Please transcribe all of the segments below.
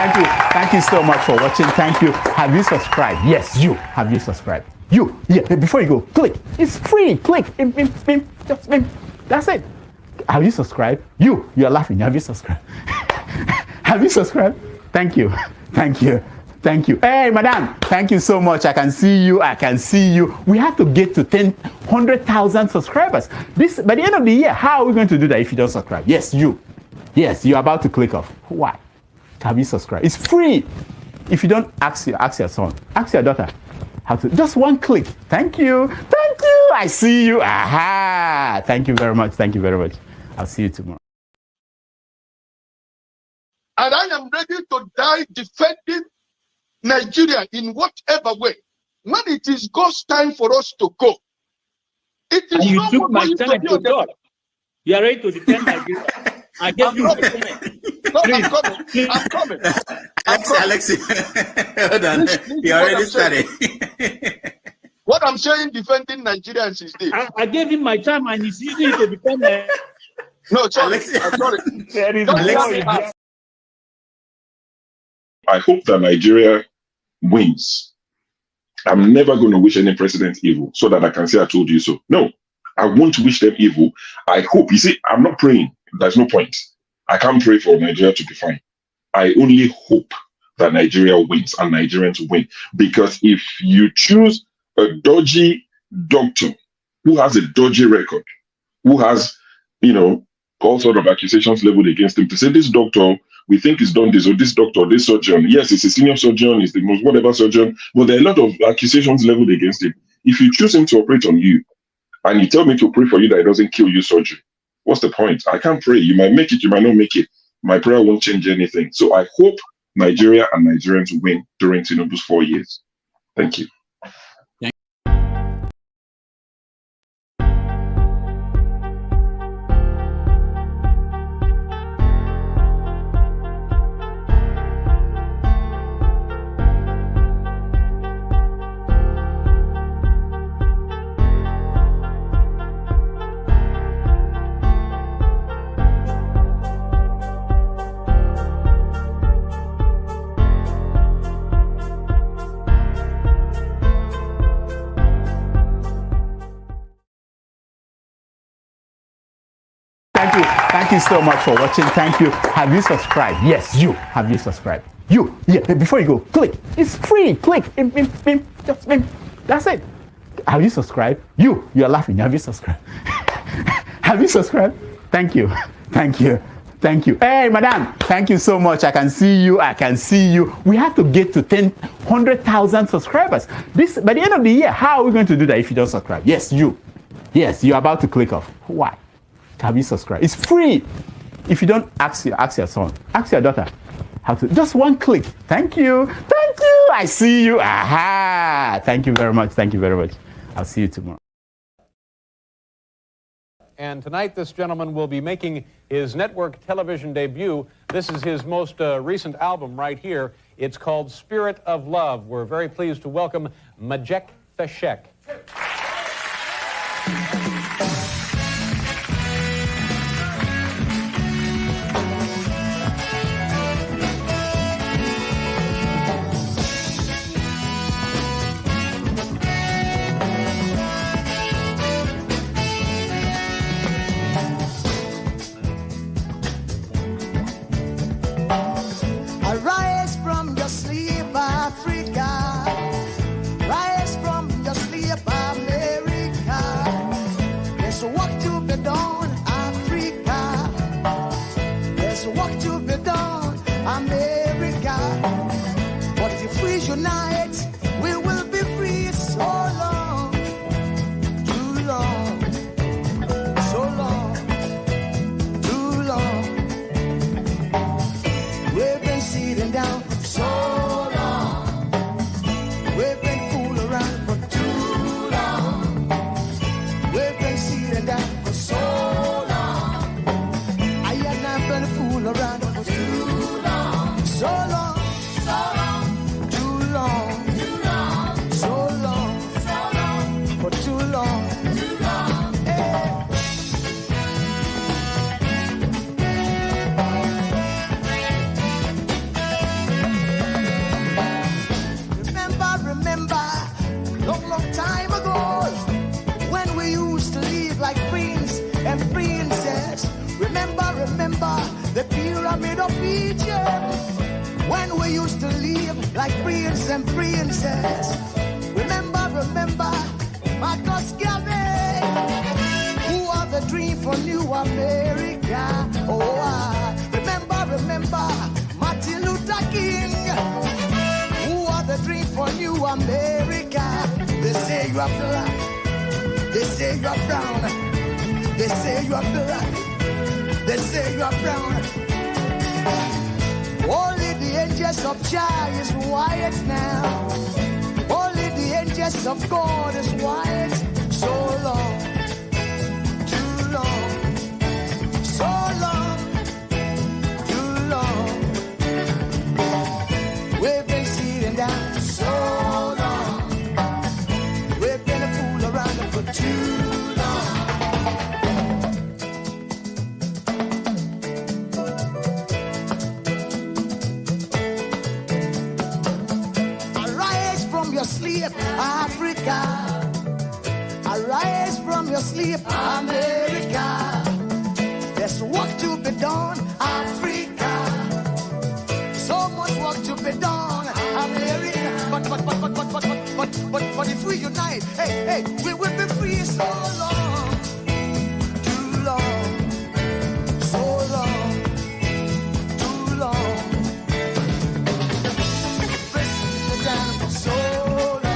Thank you. Thank you so much for watching. Thank you. Have you subscribed? Yes, you. Have you subscribed? You. Yeah, before you go, click. It's free. Click. Just that's it. Have you subscribed? You are laughing. Have you subscribed? Have you subscribed? Thank you. Thank you. Thank you. Hey, madam. Thank you so much. I can see you. I can see you. We have to get to 100,000 subscribers. This by the end of the year. How are we going to do that if you don't subscribe? Yes, you. Yes, you're about to click off. Why? Have you subscribed? It's free. If you don't, ask your son, ask your daughter how to. Just one click. Thank you. Thank you. I see you. Aha. Thank you very much. Thank you very much. I'll see you tomorrow. And I am ready to die defending Nigeria in whatever way. When it is God's time for us to go, it is. And you took my time to God. You are ready to defend Nigeria. I gave you my time. No, I'm coming. Alex, hold on. You already started. What I'm saying, defending Nigerians is this. I gave him my time and he's using it to defend me. No, sorry. I'm sorry. I hope that Nigeria wins. I'm never going to wish any president evil so that I can say I told you so. No, I won't wish them evil. I hope. You see, I'm not praying. There's no point. I can't pray for Nigeria to be fine. I only hope that Nigeria wins and Nigerians win. Because if you choose a dodgy doctor who has a dodgy record, who has, all sort of accusations leveled against him to say, this doctor, we think he's done this, or this doctor, this surgeon. Yes, he's a senior surgeon, he's the most whatever surgeon, but there are a lot of accusations leveled against him. If you choose him to operate on you, and you tell me to pray for you that it doesn't kill you surgery, what's the point? I can't pray. You might make it, you might not make it. My prayer won't change anything. So I hope Nigeria and Nigerians win during Tinubu's 4 years. Thank you. Thank you so much for watching. Thank you. Have you subscribed? Yes, you. Have you subscribed? You. Yeah, before you go, click. It's free. Click. Just that's it. Have you subscribed? You are laughing. Have you subscribed? Have you subscribed? Thank you. Thank you. Thank you. Hey, madam. Thank you so much. I can see you. I can see you. We have to get to 100,000 subscribers. This by the end of the year. How are we going to do that if you don't subscribe? Yes, you. Yes, you're about to click off. Why? Have you subscribed? It's free. If you don't, ask your son, ask your daughter how to. Just one click. Thank you. Thank you. I see you. Aha. Thank you very much. Thank you very much. I'll see you tomorrow. And tonight, this gentleman will be making his network television debut. This is his most recent album right here. It's called Spirit of Love. We're very pleased to welcome Majek Feshek. Arise from your sleep, Africa. Rise from your sleep, America. There's work to be done, Africa. There's work to be done, America. But if we unite, we will be free. So long, too long, so long, too long. We've been sitting down for so long. We've been fooling around for too long. We've been sitting down for so long. I have not been fooling around for too long. So long, so long, too long, too long, so long, for too long, too long. Hey. like prince and princess. Remember, remember, Marcus Garvey, who are the dream for New America. Oh, remember, remember, Martin Luther King, who are the dream for New America. They say you are black, they say you are brown, they say you are black, they say you are brown. Only the angels of Jah is white now. Only the angels of God is white. So long, too long, so long, too long. We've been sitting down so long. We've been a fool around for too long. Arise from your sleep, Africa. Arise from your sleep, America. There's work to be done, Africa. So much work to be done, America. But if we unite, hey, we will be free so long, too long, so long, too long. Pressing down for so long.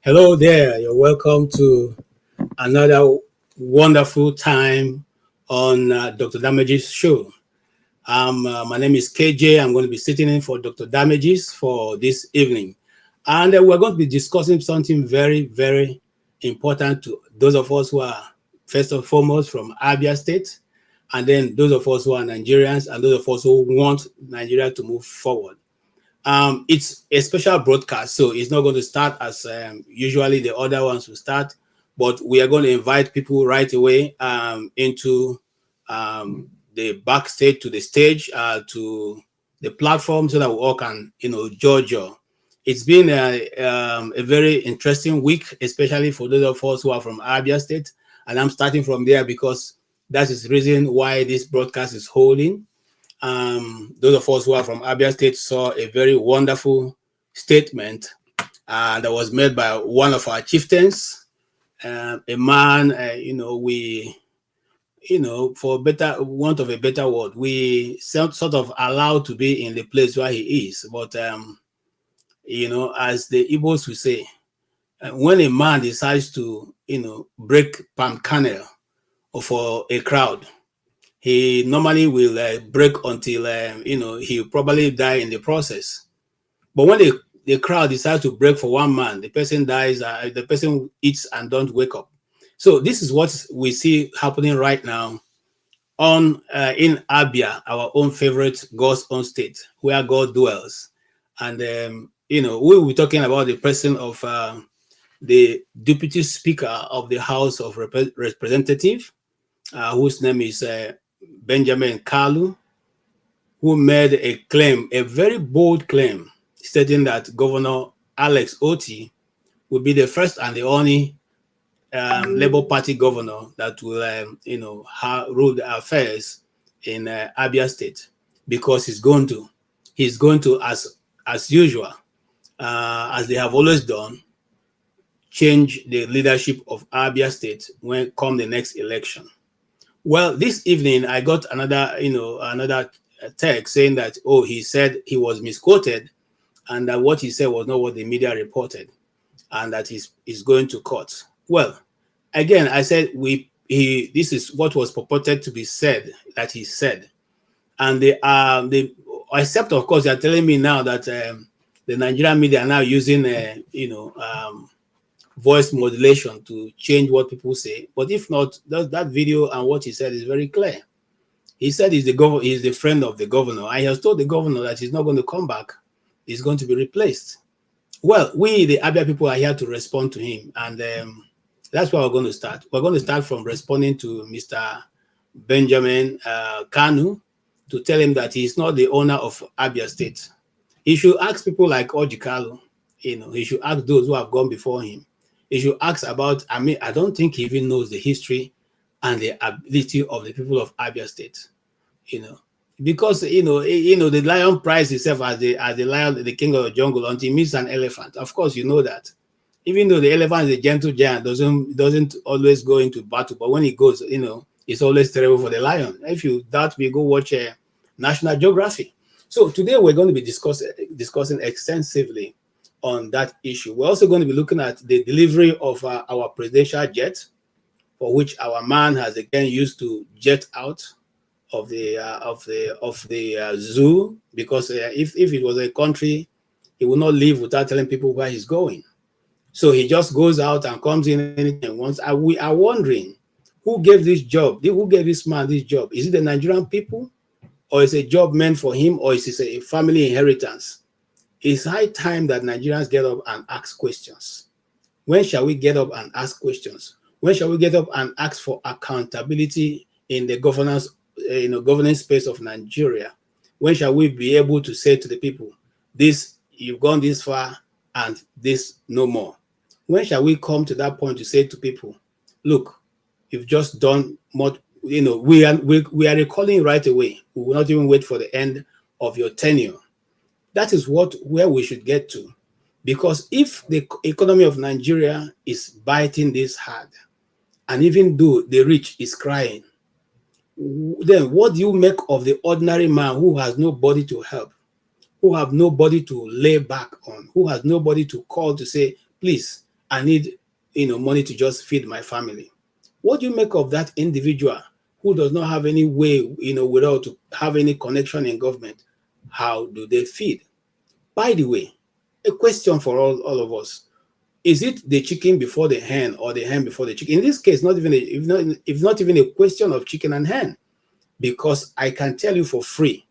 Hello there, you're welcome to another wonderful time on Dr. Damage's show. My name is KJ. I'm going to be sitting in for Dr. Damages for this evening. And we're going to be discussing something very, very important to those of us who are, first and foremost, from Abia State, and then those of us who are Nigerians, and those of us who want Nigeria to move forward. It's a special broadcast, so it's not going to start as usually the other ones will start, but we are going to invite people right away into the backstage, to the stage, to the platform, so that we all can, judge. It's been a very interesting week, especially for those of us who are from Abia State, and I'm starting from there because that is the reason why this broadcast is holding. Those of us who are from Abia State saw a very wonderful statement that was made by one of our chieftains, a man, for want of a better word, we sort of allowed to be in the place where he is. But, as the Igbos will say, when a man decides to, break palm kernel for a crowd, he normally will break until, he'll probably die in the process. But when the crowd decides to break for one man, the person dies, the person eats and don't wake up. So this is what we see happening right now in Abia, our own favorite, God's own state, where God dwells. And, we will be talking about the person of the Deputy Speaker of the House of Representatives, whose name is Benjamin Kalu, who made a claim, a very bold claim, stating that Governor Alex Otti will be the first and the only Labour Party governor that will, rule the affairs in Abia State, because he's going to, as usual, as they have always done, change the leadership of Abia State when come the next election. Well, this evening I got another text saying that, he said he was misquoted, and that what he said was not what the media reported, and that he's going to court. Well, again, I said this is what was purported to be said that he said, and except of course they are telling me now that the Nigerian media are now using voice modulation to change what people say. But if not, that video and what he said is very clear. He said he's the friend of the governor. I have told the governor that he's not going to come back. He's going to be replaced. Well, we, the Abia people, are here to respond to him. And that's where we're going to start. We're going to start from responding to Mr. Benjamin Kalu to tell him that he's not the owner of Abia State. He should ask people like Oji Kalu. He should ask those who have gone before him. He should ask about, I don't think he even knows the history and the ability of the people of Abia State, because the lion prides itself as the lion, the king of the jungle, until he meets an elephant. Of course, you know that. Even though the elephant is a gentle giant, doesn't always go into battle, but when he goes, it's always terrible for the lion. If you doubt me, go watch National Geographic. So today we're going to be discussing extensively on that issue. We're also going to be looking at the delivery of our presidential jet, for which our man has again used to jet out of the zoo, because if it was a country, he would not leave without telling people where he's going. So he just goes out and comes in anytime once. We are wondering who gave this job, who gave this man this job. Is it the Nigerian people, or is it a job meant for him, or is it a family inheritance? It's high time that Nigerians get up and ask questions. When shall we get up and ask questions? When shall we get up and ask for accountability in the governance, governing space of Nigeria? When shall we be able to say to the people, this, you've gone this far and this no more? When shall we come to that point to say to people, look, you've just done what, we are recalling right away. We will not even wait for the end of your tenure. That is where we should get to. Because if the economy of Nigeria is biting this hard, and even though the rich is crying, then what do you make of the ordinary man who has nobody to help, who have nobody to lay back on, who has nobody to call to say, please, I need money to just feed my family? What do you make of that individual who does not have any way, without to have any connection in government? How do they feed? By the way, a question for all of us. Is it the chicken before the hen, or the hen before the chicken? In this case, not even a question of chicken and hen, because I can tell you for free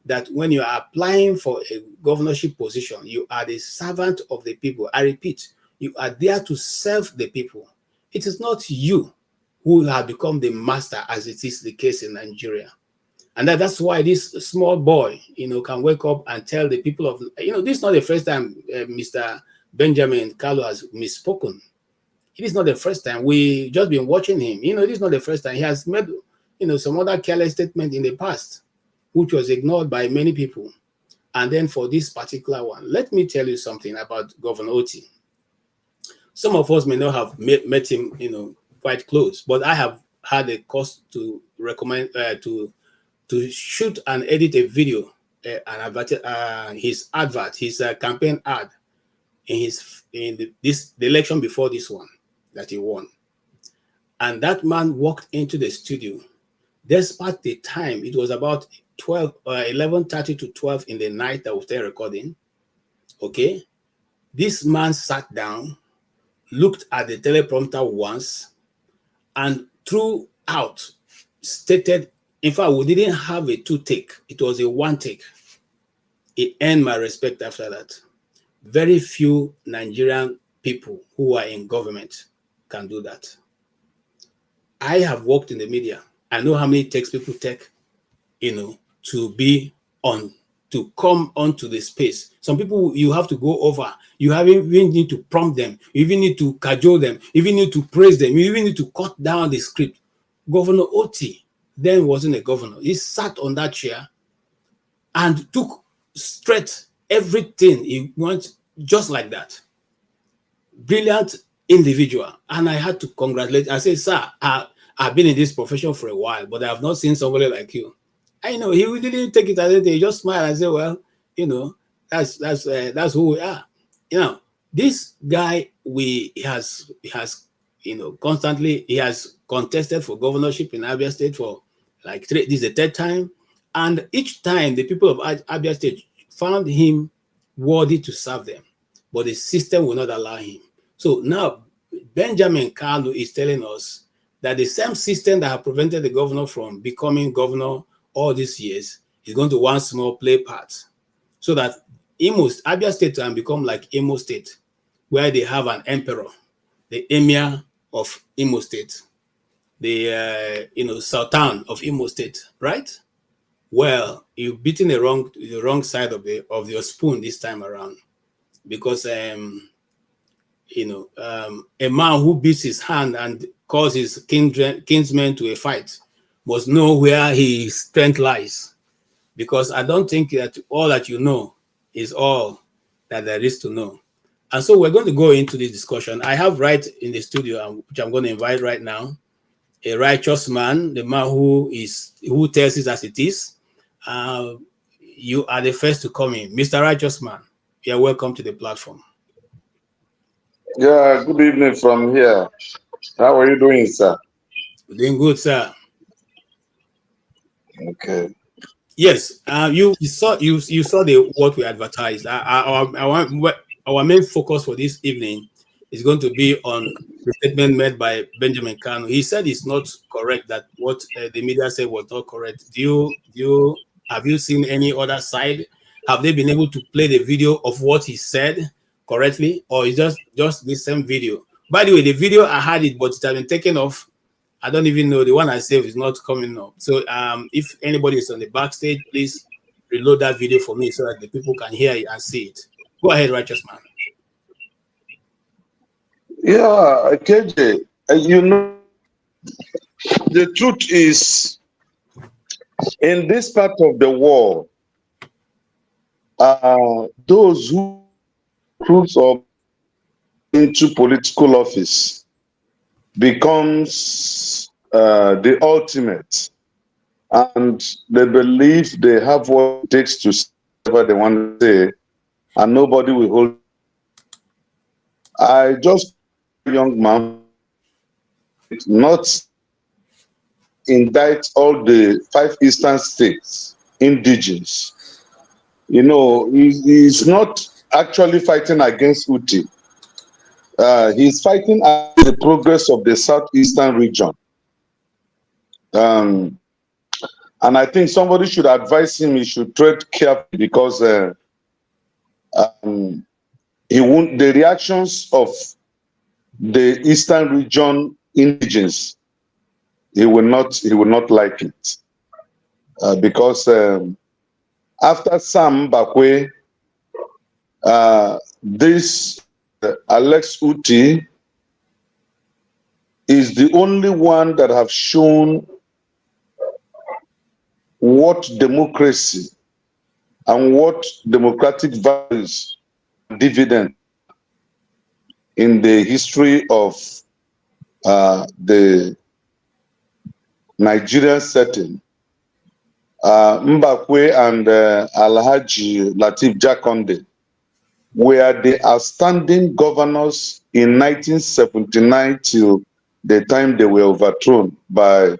that when you are applying for a governorship position, you are the servant of the people. I repeat, you are there to serve the people. It is not you who have become the master, as it is the case in Nigeria. And that's why this small boy, can wake up and tell the people of, this is not the first time Mr. Benjamin Kalu has misspoken. It is not the first time. We just been watching him. This is not the first time. He has made, some other careless statement in the past, which was ignored by many people. And then for this particular one, let me tell you something about Governor Otti. Some of us may not have met him, quite close, but I have had a cause to recommend to shoot and edit a video, his advert, his campaign ad in the election before this one that he won. And that man walked into the studio, despite the time, it was about 11:30 to 12 in the night that was there recording. Okay, this man sat down, looked at the teleprompter once, and throughout stated, in fact, we didn't have a 2-take, it was a 1-take. It earned my respect after that. Very few Nigerian people who are in government can do that. I have worked in the media. I know how many takes people take, to be on, to come onto the space. Some people you have to go over. You even need to prompt them. You even need to cajole them. You even need to praise them. You even need to cut down the script. Governor Otti then wasn't a governor. He sat on that chair and took straight everything he wants, just like that. Brilliant individual. And I had to congratulate. I said, sir, I've been in this profession for a while, but I have not seen somebody like you. I know he didn't take it as anything. He just smiled and said, well, that's who we are. This guy, he has constantly, he has contested for governorship in Abia State for like this is the 3rd time. And each time the people of Abia State found him worthy to serve them, but the system will not allow him. So now Benjamin Kalu is telling us that the same system that have prevented the governor from becoming governor all these years is going to once more play part, so that Abia State can become like Imo State, where they have an emperor, the emir of Imo State, the Sultan of Imo State, right? Well, you've beaten the wrong side of your spoon this time around, because a man who beats his hand and calls his kinsmen to a fight must know where his strength lies, because I don't think that all that you know is all that there is to know. And so we're going to go into this discussion. I have right in the studio, which I'm going to invite right now, a righteous man, the man who tells it as it is. You are the first to come in. Mr. Righteous Man, you are welcome to the platform. Yeah, good evening from here. How are you doing, sir? Doing good, sir. Okay. Yes, you saw what we advertised. Our main focus for this evening is going to be on the statement made by Benjamin Kalu. He said it's not correct, that what the media said was not correct. Have you seen any other side? Have they been able to play the video of what he said correctly, or is just the same video? By the way, the video, I had it, but it has been taken off. I don't even know. The one I saved is not coming up. So if anybody is on the backstage, please reload that video for me so that the people can hear it and see it. Go ahead, Righteous Man. Yeah, KJ, the truth is, in this part of the world, those who recruit or into political office becomes the ultimate, and they believe they have what it takes to say whatever they want to say, and nobody will hold. I just a young man not indict all the 5 eastern states indigenous. He's not actually fighting against Uti. He's fighting against the progress of the southeastern region. And I think somebody should advise him he should tread carefully, because the reactions of the eastern region indigenous, he will not like it, because after Sam Bakwe, this Alex Otti is the only one that have shown what democracy and what democratic values dividend in the history of the Nigerian setting. Mbakwe and Alhaji Lateef Jakonde were the outstanding governors in 1979 till the time they were overthrown by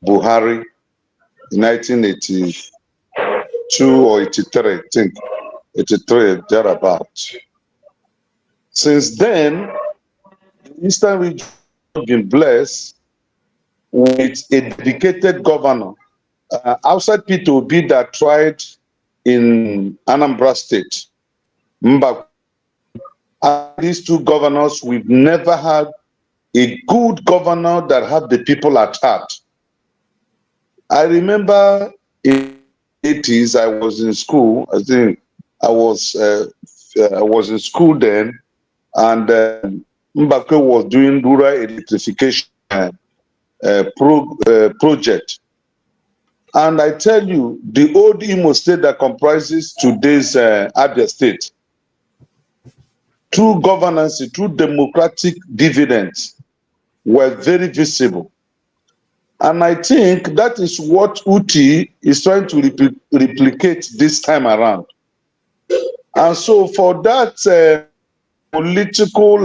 Buhari in 1982 or 83, I think, 83, thereabout. Since then, the Eastern region has been blessed with a dedicated governor. Outside P2B that tried in Anambra State, Mbakwe, these 2 governors, we've never had a good governor that had the people at heart. I remember in the 80s, I was in school. I think I was in school then, and Mbakwe was doing rural electrification project. And I tell you, the old Imo State that comprises today's Abia State, true governance, true democratic dividends were very visible. And I think that is what Uti is trying to replicate this time around. And so for that political,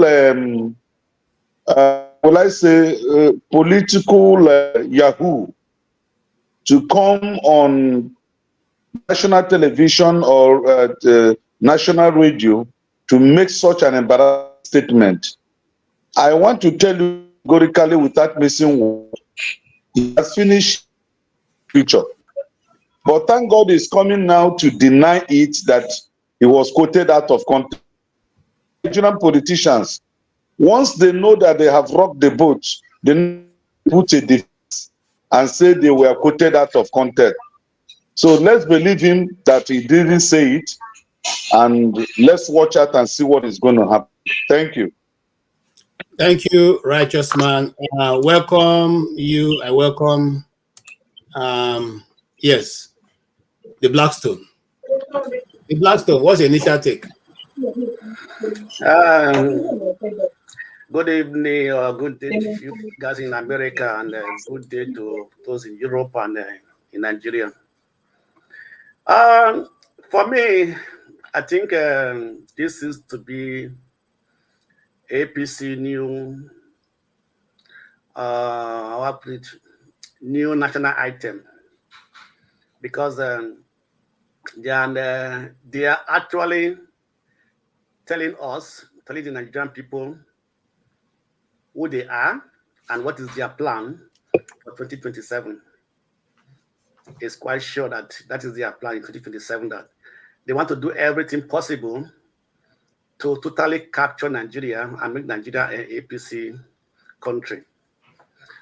political Yahoo to come on national television or national radio to make such an embarrassing statement, I want to tell you categorically without missing word. He has finished picture. But thank God he's coming now to deny it that he was quoted out of context. Nigerian politicians, once they know that they have rocked the boat, they put a defense and say they were quoted out of context. So let's believe him that he didn't say it, and let's watch out and see what is going to happen. Thank you. Thank you, righteous man. Welcome you. I welcome, yes, the Blackstone. The Blackstone, what's your initial take? Good evening or good day to you guys in America, and good day to those in Europe and in Nigeria. For me, I think this is to be APC new new national item, because they are actually telling the Nigerian people who they are and what is their plan for 2027. It's quite sure that that is their plan in 2027, that they want to do everything possible to totally capture Nigeria and make Nigeria an APC country.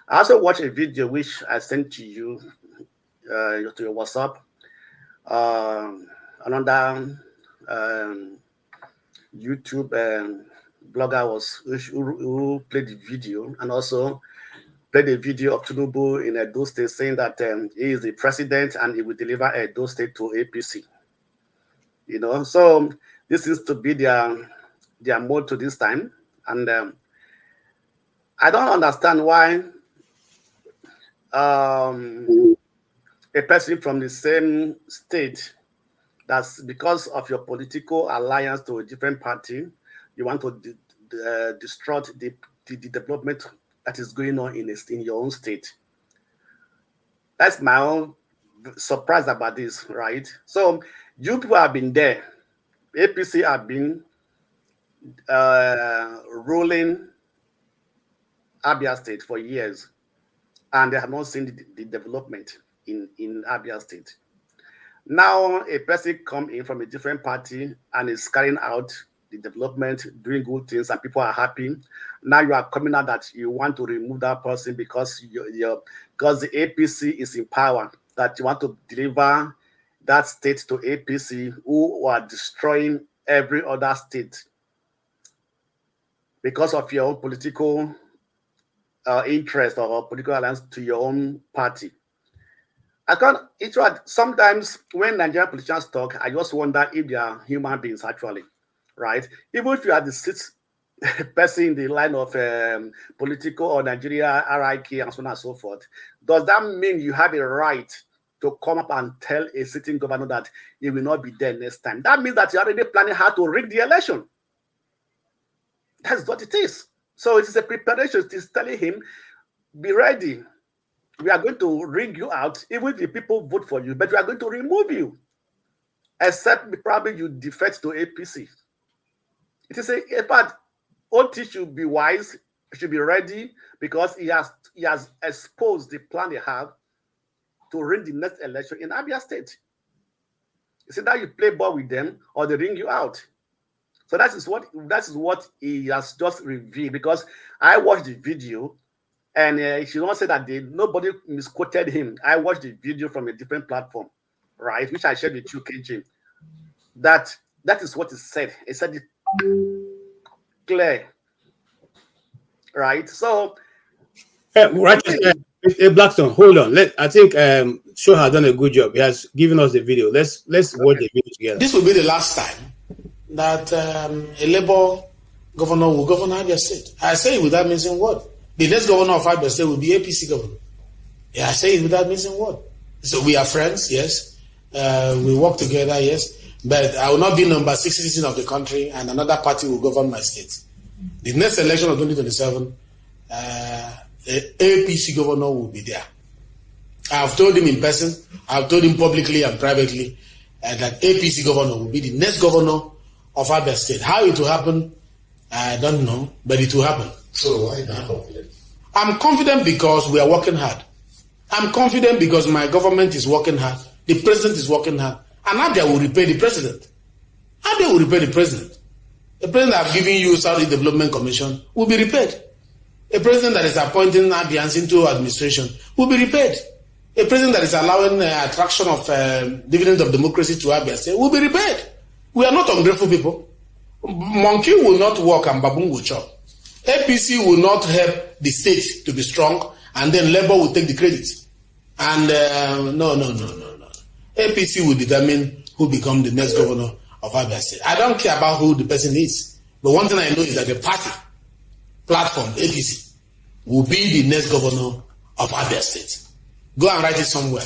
I also watched a video which I sent to you, to your WhatsApp. Another YouTube blogger who played the video, and also played a video of Tinubu in Edo State saying that he is the president and he will deliver Edo State to APC. You know, so this is to be their motto this time, and I don't understand why a person from the same state, that's because of your political alliance to a different party, you want to destroy the development that is going on in your own state. That's my own surprise about this, right? So you people have been there. APC have been ruling Abia State for years, and they have not seen the development in Abia State. Now a person come in from a different party and is carrying out the development, doing good things, and people are happy. Now you are coming out that you want to remove that person because because the APC is in power, that you want to deliver that state to APC, who are destroying every other state because of your own political interest or political alliance to your own party. Sometimes when Nigerian politicians talk, I just wonder if they are human beings actually, right? Even if you are the sixth person in the line of political or Nigeria RIK and so on and so forth, does that mean you have a right to come up and tell a sitting governor that he will not be there next time? That means that you're already planning how to rig the election. That's what it is. So it is a preparation. It is telling him, be ready. We are going to rig you out, even if the people vote for you, but we are going to remove you, except probably you defect to APC. It is in fact, Otti should be wise, should be ready, because he has exposed the plan they have to rig the next election in Abia State. You see that you play ball with them, or they ring you out. So that is what he has just revealed, because I watched the video. And he should not say that nobody misquoted him. I watched the video from a different platform, right, which I shared with you, KJ. That is what he said. He said it clear, right? So, Blackstone, hold on. I think Shaw has done a good job. He has given us the video. Let's watch the video together. This will be the last time that a Labour governor will govern Abia State. I say it without missing word. The next governor of Abia State will be APC governor. Yeah, I say it without missing word. So we are friends, yes. We work together, yes. But I will not be number 6 citizen of the country, and another party will govern my state. The next election of 2027, the APC governor will be there. I have told him in person, I have told him publicly and privately, that APC governor will be the next governor of Abia State. How it will happen, I don't know, but it will happen. So why are you confident? I'm confident because we are working hard. I'm confident because my government is working hard. The president is working hard. And Abia will repay the president. Abia will repay the president. The president that have given you Saudi Development Commission will be repaid. A president that is appointing Abians into administration will be repaid. A president that is allowing attraction of dividend of democracy to Abia State will be repaid. We are not ungrateful people. Monkey will not work and baboon will chop. APC will not help the state to be strong, and then Labour will take the credit. And no. APC will determine who becomes the next governor of Abia State. I don't care about who the person is, but one thing I know is that the party platform, APC, will be the next governor of Abia State. Go and write it somewhere.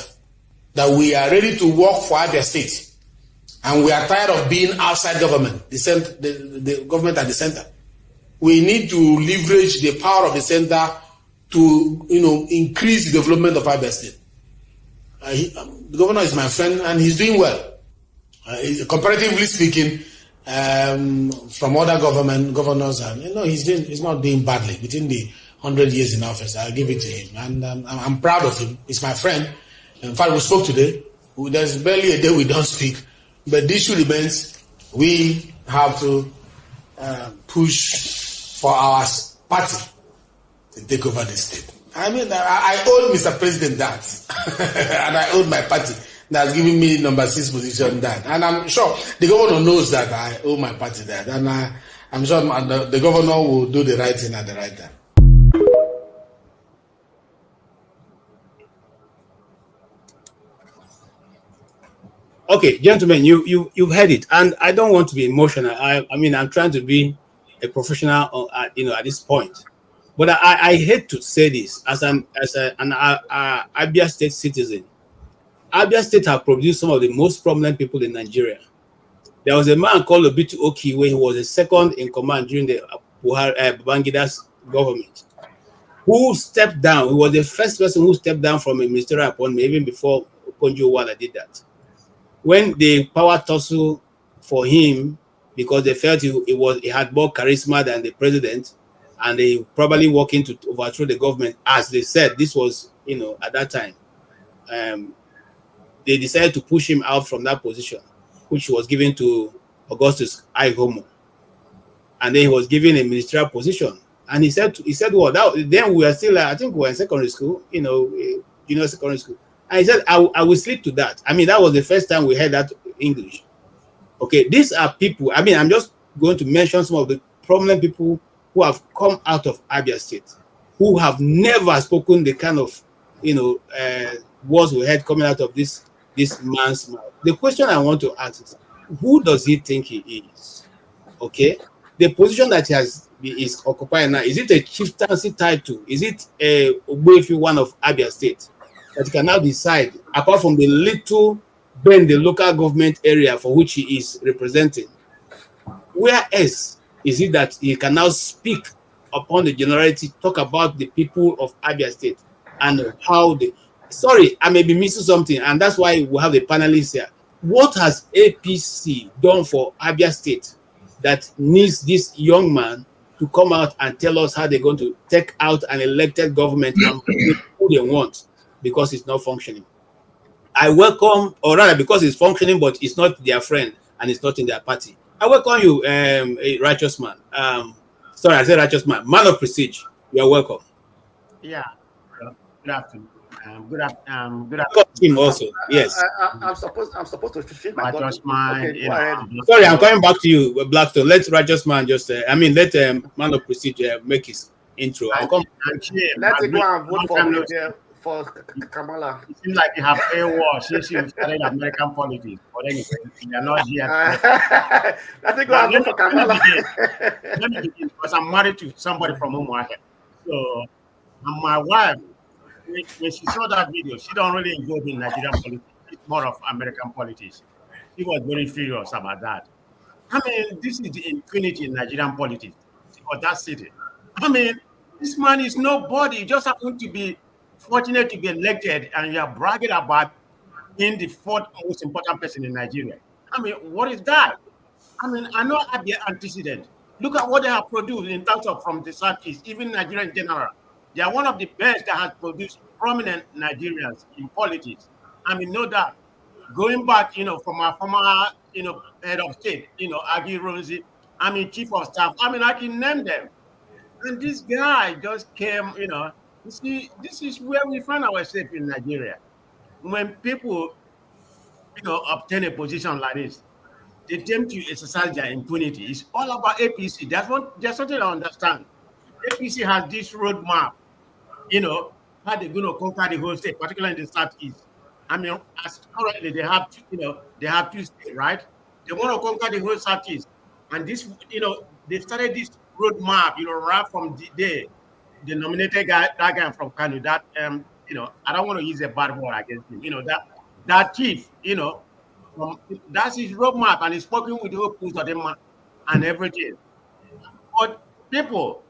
That we are ready to work for Abia State. And we are tired of being outside government, the government at the center. We need to leverage the power of the center to, increase the development of Abia State. The governor is my friend, and he's doing well. Comparatively speaking, from other governors, and he's not doing badly within the 100 years in office. I'll give it to him, and I'm proud of him. He's my friend. In fact, we spoke today. There's barely a day we don't speak, but the issue remains: we have to push for our party to take over the state. I mean, I owe Mr. President that, and I owe my party that's giving me number 6 position that, and I'm sure the governor knows that I owe my party that, and I'm sure the governor will do the right thing at the right time. Okay, gentlemen, you've heard it, and I don't want to be emotional. I mean, I'm trying to be a professional, at this point. But I hate to say this as an Abia State citizen. Abia State have produced some of the most prominent people in Nigeria. There was a man called Obitu Oki, where he was the second in command during the Babangida's government, who stepped down. He was the first person who stepped down from a ministerial appointment, even before Konjo Wala did that. When the power tussle for him, because they felt he had more charisma than the president, and they probably working to overthrow the government, as they said, this was, at that time, they decided to push him out from that position, which was given to Augustus Ihomo. And then he was given a ministerial position. And he said, well, then we were still, I think we were in secondary school, junior secondary school. And he said, I will sleep to that. I mean, that was the first time we heard that English. Okay, these are people, I mean, I'm just going to mention some of the prominent people who have come out of Abia State, who have never spoken the kind of, words we heard coming out of this man's mouth. The question I want to ask is, who does he think he is? Okay, the position that he is occupying now, is it a chieftaincy title? Is it a Ogbuefi one of Abia State that he can now decide, apart from the little the local government area for which he is representing? Where else is it that he can now speak upon the generality, talk about the people of Abia State and how they... Sorry, I may be missing something, and that's why we have the panelists here. What has APC done for Abia State that needs this young man to come out and tell us how they're going to take out an elected government and who they want, because it's not functioning? I welcome, or rather because it's functioning, but it's not their friend and it's not in their party. I welcome you, a righteous man. Sorry, I said righteous man. Man of prestige. You are welcome. Yeah. Good afternoon. Good afternoon. Team also. Yes. I'm supposed to feel my righteous man. Okay, go ahead. Sorry, I'm coming back to you, Blackstone. Let righteous man just. Let man of prestige make his intro. I'll come. Let's go and vote for Kamala. It seems like you have a war since you started American politics. But anyway, you're not here. Let's go and vote for Kamala. Let me begin, because I'm married to somebody from Umuahia. So, and my wife, when she saw that video, she don't really engage in Nigerian politics. It's more of American politics. She was very furious about that. I mean, this is the impunity in Nigerian politics. Or that city. I mean, this man is nobody. He just happened to be fortunate to be elected, and you are bragging about being the 4th most important person in Nigeria. I mean, what is that? I mean, I know Abia antecedent. Look at what they have produced in terms of from the Southeast, even Nigeria in general. They are one of the best that has produced prominent Nigerians in politics. I mean, no doubt. Going back, from our former, head of state, Agi Ronzi, I mean, chief of staff. I mean, I can name them. And this guy just came, you see, this is where we find ourselves in Nigeria. When people, obtain a position like this, they tend to exercise their impunity. It's all about APC. There's something I understand. APC has this roadmap, how they're going to conquer the whole state, particularly in the southeast. I mean, as currently they have, they have two states, right? They want to conquer the whole southeast, and this, they started this roadmap, right from the day they nominated that guy from Kanu. That, I don't want to use a bad word against him. That chief, that's his roadmap, and he's working with the whole of them and everything. But people,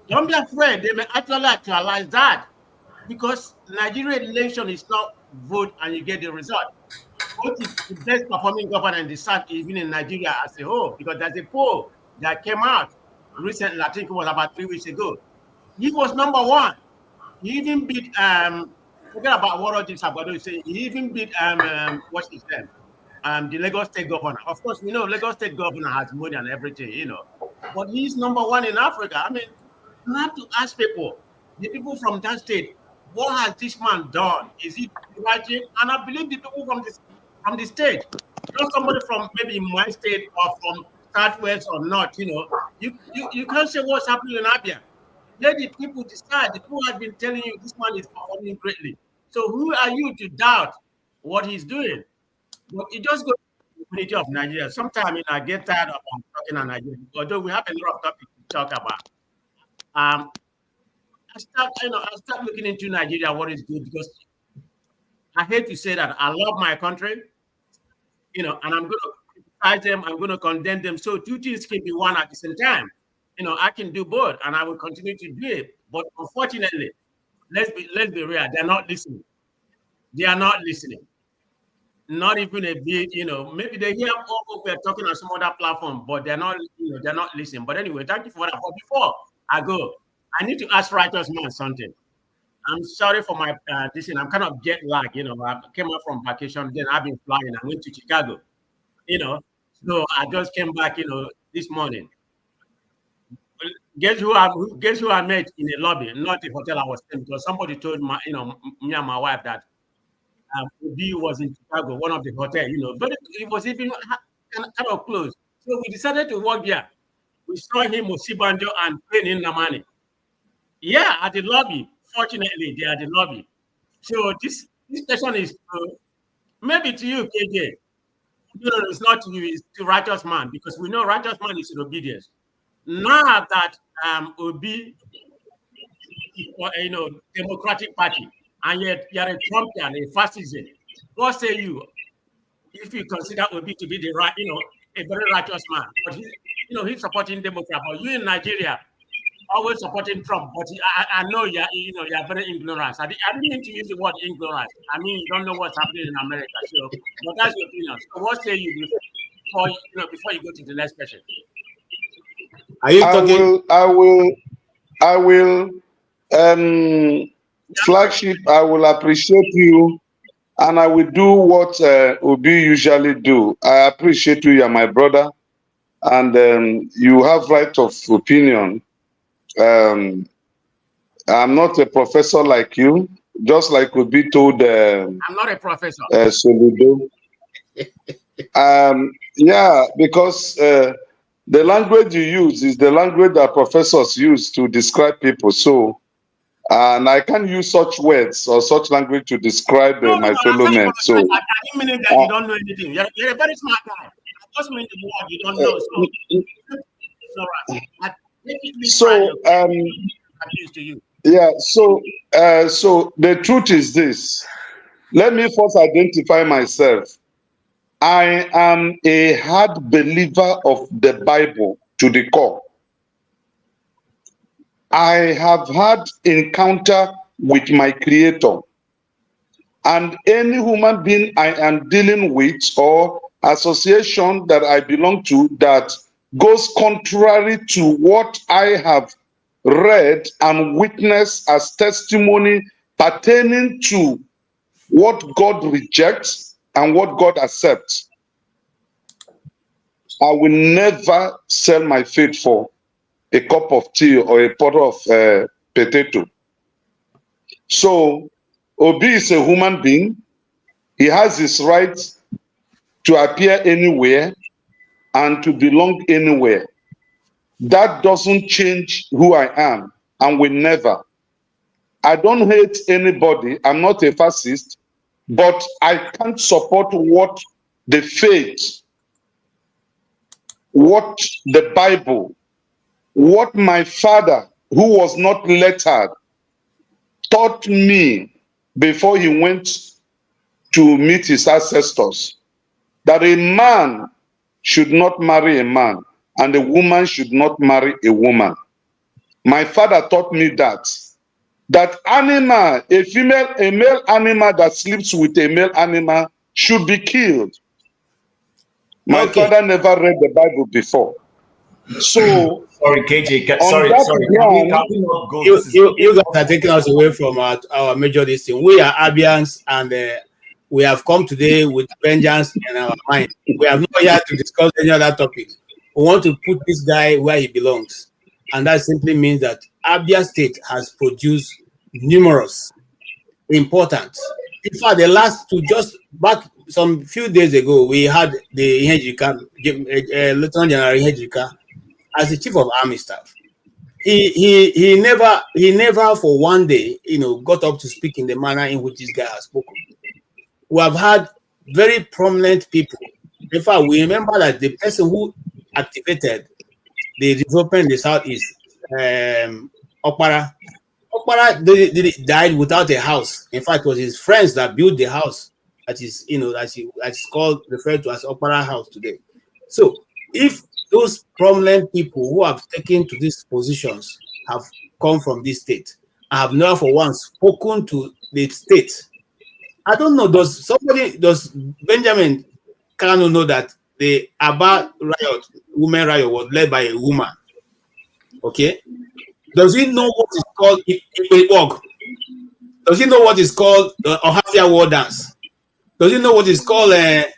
don't be afraid. They may actually actualize that, because Nigerian election is not vote and you get the result. What is the best performing governor in the South, even in Nigeria as a whole? Because there's a poll that came out recently, I think it was about 3 weeks ago. He was number one. He even beat forget about what all this about. He even beat what's his name? The Lagos State governor. Of course, we know Lagos State governor has money and everything, but he's number one in Africa. I mean, you have to ask people, the people from that state, what has this man done? Is he writing? And I believe the people from the state, not somebody from maybe my state or from Southwest or not, you can't say what's happening in Abia. Let the people decide. The people have been telling you this man is performing greatly. So who are you to doubt what he's doing? But it just goes to the community of Nigeria. Sometimes I get tired of talking about Nigeria, although we have a lot of topics to talk about. I start looking into Nigeria, what is good, because I hate to say that I love my country, and I'm going to criticize them, I'm going to condemn them. So two things can be one at the same time. I can do both, and I will continue to do it. But unfortunately, let's be real, they're not listening. They are not listening. Not even a bit, maybe they hear what we're talking on some other platform, but they're not listening. But anyway, thank you for that. But before I go, I need to ask Righteous Man something. I'm sorry for my I'm kind of jet lag, I came out from vacation, then I've been flying. I went to Chicago, so I just came back, this morning. Guess who I met in the lobby, not the hotel I was in, because somebody told me and my wife that Obi was in Chicago, one of the hotels, but it was even kind of close. So we decided to walk there. We saw him, Osibanjo and Penny Namani. Yeah, at the lobby. Fortunately, they are at the lobby. So this question is maybe to you, KJ. It's not to you, it's to Righteous Man, because we know Righteous Man is in obedience. Now that Obi, Democratic Party, and yet you're a Trumpian, a fascist, what say you if you consider Obi to be the right, a very righteous man? But he's supporting Democrat. But you in Nigeria, always supporting Trump. But I know you're very ignorant. I didn't mean to use the word ignorant. I mean, you don't know what's happening in America. So, but that's your opinion. So what say you before you go to the next question? Are you talking? I will. Flagship, I will appreciate you, and I will do what Obi usually do. I appreciate you. You're my brother, and you have right of opinion. I'm not a professor like you, just like Obi told. I'm not a professor. Soludo. Yeah, because the language you use is the language that professors use to describe people. So. And I can't use such words or such language to describe my fellow men. So, I didn't mean that you don't know anything. You're a very smart guy. I just mean the word you don't know. So the truth is this. Let me first identify myself. I am a hard believer of the Bible to the core. I have had encounter with my Creator, and any human being I am dealing with or association that I belong to that goes contrary to what I have read and witnessed as testimony pertaining to what God rejects and what God accepts. I will never sell my faith for a cup of tea or a pot of potato. So Obi is a human being. He has his right to appear anywhere and to belong anywhere. That doesn't change who I am and will never. I don't hate anybody. I'm not a fascist, but I can't support what the faith, what the Bible, what my father, who was not lettered, taught me before he went to meet his ancestors, that a man should not marry a man and a woman should not marry a woman. My father taught me that animal, a male animal that sleeps with a male animal should be killed. My father never read the Bible before. So sorry, KJ. Sorry. Can we not go? You guys are taking us away from our major listing. We are Abians, and we have come today with vengeance in our mind. We have not yet to discuss any other topic. We want to put this guy where he belongs, and that simply means that Abia State has produced numerous important. In fact, the last two, just back some few days ago, we had the Lieutenant General Ihejika as the Chief of Army Staff. He never for one day, got up to speak in the manner in which this guy has spoken. We have had very prominent people. In fact, we remember that the person who activated the development in the Southeast, Okpara died without a house. In fact, it was his friends that built the house that is, that's referred to as Okpara House today. So if those prominent people who have taken to these positions have come from this state, I have never for once spoken to the state. I don't know, does Benjamin Kalu know that the Aba riot, women riot, was led by a woman? Okay. Does he know what is called Ipe? Does he know what is called the Ohafia war dance? Does he know what is called, let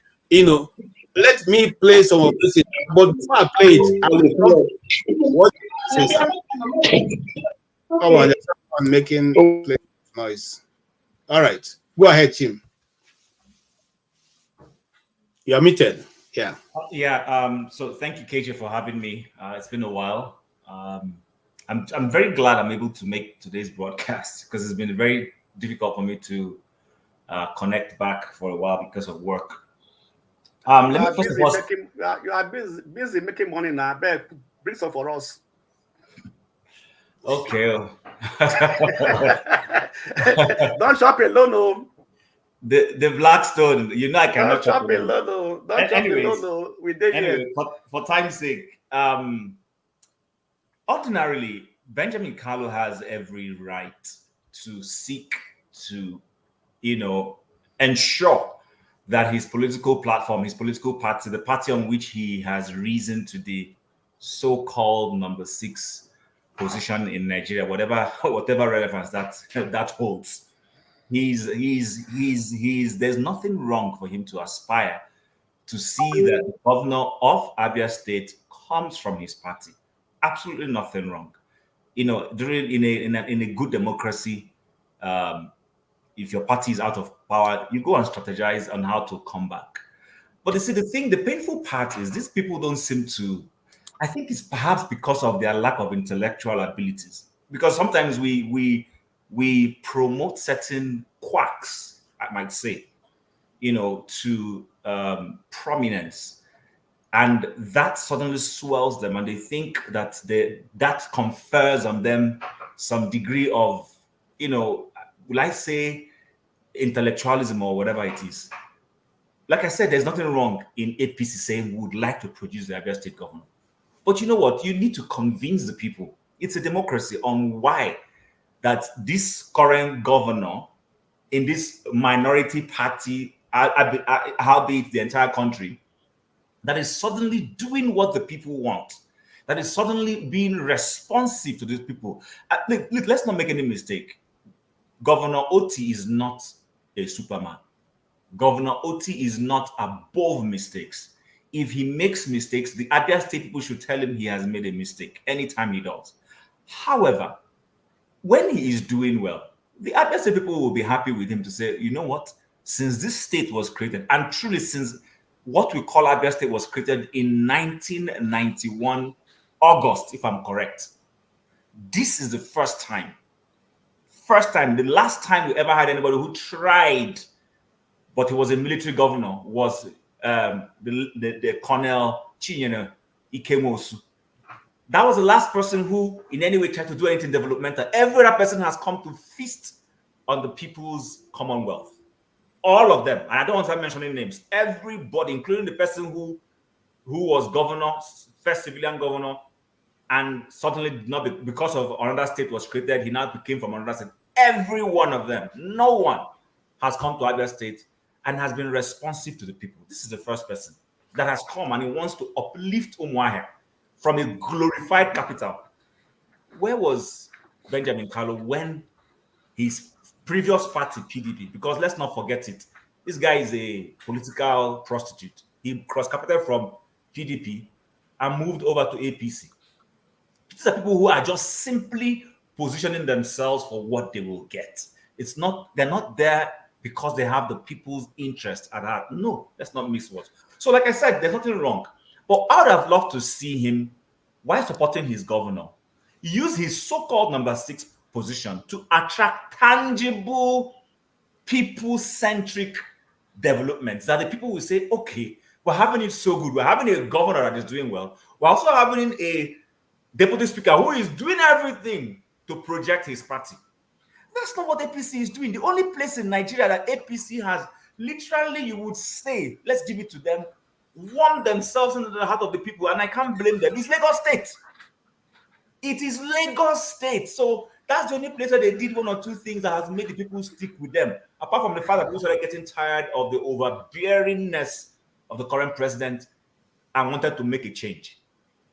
me play some of this. But before I play it, I will not what says. Come on, there's someone making noise. All right. Go ahead, Tim. You're muted. Yeah. Yeah. So thank you, KJ, for having me. It's been a while. I'm very glad I'm able to make today's broadcast because it's been very difficult for me to connect back for a while because of work. You are busy making money now. Bring some for us. Okay. Don't shop alone, no. The Blackstone, I cannot shop alone, no. Don't shop alone, no. We did anyway, for time's sake, ordinarily, Benjamin Kalu has every right to seek to, ensure that his political platform, his political party, the party on which he has risen to the so-called number 6 position in Nigeria, whatever relevance that holds, there's nothing wrong for him to aspire to see that the governor of Abia State comes from his party. Absolutely nothing wrong. During in a good democracy, if your party is out of power, you go and strategize on how to come back. But you see, the painful part is these people don't seem to. I think it's perhaps because of their lack of intellectual abilities. Because sometimes we promote certain quacks, I might say, to prominence. And that suddenly swells them, and they think that that confers on them some degree of, will I say, intellectualism or whatever it is. Like I said, there's nothing wrong in APC saying we would like to produce the Abia State governor. But you know what? You need to convince the people. It's a democracy on why that this current governor in this minority party, albeit the entire country, that is suddenly doing what the people want. that is suddenly being responsive to these people. Look, let's not make any mistake. Governor Otti is not a Superman. Governor Otti is not above mistakes. If he makes mistakes, the Abia State people should tell him he has made a mistake anytime he does. However, when he is doing well, the Abia State people will be happy with him to say, you know what? Since this state was created, and truly since what we call Abia State was created in 1991, August, if I'm correct, this is the first time, the last time we ever had anybody who tried, but he was a military governor, was the Colonel Chinyere Ikemosu. That was the last person who in any way tried to do anything developmental. Every other person has come to feast on the people's commonwealth. All of them, and I don't want to start mentioning names, everybody, including the person who was governor, first civilian governor, and suddenly did not because of another state was created, he now became from another state. Every one of them, no one has come to Abia State and has been responsive to the people. This is the first person that has come and he wants to uplift Umuahia from a glorified capital. Where was Benjamin Kalu when his previous party, PDP, because let's not forget it, this guy is a political prostitute. He cross-capital from PDP and moved over to APC. These are people who are just simply positioning themselves for what they will get. It's not, they're not there because they have the people's interest at heart. No, let's not miss words. So like I said, there's nothing wrong. But I would have loved to see him, while supporting his governor, use his so-called number 6 position to attract tangible, people-centric developments that the people will say, okay, we're having it so good. We're having a governor that is doing well. We're also having a deputy speaker who is doing everything to project his party. That's not what APC is doing. The only place in Nigeria that APC has literally, you would say, let's give it to them, warmed themselves into the heart of the people, and I can't blame them. It's Lagos State. It is Lagos State. So that's the only place where they did one or two things that has made the people stick with them. Apart from the fact that people started getting tired of the overbearingness of the current president and wanted to make a change.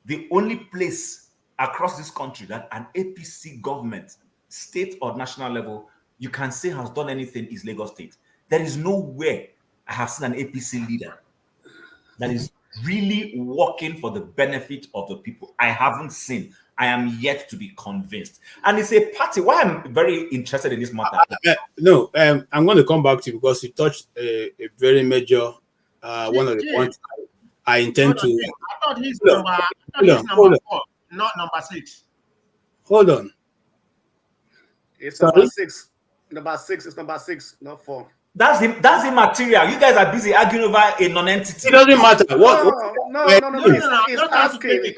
The only place across this country that an APC government, state or national level, you can say has done anything is Lagos State. There is nowhere I have seen an APC leader that is really working for the benefit of the people. I haven't seen. I am yet to be convinced. And it's a party. Why I'm very interested in this matter. I'm going to come back to you because you touched a very major one of the points I intend to. I thought he's number 4, not number 6. Hold on. It's number 6. Number 6 is number 6, not 4. That's immaterial. You guys are busy arguing over a non-entity. It doesn't matter. No. He's asking.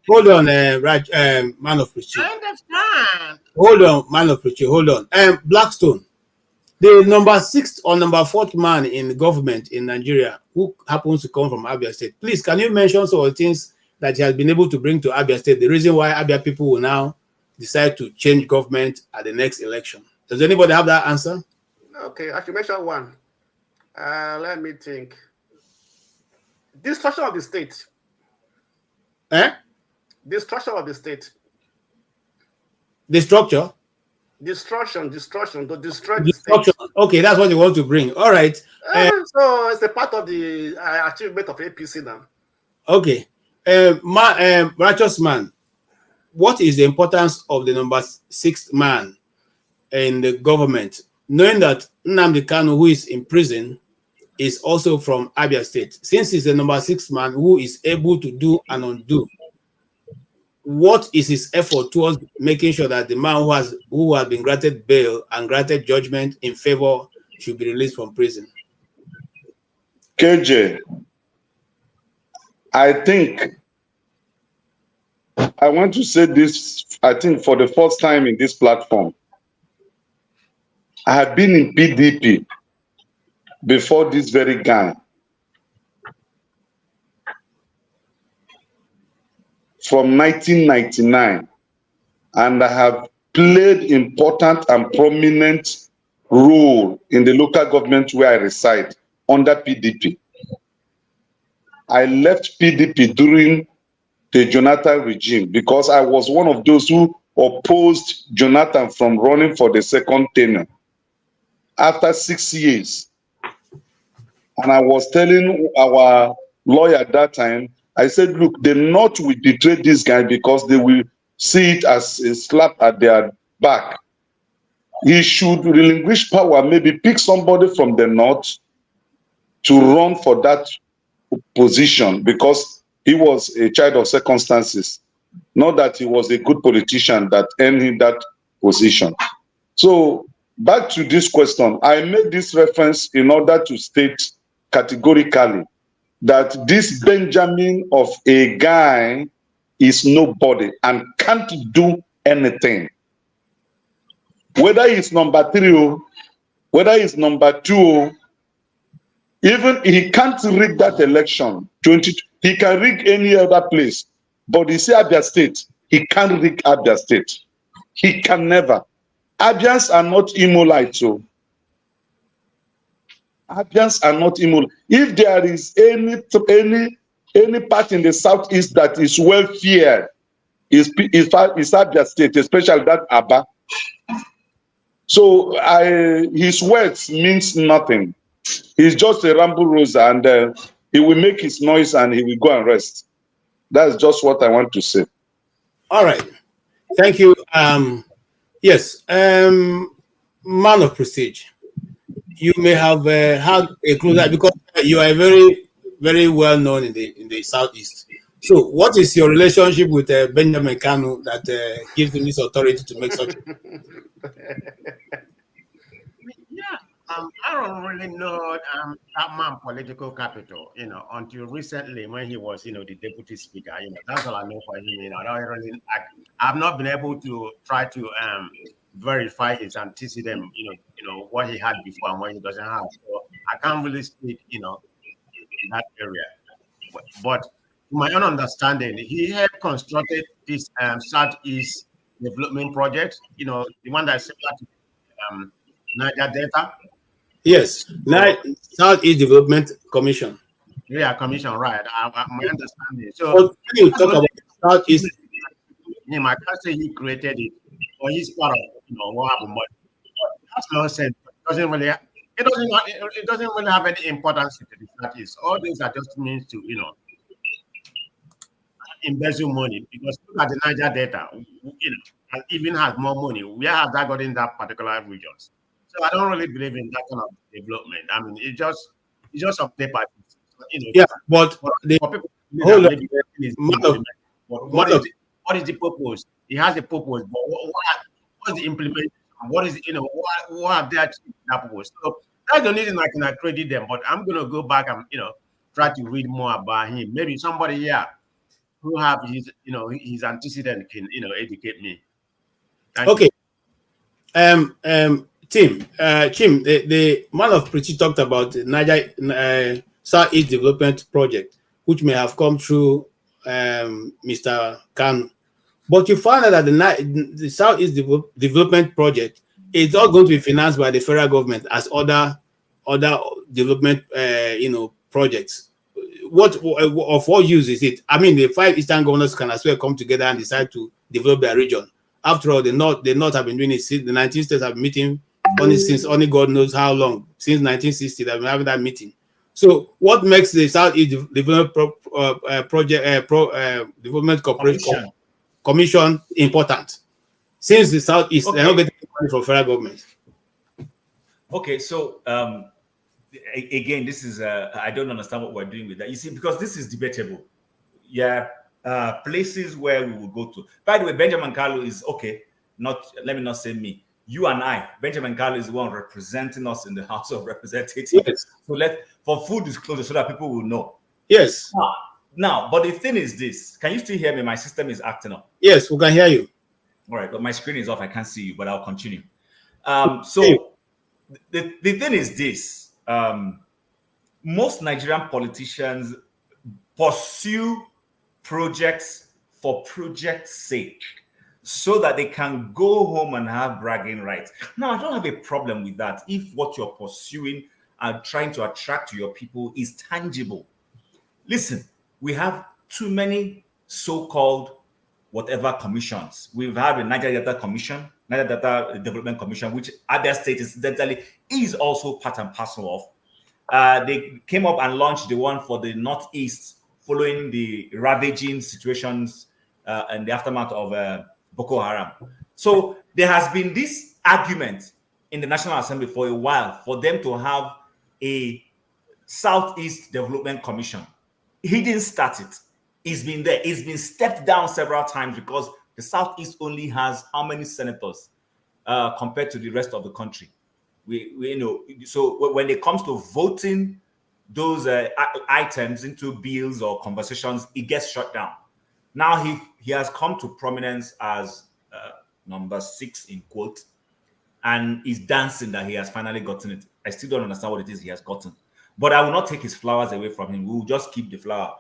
Hold on, man of preaching. I understand. Hold on, man of preaching. Hold on. Blackstone, the number 6th or number 4th man in the government in Nigeria who happens to come from Abia State. Please, can you mention some of the things that he has been able to bring to Abia State? The reason why Abia people will now decide to change government at the next election. Does anybody have that answer? Okay, I should mention one. Let me think. Destruction of the state. Destruction of the state. The structure? Destruction, to destroy the state. Okay, that's what you want to bring. All right. So it's a part of the achievement of APC now. Okay. Righteous man, what is the importance of the number 6th man in the government, knowing that Nnamdi Kanu, who is in prison, is also from Abia State? Since he's the number 6th man who is able to do and undo, what is his effort towards making sure that the man who has been granted bail and granted judgment in favor should be released from prison? KJ, I think I want to say this, I think for the first time in this platform. I have been in PDP before this very guy. From 1999, and I have played important and prominent role in the local government where I reside under PDP. I left PDP during the Jonathan regime because I was one of those who opposed Jonathan from running for the second tenure after 6 years. And I was telling our lawyer at that time, I said, look, the North will betray this guy because they will see it as a slap at their back. He should relinquish power, maybe pick somebody from the North to run for that position because he was a child of circumstances, not that he was a good politician that earned him that position. So back to this question, I made this reference in order to state categorically that this Benjamin of a guy is nobody and can't do anything. Whether it's number 3, whether it's number 2, even he can't rig that election. He can rig any other place, but you see Abia State, he can't rig Abia State. He can never. Abians are not Imolites, so Abians are not Imolites. If there is any part in the southeast that is well feared, is Abia State, especially that Aba. So his words means nothing. He's just a ramble rosa, and he will make his noise and he will go and rest. That's just what I want to say. All right. Thank you. Yes, man of prestige. You may have had a closer because you are very, very well known in the southeast. So, what is your relationship with Benjamin Kalu that gives him this authority to make such? I don't really know that man political capital, until recently when he was, the deputy speaker. That's all I know for him. I don't really. I've not been able to try to verify his antecedent. What he had before and what he doesn't have. So I can't really speak, in that area. But to my own understanding, he had constructed this Southeast Development Project. The one that's similar to Niger Delta. Yes, Southeast Development Commission. Yeah, commission, right. My understanding. So when you talk about Southeast, I can't say he created it or he's part of what happened, but that's nonsense. It doesn't really have any importance to the Southeast. All these are just means to embezzle money because look at the Niger Delta, and even has more money. Where has that got in that particular regions? So I don't really believe in that kind of development. I mean, it's just on paper. Yeah, but for people, what is the purpose? It has a purpose, but what's the implementation? What is what have they achieved that purpose? So that's the only reason I can accredit them. But I'm gonna go back and try to read more about him. Maybe somebody here who have his his antecedent can educate me. Okay. Tim, the man of preaching talked about the Niger Southeast Development Project, which may have come through Mr. Kalu. But you find out that the Southeast Development Project is not going to be financed by the federal government as other development projects. Of what use is it? I mean, the 5 Eastern governors can as well come together and decide to develop their region. After all, the North have been doing it since the 19 states have been meeting since God knows how long, since 1960 that we having that meeting. So what makes the Southeast Development Development Corporation Commission important? Since the Southeast, they're not getting money from federal government. Okay, so again, this is I don't understand what we're doing with that. You see, because this is debatable. Yeah, places where we will go to. By the way, Benjamin Kalu is okay. Let me not say me. You and I, Benjamin Kalu is the one representing us in the House of Representatives. Yes. So for full disclosure, so that people will know. Yes. Now, but the thing is this: can you still hear me? My system is acting up. Yes, we can hear you. All right, but my screen is off. I can't see you, but I'll continue. So the thing is this: most Nigerian politicians pursue projects for project's sake, so that they can go home and have bragging rights. Now, I don't have a problem with that if what you're pursuing and trying to attract to your people is tangible. Listen, we have too many so-called whatever commissions. We've had the Niger Delta Commission, Niger Delta Development Commission, which Abia State incidentally is also part and parcel of. They came up and launched the one for the Northeast following the ravaging situations and the aftermath of Boko Haram. So there has been this argument in the National Assembly for a while for them to have a Southeast Development Commission. He didn't start it. It's been there. It's been stepped down several times because the Southeast only has how many senators compared to the rest of the country? We know. So when it comes to voting those items into bills or conversations, it gets shut down. Now he has come to prominence as number 6 in quote, and he's dancing that he has finally gotten it. I still don't understand what it is he has gotten, but I will not take his flowers away from him. We will just keep the flower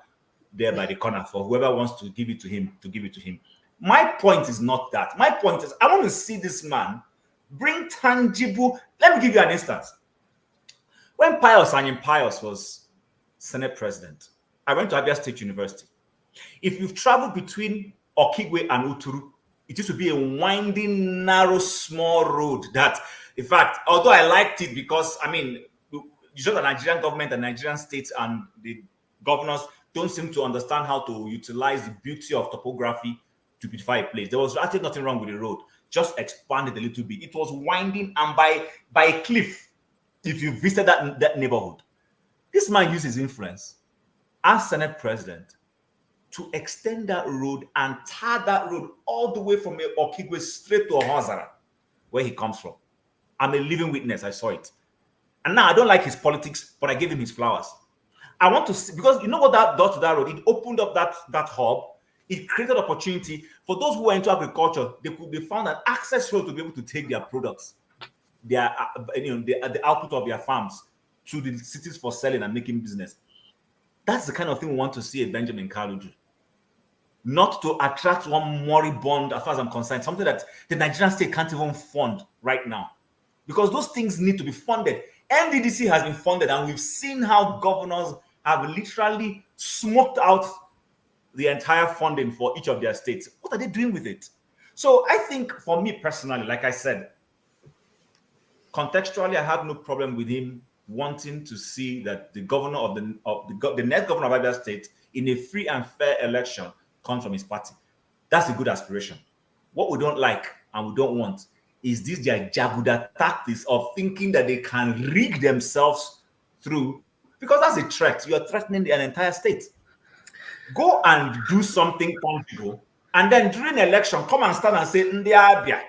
there by the corner for whoever wants to give it to him to give it to him. My point is not that. My point is I want to see this man bring tangible. Let me give you an instance. When Pius was Senate President, I went to Abia State University. If you've traveled between Okigwe and Uturu, it used to be a winding, narrow, small road that, in fact, although I liked it because, I mean, usually the Nigerian government and Nigerian states and the governors don't seem to understand how to utilize the beauty of topography to beautify a place. There was actually nothing wrong with the road, just expanded a little bit. It was winding and by a cliff, if you visit that neighborhood. This man used his influence as Senate President to extend that road and tar that road all the way from Okigwe straight to Ohazara, where he comes from. I'm a living witness. I saw it. And now I don't like his politics, but I gave him his flowers. I want to see, because you know what that does to that road? It opened up that hub. It created opportunity for those who are into agriculture. They found an access road to be able to take their products, the output of their farms to the cities for selling and making business. That's the kind of thing we want to see at Benjamin Kalu do. Not to attract one moribund, as far as I'm concerned, something that the Nigerian state can't even fund right now. Because those things need to be funded. NDDC has been funded, and we've seen how governors have literally smoked out the entire funding for each of their states. What are they doing with it? So I think for me personally, like I said, contextually, I have no problem with him wanting to see that the governor of the next governor of Abia State in a free and fair election comes from his party. That's a good aspiration. What we don't like and we don't want is this their Jaguda tactics of thinking that they can rig themselves through, because that's a threat. You're threatening an entire state. Go and do something tangible, and then during the election, come and stand and say, Ndiabia,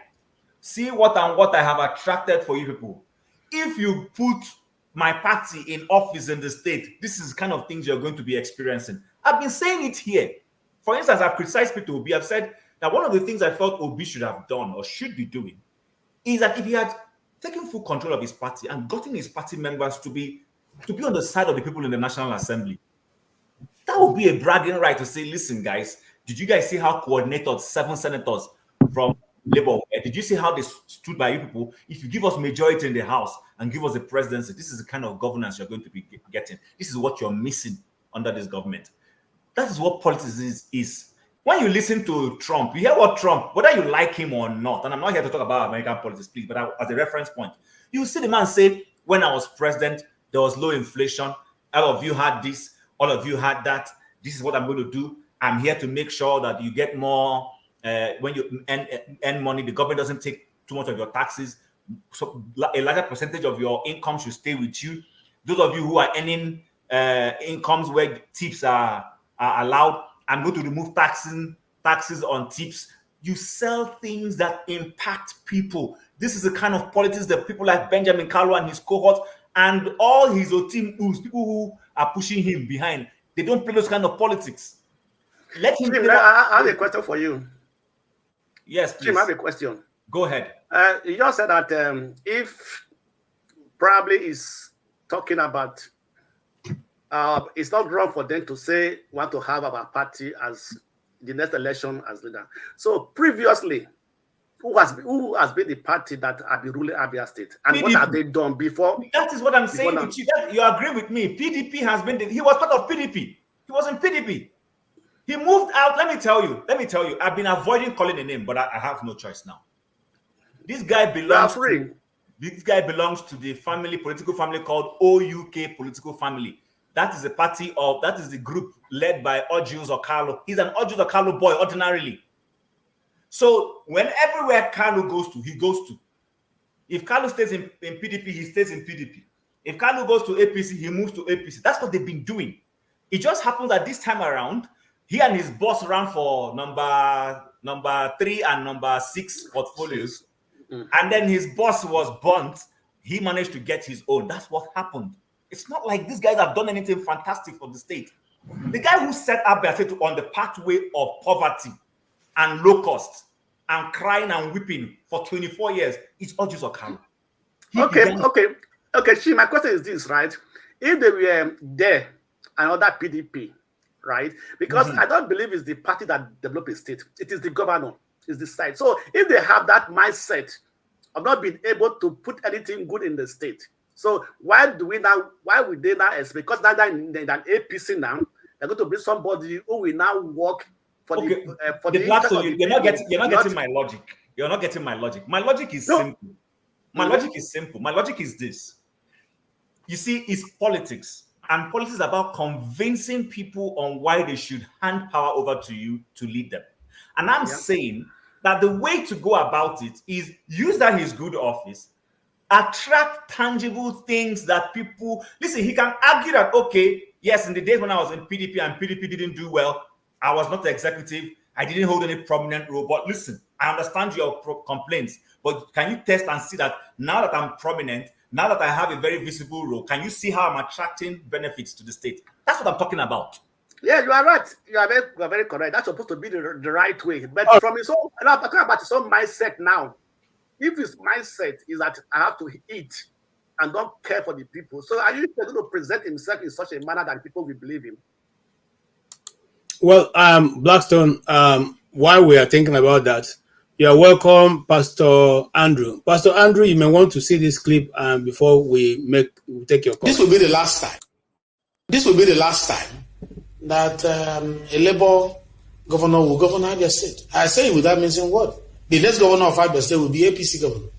see what I have attracted for you people. If you put my party in office in the state, this is the kind of things you're going to be experiencing. I've been saying it here. For instance, I've criticized Peter Obi. I've said that one of the things I felt Obi should have done or should be doing is that if he had taken full control of his party and gotten his party members to be on the side of the people in the National Assembly, that would be a bragging right to say, listen, guys, did you guys see how coordinated 7 senators from Labour were? Did you see how they stood by you people? If you give us majority in the House and give us the presidency, this is the kind of governance you're going to be getting. This is what you're missing under this government. That is what politics is. When you listen to Trump, you hear what Trump, whether you like him or not, and I'm not here to talk about American politics, please, but as a reference point, you see the man say, when I was president, there was low inflation. All of you had this, all of you had that. This is what I'm going to do. I'm here to make sure that you get more, when you earn money, the government doesn't take too much of your taxes. So a larger percentage of your income should stay with you. Those of you who are earning incomes where tips are allowed, I'm going to remove taxes on tips. You sell things that impact people. This is the kind of politics that people like Benjamin Kalu and his cohort and all his team, people who are pushing him behind, they don't play those kind of politics. Let him. Jim, I have a question for you. Yes, please. Jim, I have a question. Go ahead. You just said that if probably is talking about it's not wrong for them to say want to have our party as the next election as leader. So previously, who has been the party that have been ruling Abia State, and PDP. What have they done before? That is what I'm saying. You agree with me? PDP has been. He was part of PDP. He He was in PDP. He moved out. Let me tell you. I've been avoiding calling the name, but I have no choice now. This guy belongs to the political family called OUK political family. That is the group led by Ojius Okalu. He's an Ojius Okalu boy ordinarily. So everywhere Kalu goes to, he goes to. If Kalu stays in PDP, he stays in PDP. If Kalu goes to APC, he moves to APC. That's what they've been doing. It just happens that this time around, he and his boss ran for number 3 and number 6 portfolios. And then his boss was burnt. He managed to get his own. That's what happened. It's not like these guys have done anything fantastic for the state. The guy who set Abia State on the pathway of poverty and low cost and crying and weeping for 24 years is Ojius Okalu. Okay. See, my question is this, right? If they were there, another PDP, right? Because I don't believe it's the party that developed a state. It is the governor, it's the side. So if they have that mindset of not being able to put anything good in the state, so why would they now expect? Because now they're in an APC now, they're going to bring somebody who will now work for the platform. You're not getting my logic. You're not getting my logic. My logic is simple. My logic is simple. My logic is this. You see, it's politics. And politics is about convincing people on why they should hand power over to you to lead them. And I'm saying that the way to go about it is use that his good office, attract tangible things that people listen. He can argue that, okay, yes, in the days when I was in PDP and PDP didn't do well, I was not the executive, I didn't hold any prominent role. But listen, I understand your complaints, but can you test and see that now that I'm prominent, now that I have a very visible role, can you see how I'm attracting benefits to the state? That's what I'm talking about. Yeah, you are right. You are very correct. That's supposed to be the right way. But from his own, I'm talking about his own mindset now. If his mindset is that I have to eat and don't care for the people, so are you going to present himself in such a manner that people will believe him? Well, Blackstone, while we are thinking about that, you are welcome, Pastor Andrew. Pastor Andrew, you may want to see this clip before we take your call. This will be the last time. This will be the last time that a Labour governor will govern Abia State. I say it without missing word. The next governor of Abia State will be APC governor.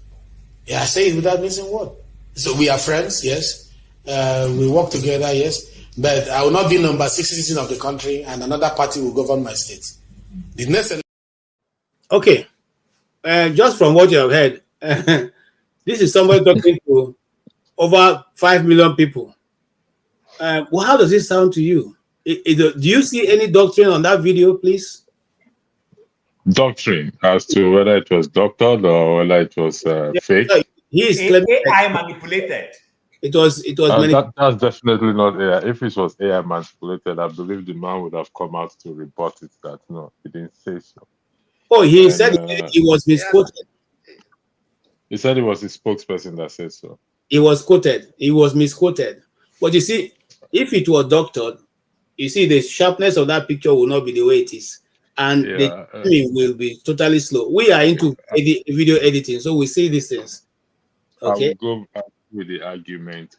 Yeah, I say it without missing word. So we are friends, yes. We work together, yes. But I will not be number 6 citizen of the country and another party will govern my state. The next. Okay. Just from what you have heard, this is somebody talking to over 5 million people. Well, how does it sound to you? Do you see any doctrine on that video, please? Doctrine as to whether it was doctored or whether it was fake. He is AI manipulated. It was that's definitely not AI. If it was AI manipulated, I believe the man would have come out to report it. That no, he didn't say so. Oh, he said he was misquoted. He said it was his spokesperson that said so. He was quoted. He was misquoted. But you see, if it was doctored, you see the sharpness of that picture will not be the way it is, and the timing will be totally slow. We are into video editing, so we see these things. Okay. I will go with the argument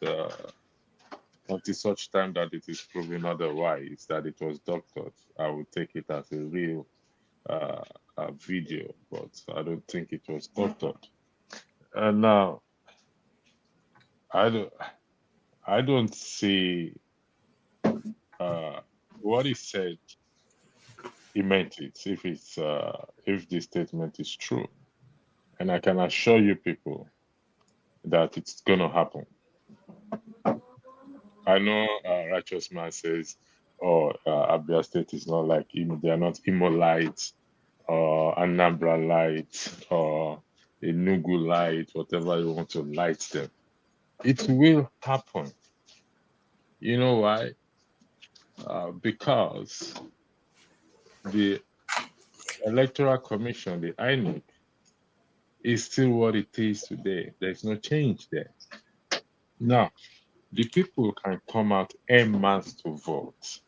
until such time that it is proven otherwise that it was doctored. I will take it as a real video, but I don't think it was doctored. And now, I don't see what he said. He meant it. If this statement is true, and I can assure you people that it's gonna happen. I know Righteous Man says, "Oh, Abia State is not like Imo. They are not Imo light, or Anambra light, or Enugu light, whatever you want to light them." It will happen. You know why? Because the Electoral Commission, the INEC, is still what it is today. There's no change there. Now, the people can come out en masse to vote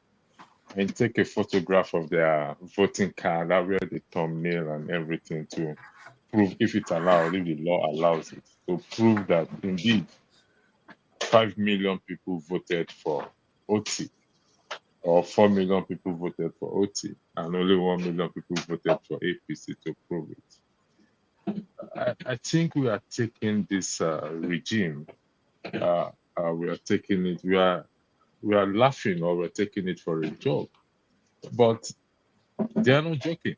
and take a photograph of their voting card, that where the thumbnail and everything to prove, if it's allowed, if the law allows it, to prove that indeed 5 million people voted for Otti. or 4 million people voted for Otti, and only 1 million people voted for APC to prove it. I think we are taking this regime. We are taking it. We are laughing, or we're taking it for a joke. But they are not joking.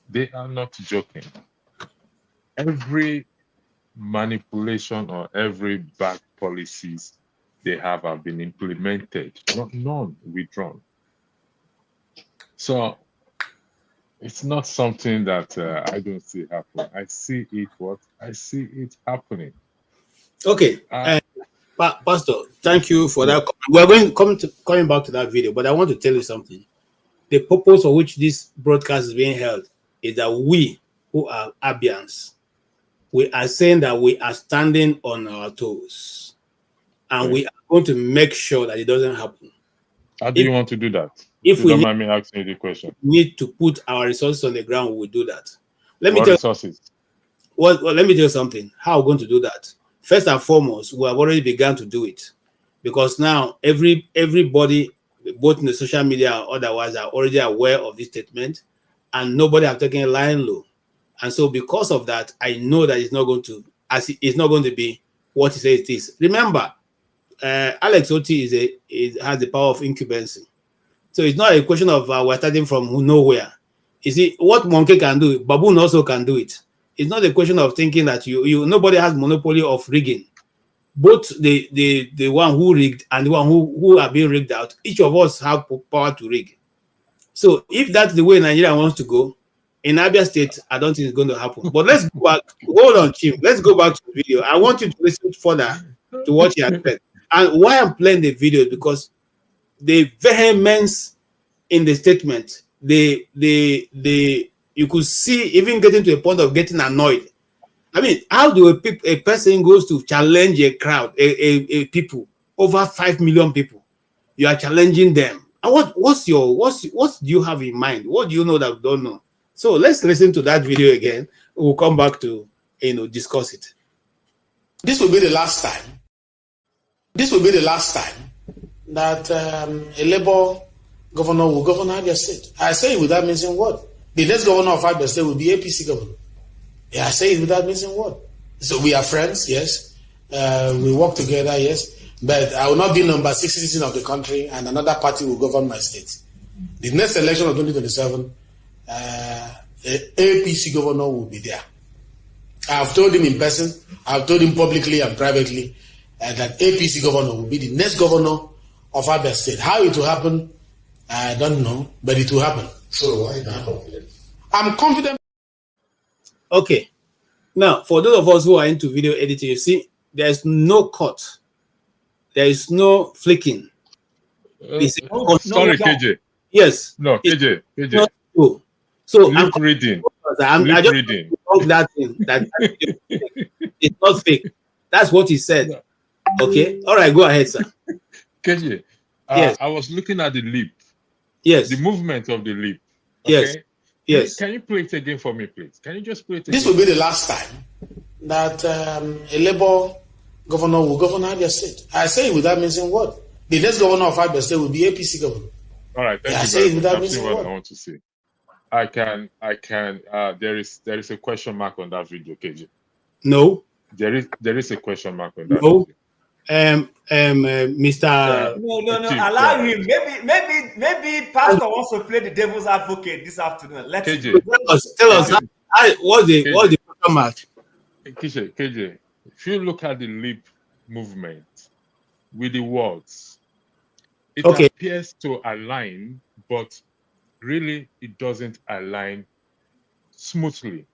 They are not joking. Every manipulation or every bad policies they have been implemented, none withdrawn. So it's not something that I don't see happen. I see it happening. Okay, Pastor, thank you for that. We're going coming back to that video, but I want to tell you something. The purpose for which this broadcast is being held is that we who are Abians, we are saying that we are standing on our toes, and we are going to make sure that it doesn't happen. How do you want to do that? If you don't mind me asking you the question. Need to put our resources on the ground, we will do that. Let me what tell resources? Well, let me tell you something. How we're going to do that? First and foremost, we have already begun to do it, because now everybody, both in the social media or otherwise, are already aware of this statement, and nobody have taken a line low. And so, because of that, I know that it's not going to be what he says it is. Remember, Alex Otti has the power of incubancy. So it's not a question of we're starting from nowhere. You see, what monkey can do, baboon also can do it. It's not a question of thinking that nobody has monopoly of rigging. Both the one who rigged and the one who are being rigged out, each of us have power to rig. So if that's the way Nigeria wants to go, in Abia State, I don't think it's going to happen. But let's go back. Hold on, Chief. Let's go back to the video. I want you to listen further to what he has said. And why I'm playing the video is because the vehemence in the statement, you could see even getting to a point of getting annoyed. I mean, how do a person goes to challenge a crowd, a people, over 5 million people? You are challenging them. And what do you have in mind? What do you know that we don't know? So let's listen to that video again. We'll come back to discuss it. This will be the last time. This will be the last time that a Labour governor will govern Abia State. I say it without missing word. The next governor of Abia State will be APC governor. Yeah, I say it without missing word. So we are friends, yes. We work together, yes. But I will not be number 6 citizen of the country, and another party will govern my state. The next election of 2027, APC governor will be there. I have told him in person, I have told him publicly and privately that APC governor will be the next governor of Abia State. How it will happen, I don't know, but it will happen. So why not confident? I'm confident. Okay. Now, for those of us who are into video editing, you see, there's no cut. There is no flicking. Sorry, KJ. Yes. No, KJ. Not true. So lip reading. I just reading. That thing that it's not fake. That's what he said. Okay. All right. Go ahead, sir. KJ. Yes. I was looking at the lip. Yes. The movement of the lip. Okay? Yes. Can you play it again for me, please? Can you just play it again? This will be the last time that a Labour governor will govern Abia State. I say it without missing word. The next governor of Abia State will be APC governor. All right, thank you. I say it without missing what word. I want to say. I can. There is a question mark on that video, KJ. No. There is a question mark on that. No. Video. Mr. No. Allow him. Maybe Pastor wants to play the devil's advocate this afternoon. Let's KJ. Tell us what's the question mark? KJ, if you look at the lip movement with the words, it appears to align, but really it doesn't align smoothly.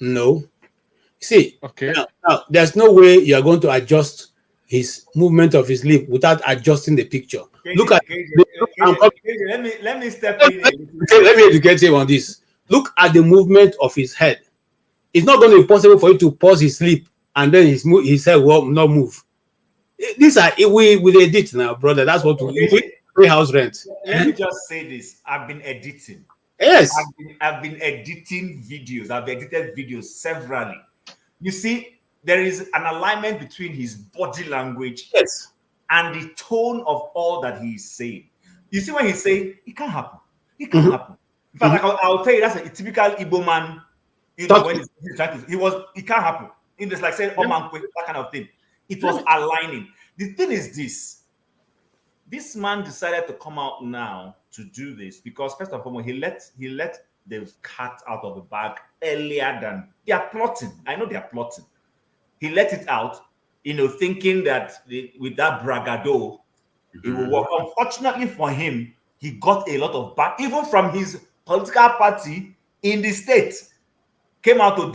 No. See, okay. Now, there's no way you are going to adjust his movement of his lip without adjusting the picture. KJ, Look at KJ, let me step in. Let me educate him on this. Look at the movement of his head. It's not going to be possible for you to pause his lip and then his head will not move. These are we edit now, brother. That's what we pay house rent. Let me just say this: I've been editing. Yes, I've been editing videos. I've edited videos severally. You see, there is an alignment between his body language and the tone of all that he is saying. You see when he say it can't happen. It can't happen. In fact, like I'll tell you, that's a typical Igbo man. You know, when he's trying to, it can't happen. In this, like saying, oh man, that kind of thing. It was aligning. The thing is this man decided to come out now to do this because first and foremost, he let the cat out of the bag earlier than they are plotting. I know they are plotting. He let it out, you know, thinking that with that bragado, it will work. Unfortunately for him, he got a lot of back, even from his political party in the state, came out to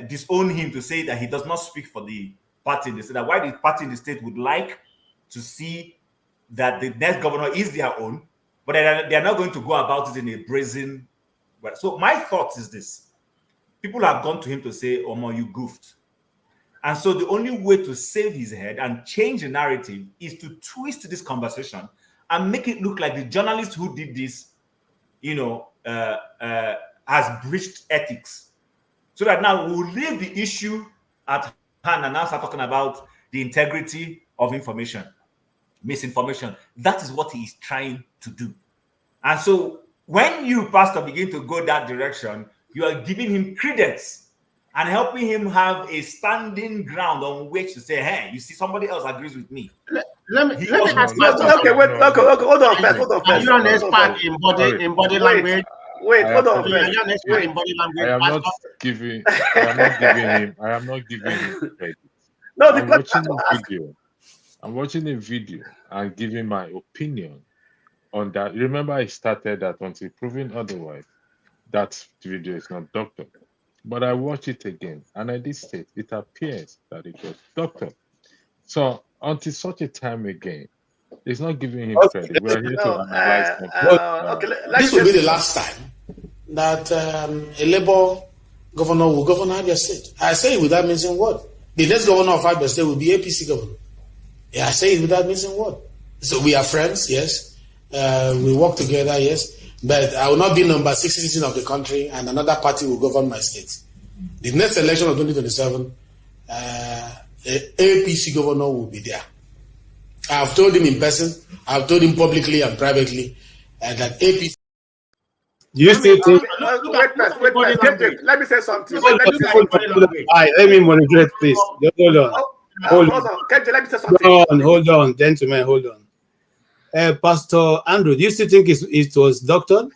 disown him, to say that he does not speak for the party. They said that why the party in the state would like to see that the next governor is their own, but they are not going to go about it in a brazen way. So my thought is this. People have gone to him to say, Omo, you goofed. And so the only way to save his head and change the narrative is to twist this conversation and make it look like the journalist who did this, you know, has breached ethics. So that now we'll leave the issue at hand and now start talking about the integrity of information, misinformation. That is what he is trying to do. And so when you, Pastor, begin to go that direction, you are giving him credence and helping him have a standing ground on which to say, hey, you see, somebody else agrees with me. Let me ask you. Okay, wait, hold on first. Are you an expert in body language? Wait, hold on first. Are you an expert in body language? I am not giving him credit. No, I'm watching a video and giving my opinion on that. Remember, I started that until proven otherwise. That video is not doctored. But I watched it again, and I did state it appears that it was doctored. So until such a time again, it's not giving him credit. We are here to analyze. This will be the last time that a Labour governor will govern Abia State. I say it without missing word. The next governor of Abia State will be APC governor. Yeah, I say it without missing word. So we are friends, yes. We work together, yes. But I will not be number 60 citizen of the country, and another party will govern my state. The next election of 2027, the APC governor will be there. I have told him in person, I have told him publicly and privately, that APC. Do you still think? Wait, let me say something. Let me moderate, please. Hold on. Hold on. Hold on, gentlemen, hold on. Pastor Andrew, do you still think it was doctored?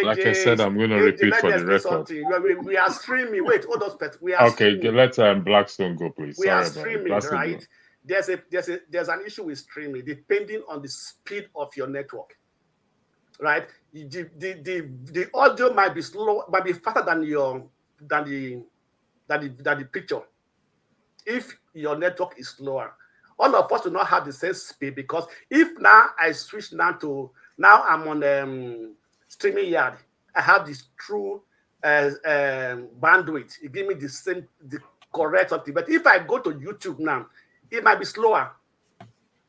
Like I said, I'm going to repeat for the record. We are streaming. Wait, hold on, we are okay, streaming. Let Blackstone go, please. We are streaming, right? There's an issue with streaming, depending on the speed of your network, right? The audio might be slow, might be faster than the picture. If your network is slower, all of us will not have the same speed, because if now I switch now I'm on streaming yard, I have this true bandwidth. It gives me the correct something. But if I go to YouTube now, it might be slower.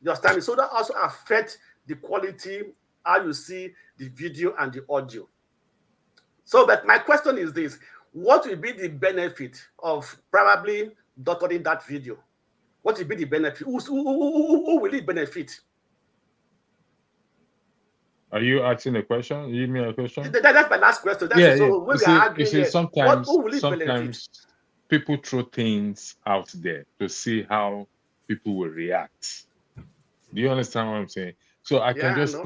You understand me? So that also affects the quality, how you see the video and the audio. So, but my question is this: what will be the benefit of probably doctoring that video? What will be the benefit? Who will it benefit? Are you asking a question? You give me a question? That's my last question. Sometimes people throw things out there to see how people will react. Do you understand what I'm saying? So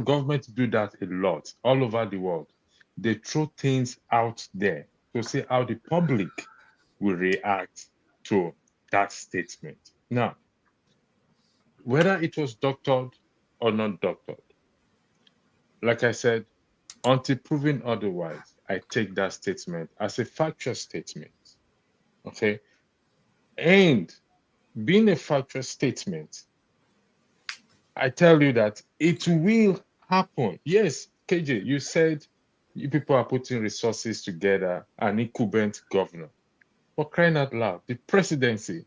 government do that a lot all over the world. They throw things out there to see how the public will react to that statement. Now, whether it was doctored or not doctored, like I said, until proven otherwise, I take that statement as a factual statement. Okay? And being a factual statement, I tell you that it will happen. Yes, KJ, you said you people are putting resources together, an incumbent governor. For crying out loud, the presidency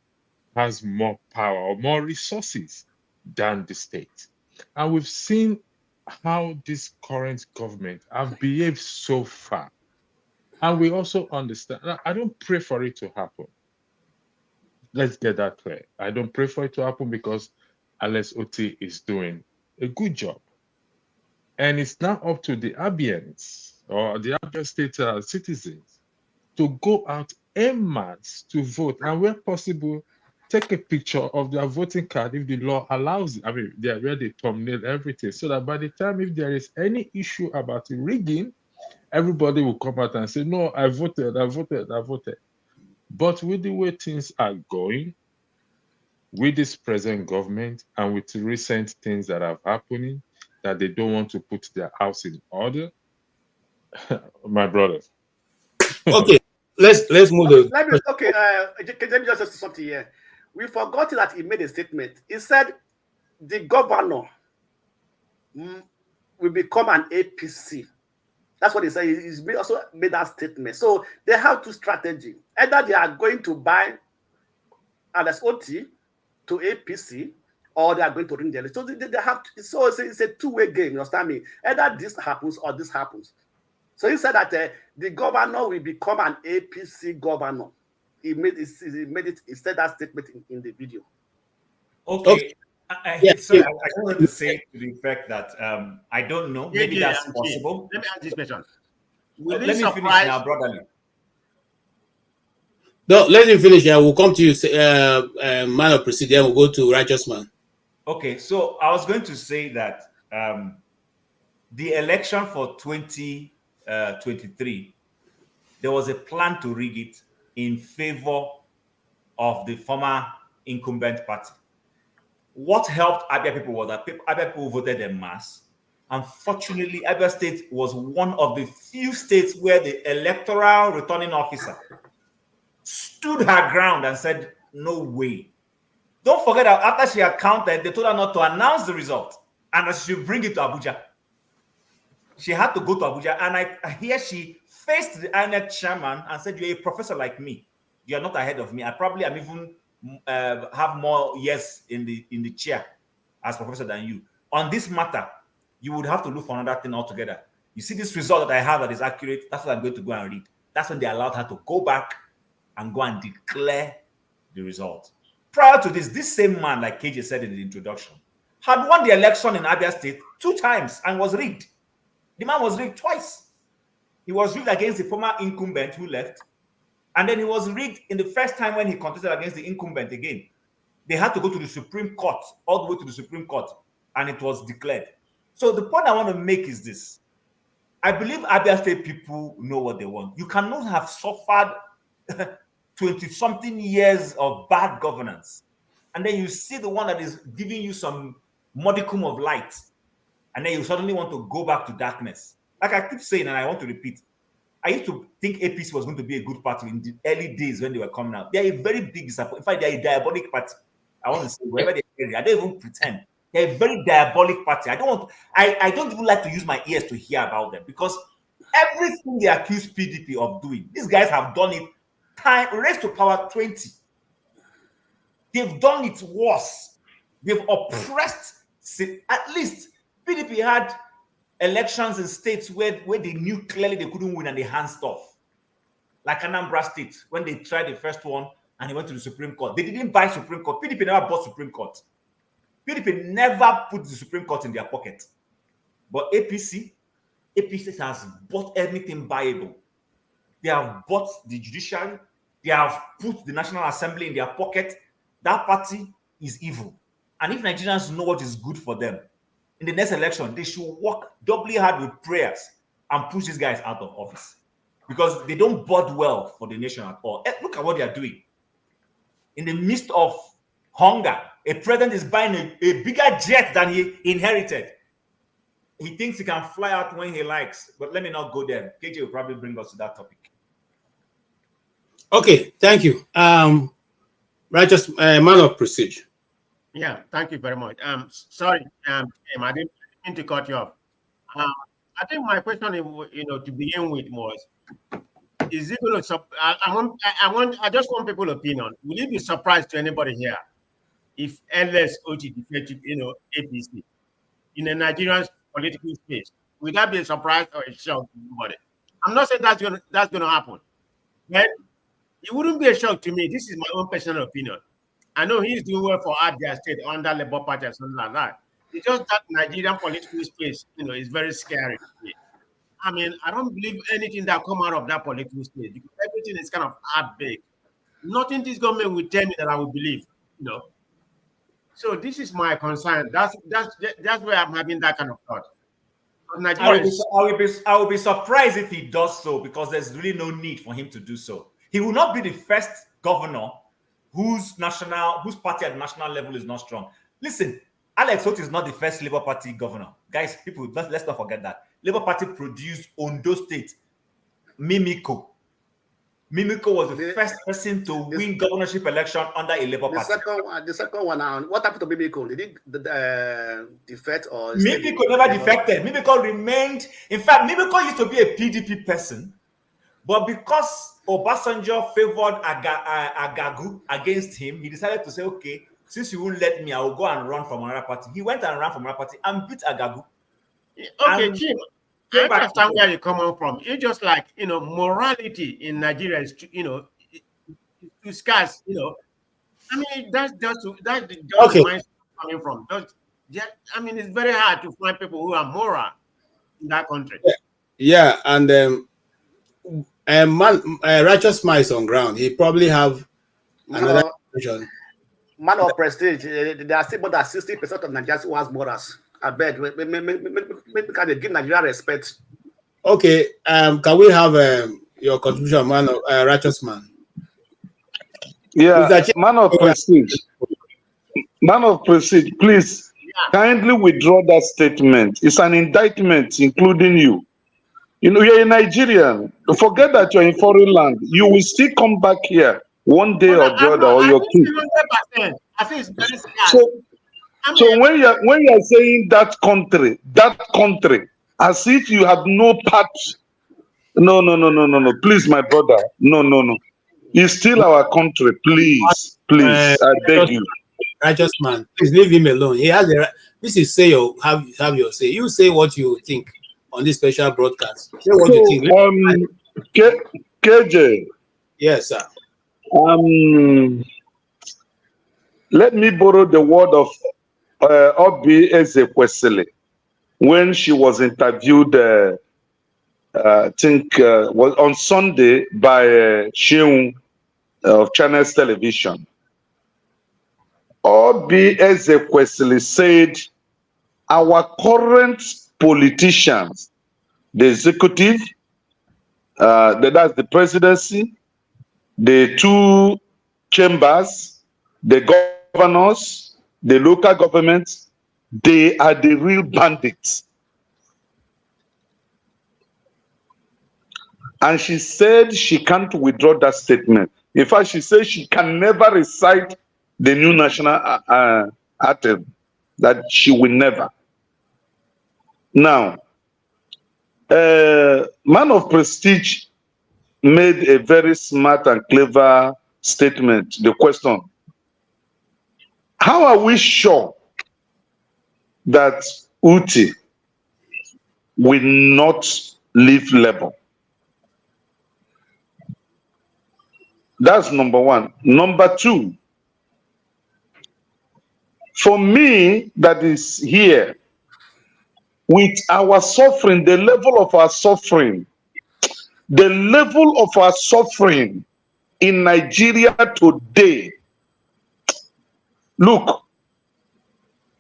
has more power or more resources than the state. And we've seen how this current government have behaved so far. And we also understand, I don't pray for it to happen. Let's get that clear. I don't pray for it to happen because Alex Otti is doing a good job. And it's now up to the Abians or the Abia State citizens to go out en masse to vote, and where possible, take a picture of their voting card if the law allows it. I mean, they are ready to thumbnail everything, so that by the time if there is any issue about the rigging, everybody will come out and say, no, I voted. But with the way things are going, with this present government and with the recent things that are happening, that they don't want to put their house in order, my brother. Okay, let's move on. Let me just say something here. We forgot that he made a statement. He said the governor will become an APC. That's what he said. He's also made that statement. So they have two strategies. Either they are going to buy Alex Otti to APC, or they are going to ring the election. So they have to, so it's a two-way game, you understand me? Either this happens or this happens. So he said that the governor will become an APC governor. He said that statement in the video. Okay. I just wanted to say to the effect that I don't know. Maybe that's possible. Let me ask this question. Let me finish now, brotherly. No, let me finish. We'll come to you, man of procedure. We'll go to righteous man. Okay, so I was going to say that the election for 2023, there was a plan to rig it in favor of the former incumbent party. What helped Abia people was that Abia people voted en masse. Unfortunately, Abia State was one of the few states where the electoral returning officer stood her ground and said, no way. Don't forget that after she had counted, they told her not to announce the result and that she should bring it to Abuja. She had to go to Abuja, and I hear she faced the INEC chairman and said, you're a professor like me. You're not ahead of me. I probably am even have more years in the chair as professor than you. On this matter, you would have to look for another thing altogether. You see this result that I have that is accurate, that's what I'm going to go and read. That's when they allowed her to go back and go and declare the result. Prior to this same man, like KJ said in the introduction, had won the election in Abia State 2 times and was rigged. The man was rigged twice. He was rigged against the former incumbent who left, and then he was rigged in the first time when he contested against the incumbent again. They had to go to the Supreme Court, all the way to the Supreme Court, and it was declared. So the point I want to make is this. I believe Abia State people know what they want. You cannot have suffered 20-something years of bad governance, and then you see the one that is giving you some modicum of light, and then you suddenly want to go back to darkness. Like I keep saying, and I want to repeat, I used to think APC was going to be a good party in the early days when they were coming out. They're a very big disappointment. In fact, they're a diabolic party. I want to say, wherever they are, I don't even pretend. They're a very diabolic party. I don't even like to use my ears to hear about them, because everything they accuse PDP of doing, these guys have done it raised to power 20. They've done it worse. They've oppressed. At least PDP had elections in states where they knew clearly they couldn't win and they hands off. Like Anambra State, when they tried the first one and they went to the Supreme Court. They didn't buy Supreme Court. PDP never bought Supreme Court. PDP never put the Supreme Court in their pocket. But APC has bought anything buyable. They have bought the judiciary. They have put the National Assembly in their pocket. That party is evil. And if Nigerians know what is good for them, in the next election, they should work doubly hard with prayers and push these guys out of office, because they don't bode well for the nation at all. Look at what they are doing. In the midst of hunger, a president is buying a bigger jet than he inherited. He thinks he can fly out when he likes, but let me not go there. KJ will probably bring us to that topic. Okay, thank you. Righteous man of procedure. Yeah, thank you very much. Sorry, I didn't mean to cut you off. I think my question, to begin with, was: is it going to? I just want people's opinion. Will you be surprised to anybody here if Alex Otti defeated, APC in a Nigerian political space? Will that be a surprise or a shock to anybody? I'm not saying that's going to happen, but it wouldn't be a shock to me. This is my own personal opinion. I know he's doing well for Abia State under Labour Party or something like that. It's just that Nigerian political space, is very scary to me. I mean, I don't believe anything that come out of that political space because everything is kind of half-baked. Nothing this government will tell me that I will believe. So this is my concern. That's where I'm having that kind of thought. I will be surprised if he does so because there's really no need for him to do so. He will not be the first governor whose party at the national level is not strong. Listen, Alex Otti is not the first Labour Party governor. Guys, people, let's not forget that. Labour Party produced Ondo State, Mimiko. Mimiko was the first person to win governorship election under a Labour Party. The second one, what happened to Mimiko? Did it defect or? Mimiko never defected. Mimiko remained. In fact, Mimiko used to be a PDP person, but because Obasanjo favored Agagu against him, he decided to say, okay, since you won't let me, I will go and run from another party. He went and ran from another party and beat Agagu. Okay, Jim, I understand where you're coming from. It's just like, morality in Nigeria is, too scarce, I mean, that's the mindset coming from. I mean, it's very hard to find people who are moral in that country. Yeah, and righteous man is on ground. He probably have another situation. Man of prestige, there are still more than 60% of Nigerians who has morals. I bet. Maybe can they give Nigeria respect? Okay, can we have your contribution, man of righteous man? Yeah, man of prestige. Man of prestige, please kindly withdraw that statement. It's an indictment, including you. You're a Nigerian. Forget that you're in foreign land. You will still come back here one day or the other, or your kids. I think it's very scary. So when you're saying that country, as if you have no part. No. Please, my brother. No. It's still our country. Please, I beg you. Righteous man, please leave him alone. He has this is say have your say. You say what you think on this special broadcast. Say what you think. KJ. Yes, sir. Let me borrow the word of Obi Ezekwesili when she was interviewed, I think, was on Sunday by Sheung of Channels Television. Obi Ezekwesili said, our current politicians, the executive, that's the presidency, the two chambers, the governors, the local governments, they are the real bandits. And she said she can't withdraw that statement. In fact, she said she can never recite the new national anthem, that she will never. Now, man of prestige made a very smart and clever statement. The question, how are we sure that Uti will not leave Labour? That's number one. Number two, for me, that is here, with our suffering, the level of our suffering in Nigeria today, look,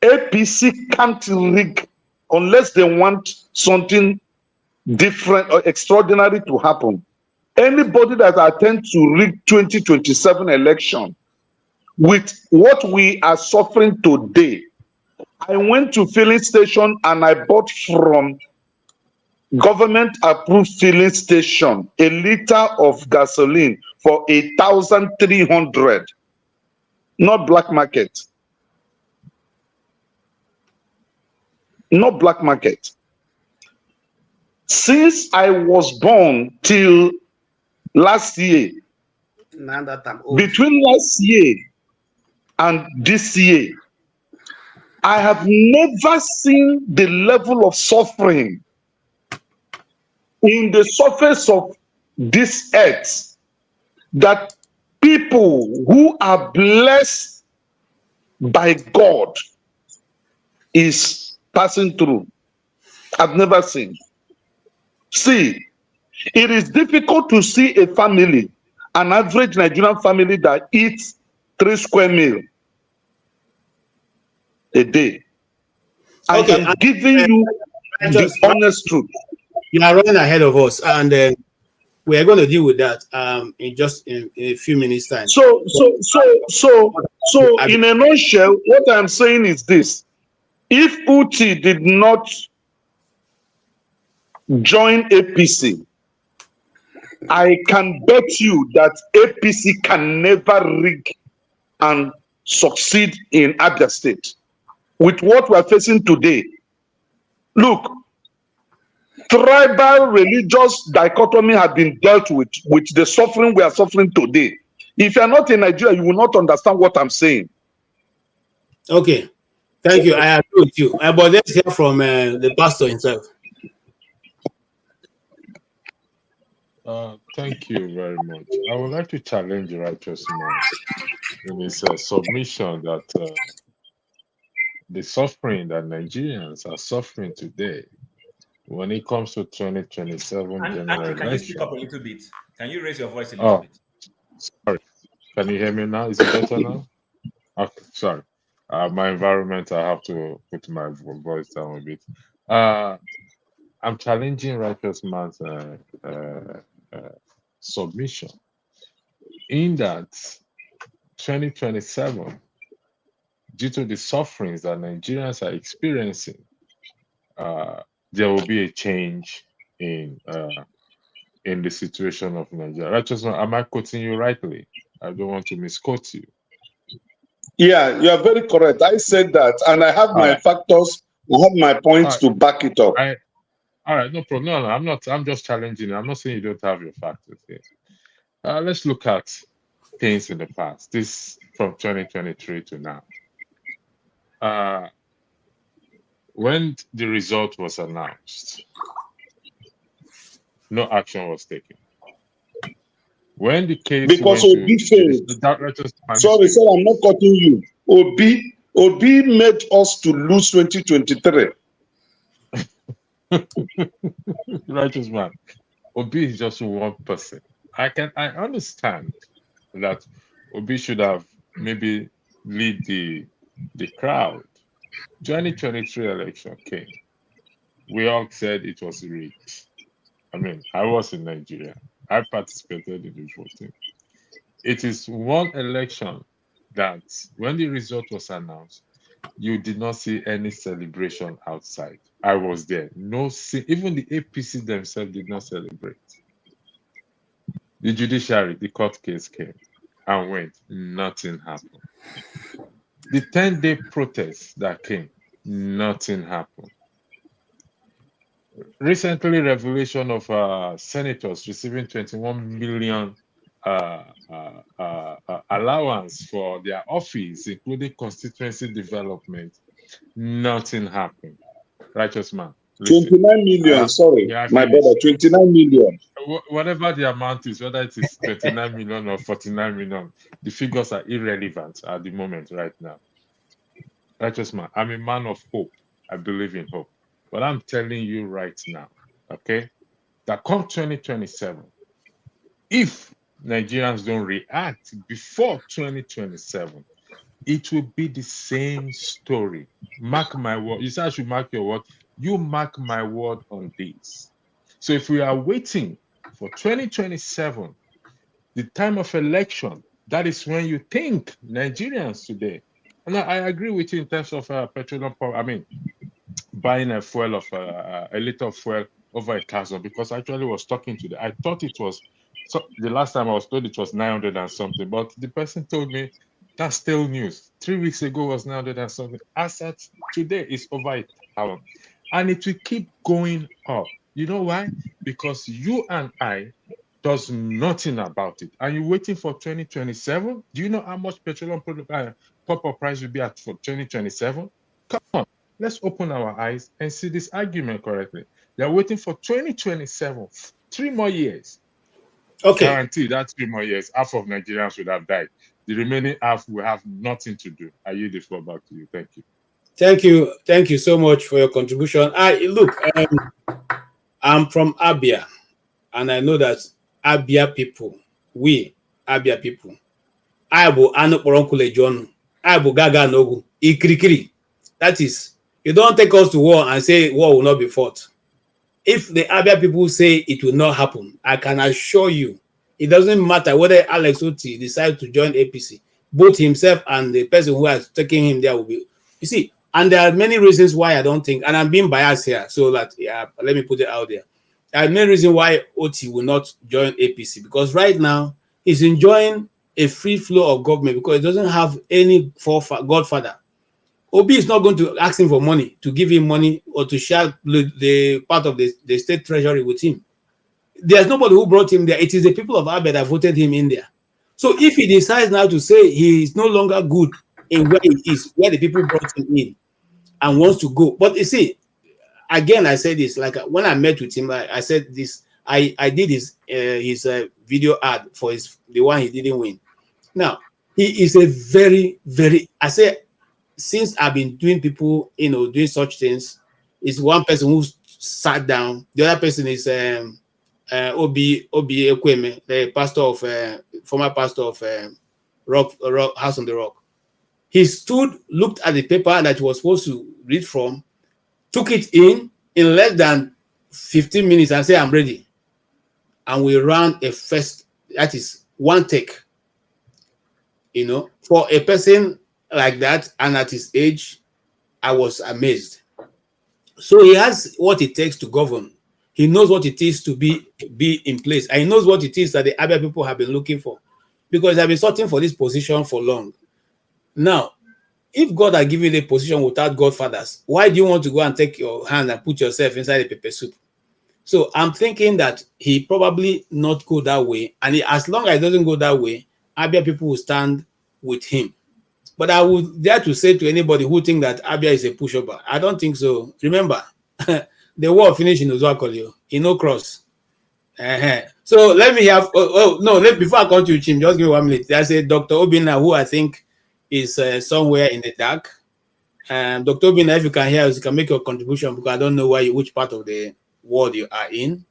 APC can't rig unless they want something different or extraordinary to happen. Anybody that attempts to rig 2027 election with what we are suffering today. I went to filling station and I bought from government approved filling station a liter of gasoline for 8,300, not black market. Not black market. Since I was born till last year, between last year and this year, I have never seen the level of suffering in the surface of this earth that people who are blessed by God, is passing through. I've never seen. See, it is difficult to see a family, an average Nigerian family that eats 3 square meals a day. Okay, I am giving you the just honest truth. you are running ahead of us, and we are going to deal with that in just in a few minutes time. So in a nutshell, what I'm saying is this: if Uti did not join APC, I can bet you that APC can never rig and succeed in Abia State. With what we're facing today, look, tribal religious dichotomy has been dealt with the suffering we are suffering today. If you're not in Nigeria, you will not understand what I'm saying. Okay, thank you. I agree with you. But let's hear from the pastor himself. Thank you very much. I would like to challenge the righteous man in his submission that the suffering that Nigerians are suffering today, when it comes to 2027 general Andrew, can you speak election. up a little bit? Can you raise your voice a little bit? Sorry. Can you hear me now? Is it better now? Okay, sorry. My environment, I have to put my voice down a bit. I'm challenging righteous man's submission in that 2027, due to the sufferings that Nigerians are experiencing, there will be a change in the situation of Nigeria. Righteous man, am I quoting you rightly? I don't want to misquote you. Yeah, you are very correct. I said that, and I have my factors, I have my points to back it up. All right, no problem. No, I'm not. I'm just challenging you. I'm not saying you don't have your factors here. Let's look at things in the past. This from 2023 to now. When the result was announced, no action was taken. When the case because went Obi failed. Sorry, I'm not cutting you. Obi made us to lose 2023. Righteous man, Obi is just one person. I understand that Obi should have maybe lead the crowd. 2023 election came. We all said it was rigged. I mean, I was in Nigeria. I participated in the voting. It is one election that when the result was announced, you did not see any celebration outside. I was there. Even the APC themselves did not celebrate. The judiciary, the court case came and went. Nothing happened. The 10-day protest that came, nothing happened. Recently, revelation of senators receiving 21 million allowance for their office, including constituency development. Nothing happened. Righteous man. Listen. 29 million, sorry, my brother, 29 million. Whatever the amount is, whether it is 29 million or 49 million, the figures are irrelevant at the moment right now. Righteous man, I'm a man of hope. I believe in hope. But I'm telling you right now, okay, that come 2027, if Nigerians don't react before 2027, it will be the same story. Mark my word. You say I should mark your word. You mark my word on this. So if we are waiting for 2027, the time of election, that is when you think Nigerians today. And I agree with you in terms of petroleum power. I mean, buying a fuel of a liter of fuel over 1,000, because I actually was talking to I thought it was, so the last time I was told it was 900 and something, but the person told me that's still news. 3 weeks ago was 900 and something. As at today, it's over 1,000. And it will keep going up. You know why? Because you and I does nothing about it. Are you waiting for 2027? Do you know how much petroleum copper price will be at for 2027? Come on, let's open our eyes and see this argument correctly. They're waiting for 2027, 3 more years. Okay. Guarantee that 3 more years, half of Nigerians would have died. The remaining half will have nothing to do. I yield the floor back to you. Thank you. Thank you so much for your contribution. I'm from Abia, and I know that Abia people, we Abia people, Abu Anokoronkule John, Abu Gaga Nogu, Ikrikiri. That is, you don't take us to war and say war will not be fought. If the Abia people say it will not happen, I can assure you, it doesn't matter whether Alex Otti decides to join APC, both himself and the person who has taken him there will be. You see, and there are many reasons why I don't think, and I'm being biased here, so that let me put it out there. There are many reasons why Otti will not join APC, because right now he's enjoying a free flow of government because he doesn't have any godfather. Obi is not going to ask him for money, to give him money, or to share the part of the state treasury with him. There's nobody who brought him there. It is the people of Abia that voted him in there. So if he decides now to say he is no longer good in where he is, where the people brought him in, and wants to go. But you see, again, I said this, like when I met with him, I said this, I did his video ad for the one he didn't win. Now, he is a very, I say, since I've been doing people, doing such things, is one person who sat down. The other person is Obi Ekweme, the pastor of former pastor of Rock House on the Rock. He stood, looked at the paper that he was supposed to read from, took it in less than 15 minutes and said, I'm ready. And we ran a first, that is one take. For a person like that and at his age, I was amazed. So he has what it takes to govern. He knows what it is to be in place. And he knows what it is that the Abia people have been looking for, because they've been searching for this position for long. Now, if God had given you a position without godfathers, why do you want to go and take your hand and put yourself inside a pepper soup? So I'm thinking that he probably not go that way. And as long as it doesn't go that way, Abia people will stand with him. But I would dare to say to anybody who think that Abia is a pushover, I don't think so. Remember, the war finished in Uzuakolio, in no cross. So let me have, before I come to you, Chim, just give me 1 minute. There's a Dr. Obina who I think is somewhere in the dark. Dr. Obina, if you can hear us, you can make your contribution, because I don't know which part of the world you are in.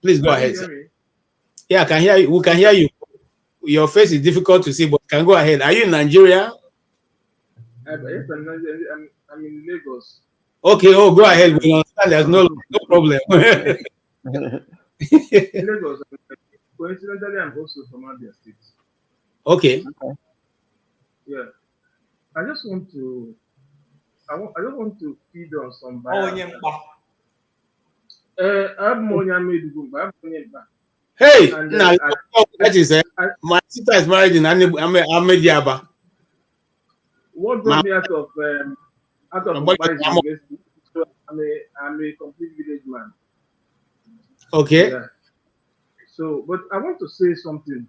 Please go ahead, sir. Yeah, I can hear you. We can hear you. Your face is difficult to see, but can go ahead. Are you in Nigeria? Yes, I'm in Lagos. Okay, go ahead. We understand. There's no problem. Lagos. Coincidentally, I'm also from Abia State. Okay. Yeah. I just want to feed on some bias. Hey, that is my sister is married in Ahmediaba. What brought me out of university? So I'm a complete village man. Okay. Yeah. So, but I want to say something.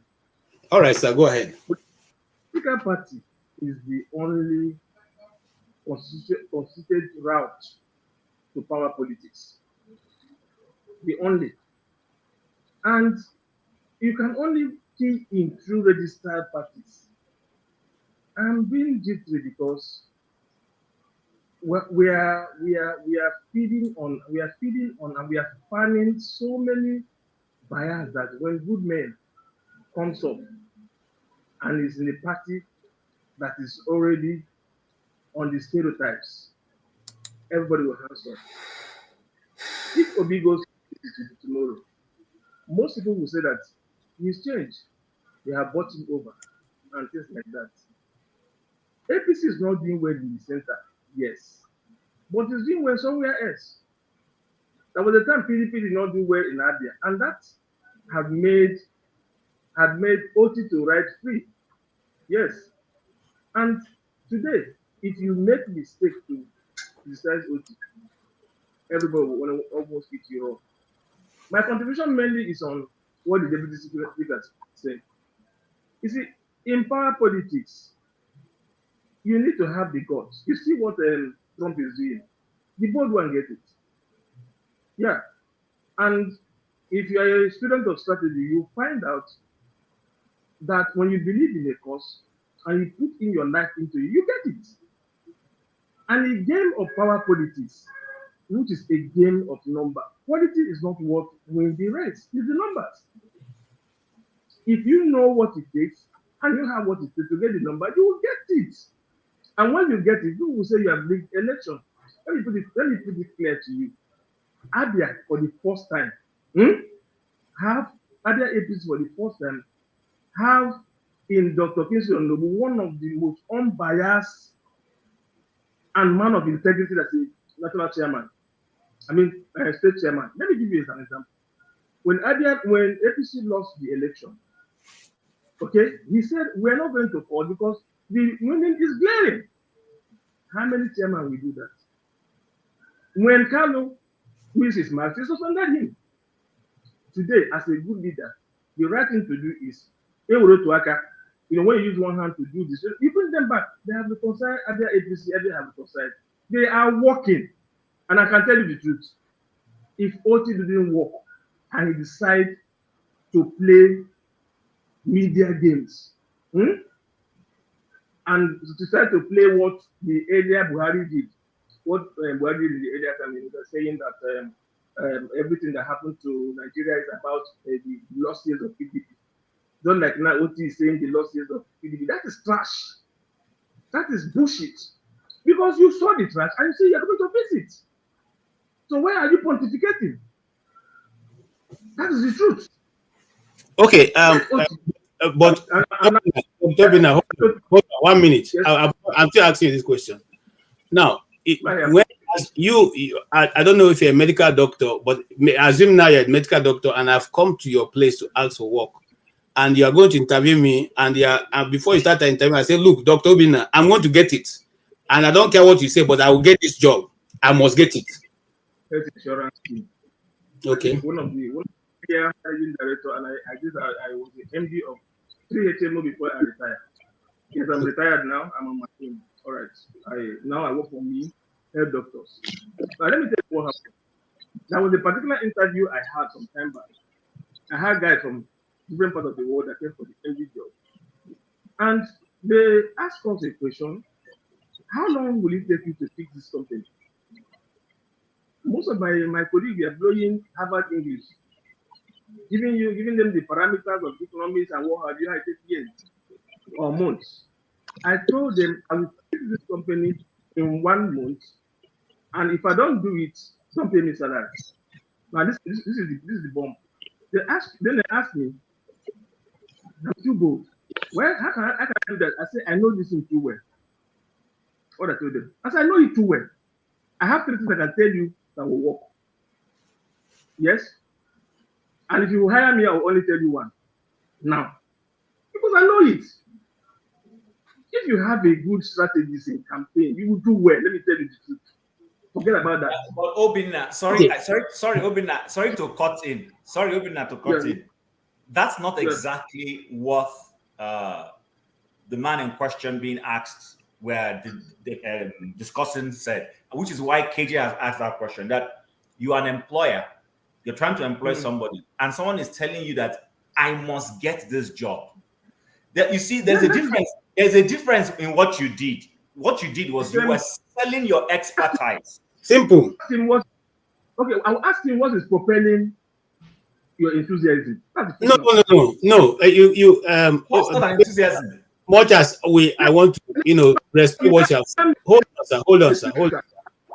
All right, sir. Go ahead. Speaker Party is the only consistent route to power politics. The only. And you can only key in through registered parties. I'm being jittery because we are feeding on and we are fanning so many bias that when good men comes up and is in a party that is already on the stereotypes, everybody will answer. If Obi goes tomorrow, most people will say that he's changed. They have bought him over and things like that. APC is not doing well in the center, yes, but it's doing well somewhere else. There was a time PDP did not do well in Abia, and that had made Otti to ride free. Yes. And today, if you make mistake to criticize Otti, everybody will almost hit you wrong. My contribution mainly is on what the Deputy Speaker said. You see, in power politics, you need to have the guts. You see what Trump is doing. The bold one get it. Yeah. And if you are a student of strategy, you find out that when you believe in a cause and you put in your life into it, you get it. And a game of power politics, which is a game of number. Quality is not what wins the race, it's the numbers. If you know what it takes and you have what it takes to get the number, you will get it. And when you get it, you will say you have rigged election. Let me put it clear to you. Abia, for the first time, have Abia APC for the first time, have in Dr. Kingsley Onobu one of the most unbiased and man of integrity that's a national chairman. State chairman. Let me give you an example. When APC lost the election, okay, he said we're not going to fall because the winning is glaring. How many chairmen will do that? When Kalu wins his match, he suspended him. Today, as a good leader, the right thing to do is, when you use one hand to do this, you bring them back. They have reconciled, other APC, they have reconciled. They are working. And I can tell you the truth. If Otti didn't work and he decided to play media games, and decide to play what the earlier Buhari did, what Buhari did in the earlier time, he was saying that everything that happened to Nigeria is about the lost years of PDP. Don't like now Otti is saying the lost years of PDP. That is trash. That is bullshit. Because you saw the trash and you say you're going to fix it. So why are you pontificating? That is the truth. Okay, but hold on 1 minute. Yes. I'm still asking you this question. Now, when I don't know if you're a medical doctor, but assume now you're a medical doctor and I've come to your place to ask for work, and you are going to interview me, and before you start the interview, I say, look, Dr. Obinna, I'm going to get it. And I don't care what you say, but I will get this job. I must get it. Health insurance scheme. Okay. One of the managing director, and I was the MD of 3 HMO before I retired. Yes, I'm retired now. I'm on my team. All right. Now I work for me, health doctors. Now let me tell you what happened. There was a particular interview I had some time back. I had guys from different parts of the world that came for the MD job, and they asked us a question: how long will it take you to fix this company? Most of my colleagues are blowing Harvard English, giving them the parameters of economics and what have you. I take years or months. I told them I will fix this company in 1 month, and if I don't do it, don't pay me salary. Now this is the bomb. They asked me, I'm too bold. Well, how can I do that? I said, I know this thing too well. What I told them, I said, I know it too well. I have 3 things I can tell you that will work. Yes? And if you hire me, I will only tell you one. Now, because I know it. If you have a good strategist in campaign, you will do well. Let me tell you the truth. Forget about that. But Obinna, sorry, Obinna, sorry to cut in. Sorry, Obinna, to cut in. That's not exactly what the man in question being asked where the discussing said, which is why KJ has asked that question, that you are an employer, you're trying to employ somebody, and someone is telling you that I must get this job. That you see, there's a difference. There's a difference in what you did. What you did was you were selling your expertise. Simple. Okay, I'll ask him what is propelling your enthusiasm. No. What's not an enthusiasm? Much as I want to, respect what you have said. Hold on, sir.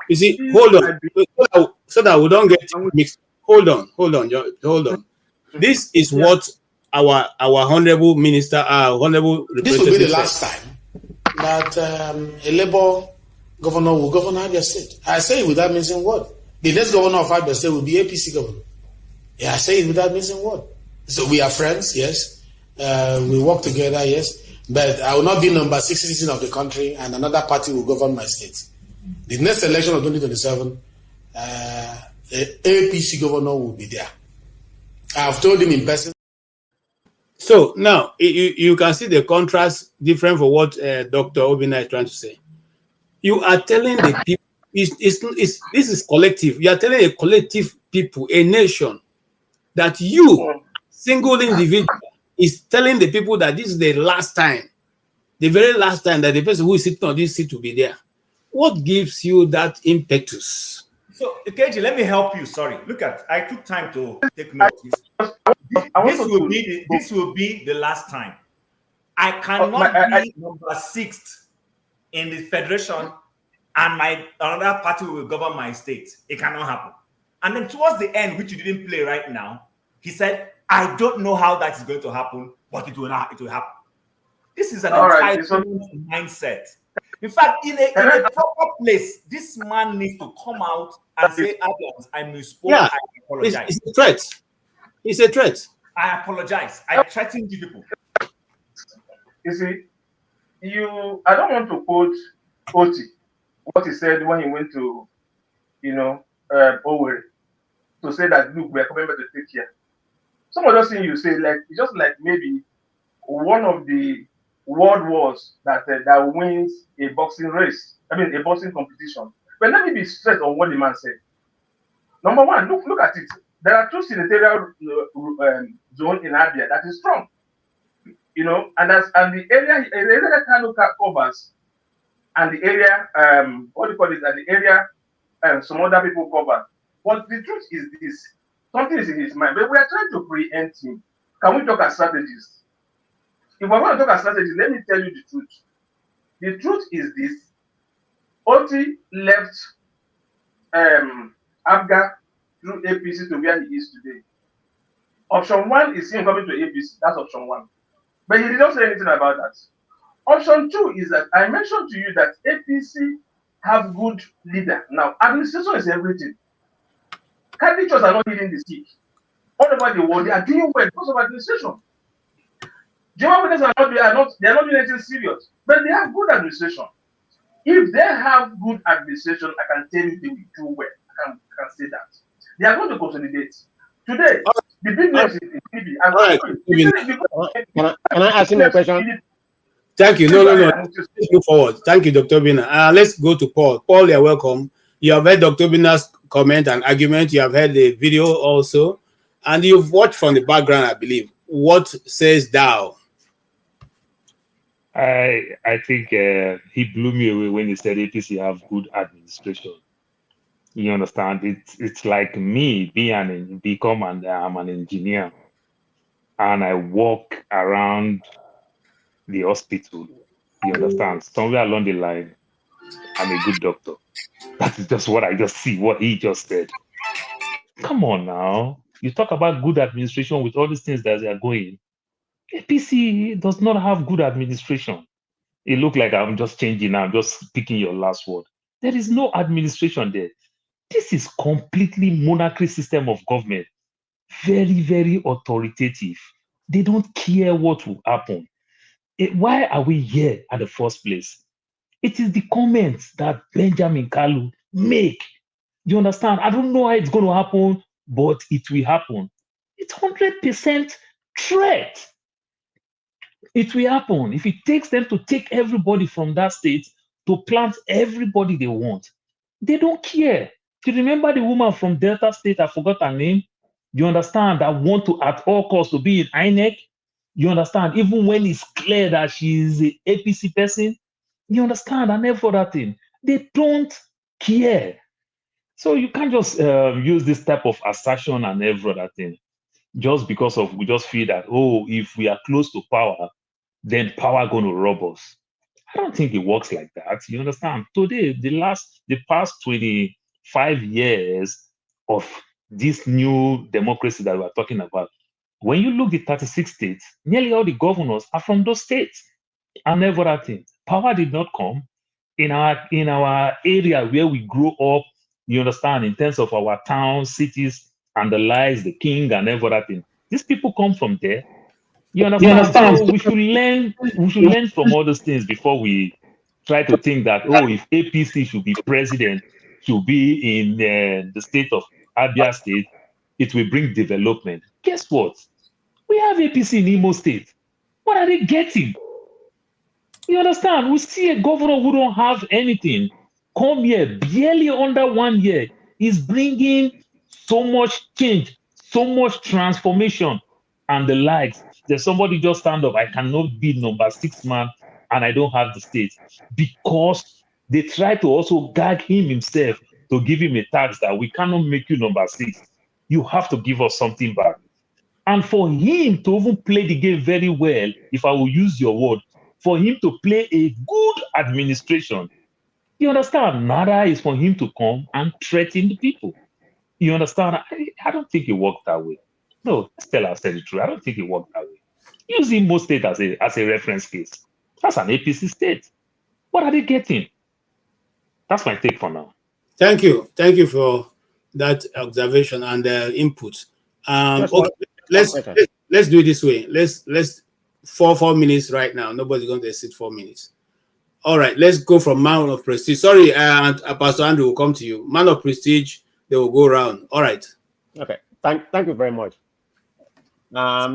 You see, hold on, so that we don't get mixed. Hold on. This is what our honorable minister, honorable representative. This will be the last time that a Labour governor will govern Abia State. I say it without missing word. The next governor of Abia State will be APC governor. Yeah, I say it without missing word. So we are friends, yes. We work together, yes. But I will not be number 6 citizen of the country, and another party will govern my state. The next election of 2027, the APC governor will be there. I have told him in person. So now you can see the contrast different for what Dr. Obinna is trying to say. You are telling the people, this is collective. You are telling a collective people, a nation, that you, single individual, is telling the people that this is the last time, the very last time that the person who is sitting on this seat will be there. what gives you that impetus? So, KG, let me help you. Sorry, look at. I took time to take notes. This will be the last time. I cannot be number 6 in the federation, and another party will govern my state. It cannot happen. And then towards the end, which you didn't play right now, he said, "I don't know how that is going to happen, but it will happen." This is an entitlement mindset. In fact, in a proper place, this man needs to come out and say, "I misspoke. Yeah, I apologize." It's a threat. It's a threat. I apologize. I threatened you people. You see, I don't want to quote Otti, what he said when he went to, Owerri, to say that, look, we're coming back to take care. Some of those things you say, like, it's just like maybe one of the world wars that wins a boxing race, a boxing competition. But let me be straight on what the man said. Number one, look at it. There are 2 senatorial zones in Abia that is strong. And the area Kalu covers, and the area and the area some other people cover. But the truth is this: something is in his mind, but we are trying to preempt him. Can we talk as strategists? If we're going to talk as strategists, let me tell you the truth. The truth is this: Otti left Abga through APC to where he is today. Option 1 is him coming to APC. That's option 1. But he didn't say anything about that. Option 2 is that I mentioned to you that APC have good leader. Now, administration is everything. Candidates are not hitting the stick. All over the world, they are doing well because of administration. German ministers they are not doing anything serious, but they have good administration. If they have good administration, I can tell you they will do well. I can say that. They are going to consolidate. Today, the big news is in TV. Can I ask him a question? Thank you. No. Let's go forward. Thank you, Dr. Bina. Let's go to Paul. Paul, you're welcome. You have heard Dr. Bina's comment and argument. You have heard the video also. And you've watched from the background, I believe. What says thou? I think he blew me away when he said APC have good administration. You understand? It's like me I'm an engineer, and I walk around the hospital. You understand? Somewhere along the line, I'm a good doctor. That is just what I just see. What he just said. Come on now. You talk about good administration with all these things that are going. APC does not have good administration. It looks like I'm just changing now. I'm just picking your last word. There is no administration there. This is completely monarchy system of government. Very, very authoritative. They don't care what will happen. Why are we here at the first place? It is the comments that Benjamin Kalu make. You understand? I don't know how it's going to happen, but it will happen. It's 100% threat. It will happen. If it takes them to take everybody from that state to plant everybody they want, they don't care. You remember the woman from Delta State, I forgot her name? You understand? That want to at all costs to be in INEC? You understand? Even when it's clear that she is an APC person? You understand? And every other thing. They don't care. So you can't just use this type of assertion and every other thing just because we just feel that, if we are close to power, then power going to rob us. I don't think it works like that. You understand? Today, the past 25 years of this new democracy that we're talking about, when you look at 36 states, nearly all the governors are from those states and every other thing. Power did not come in our area where we grew up, you understand, in terms of our towns, cities, and the lies, the king, and every other thing. These people come from there. You understand? So we should learn from all those things before we try to think that, if APC should be president, should be in the state of Abia State, it will bring development. Guess what? We have APC in Imo State. What are they getting? You understand? We see a governor who don't have anything come here barely under 1 year. Is bringing so much change, so much transformation, and the likes. There's somebody just stand up. I cannot be number 6 man, and I don't have the state because They try to also gag him himself to give him a tax that we cannot make you number 6. You have to give us something back. And for him to even play the game very well, if I will use your word, for him to play a good administration, you understand? Nada is for him to come and threaten the people. You understand? I don't think it worked that way. No, let's tell ourselves the truth. I don't think it worked that way. Use Imo State as a reference case. That's an APC state. What are they getting? That's my take for now. Thank you. Thank you for that observation and input. Okay, let's do it this way. Let's 4 minutes right now. Nobody's going to sit 4 minutes. All right, let's go from man of prestige. Sorry, Pastor Andrew will come to you. Man of prestige, they will go around. All right. Okay. Thank you very much.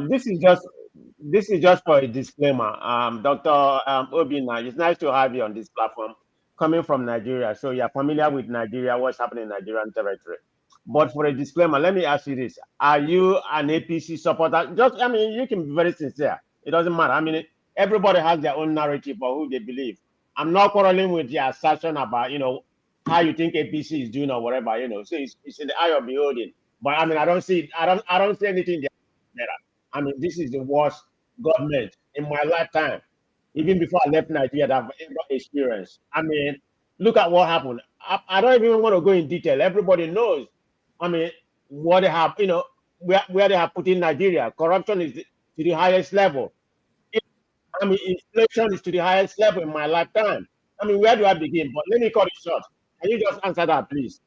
This is just for a disclaimer. Dr. Obina, it's nice to have you on this platform, coming from Nigeria. So you're familiar with Nigeria, what's happening in Nigerian territory. But for a disclaimer, let me ask you this. Are you an APC supporter? You can be very sincere. It doesn't matter. Everybody has their own narrative of who they believe. I'm not quarreling with your assertion about, how you think APC is doing or whatever, So it's in the eye of beholding. But I don't see anything there. This is the worst government in my lifetime. Even before I left Nigeria, that I've ever experienced. Look at what happened. I don't even want to go in detail. Everybody knows. What they have, where they have put in Nigeria. Corruption is to the highest level. Inflation is to the highest level in my lifetime. Where do I begin? But let me cut it short. Can you just answer that, please?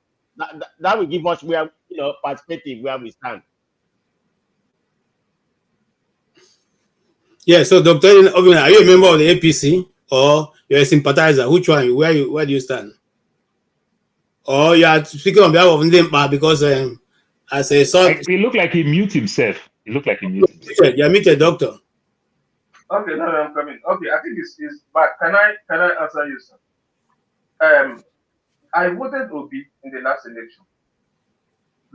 That will give us perspective where we stand. Yeah. So, Dr. Obina, are you a member of the APC or you're a sympathizer? Which one? Where do you stand? Or you are speaking on behalf of Ndempa because as a son. He looked like he muted himself. You're muted, doctor. Okay, no, I'm coming. Okay, I think it's but can I answer you, sir? I voted Obi in the last election.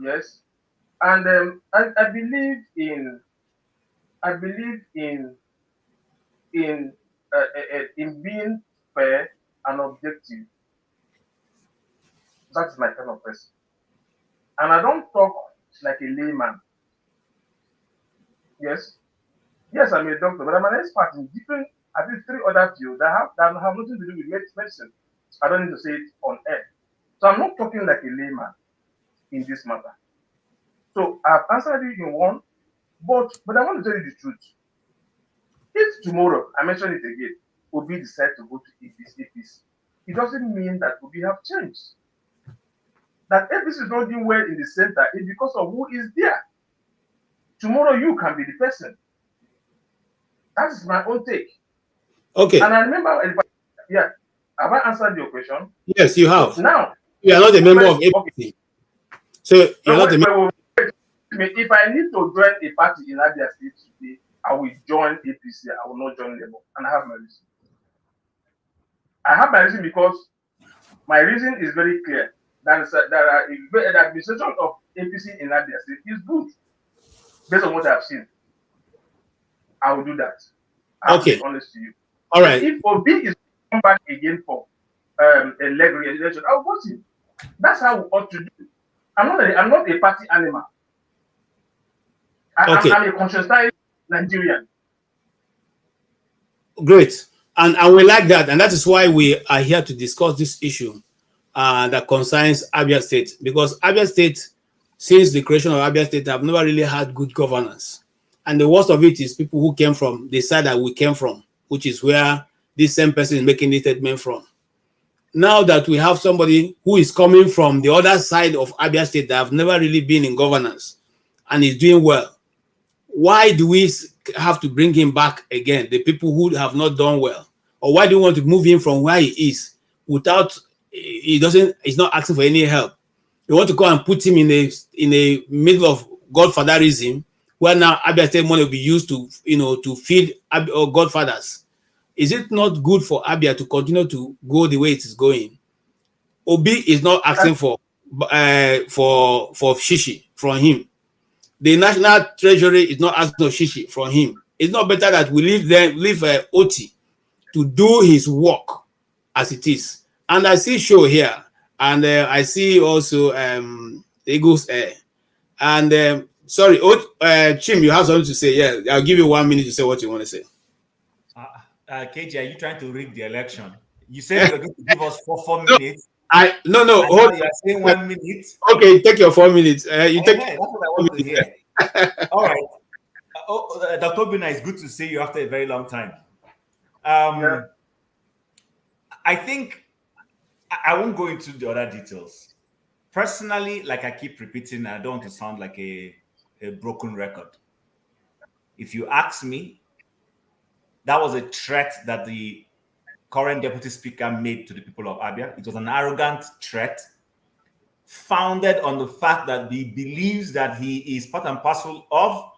Yes. And I believe in being fair and objective. That is my kind of person. And I don't talk like a layman. Yes. Yes, I'm a doctor, but I'm an expert in different, I think 3 other fields that have nothing to do with medicine. I don't need to say it on air. So I'm not talking like a layman in this matter. So I've answered it in one, but I want to tell you the truth. If tomorrow, I mention it again, Obi decide to go to APC, it doesn't mean that Obi have changed. That APC is not doing well in the center is because of who is there. Tomorrow you can be the person. That is my own take. Okay. And I remember, have I answered your question? Yes, you have. Now, you are not a member of APC. So you're not a member. If I need to join a party in Abia State today, I will join APC. I will not join Labour. And I have my reason. I have my reason because my reason is very clear. The administration of APC in Abia State is good. Based on what I've seen, I will do that. I'll be honest to you. All right. If Obi is come back again for a leg election, I'll vote him. That's how we ought to do. I'm not a party animal. I'm a conscientized Nigerian. Great. And we like that. And that is why we are here to discuss this issue that concerns Abia State. Because Abia State, since the creation of Abia State, have never really had good governance. And the worst of it is people who came from the side that we came from, which is where this same person is making this statement from. Now that we have somebody who is coming from the other side of Abia State that have never really been in governance and is doing well, why do we have to bring him back again, the people who have not done well? Or why do we want to move him from where he is without, he's not asking for any help? We want to go and put him in a middle of godfatherism, where now Abia State money will be used to, to feed godfathers. Is it not good for Abia to continue to go the way it is going? Obi is not asking for shishi from him. The National Treasury is not asking for shishi from him. It's not better that we leave Otti to do his work as it is, And I see show here, and I see also Eagles Air. And sorry, Chim, you have something to say? Yeah, I'll give you 1 minute to say what you want to say. KJ, are you trying to rig the election? You said you were going to give us four No, minutes. No. And Hold. now you are saying 1 minute. Okay, take your 4 minutes. You take. That's what I want to hear. All right. Dr. Obina, it's good to see you after a very long time. I think I won't go into the other details. Personally, like I keep repeating, I don't want to sound like a broken record. If you ask me, that was a threat that the current Deputy Speaker made to the people of Abia. It was an arrogant threat founded on the fact that he believes that he is part and parcel of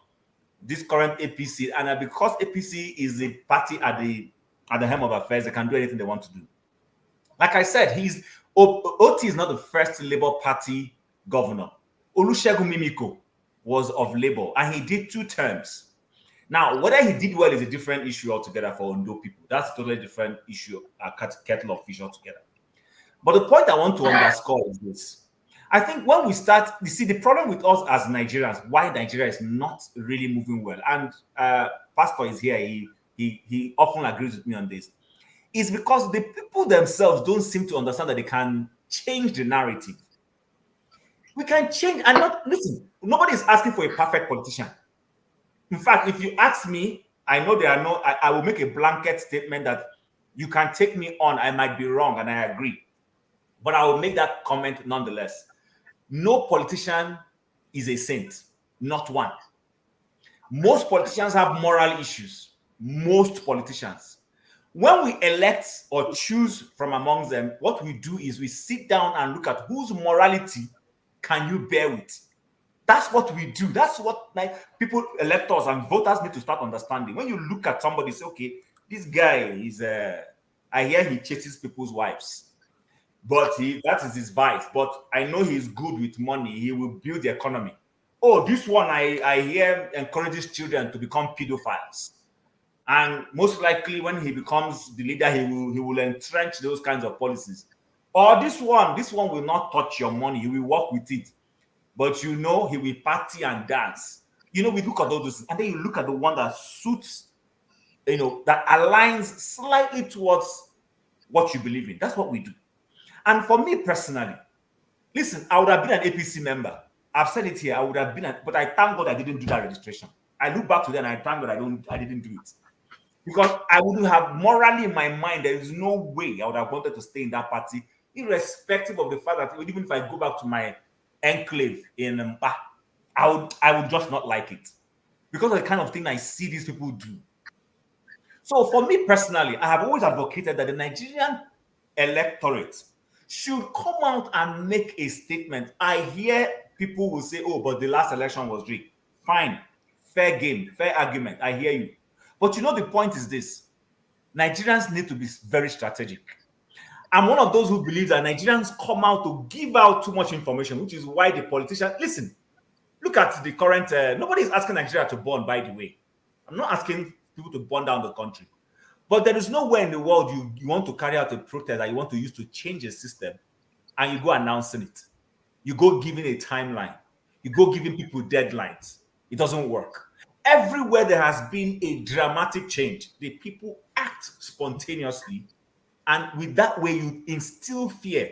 this current APC, and that because APC is the party at the helm of affairs, they can do anything they want to do. Like I said, Otti is not the first Labour Party governor. Olusegun Mimiko was of Labour, and he did 2 terms. Now, whether he did well is a different issue altogether for Ondo people. That's a totally different issue, a kettle of fish altogether. But the point I want to underscore is this. I think when we start, you see, the problem with us as Nigerians, why Nigeria is not really moving well, and Pastor is here, he often agrees with me on this, is because the people themselves don't seem to understand that they can change the narrative. We can change, and listen, nobody is asking for a perfect politician. In fact, if you ask me, I know there are I will make a blanket statement that you can take me on, I might be wrong, and I agree. But I will make that comment nonetheless. No politician is a saint, not one. Most politicians have moral issues. Most politicians. When we elect or choose from amongst them, what we do is we sit down and look at whose morality can you bear with. That's what we do. That's what people, electors and voters need to start understanding. When you look at somebody, say, okay, this guy is, I hear he chases people's wives, but that is his vice. But I know he's good with money. He will build the economy. Oh, this one I hear encourages children to become pedophiles. And most likely when he becomes the leader, he will entrench those kinds of policies. Or this one will not touch your money. He will work with it. But he will party and dance. We look at all those, and then you look at the one that suits, that aligns slightly towards what you believe in. That's what we do. And for me personally, listen, I would have been an APC member. I've said it here. I would have been, but I thank God I didn't do that registration. I look back to that and I thank God I didn't do it. Because I wouldn't have morally in my mind, there is no way I would have wanted to stay in that party, irrespective of the fact that even if I go back to my enclave in Mpa, I would just not like it. Because of the kind of thing I see these people do. So for me personally, I have always advocated that the Nigerian electorate should come out and make a statement. I hear people will say, oh, but the last election was rigged. Fine, fair game, fair argument. I hear you. But the point is this. Nigerians need to be very strategic. I'm one of those who believe that Nigerians come out to give out too much information, which is why the politicians, listen, look at the current, nobody is asking Nigeria to burn, by the way. I'm not asking people to burn down the country. But there is nowhere in the world you want to carry out a protest that you want to use to change a system and you go announcing it. You go giving a timeline. You go giving people deadlines. It doesn't work. Everywhere there has been a dramatic change, the people act spontaneously, and with that way you instill fear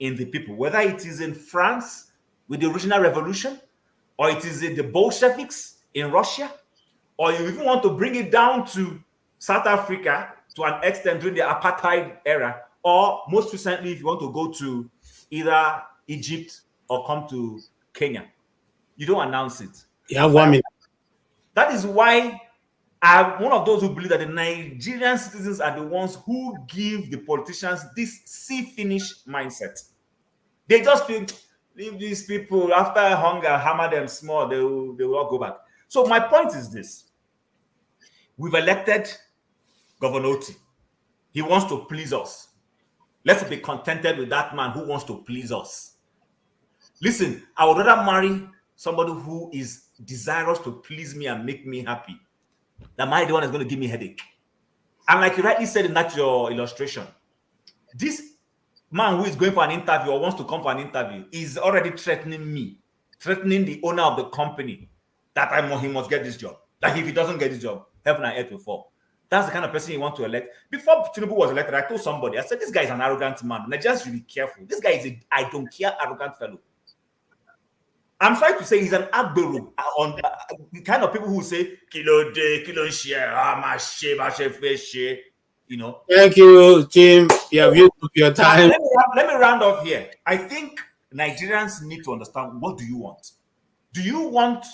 in the people, whether it is in France with the original revolution, or it is in the Bolsheviks in Russia, or you even want to bring it down to South Africa to an extent during the apartheid era, or most recently if you want to go to either Egypt or come to Kenya. You don't announce it. You have 1 minute. That is why I'm one of those who believe that the Nigerian citizens are the ones who give the politicians this see-finish mindset. They just feel, leave these people, after hunger, hammer them small, they will all go back. So my point is this. We've elected Governor Otti. He wants to please us. Let's be contented with that man who wants to please us. Listen, I would rather marry somebody who is desirous to please me and make me happy than marry the one that's going to give me a headache. And like you rightly said in that your illustration, this man who is going for an interview or wants to come for an interview is already threatening me, threatening the owner of the company that he must get this job. Like if he doesn't get this job, heaven and earth will fall. That's the kind of person you want to elect. Before Tinubu was elected, I told somebody, I said, this guy is an arrogant man. And I just be careful. This guy is a I don't care arrogant fellow. I'm trying to say he's an agbero on the kind of people who say, kilo de, kilo share, you know. Thank you, Tim. You have used up your time. Let me round off here. I think Nigerians need to understand, what do you want? Do you want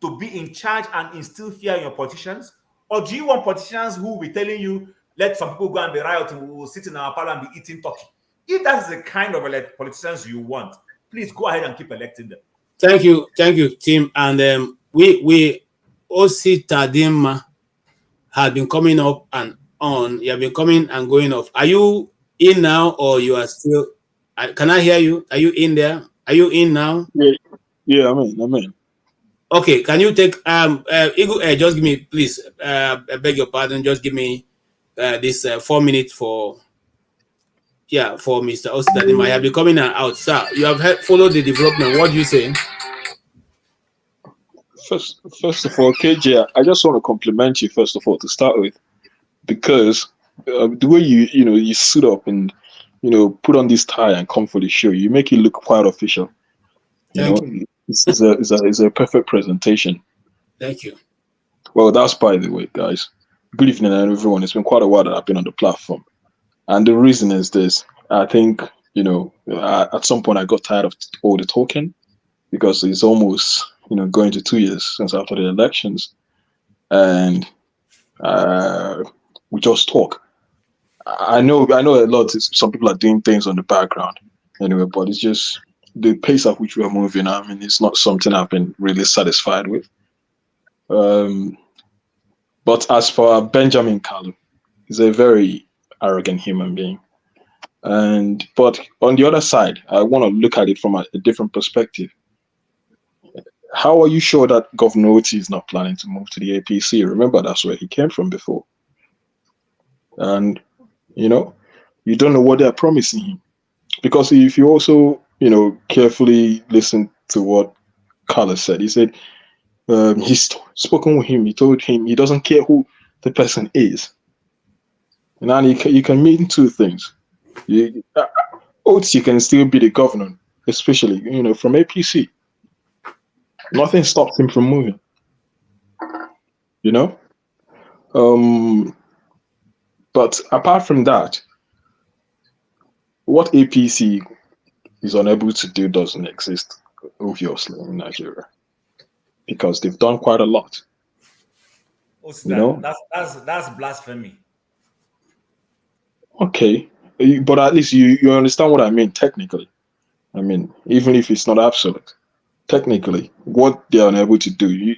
to be in charge and instill fear in your politicians? Or do you want politicians who will be telling you, let some people go and be rioting, we will sit in our parliament and be eating turkey? If that's the kind of politicians you want, please go ahead and keep electing them. Thank you, Tim. And we OC Tadima has been coming up and on. You have been coming and going off. Are you in now, or you are still? Can I hear you? Are you in there? Are you in now? Yeah, I'm in. Okay, can you take Eagle, just give me, please, I beg your pardon, just give me this 4 minutes for Mr. Ostadim. I have been coming out. Sir, you have followed the development. What do you say? First of all, KJ, I just want to compliment you, first of all, to start with, because the way you suit up and, put on this tie and come for the show, you make it look quite official. Thank you. It's a perfect presentation. Thank you. Well, that's by the way, guys. Good evening, everyone. It's been quite a while that I've been on the platform. And the reason is this. I think, at some point I got tired of all the talking, because it's almost, going to 2 years since after the elections. And we just talk. I know a lot. Some people are doing things on the background anyway, but it's just the pace at which we are moving. I mean, it's not something I've been really satisfied with. But as for Benjamin Kalu, he's a very arrogant human being. But on the other side, I want to look at it from a different perspective. How are you sure that Governor Otti is not planning to move to the APC? Remember, that's where he came from before. And, you don't know what they're promising him. Because if you also, carefully listen to what Carlos said, he said he's spoken with him. He told him he doesn't care who the person is. And you can mean two things. Otti can still be the governor, especially, from APC. Nothing stops him from moving. But apart from that, what APC is unable to do doesn't exist, obviously, in Nigeria, because they've done quite a lot. That's blasphemy. Okay, but at least you understand what I mean technically. I mean, even if it's not absolute, technically, what they're unable to do,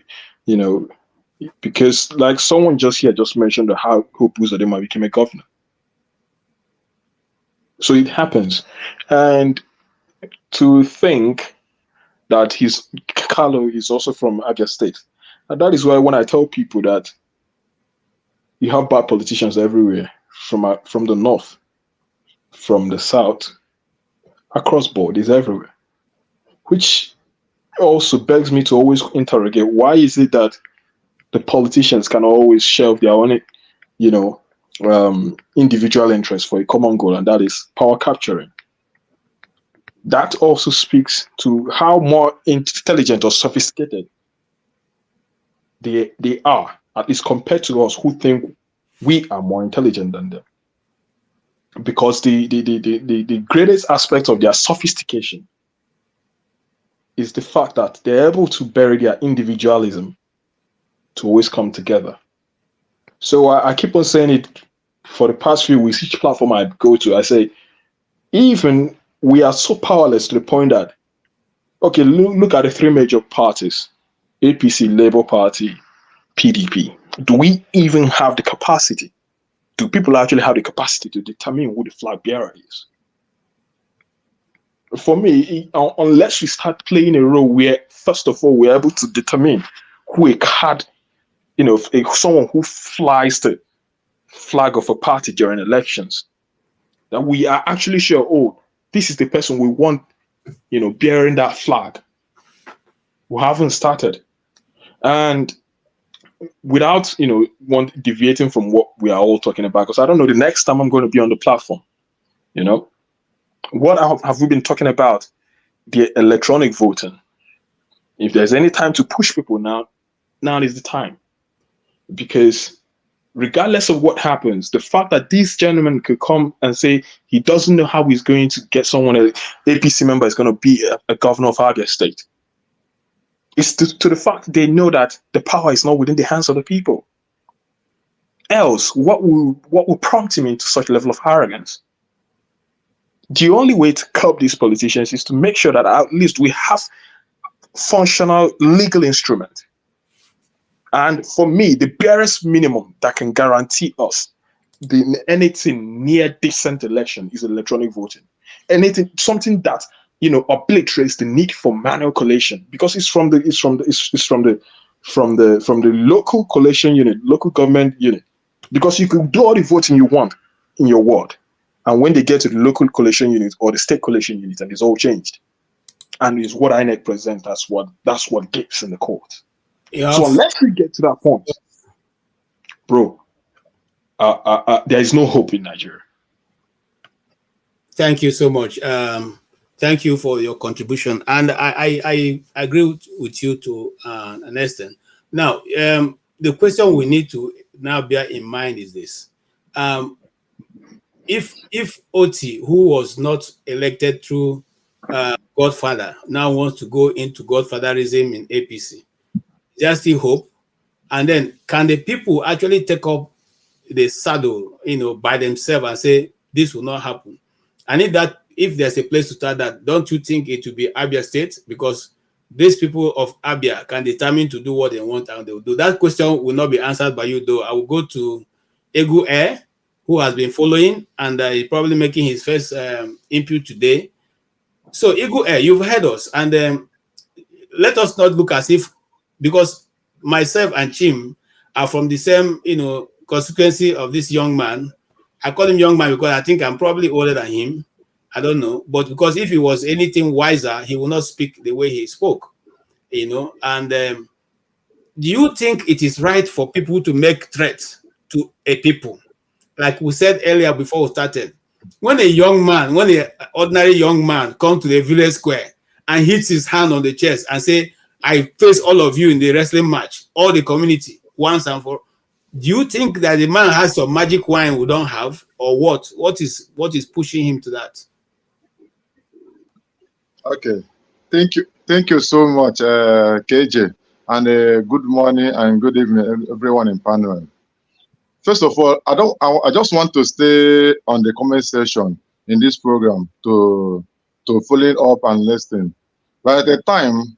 because like someone just mentioned how Hope Uzodinma became a governor. So it happens. And to think that Kalu is also from Abia State. And that is why when I tell people that you have bad politicians everywhere, from the north, from the south, across board, is everywhere. Which also begs me to always interrogate, why is it that the politicians can always shelve their own, individual interests for a common goal, and that is power capturing? That also speaks to how more intelligent or sophisticated they are, at least compared to us who think we are more intelligent than them. Because the greatest aspect of their sophistication is the fact that they're able to bury their individualism to always come together. So I keep on saying it for the past few weeks. Each platform I go to, I say, even we are so powerless to the point that, okay, look at the three major parties, APC, Labour Party, PDP. Do we even have the capacity? Do people actually have the capacity to determine who the flag bearer is? For me, unless we start playing a role where, first of all, we're able to determine who a card, someone who flies the flag of a party during elections, that we are actually sure, oh, this is the person we want, bearing that flag. We haven't started. And without, deviating from what we are all talking about, because I don't know the next time I'm going to be on the platform, what have we been talking about? The electronic voting. If there's any time to push people now is the time. Because regardless of what happens, the fact that this gentleman could come and say he doesn't know how he's going to get someone, an APC member is going to be a governor of Abia State. It's to the fact they know that the power is not within the hands of the people. Else, what will prompt him into such a level of arrogance? The only way to curb these politicians is to make sure that at least we have functional legal instrument. And for me, the barest minimum that can guarantee us anything near decent election is electronic voting. Something that obliterates the need for manual collation, because it's from the local collation unit, local government unit. Because you can do all the voting you want in your ward, and when they get to the local collation unit or the state collation unit, and it's all changed, and it's what INEC presents. That's what gets in the court. Yeah. So unless we get to that point, bro, there is no hope in Nigeria. Thank you so much. Thank you for your contribution, and I agree with you to an extent. Now, the question we need to now bear in mind is this: if Otti, who was not elected through Godfather, now wants to go into Godfatherism in APC, there's still hope. And then, can the people actually take up the saddle, by themselves and say this will not happen? And if there's a place to start that, don't you think it will be Abia State? Because these people of Abia can determine to do what they want and they will do. That question will not be answered by you, though. I will go to Egu Air, who has been following, and he's probably making his first input today. So, Egu Air, you've heard us, and let us not look as if, because myself and Chim are from the same, constituency of this young man. I call him young man because I think I'm probably older than him. I don't know, but because if he was anything wiser, he will not speak the way he spoke, And do you think it is right for people to make threats to a people? Like we said earlier before we started, when an ordinary young man comes to the village square and hits his hand on the chest and say, I face all of you in the wrestling match, all the community, once and for all, do you think that the man has some magic wine we don't have, or what? What is pushing him to that? Okay, thank you so much, KJ, and good morning and good evening, everyone in panel. First of all, I just want to stay on the comment section in this program to follow up and listen. But at the time,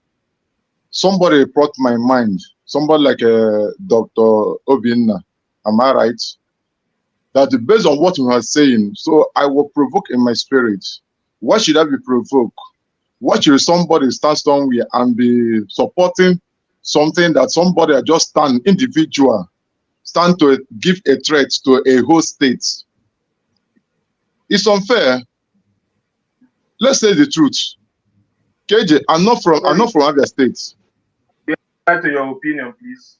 somebody brought my mind, somebody like Dr. Obinna, am I right? That based on what he was saying, so I will provoke in my spirit. Why should I be provoked? Why should somebody stand somewhere and be supporting something that somebody just stand to give a threat to a whole state? It's unfair. Let's say the truth. KJ, I'm not from Abia State. You have right to your opinion, please.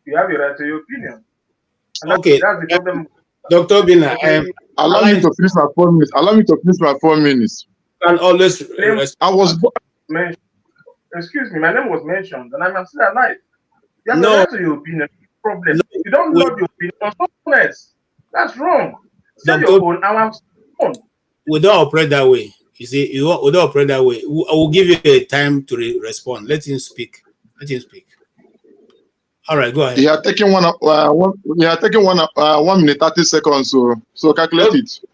You have your right to your opinion. And okay, that's the problem. Dr. Bina, allow me to finish my 4 minutes. Allow me to finish my 4 minutes. And always, I was. Excuse me, my name was mentioned, and I'm still alive. You have no, right to your opinion. Problem. No, you don't love your opinion on someone else. That's wrong. Say your own. I'm on. We don't operate that way. You see, we don't operate that way. I will give you a time to respond. Let him speak. All right, go ahead. You are taking one 1 minute 30 seconds. So calculate it. So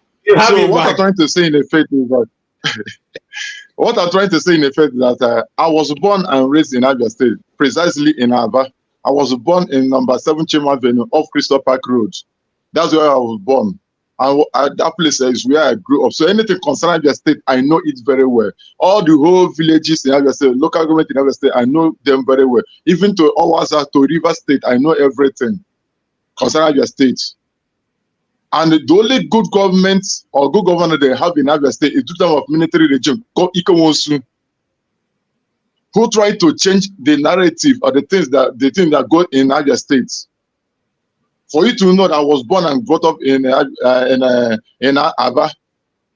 what I'm trying to say in effect is that I was born and raised in Abia State, precisely in Aba. I was born in number 7 Chima Avenue off Crystal Park Road. That's where I was born. That place is where I grew up. So anything concerning Abia State, I know it very well. All the whole villages in Abia State, local government in Abia State, I know them very well. Even to Owaza, to River State, I know everything concerning Abia State. And the only good government or good governor they have in Abia State is two terms of military regime called Ikewosu, who try to change the narrative or the things that go in Abia State. For you to know that I was born and brought up in Aba.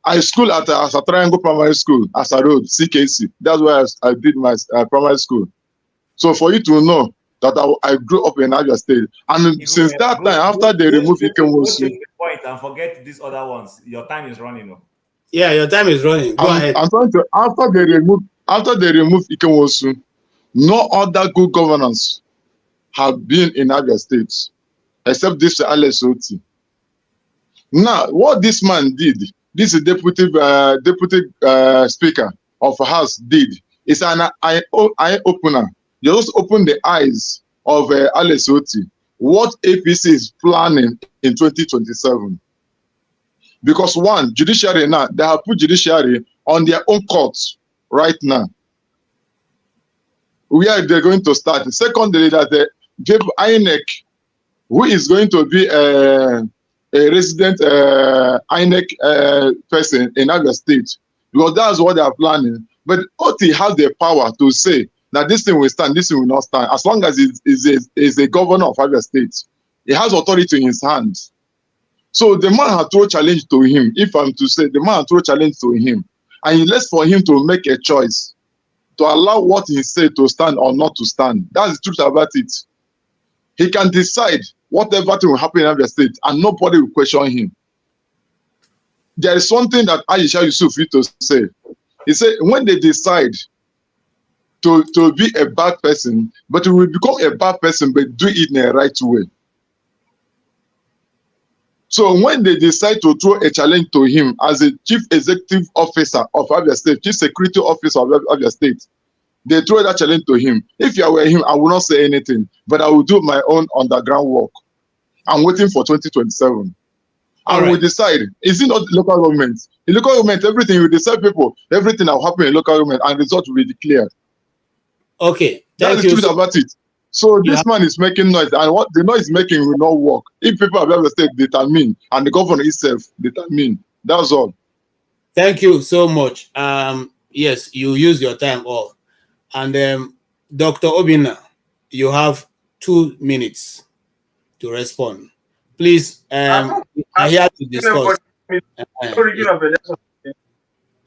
I school at a Triangle Primary School, as a road, CKC. That's where I did my primary school. So for you to know that I grew up in Abia State, and since that time, after they removed Ikewosu, the point and forget these other ones. Your time is running. No? Yeah, your time is running. Go ahead. I'm trying to after they remove Ikewosu, no other good governance have been in Abia State except this Alex Otti. Now, what this man did, this is Deputy Speaker of House did, is an eye opener. You just open the eyes of Alex Otti. What APC is planning in 2027. Because one, judiciary now, they have put judiciary on their own courts right now. Where they're going to start. Secondly, that the INEC, who is going to be a resident INEC person in Abia State, because that's what they are planning. But Otti has the power to say that this thing will stand, this thing will not stand, as long as he is a governor of Abia State. He has authority in his hands. So the man had thrown challenge to him. If I'm to say, the man had thrown challenge to him, and he left for him to make a choice to allow what he said to stand or not to stand. That's the truth about it. He can decide whatever thing will happen in Abia State, and nobody will question him. There is something that Aisha Yusuf used to say. He said, when they decide to be a bad person, but he will become a bad person, but do it in a right way. So when they decide to throw a challenge to him as a chief executive officer of Abia State, chief security officer of Abia State, they throw that challenge to him. If I were him, I will not say anything, but I will do my own underground work. I'm waiting for 2027. And we decide, is it not local government? In local government, everything, you decide people, everything that will happen in local government, and results will be declared. Okay. That's the truth about it. So this man is making noise, and what the noise is making will not work. If people of Abia State determine, and the governor itself determine, that's all. Thank you so much. Yes, you use your time all. And Dr. Obina, you have 2 minutes to respond. Please, I here to discuss.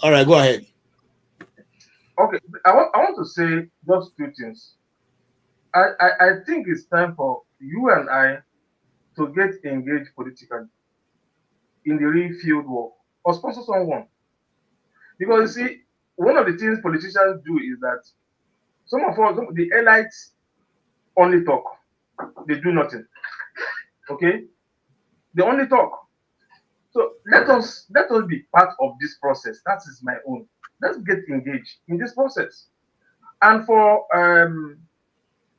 All right, go ahead. Okay, I want to say just 2 things. I think it's time for you and I to get engaged politically in the real field work or sponsor someone. Because you see, one of the things politicians do is that some of us, the elites, only talk. They do nothing. Okay? They only talk. So let us be part of this process. That is my own. Let's get engaged in this process. And for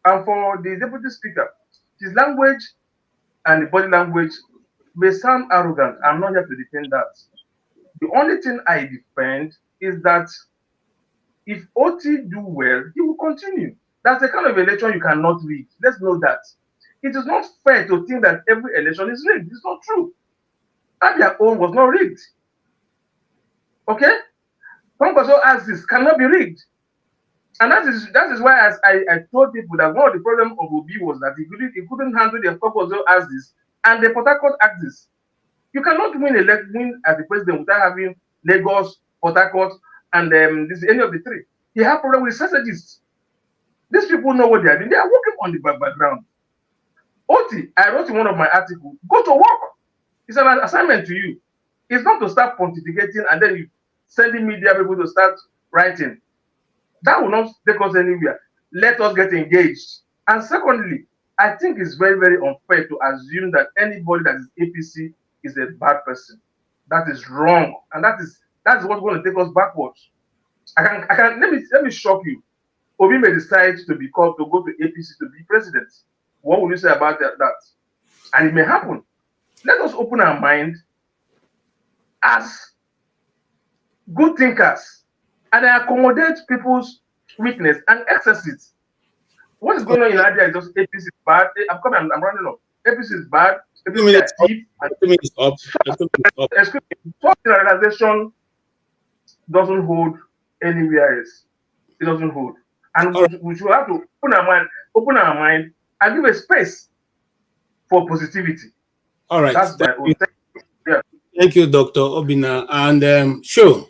the Deputy Speaker, his language and the body language may sound arrogant. I'm not here to defend that. The only thing I defend is that if Otti do well, he will continue. That's the kind of election you cannot rig. Let's know that. It is not fair to think that every election is rigged. It's not true. Abia own was not rigged. Okay? Some person asks this cannot be rigged. And that is why I told people that one of the problems of Obi was that he couldn't handle the Okobozo as this and the Port Harcourt axis. You cannot win as the president without having Lagos, Port Harcourt, and any of the three. He had problem with strategists. These people know what they are doing. They are working on the background. Otti, I wrote in one of my articles, go to work. It's an assignment to you. It's not to start pontificating and then you sending media people to start writing. That will not take us anywhere. Let us get engaged. And secondly, I think it's very, very unfair to assume that anybody that is APC is a bad person. That is wrong. And that is what's going to take us backwards. Let me shock you. Obi may decide to go to APC to be president. What would you say about that? And it may happen. Let us open our mind as good thinkers and accommodate people's weakness and excesses. What is going on in Abia is just APC bad. I'm running off. APC is bad, 2 APC minutes are up. thief. 2 minutes up. 2 minutes up. Excuse me, such generalization doesn't hold anywhere else. It doesn't hold. And we should have to open our mind and give a space for positivity. All right. That's my own. Yeah. Thank you, Dr. Obina. And sure,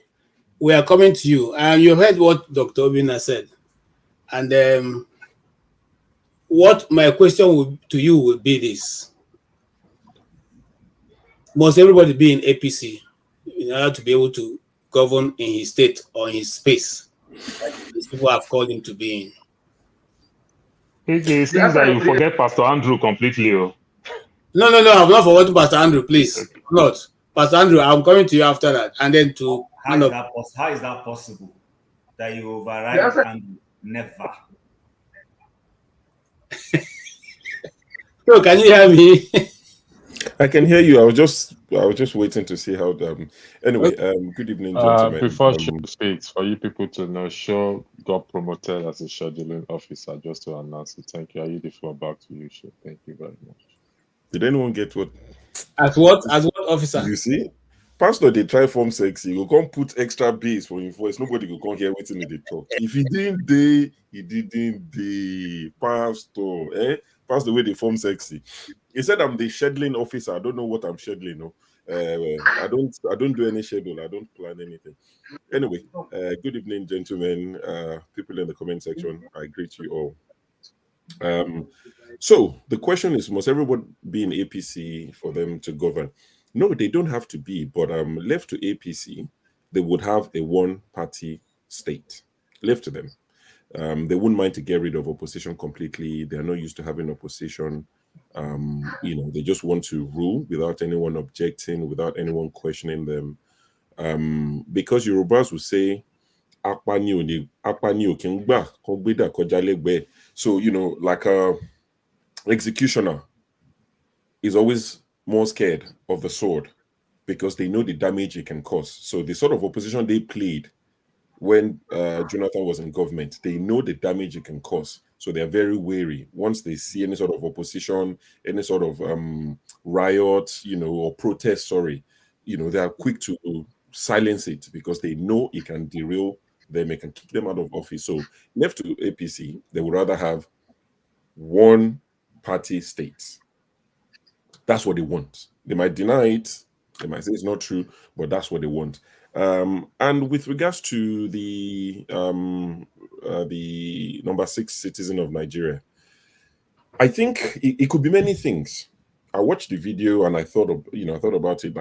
we are coming to you. And you heard what Dr. Obina said. And what my question to you would be this. Must everybody be in APC in order to be able to govern in his state or in his space? These people have called him to be in. It seems that you forget Pastor Andrew completely. Oh. No, I've not forgotten Pastor Andrew, please. Not. Pastor Andrew, I'm coming to you after that. And then to... How is that possible? That you override Andrew? Never. So, can you hear me? I can hear you. I was just waiting to see how. Anyway, good evening, gentlemen. Before she speaks, for you people to know, Shaw got promoted as a scheduling officer. Just to announce it. Thank you. I yield the floor back to you, Shaw. Thank you very much. Did anyone get what? As what officer? You see, Pastor, they try form sexy. You can't put extra bass for your voice. Nobody will come here waiting in the talk. If he didn't day, he didn't day. Pastor, Pastor, the way they form sexy. He said I'm the scheduling officer. I don't know what I'm scheduling. No, I don't do any schedule. I don't plan anything. Anyway, good evening, gentlemen. People in the comment section. I greet you all. So the question is, must everyone be in APC for them to govern? No, they don't have to be, but left to APC, they would have a one-party state. Left to them. They wouldn't mind to get rid of opposition completely. They are not used to having opposition. They just want to rule without anyone objecting, without anyone questioning them. Because Yorubas will say, so, like a executioner is always more scared of the sword because they know the damage it can cause. So the sort of opposition they played when Jonathan was in government, they know the damage it can cause. So they're very wary. Once they see any sort of opposition, any sort of riot, or protest, they are quick to silence it because they know it can derail them, it can kick them out of office. So left to APC, they would rather have one party states. That's what they want. They might deny it, they might say it's not true, but that's what they want. And with regards to the number 6 citizen of Nigeria, I think it could be many things. I watched the video and I thought about it,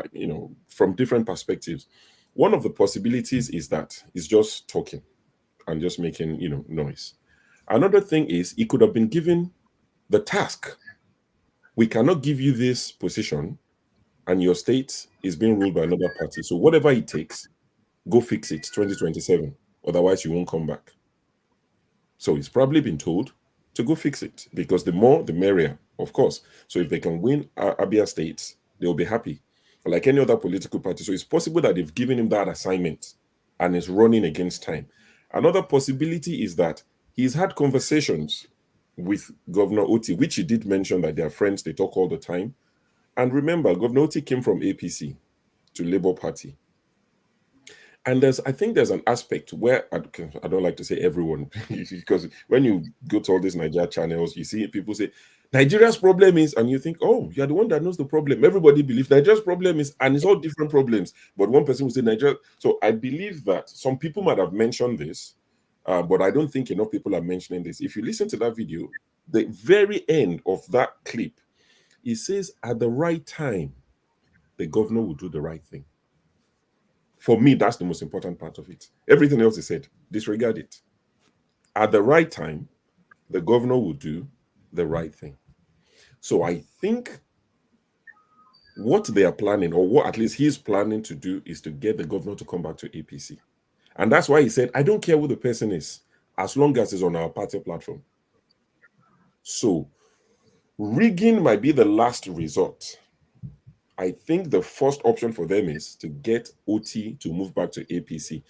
from different perspectives. One of the possibilities is that it's just talking and just making, noise. Another thing is he could have been given the task. We cannot give you this position and your state is being ruled by another party. So whatever it takes, go fix it 2027. Otherwise, you won't come back. So he's probably been told to go fix it because the more, the merrier, of course. So if they can win Abia State, they'll be happy. Like any other political party. So it's possible that they've given him that assignment and is running against time. Another possibility is that he's had conversations with Governor Otti, which he did mention that they are friends, they talk all the time. And remember, Governor Otti came from APC to Labour Party. And I think there's an aspect where, I don't like to say everyone, because when you go to all these Nigeria channels, you see people say, Nigeria's problem is, and you think, oh, you're the one that knows the problem. Everybody believes Nigeria's problem is, and it's all different problems. But one person will say Nigeria. So I believe that some people might have mentioned this, but I don't think enough people are mentioning this. If you listen to that video, the very end of that clip, it says at the right time, the governor will do the right thing. For me, that's the most important part of it. Everything else is said, disregard it. At the right time, the governor will do the right thing. So I think what they are planning, or what at least he's planning to do, is to get the governor to come back to APC. And that's why he said, I don't care who the person is, as long as it's on our party platform. So rigging might be the last resort. I think the first option for them is to get Otti to move back to APC.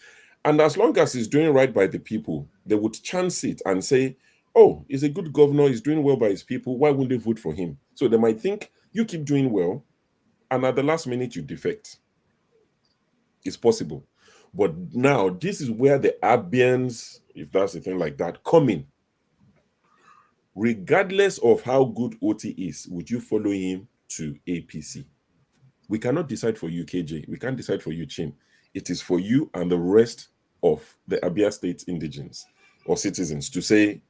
And as long as he's doing right by the people, they would chance it and say, oh, he's a good governor, he's doing well by his people, why wouldn't they vote for him? So they might think you keep doing well, and at the last minute you defect. It's possible. But now this is where the Abians, if that's a thing like that, come in. Regardless of how good Oti is, would you follow him to APC? We cannot decide for you, KJ. We can't decide for you, Chin. It is for you and the rest of the Abia State indigents or citizens to say,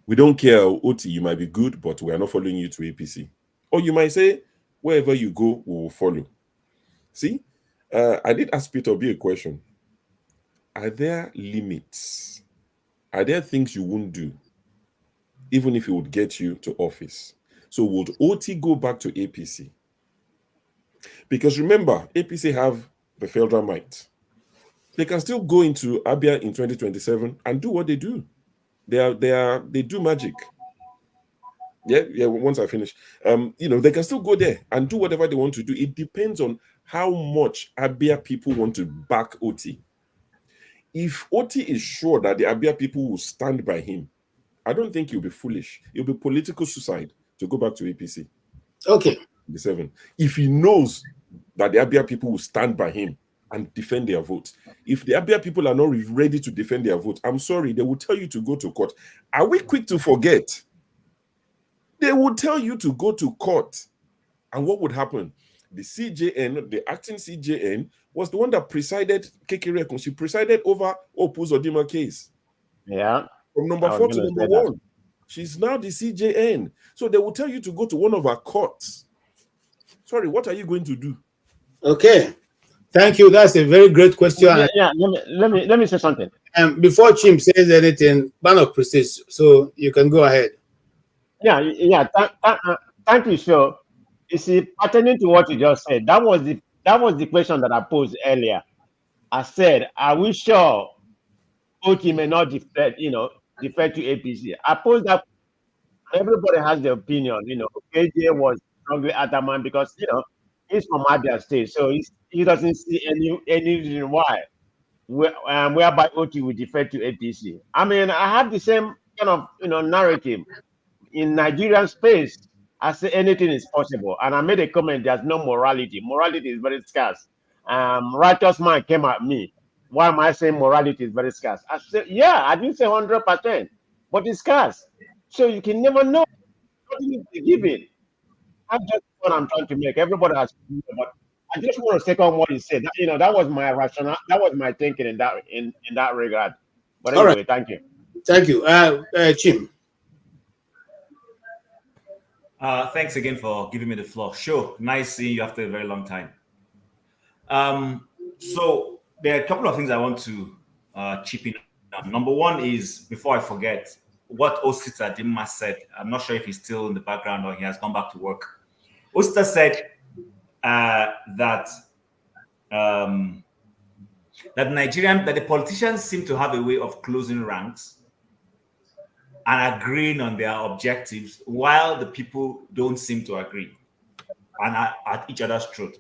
we don't care, Oti, you might be good, but we are not following you to APC. Or you might say, wherever you go, we will follow. See, I did ask Peter B a question. Are there limits? Are there things you won't do, even if it would get you to office? So would Oti go back to APC? Because remember, APC have the federal might. They can still go into Abia in 2027 and do what they do. They do magic. Yeah. Once I finish, they can still go there and do whatever they want to do. It depends on how much Abia people want to back Oti. If Oti is sure that the Abia people will stand by him, I don't think he'll be foolish. It'll be political suicide to go back to APC. Okay. If he knows that the Abia people will stand by him and defend their vote. If the Abia people are not ready to defend their vote, I'm sorry, they will tell you to go to court. Are we quick to forget? They will tell you to go to court. And what would happen? The CJN, the acting CJN, was the one that presided Kekirekon. She presided over Opus Odima case. Yeah. From number 4 to number 1. She's now the CJN. So they will tell you to go to one of our courts. Sorry, what are you going to do? Okay. Thank you. That's a very great question. Yeah. Let me say something. Before Chim says anything, man of prestige, so you can go ahead. Yeah. Thank you, sure. You see, pertaining to what you just said, that was the question that I posed earlier. I said, are we sure Oti may not defect to APC? I posed that everybody has their opinion. KJ was strongly adamant because he's from Abia State, so he doesn't see any reason why whereby Oti will defect to APC. I mean, I have the same kind of narrative in Nigerian space. I say anything is possible, and I made a comment. There's no morality. Morality is very scarce. Righteous man came at me. Why am I saying morality is very scarce? I said, yeah, I didn't say 100%, but it's scarce. So you can never know. Nothing is given. That's just what I'm trying to make. Everybody has, but I just want to second what he said. That was my rationale. That was my thinking in that regard. But anyway, all right. Thank you. Thank you, Chim. Thanks again for giving me the floor. Sure, nice seeing you after a very long time. So there are a couple of things I want to chip in on. Number one is, before I forget, what Osita Dimma said. I'm not sure if he's still in the background or he has gone back to work. Osita said that the politicians seem to have a way of closing ranks and agreeing on their objectives, while the people don't seem to agree and are at each other's throat.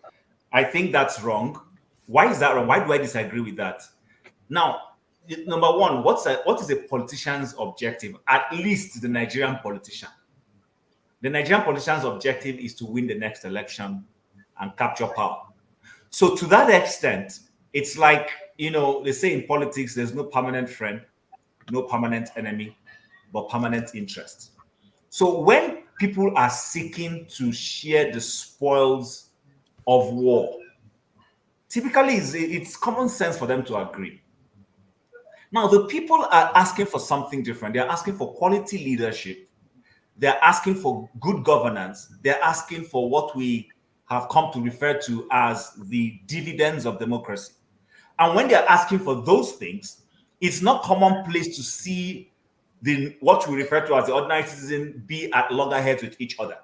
I think that's wrong. Why is that wrong? Why do I disagree with that? Now, number one, what is a politician's objective? At least the Nigerian politician. The Nigerian politician's objective is to win the next election and capture power. So to that extent, it's like, they say in politics, there's no permanent friend, no permanent enemy, but permanent interest. So when people are seeking to share the spoils of war, typically it's common sense for them to agree. Now, the people are asking for something different. They're asking for quality leadership. They're asking for good governance. They're asking for what we have come to refer to as the dividends of democracy. And when they're asking for those things, it's not commonplace to see what we refer to as the ordinary citizen be at loggerheads with each other.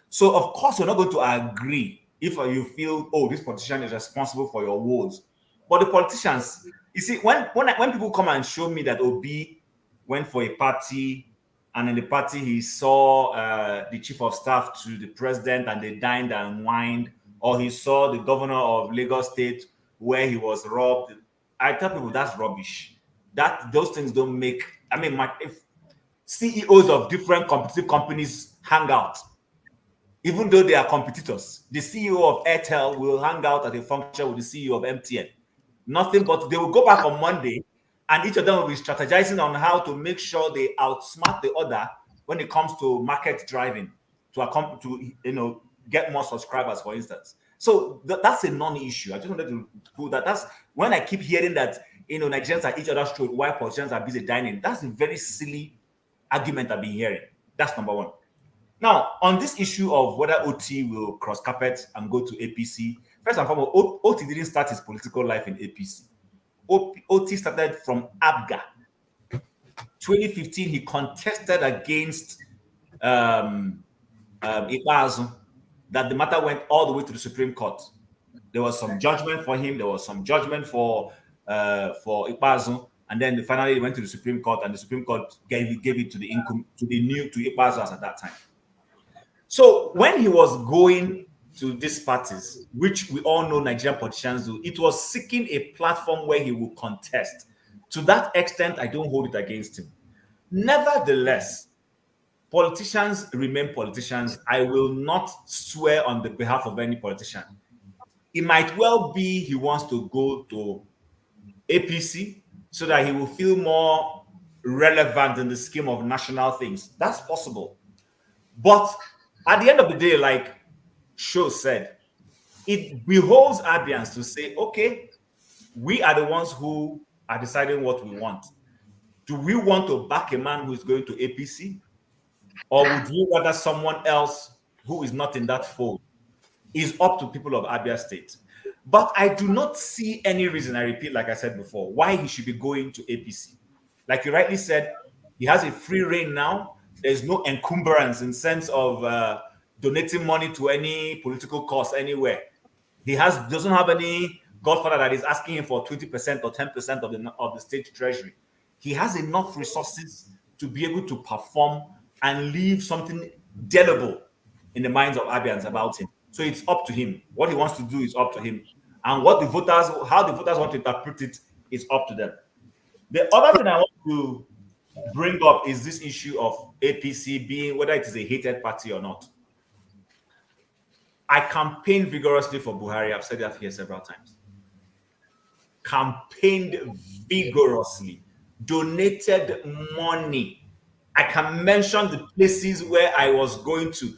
So, of course, you're not going to agree if you feel, oh, this politician is responsible for your woes. But the politicians, you see, when people come and show me that Obi went for a party, and in the party he saw the chief of staff to the president and they dined and wined, or he saw the governor of Lagos State where he was robbed, I tell people that's rubbish. Those things don't make. I mean, CEOs of different competitive companies hang out. Even though they are competitors, the CEO of Airtel will hang out at a function with the CEO of MTN. Nothing but they will go back on Monday, and each of them will be strategizing on how to make sure they outsmart the other when it comes to market driving to get more subscribers, for instance. So that's a non-issue. I just wanted to put that. That's when I keep hearing that Nigerians are each other's throat while politicians are busy dining. That's a very silly argument I've been hearing. That's number one. Now, on this issue of whether Otti will cross carpet and go to APC, first and foremost, Otti didn't start his political life in APC. Otti started from ABGA. 2015, he contested against Ibazu, that the matter went all the way to the Supreme Court. There was some judgment for him. There was some judgment for Ibazu, and then finally it went to the Supreme Court, and the Supreme Court gave it to Ibazu at that time. So when he was going to these parties, which we all know Nigerian politicians do, it was seeking a platform where he would contest. To that extent, I don't hold it against him. Nevertheless, politicians remain politicians. I will not swear on the behalf of any politician. It might well be he wants to go to APC so that he will feel more relevant in the scheme of national things. That's possible. But at the end of the day, like Sho said, it behoves Abians to say, okay, we are the ones who are deciding what we want. Do we want to back a man who is going to APC? Or would you rather someone else who is not in that fold? Is up to people of Abia State. But I do not see any reason, I repeat, like I said before, why he should be going to APC. Like you rightly said, he has a free reign now. There's no encumbrance in sense of donating money to any political cause anywhere. He doesn't have any godfather that is asking him for 20% or 10% of the state treasury. He has enough resources to be able to perform and leave something deliverable in the minds of Abians about him. So it's up to him. What he wants to do is up to him. And how the voters want to interpret it is up to them. The other thing I want to bring up is this issue of APC being, whether it is a hated party or not. I campaigned vigorously for Buhari. I've said that here several times. Campaigned vigorously. Donated money. I can mention the places where I was going to.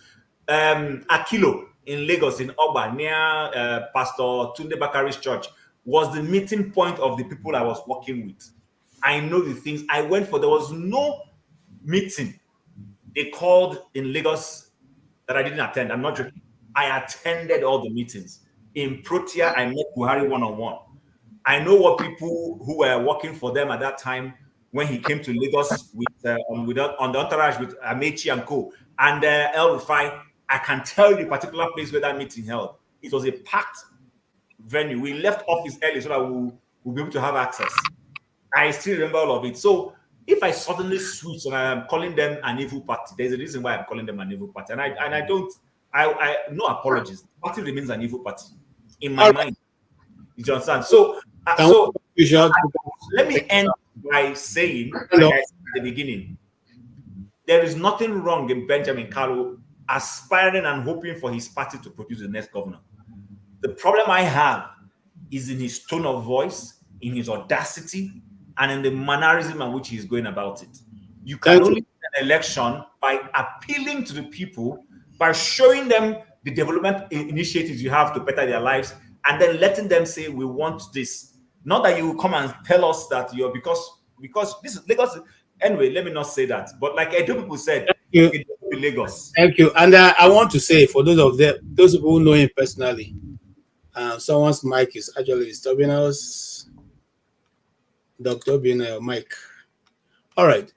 Akilo in Lagos, in Oba, near Pastor Tunde Bakari's church, was the meeting point of the people I was working with. I know the things I went for. There was no meeting they called in Lagos that I didn't attend. I'm not joking. I attended all the meetings. In Protea, I met Buhari one-on-one. I know what people who were working for them at that time when he came to Lagos on the entourage with Amechi and Co. and El Rufai. I can tell you the particular place where that meeting held. It was a packed venue. We left office early so that we'll be able to have access. I still remember all of it. So if I suddenly switch and I am calling them an evil party, there's a reason why I'm calling them an evil party. And I no apologies. The party remains an evil party in my mind. You understand? So let me end by saying, like I said at the beginning, there is nothing wrong in Benjamin Kalu aspiring and hoping for his party to produce the next governor. The problem I have is in his tone of voice, in his audacity, and in the mannerism in which he's going about it. You can only win an election by appealing to the people, by showing them the development initiatives you have to better their lives, and then letting them say, we want this. Not that you will come and tell us that you're because this is Lagos. Anyway, let me not say that. But like Edo people said, Lagos. Thank you. And I want to say, for those people who know him personally, someone's mic is actually disturbing us. Dr. Bina, mic. All right.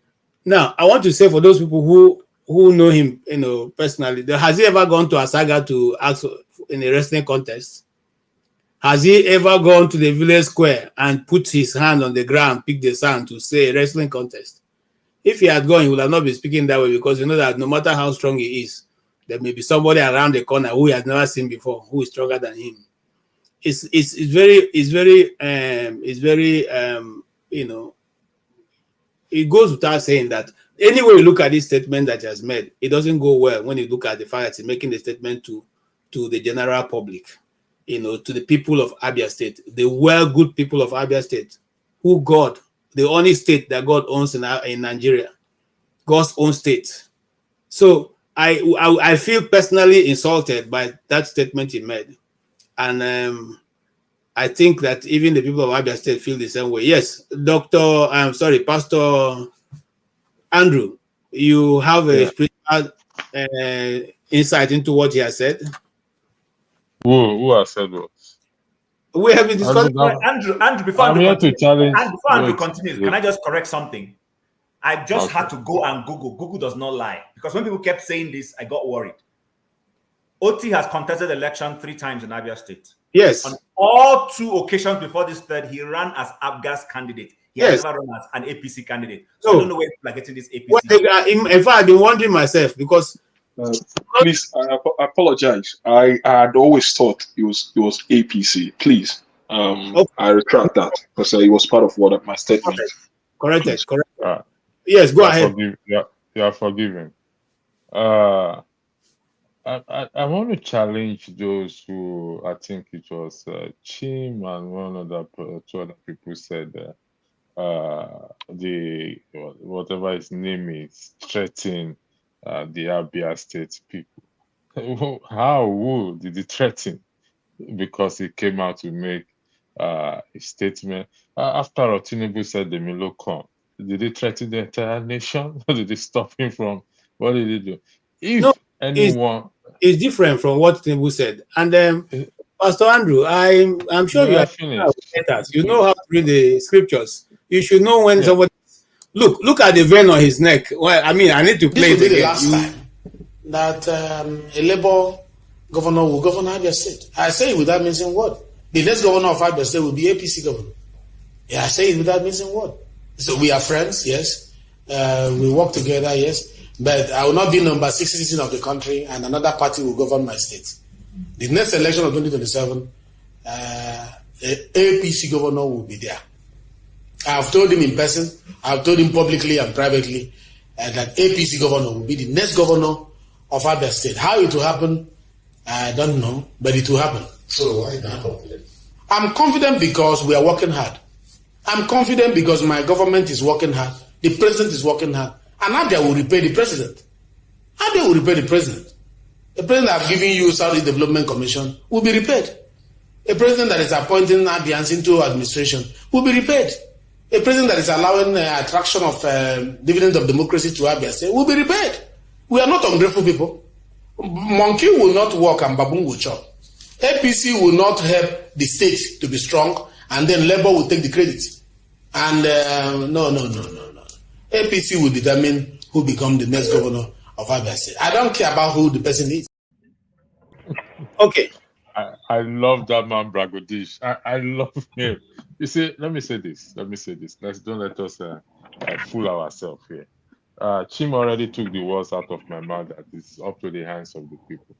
Now, I want to say for those people who know him, personally, has he ever gone to Asaga to ask in a wrestling contest? Has he ever gone to the village square and put his hand on the ground, pick the sand to say a wrestling contest? If he had gone, he would have not been speaking that way, because you know that no matter how strong he is, there may be somebody around the corner who he has never seen before, who is stronger than him. It's very it goes without saying that anyway you look at this statement that he has made, it doesn't go well when you look at the fact that he's making the statement to the general public, to the people of Abia State, the good people of Abia State, the only state that God owns in Nigeria, God's own state. So I feel personally insulted by that statement he made, and I think that even the people of Abia State feel the same way. Yes, Pastor Andrew, you have a spiritual insight into what he has said. Who has said what? We have been discussing. Andrew, before Andrew continues, can I just correct something? I just had to go and Google. Google does not lie. Because when people kept saying this, I got worried. Otti has contested election 3 times in Abia State. Yes. On all 2 occasions before this third, he ran as Abga's candidate. He has never run as an APC candidate. So I don't know where people are getting this APC. Well, in fact, I've been wondering myself because... please, I apologize. I had always thought it was APC. Please, I retract that because it was part of what my statement. Correct. Yes, go ahead. You are forgiven. I want to challenge those who, I think it was Chim and 2 other people said whatever his name is threatening the Abia State people. Who did he threaten? Because he came out to make a statement after Tinubu said the Milo come. Did he threaten the entire nation? Or did he stop him from? What did he do? Anyone, it's different from what Tinubu said. And Pastor Andrew, I'm sure you are finished. You know how to read the scriptures. You should know when somebody look at the vein on his neck. Well, I mean, I need to play this will be it the again. last time that a Labour governor will govern Abia State. I say it without missing word. The next governor of Abia State will be APC governor. Yeah, I say it without missing word. So we are friends, yes. We work together, yes. But I will not be number 6 citizen of the country and another party will govern my state. The next election of 2027, APC governor will be there. I have told him in person, I have told him publicly and privately that APC governor will be the next governor of Abia State. How it will happen, I don't know, but it will happen. So why are you not confident? I'm confident because we are working hard. I'm confident because my government is working hard. The president is working hard. And Abia will repay the president. Abia will repay the president. The president that have given you Saudi Development Commission will be repaid. A president that is appointing Abians into administration will be repaid. A president that is allowing attraction of dividend of democracy to Abia State will be repaid. We are not ungrateful people. Monkey will not work and baboon will chop. APC will not help the state to be strong and then Labour will take the credit. And no. APC will determine who become the next governor of Abia State. I don't care about who the person is. Okay. I love that man, Bragodish. I love him. You see, let me say this. Don't let us fool ourselves here. Chim already took the words out of my mouth that it's up to the hands of the people.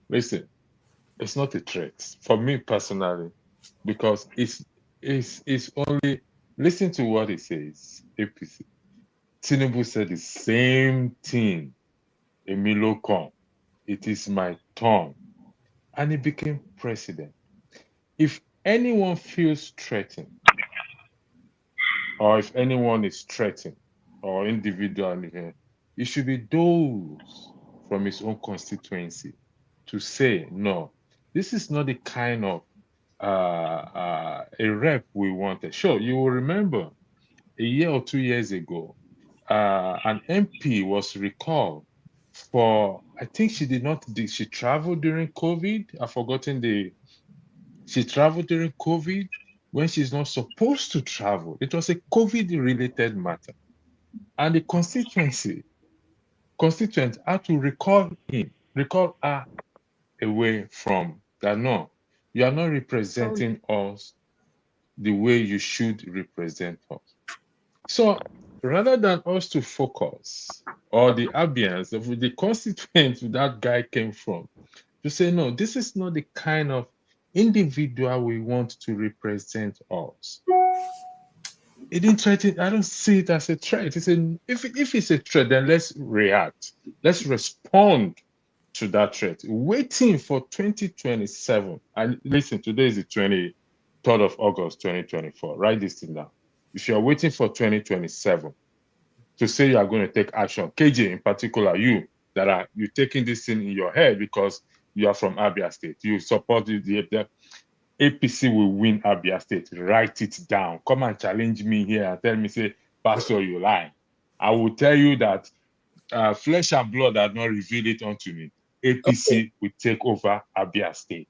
Listen, it's not a threat for me personally, because it's only listen to what he says. APC. Tinubu said the same thing. Emilio come. It is my turn. And he became president. If anyone feels threatened, or if anyone is threatened, or individual, it should be those from his own constituency to say, no, this is not the kind of a rep we wanted. Sure, you will remember a year or 2 years ago, an MP was recalled for, I think she traveled during COVID. I've forgotten she traveled during COVID when she's not supposed to travel. It was a COVID-related matter. And the constituent had to recall her away from that. No, you are not representing us the way you should represent us. So rather than us to focus, or the Abians, the constituent that guy came from, to say, no, this is not the kind of individual we want to represent us. He didn't threaten. I don't see it as a threat. It's if it's a threat, then let's react. Let's respond to that threat. Waiting for 2027. And listen, today is the 23rd of August, 2024. Write this thing down. If you're waiting for 2027 to say you are going to take action, KJ in particular, you're taking this thing in your head because you are from Abia State. You support the APC will win Abia State. Write it down. Come and challenge me here and tell me, say, Pastor, you lie. I will tell you that flesh and blood have not revealed it unto me. APC will take over Abia State.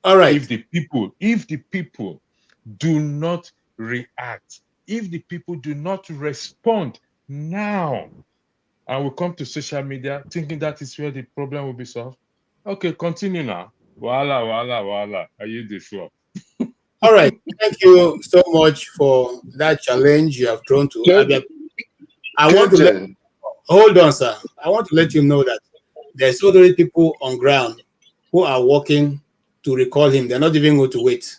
All right. If the people do not react, if the people do not respond now, and will come to social media thinking that is where the problem will be solved. Okay, continue now. Voila. Are you the floor? All right. Thank you so much for that challenge you have thrown to Abia. I want to hold on, sir. I want to let you know that there's already people on ground who are working to recall him. They're not even going to wait.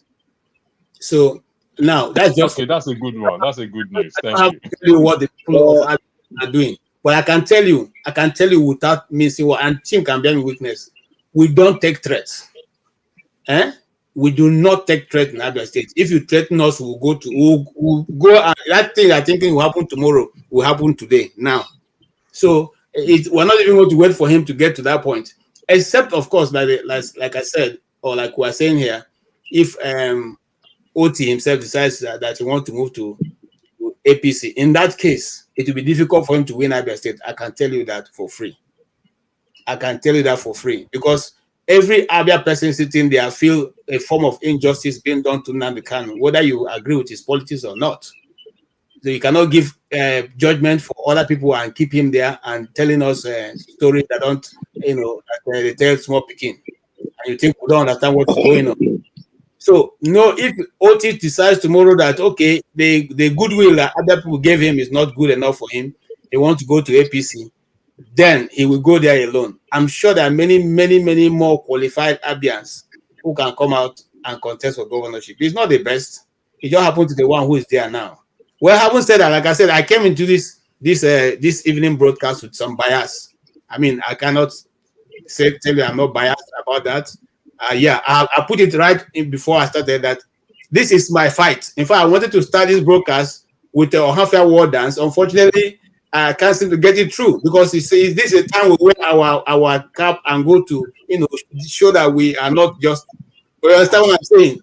So now that's just okay. That's a good one. That's a good news. Thank you. Tell you what the people of Abia are doing, but I can tell you without missing what, and Tim can bear me witness. We don't take threats. We do not take threats in Abia State. If you threaten us, we'll go and that thing I think will happen tomorrow will happen today. Now, so we're not even going to wait for him to get to that point. Except, of course, like I said, or like we're saying here, if Otti himself decides that he wants to move to APC, in that case, it will be difficult for him to win Abia State. I can tell you that for free. Because every Abia person sitting there feel a form of injustice being done to Nnamdi Kanu, whether you agree with his politics or not. So you cannot give judgment for other people and keep him there and telling us stories that don't, that they tell small picking, and you think we don't understand what's going on. So no, if Otis decides tomorrow that okay, the goodwill that other people gave him is not good enough for him, they want to go to APC, then he will go there alone. I'm sure there are many more qualified Abians who can come out and contest for governorship. It's not the best. It just happened to the one who is there now. Well, having said that, like I said, I came into this evening broadcast with some bias. I mean, I cannot tell you I'm not biased about that. I put it right in before I started that this is my fight. In fact, I wanted to start this broadcast with a half-hour war dance. Unfortunately, I can't seem to get it through because this is a time we wear our cap and go to show that we are not just. You understand what I'm saying?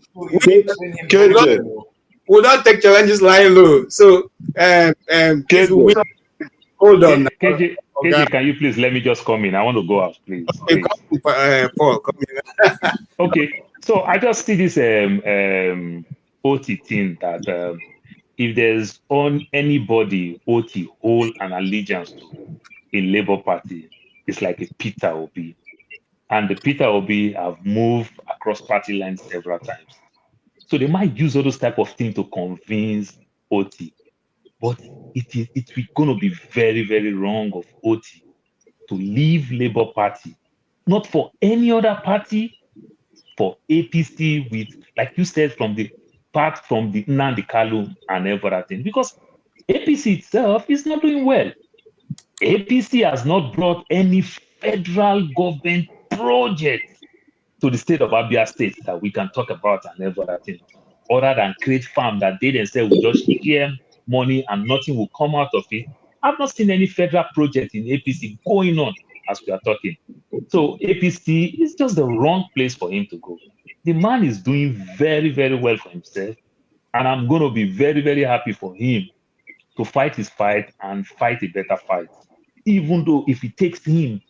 We don't take challenges lying low. So, hold on. KJ, can you please let me just come in? I want to go out, please. Okay, Paul, come in. Okay, so I just see this OT thing that if there's anybody OT hold an allegiance to in Labour Party, it's like a Peter Obi. And the Peter Obi have moved across party lines several times. So they might use all those type of things to convince OT. But it's going to be very, very wrong of OT to leave Labour Party, not for any other party, for APC with, like you said, from the Nnamdi Kalu and everything, because APC itself is not doing well. APC has not brought any federal government project to the state of Abia State that we can talk about and everything, other than create farm that they themselves will just share money and nothing will come out of it. I've not seen any federal project in APC going on as we are talking. So APC is just the wrong place for him to go. The man is doing very, very well for himself. And I'm going to be very, very happy for him to fight his fight and fight a better fight. Even though if it takes him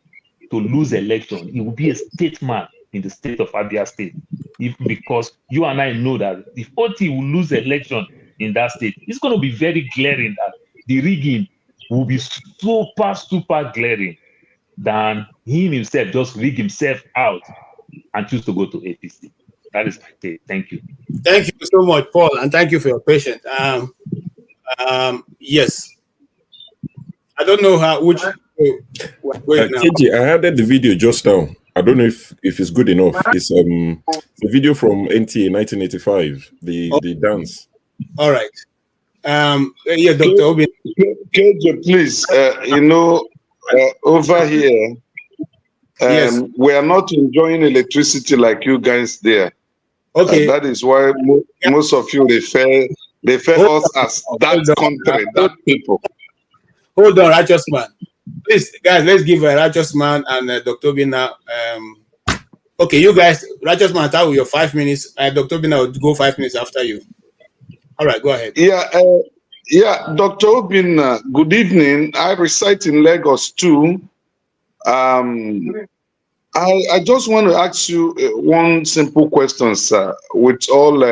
to lose election, he will be a statesman in the state of Abia State. Because you and I know that if Otti will lose election in that state, it's going to be very glaring that the rigging will be super glaring than him himself just rig himself out and choose to go to APC. That is my take. Thank you. Thank you so much, Paul, and thank you for your patience. Yes. I don't know which KJ, I added the video just now. I don't know if it's good enough. It's a video from NTA 1985, the dance. All right. Yeah, Dr. Obi. KJ, please, over here, yes, we are not enjoying electricity like you guys there. Okay. That is why most of you refer us as that country, that people. Hold on, righteous man. Please, guys, let's give a righteous man and Dr. Bina. Okay, you guys, righteous man, start with your 5 minutes. Dr. Bina will go 5 minutes after you. All right, go ahead. Yeah, Dr. Obin, good evening. I reside in Lagos too. I just want to ask you one simple question, sir, with all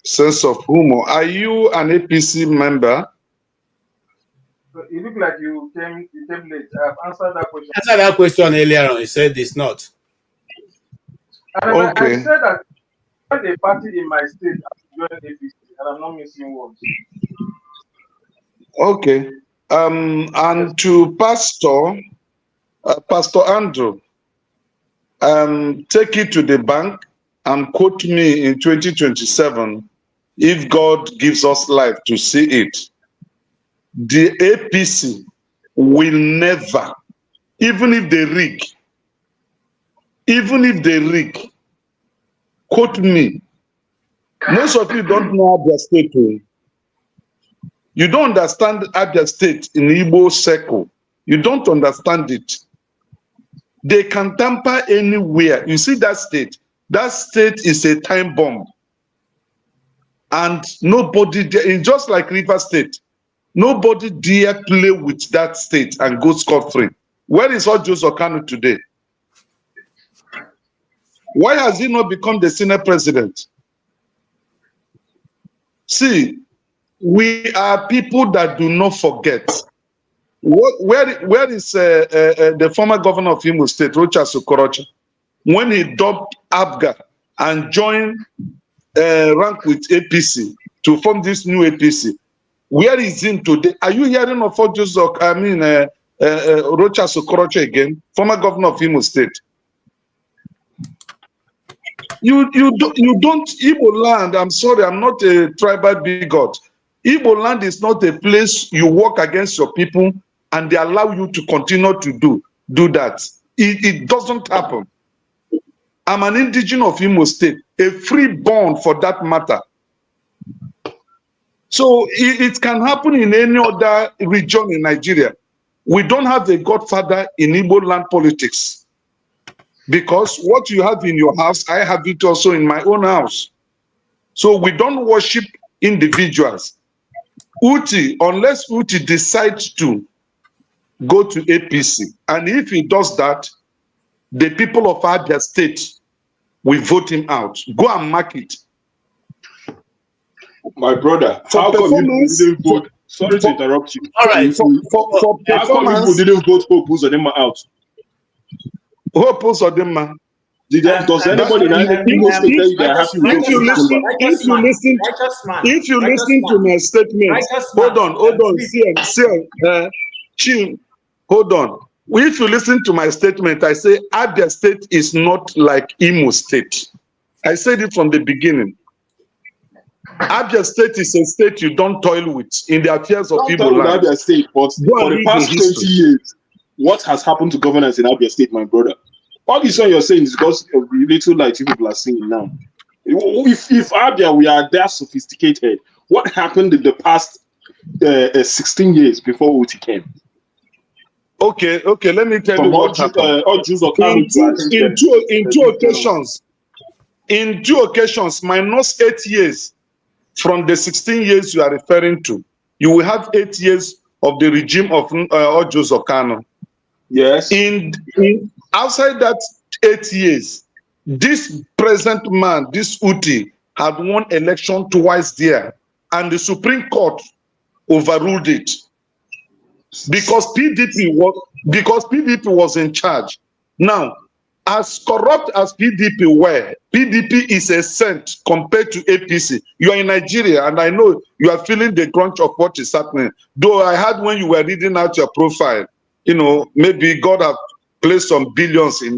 sense of humor. Are you an APC member? You look like you came late. I've answered that question. I answered that question earlier on. He said it's not. Okay. I said that a party in my state joined APC, and I'm not missing words. Okay. And to Pastor Andrew, take it to the bank and quote me in 2027 if God gives us life to see it. The APC will never, even if they rig, quote me. Most of you don't know Abia State. You don't understand Abia State in Igbo circle. You don't understand it. They can tamper anywhere. You see that state? That state is a time bomb. And nobody, just like River State, nobody dare play with that state and go scot-free. Where is Ojos Okano today? Why has he not become the Senate president? See, we are people that do not forget. Where is the former governor of Imo State, Rochas Okorocha, when he dubbed Abga and joined rank with APC to form this new APC? Where is he today? Are you hearing of Rochas Okorocha again, former governor of Imo State? You don't Igbo land. I'm sorry, I'm not a tribal bigot. Igbo land is not a place you work against your people and they allow you to continue to do that. It doesn't happen. I'm an indigenous of Imo State, a freeborn for that matter. So it can happen in any other region in Nigeria. We don't have a godfather in Igbo land politics. Because what you have in your house, I have it also in my own house. So we don't worship individuals. Uti, unless Uti decides to go to APC, and if he does that, the people of Abia State will vote him out. Go and mark it. My brother, how come you didn't vote? Sorry to interrupt you. All right. For how come you didn't vote Hope Uzodinma out? Hope Uzodinma. Does anybody in Imo State tell you they're happy with if you listen to my statement, hold on, Chim, hold on. If you listen to my statement, I say Abia State is not like Imo State. I said it from the beginning. Abia State is a state you don't toil with in the affairs of Igbo land. Abia State, but for the past 20 years, what has happened to governance in Abia State, my brother? All this one you're saying is because of the little light people are seeing now. If Abia, we are that sophisticated, what happened in the past 16 years before Uti came? Okay, let me tell you what happened. In two occasions, minus 8 years from the 16 years you are referring to, you will have 8 years of the regime of Ojos Okano. Yes. Outside that 8 years, this present man, this Uti, had won election twice there, and the Supreme Court overruled it because PDP was in charge. Now, as corrupt as PDP were, PDP is a saint compared to APC. You are in Nigeria, and I know you are feeling the crunch of what is happening. Though I heard when you were reading out your profile, maybe God have placed some billions in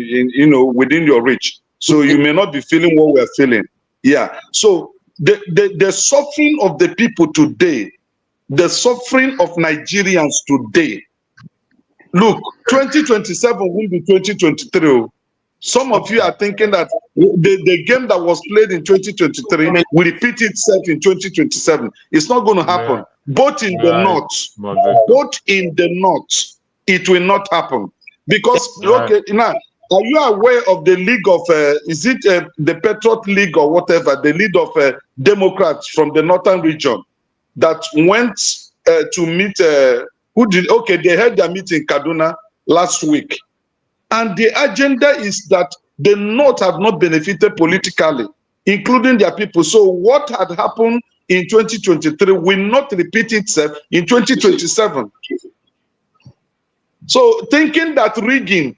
within your reach, so you may not be feeling what we are feeling. Yeah. So the suffering of the people today, the suffering of Nigerians today. Look, 2027 will be 2023. Some of you are thinking that the game that was played in 2023 will repeat itself in 2027. It's not going to happen. Both in the north, it will not happen. Because, okay, now, are you aware of the league of, is it the Patriot League or whatever, the league of Democrats from the northern region that went to meet, they had their meeting in Kaduna last week. And the agenda is that the North have not benefited politically, including their people. So what had happened in 2023 will not repeat itself in 2027. So thinking that rigging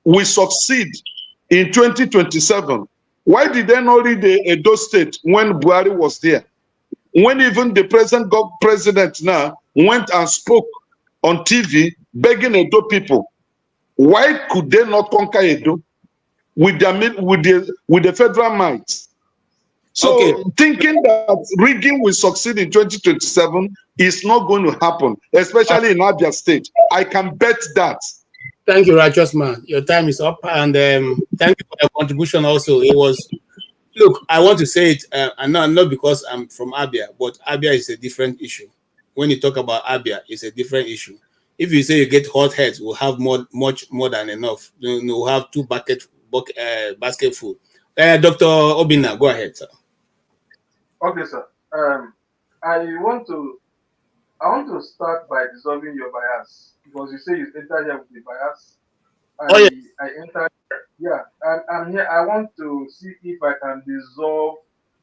will succeed in 2027, why did they not read the Edo State when Buhari was there? When even the president now went and spoke on TV begging Edo people, why could they not conquer Edo with the federal might? So thinking that rigging will succeed in 2027 is not going to happen, especially in Abia State. I can bet that. Thank you, righteous man. Your time is up, and thank you for your contribution. Also, it was. Look, I want to say it, and not because I'm from Abia, but Abia is a different issue. When you talk about Abia, it's a different issue. If you say you get hot heads, we'll have much more than enough. We'll have 2 basket full. Dr. Obina, go ahead, sir. Okay, sir. I want to start by dissolving your bias, because you say you enter here with the bias. I enter. Yeah, I'm here. I want to see if I can dissolve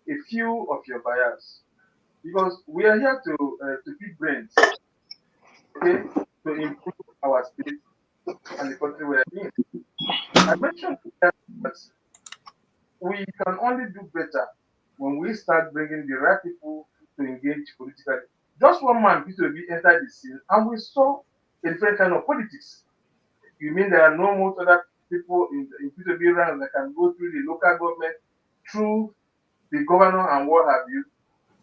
a few of your bias, because we are here to pick brains, okay, to improve our state and the country we are in. I mentioned that we can only do better when we start bringing the right people to engage politically. Just one man, P2B, entered the scene, and we saw a different kind of politics. You mean there are no more other people in P2B ranks that can go through the local government, through the governor and what have you?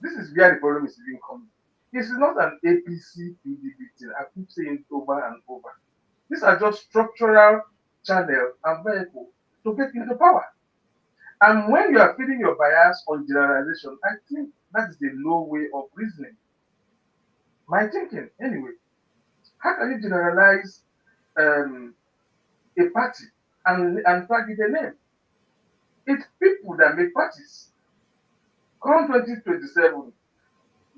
This is where the problem is even coming. This is not an APC PDB thing. I keep saying it over and over. These are just structural channels and vehicles to get into power. And when you are feeding your bias on generalization, I think that is the low way of reasoning. My thinking, anyway, how can you generalize a party and target a name? It's people that make parties. Come 2027,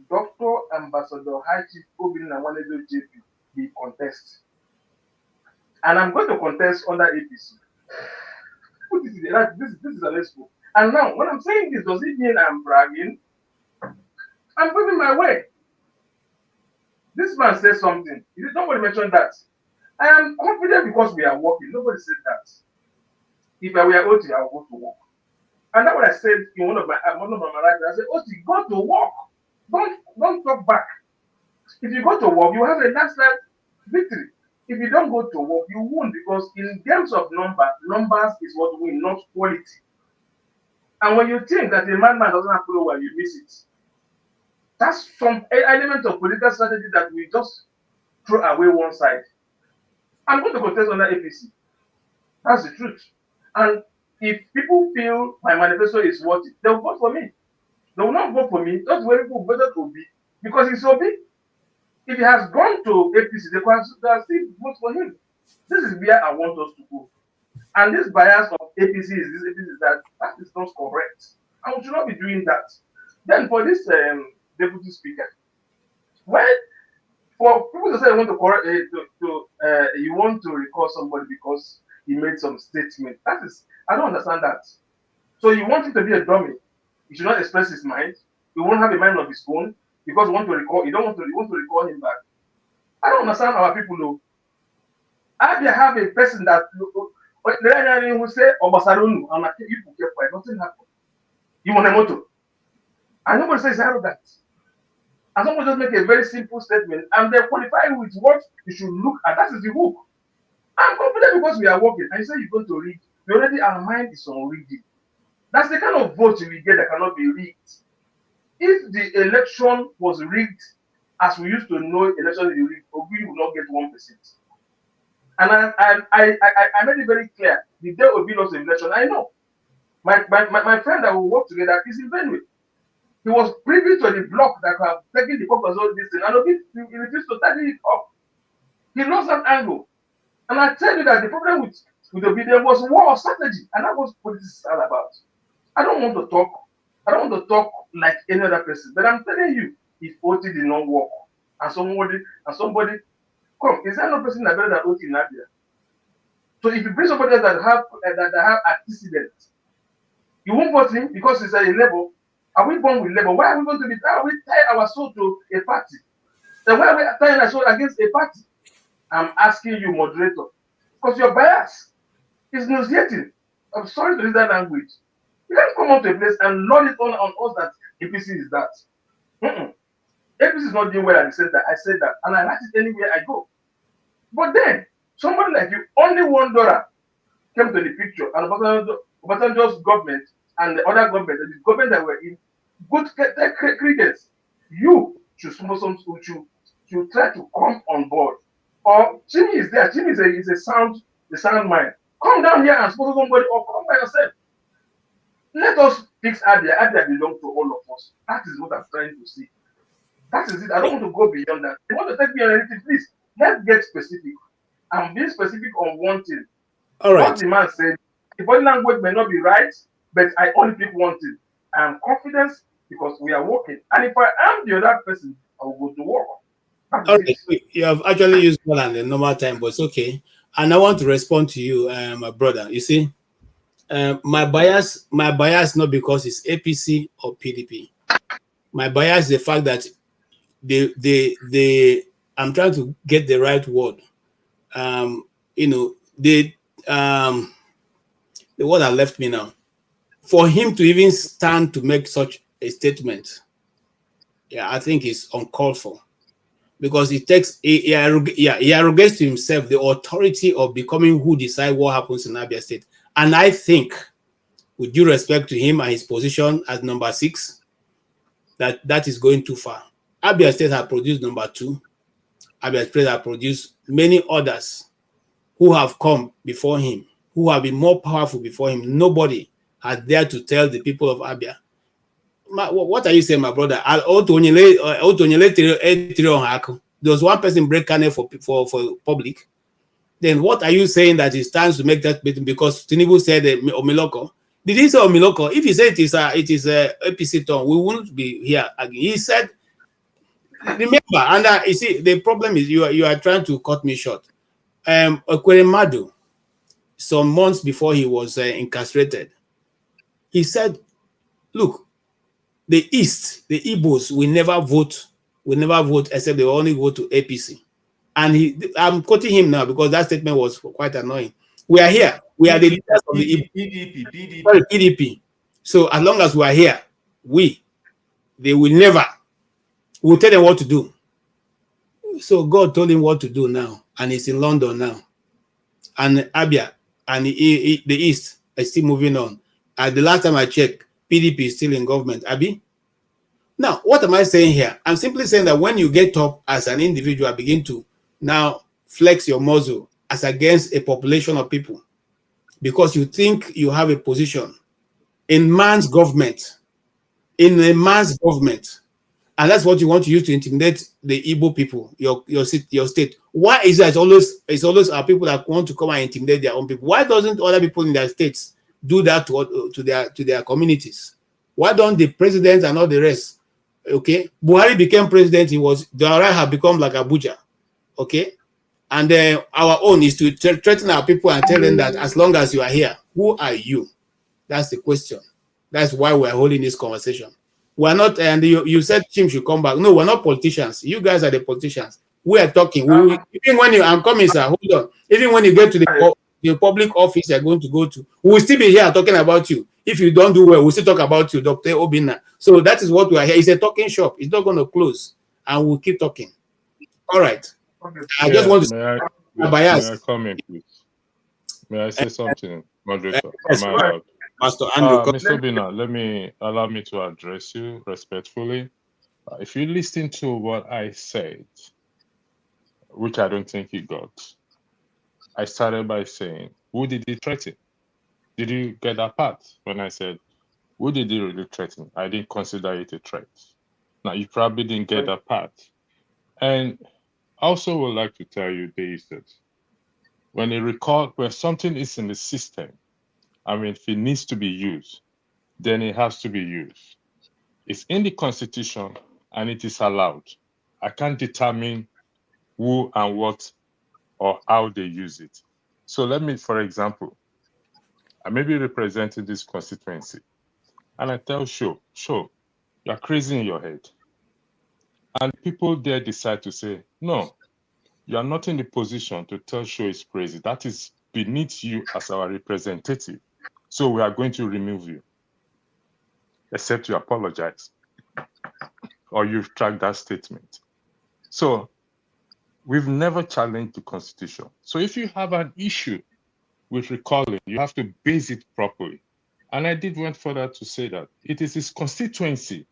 Dr. Ambassador High Chief Obinna Nwanedo JP will contest. And I'm going to contest under APC. This is an expo. And now, when I'm saying this, does it mean I'm bragging? I'm putting my way. This man says something. Nobody mentioned that. I am confident because we are working. Nobody said that. If I were Oti, I would go to work. And that's what I said in one of my lives. I said, Oti, go to work. Don't talk back. If you go to work, you have a landslide victory. If you don't go to work, you won't, because in terms of numbers is what win, not quality. And when you think that a madman doesn't have follower, you miss it. That's some element of political strategy that we just throw away one side. I'm going to contest under APC. That's the truth. And if people feel my manifesto is worth it, they'll vote for me. They will not vote for me. That's where people voted for Obi, because he's Obi. If he has gone to APC, they can still vote for him. This is where I want us to go. And this bias of APC is that is not correct. And we should not be doing that. Then for this deputy speaker, well, for people to say you want to correct, you want to recall somebody because he made some statement. I don't understand that. So you want him to be a dummy. He should not express his mind. He won't have a mind of his own because you want to recall. You want to recall him back. I don't understand our people though. I have a person that who say Obasarunu and you keep quiet. Nothing happened. You want a motto. And nobody says arrogant. And someone just make a very simple statement and they qualify with what you should look at. That is the hook. I'm confident because we are working. And you say you're going to read. Already our mind is on reading. That's the kind of vote we get that cannot be rigged. if the election was rigged, as we used to know election is rigged, Obi will not get 1%. And I made it very clear. The day Obi lost the election, I know. My friend that we work together is in Benue. He was privy to the block that have taken the purpose of this thing, and Obi he refused to tidy it up. He lost that angle. And I tell you that the problem with Obi there was war strategy, and that was what this is all about. I don't want to talk like any other person, but I'm telling you, if Oti did not work, and somebody come, is there no person that better than Oti in Abia? So if you bring somebody else that have antecedents, you won't vote him because he's a label. Are we born with label? Why are we going to be? Why are we tie our soul to a party? Then why are we tying our soul against a party? I'm asking you, moderator, because your bias is nauseating. I'm sorry to use that language. You can't come up to a place and load it on us that APC is that. APC is not doing well at the center. I said that, and I like it anywhere I go. But then, somebody like you, only $1 came to the picture, and Obasanjo's government and the other government, the government that were in, good credence. You should try to come on board. Or Jimmy is there. Jimmy is a sound mind. Come down here and sponsor somebody, or come by yourself. Let us fix Abia. Abia belongs to all of us. That is what I'm trying to see. That is it. I don't want to go beyond that. If you want to take me on anything, please, let's get specific. I'm being specific on one thing. All right. What the man said, the body language may not be right, but I only pick one thing. I am confident because we are working. And if I am the other person, I will go to work. All right. You have actually used more than the normal time, but it's okay. And I want to respond to you, my brother. You see, my bias not because it's APC or PDP. My bias is the fact that I'm trying to get the right word. The word that left me now. For him to even stand to make such a statement, yeah, I think it's uncalled for. Because he takes, he arrogates to himself the authority of becoming who decide what happens in Abia State. And I think, with due respect to him and his position as number 6, that is going too far. Abia State has produced number 2. Abia State has produced many others who have come before him, who have been more powerful before him. Nobody has dared to tell the people of Abia. What are you saying, my brother? There was one person break canal for public. Then what are you saying that he stands to make that statement because Tinubu said Omiloko? Did he say Omiloko? If he said it is a APC turn, we wouldn't be here again. He said, remember, and you see, the problem is you are trying to cut me short. Okweremadu, some months before he was incarcerated, he said, look, the East, the Igbos will never vote except they only go to APC. And I'm quoting him now because that statement was quite annoying. We are here. We are the leaders of the PDP. So as long as we are here, they will never. We'll tell them what to do. So God told him what to do now, and he's in London now. And Abia and the East is still moving on. The last time I checked, PDP is still in government. Abi? Now, what am I saying here? I'm simply saying that when you get up as an individual, begin to now flex your muscle as against a population of people because you think you have a position in man's government, and that's what you want to use to intimidate the Igbo people, your state. Why is that it's always our people that want to come and intimidate their own people? Why doesn't other people in their states do that to their communities? Why don't the president and all the rest? Okay, Buhari became president. Daura have become like Abuja. Okay, and our own is to threaten our people and tell them that as long as you are here, who are you? That's the question. That's why we're holding this conversation. We're not, and you said Tim should come back. No, we're not politicians. You guys are the politicians. We are talking. Even when I'm coming, sir, hold on. Even when you get to the public office you're going to go to, we'll still be here talking about you. If you don't do well, we'll still talk about you, Dr. Obina. So that is what we are here. It's a talking shop. It's not going to close, and we'll keep talking. All right. I just want to May I comment, please? May I say something, moderator? Am I allowed? Pastor Andrew. Mr. Obina, allow me to address you respectfully. If you listen to what I said, which I don't think you got, I started by saying, who did he threaten? Did you get that part when I said, who did he really threaten? I didn't consider it a threat. Now, you probably didn't get that part. And I also would like to tell you this, that when something is in the system, I mean, if it needs to be used, then it has to be used. It's in the Constitution and it is allowed. I can't determine who and what or how they use it. So let me, for example, I may be representing this constituency and I tell Sho, you're crazy in your head. And people there decide to say, no, you are not in the position to tell Sho is crazy. That is beneath you as our representative. So we are going to remove you, except you apologize or you retract that statement. So we've never challenged the Constitution. So if you have an issue with recalling, you have to base it properly. And I did went further to say that it is his constituency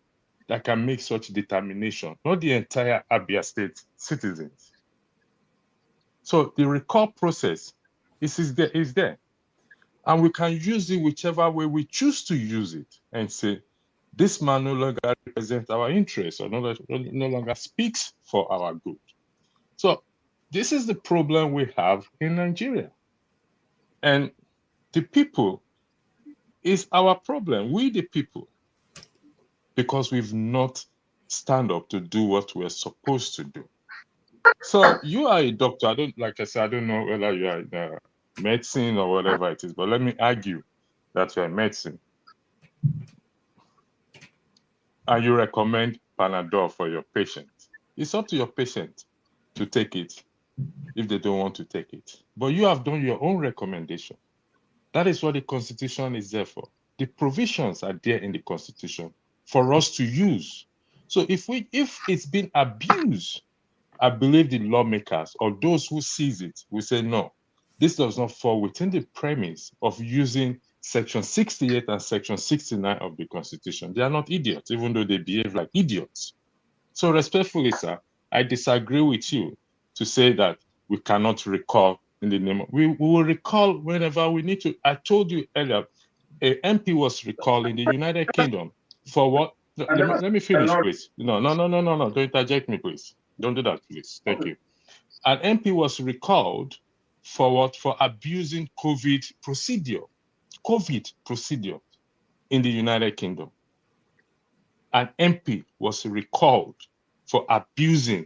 that can make such determination, not the entire Abia State citizens. So the recall process is there. And we can use it whichever way we choose to use it and say, this man no longer represents our interests or no longer speaks for our good. So this is the problem we have in Nigeria. And the people is our problem, we the people, because we've not stand up to do what we're supposed to do. So you are a doctor. I don't know whether you are in medicine or whatever it is, but let me argue that you're in medicine. And you recommend Panadol for your patient. It's up to your patient to take it if they don't want to take it. But you have done your own recommendation. That is what the Constitution is there for. The provisions are there in the Constitution for us to use. So if it's been abused, I believe the lawmakers or those who sees it will say, no, this does not fall within the premise of using Section 68 and Section 69 of the Constitution. They are not idiots, even though they behave like idiots. So respectfully, sir, I disagree with you to say that we cannot recall in the name of, we will recall whenever we need to. I told you earlier, a MP was recalled in the United Kingdom for what? Let me finish, please. No. Don't interject me, please. Don't do that, please. Thank you. An MP was recalled for what? For abusing COVID procedure in the United Kingdom. An MP was recalled for abusing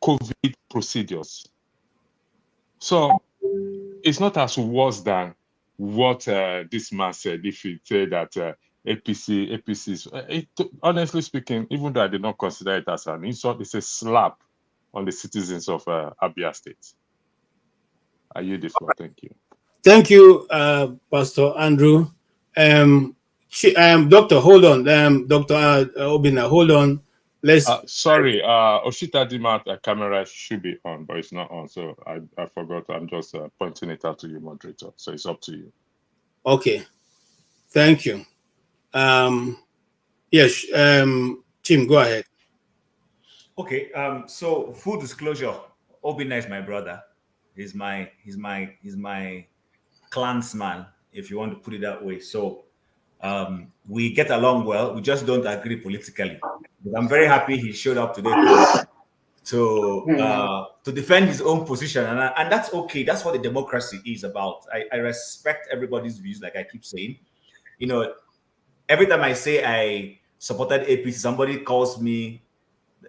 COVID procedures. So it's not as worse than what this man said. If he said that APC, honestly speaking, even though I did not consider it as an insult, it's a slap on the citizens of Abia State. I yield the floor. Thank you. Thank you, Pastor Andrew. Doctor, hold on. Dr. Obina, hold on. Let's. Sorry, Oshita Dimat camera should be on, but it's not on, so I forgot. I'm just pointing it out to you, moderator. So it's up to you. Okay, thank you. Yes, Tim, go ahead. Okay. So full disclosure, Obina is my brother. He's my clansman, if you want to put it that way. So we get along well. We just don't agree politically. But I'm very happy he showed up today to defend his own position, and that's okay. That's what the democracy is about. I respect everybody's views, like I keep saying. You know, every time I say I supported APC, somebody calls me.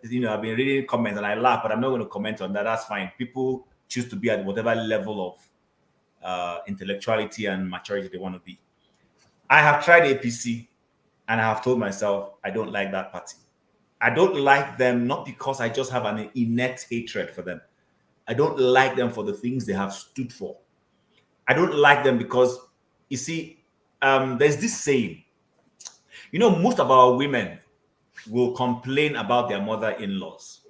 You know, I've been reading comments and I laugh, but I'm not going to comment on that. That's fine. People choose to be at whatever level of intellectuality and maturity they want to be. I have tried APC and I have told myself I don't like that party. I don't like them not because I just have an innate hatred for them. I don't like them for the things they have stood for. I don't like them because, you see, there's this saying, you know, most of our women will complain about their mother-in-laws.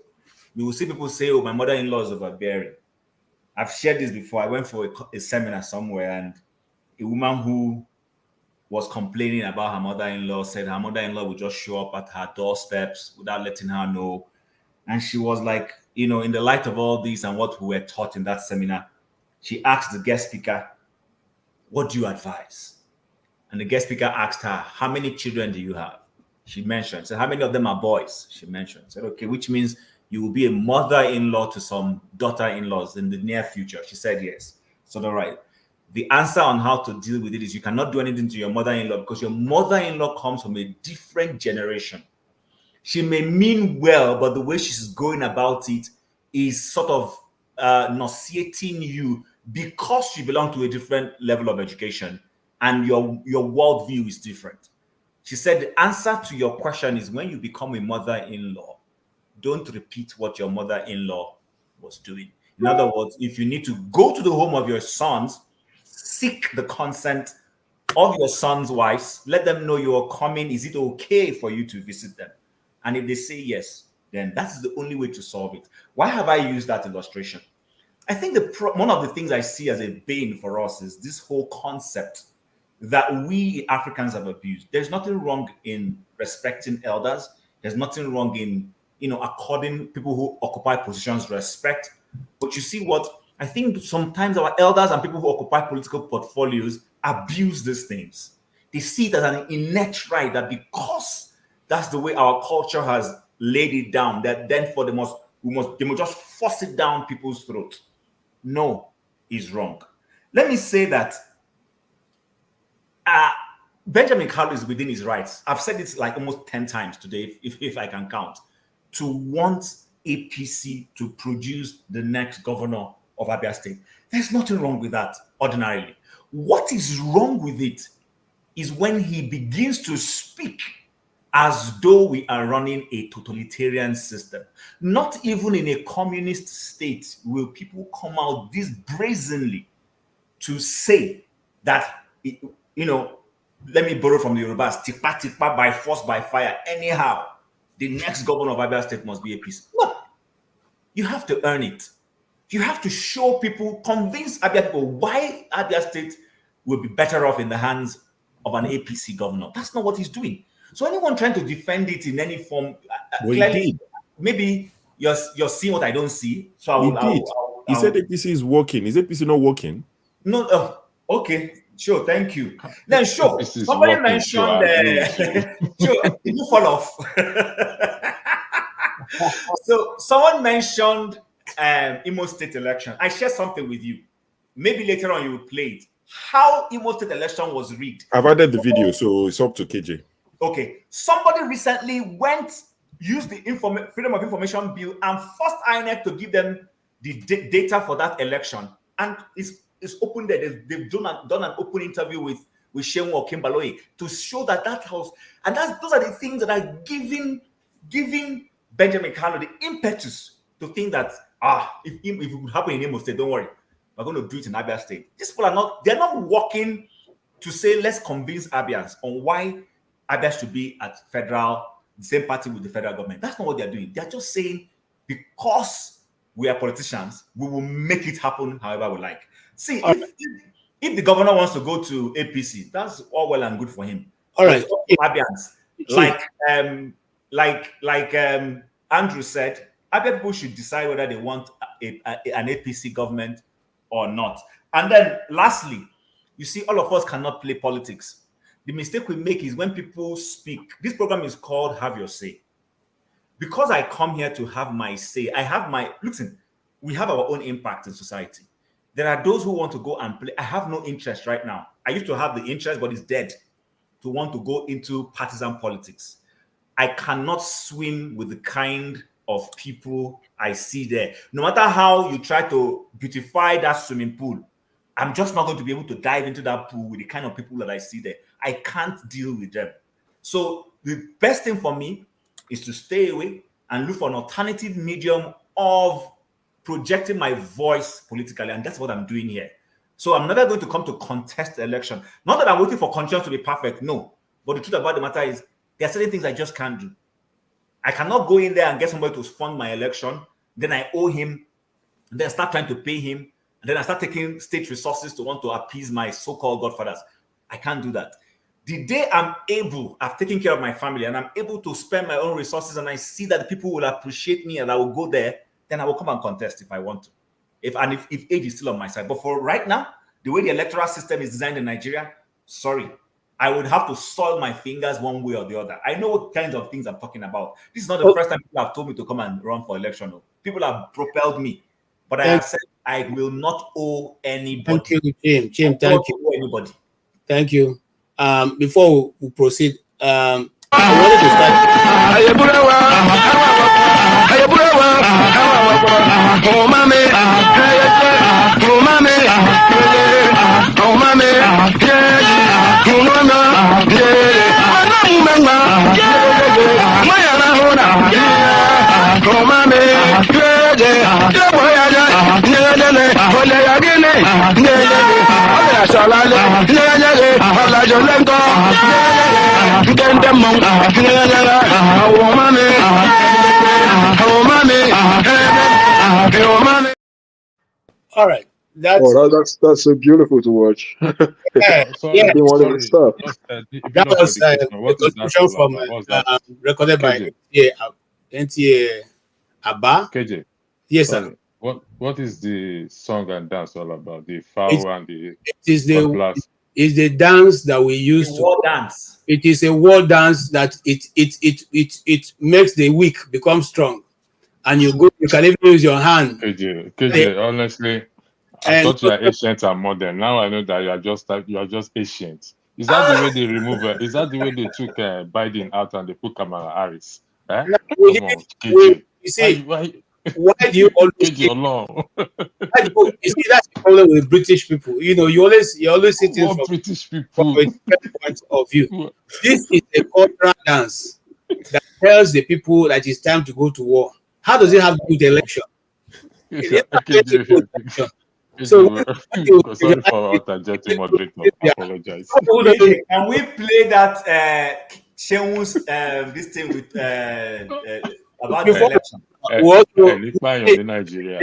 You will see people say, oh, my mother-in-law is overbearing. I've shared this before. I went for a seminar somewhere, and a woman who was complaining about her mother-in-law, said her mother-in-law would just show up at her doorsteps without letting her know. And she was like, you know, in the light of all this and what we were taught in that seminar, she asked the guest speaker, what do you advise? And the guest speaker asked her, how many children do you have? She mentioned. So how many of them are boys? She mentioned. Said, okay, which means you will be a mother-in-law to some daughter-in-laws in the near future. She said yes. So all right. The answer on how to deal with it is you cannot do anything to your mother-in-law because your mother-in-law comes from a different generation. She may mean well, but the way she's going about it is sort of nauseating you because you belong to a different level of education and your worldview is different. She said the answer to your question is when you become a mother-in-law, don't repeat what your mother-in-law was doing. In other words, if you need to go to the home of your sons, seek the consent of your sons' wives, let them know you are coming. Is it okay for you to visit them? And if they say yes, then that's the only way to solve it. Why have I used that illustration? I think one of the things I see as a bane for us is this whole concept that we Africans have abused. There's nothing wrong in respecting elders. There's nothing wrong in, you know, according people who occupy positions respect. But you see what? I think sometimes our elders and people who occupy political portfolios abuse these things. They see it as an innate right that because that's the way our culture has laid it down, that then for they must just force it down people's throats. No, is wrong. Let me say that Benjamin Kalu is within his rights. I've said it like almost 10 times today, if I can count, to want APC to produce the next governor of Abia State. There's nothing wrong with that ordinarily. What is wrong with it is when he begins to speak as though we are running a totalitarian system. Not even in a communist state will people come out this brazenly to say that, you know, let me borrow from the Yorubas, tipa tipa, by force, by fire, anyhow, the next governor of Abia State must be APC. No, you have to earn it. You have to show people, convince Abia people why Abia State will be better off in the hands of an APC governor. That's not what he's doing. So anyone trying to defend it in any form, clearly, maybe you're seeing what I don't see. So He said APC is working. Is APC not working? No. Okay. Sure. Thank you. Then sure. Somebody mentioned. Sure. Did you fall off? So someone mentioned Imo State election. I share something with you. Maybe later on you will play it. How Imo State election was rigged. I've added the video, so it's up to KJ. Okay, somebody recently used the Freedom of Information Bill and forced INEC to give them the data for that election. And it's open there. They've done an open interview with Shehu Okimbaloye to show that house. And those are the things that are giving Benjamin Kalu the impetus to think that, if it would happen in Imo State, don't worry, we're going to do it in Abia State. These people they're not working to say, let's convince Abians on why Abia should be at the same party with the federal government. That's not what they're doing. They're just saying, because we are politicians, we will make it happen however we like. See, if the governor wants to go to APC, that's all well and good for him. All right. Abians, like Andrew said, Abia people should decide whether they want an APC government or not. And then lastly, you see, all of us cannot play politics. The mistake we make is when people speak. This program is called Have Your Say. Because I come here to have my say, listen, we have our own impact in society. There are those who want to go and play. I have no interest right now. I used to have the interest, but it's dead to want to go into partisan politics. I cannot swim with the kind of people I see there. No matter how you try to beautify that swimming pool, I'm just not going to be able to dive into that pool with the kind of people that I see there. I can't deal with them. So the best thing for me is to stay away and look for an alternative medium of projecting my voice politically. And that's what I'm doing here. So I'm never going to come to contest the election. Not that I'm waiting for conditions to be perfect, no. But the truth about the matter is there are certain things I just can't do. I cannot go in there and get somebody to fund my election. Then I owe him. Then start trying to pay him. And then I start taking state resources to want to appease my so-called godfathers. I can't do that. The day I've taken care of my family and I'm able to spend my own resources and I see that the people will appreciate me and I will go there, then I will come and contest if I want to. If age is still on my side. But for right now, the way the electoral system is designed in Nigeria, sorry, I would have to soil my fingers one way or the other. I know what kinds of things I'm talking about. This is not the first time people have told me to come and run for election. No. People have propelled me. But I have said I will not owe anybody. Thank you, Jim. Thank you. Anybody. Thank you. Before we proceed, I wanted to start. All right. That's so beautiful to watch. Yeah. They wanted to stop. That was a contribution from recorded by NTA Abba. KJ. Yes, sir. What is the song and dance all about? The foul and the is the dance that we use to war dance. It is a war dance that it makes the weak become strong, and you can even use your hand. KJ, honestly, I thought you are ancient and modern. Now I know that you are just ancient. Is that the way they remove? Is that the way they took Biden out and they put Kamala Harris? Eh? Come on, KJ. You see, why do you always KJ alone? You see, that's the problem with British people. You know, you always see things from British people from a different point of view. This is a cultural dance that tells the people that it's time to go to war. How does it have to do with the election? So sorry for interjecting, moderator. I apologize. Can we play that Shewu's this thing with about the election? Nigeria.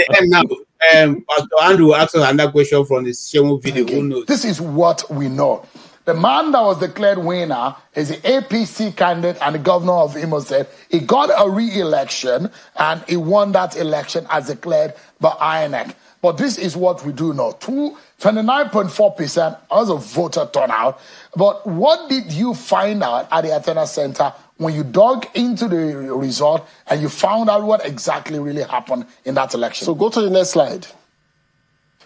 Pastor Andrew asked us another question from the Shewu video. Who knows? This is what we know. The man that was declared winner is the APC candidate and the governor of Imo State. He got a re-election and he won that election as declared by INEC. But this is what we do know. 29.4% as a voter turnout. But what did you find out at the Athena Center when you dug into the result and you found out what exactly really happened in that election? So go to the next slide.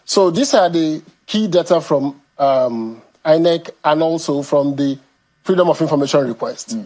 So these are the key data from INEC and also from the Freedom of Information request.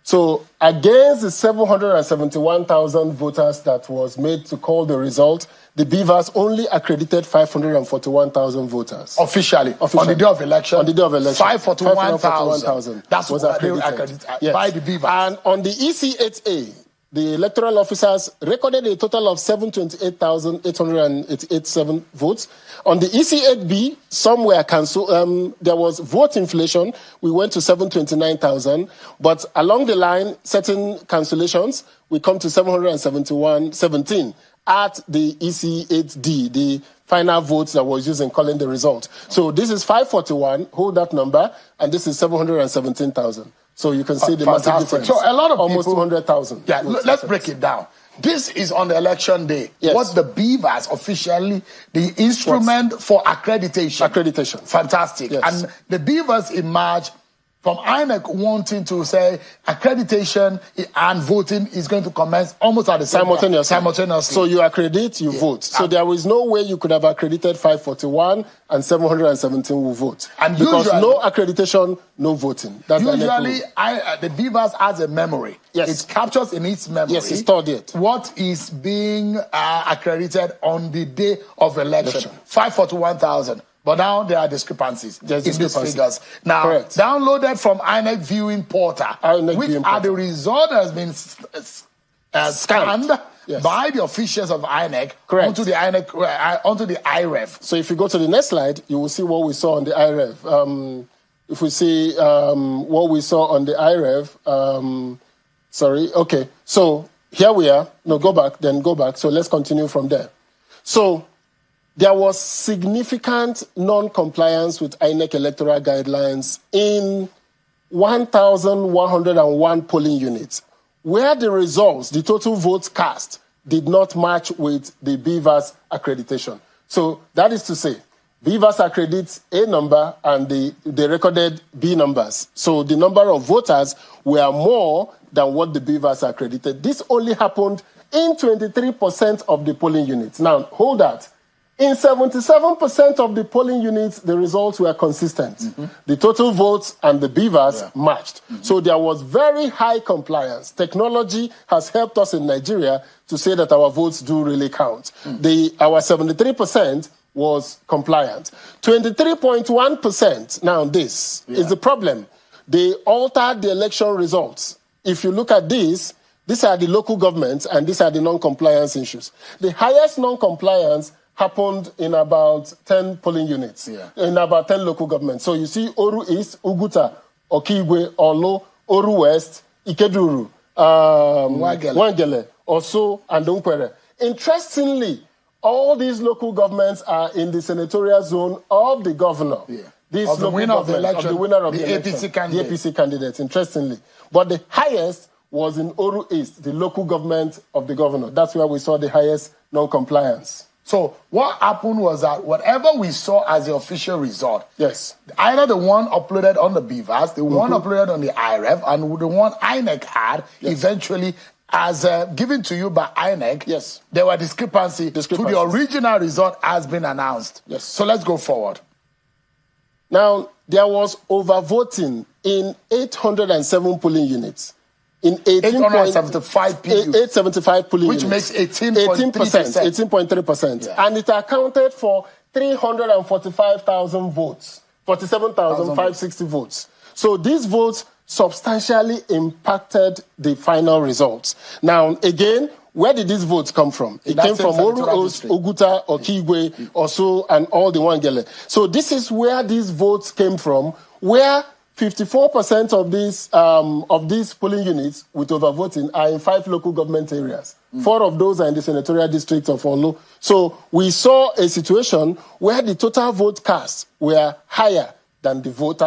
So against the 771,000 voters that was made to call the result, the Beavers only accredited 541,000 voters. Officially. On the day of election? On the day of election. 541,000. That's was what accredited yes. By the Beavers. And on the EC8A, the electoral officers recorded a total of 728,887 votes. On the EC8B, some were cancelled. There was vote inflation. We went to 729,000. But along the line, certain cancellations, we come to 717 at the EC8D, the final votes that was used in calling the result. So this is 541, hold that number, and this is 717,000. So you can see the massive difference. So a lot of almost people, 200,000. Yeah, let's break it down. This is on the election day. Yes. What the Beavers officially, the instrument for accreditation. Accreditation. Fantastic. Yes. And the Beavers emerge from INEC wanting to say accreditation and voting is going to commence almost at the same time. Simultaneously. So you accredit, you vote. So there is no way you could have accredited 541 and 717 will vote. And because usually, no accreditation, no voting. That's usually the Beavers has a memory. Yes. It captures in its memory. Yes, it's stored it. What is being accredited on the day of election. 541,000. But now there are discrepancies in these figures. Now, downloaded from INEC Viewing Portal, which are the result that has been scanned by the officials of INEC onto the INEC, onto the IREV. So if you go to the next slide, you will see what we saw on the IREV. If we see what we saw on the IREV, so here we are. No, go back, then go back. So let's continue from there. So there was significant non-compliance with INEC electoral guidelines in 1,101 polling units, where the results, the total votes cast, did not match with the BVAS accreditation. So that is to say, BVAS accredits a number and they recorded B numbers. So the number of voters were more than what the BVAS accredited. This only happened in 23% of the polling units. Now, hold that. In 77% of the polling units, the results were consistent. The total votes and the BVAS matched. So there was very high compliance. Technology has helped us in Nigeria to say that our votes do really count. Our 73% was compliant. 23.1%, now this is the problem. They altered the election results. If you look at this, these are the local governments and these are the non-compliance issues. The highest non-compliance happened in about 10 polling units, in about 10 local governments. So you see Oru East, Uguta, Okigwe, Olo, Oru West, Ikeduru, Wangele, Oso, and Unkwere. Interestingly, all these local governments are in the senatorial zone of the governor. This of the winner of the election, of the winner of the APC candidate. The APC candidates, interestingly. But the highest was in Oru East, the local government of the governor. That's where we saw the highest non-compliance. So what happened was that whatever we saw as the official result, either the one uploaded on the BVAS, the one uploaded on the IRF, and the one INEC had, eventually, as given to you by INEC, there were discrepancies to the original result has been announced. So let's go forward. Now, there was overvoting in 807 polling units. In 875 polling which units. makes 18.3%. 18.3%. And it accounted for 345,000 votes, 47,560 votes. So these votes substantially impacted the final results. Now, again, where did these votes come from? It came from Oru, Oguta, Okigwe, Oso, and all the Wangele. So this is where these votes came from, where 54% of these polling units with overvoting are in 5 local government areas. 4 of those are in the senatorial district of Olo. So we saw a situation where the total vote cast were higher than the votes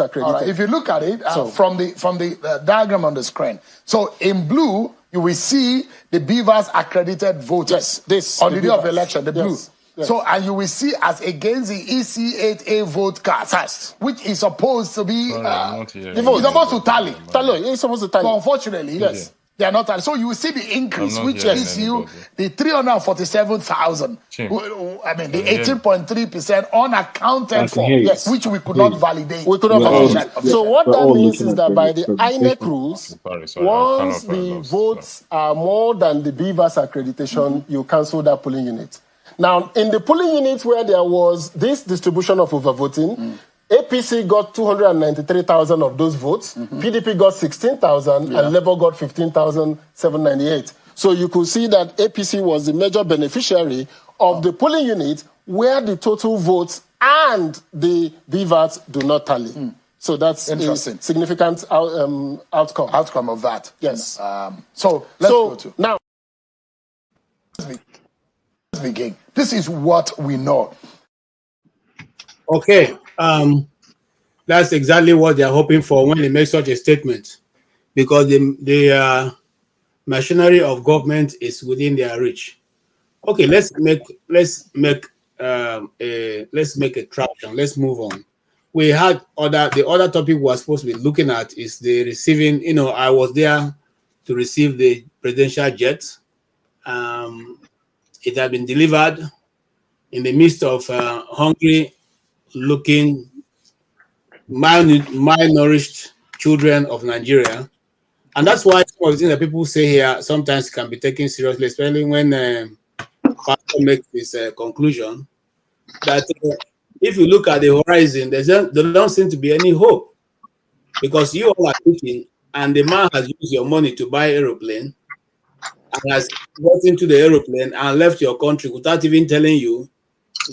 accredited. All right. If you look at it from the diagram on the screen, so in blue you will see the BVAS accredited voters on the day of election, the blue. So, and you will see as against the EC8A vote cast, which is supposed to be, it's supposed to tally. It's supposed to tally. But unfortunately, they are not tallying. So you will see the increase, which gives you the 347,000. I mean, the 18.3% unaccounted for, which we could not validate. We could not validate. So what that means is that by the INEC rules, once the votes are more than the BVAS accreditation, you cancel that polling unit. Now, in the polling units where there was this distribution of overvoting, APC got 293,000 of those votes, PDP got 16,000, and Labour got 15,798. So you could see that APC was the major beneficiary of the polling unit where the total votes and the BVAT do not tally. So that's interesting. A significant outcome of that. Yes. So let's go to now. Let's begin. This is what we know. Okay. That's exactly what they're hoping for when they make such a statement, because the machinery of government is within their reach. Okay, let's make a traction. Let's move on. We had the other topic we were supposed to be looking at is the receiving. You know, I was there to receive the presidential jet. It had been delivered in the midst of hungry looking malnourished children of Nigeria. And that's why some of the things that people say here sometimes can be taken seriously, especially when Pastor makes this conclusion that if you look at the horizon, there don't seem to be any hope, because you all are thinking, and the man has used your money to buy aeroplane and has got into the aeroplane and left your country without even telling you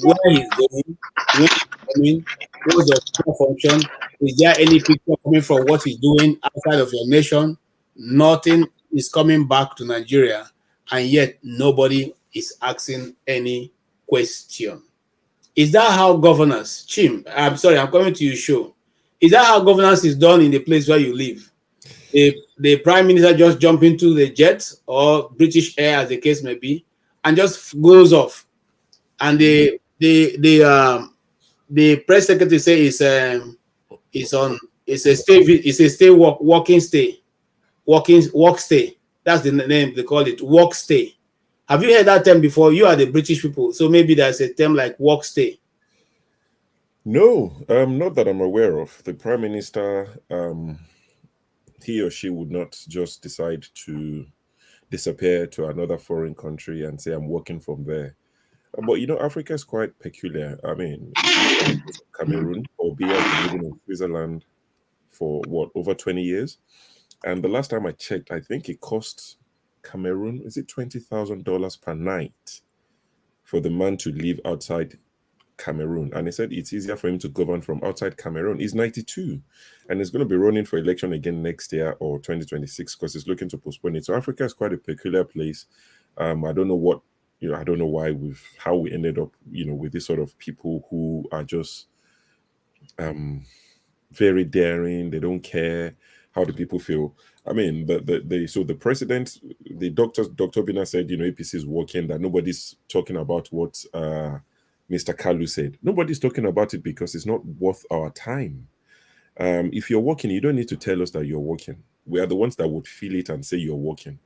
where he's going, where he's coming, what's your function, is there any picture coming from what he's doing outside of your nation? Nothing is coming back to Nigeria, and yet nobody is asking any question. Is that how governors, Chim, I'm sorry, I'm coming to you, show. Is that how governance is done in the place where you live? The prime minister just jump into the jet or British Air, as the case may be, and just goes off, and the press secretary say it's a walk stay. That's the name they call it, walk stay. Have you heard that term before? You are the British people, so maybe there's a term like walk stay. No, not that I'm aware of. The prime minister, he or she would not just decide to disappear to another foreign country and say, I'm working from there. But you know, Africa is quite peculiar. I mean, Cameroon, Obi has been living in Switzerland for what, over 20 years? And the last time I checked, I think it cost Cameroon, is it $20,000 per night for the man to live outside Cameroon? And he said it's easier for him to govern from outside Cameroon. He's 92 and he's going to be running for election again next year or 2026 because he's looking to postpone it. So Africa is quite a peculiar place. I don't know what, you know, I don't know why how we ended up, you know, with this sort of people who are just very daring. They don't care how the people feel. I mean, so the president, the doctor, Dr. Bina said, you know, APC is working, that nobody's talking about what Mr. Kalu said. Nobody's talking about it because it's not worth our time. If you're working, you don't need to tell us that you're working. We are the ones that would feel it and say you're working.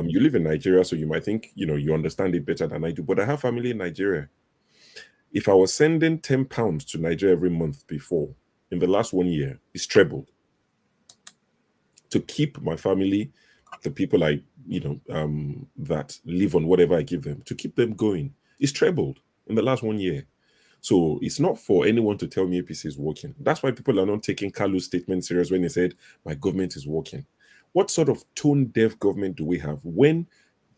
You live in Nigeria, so you might think, you know, you understand it better than I do, but I have family in Nigeria. If I was sending £10 to Nigeria every month before, in the last 1 year, it's trebled. To keep my family, the people I, you know, that live on whatever I give them, to keep them going, it's trebled in the last 1 year. So it's not for anyone to tell me APC is working. That's why people are not taking Kalu's statement serious when he said, my government is working. What sort of tone-deaf government do we have when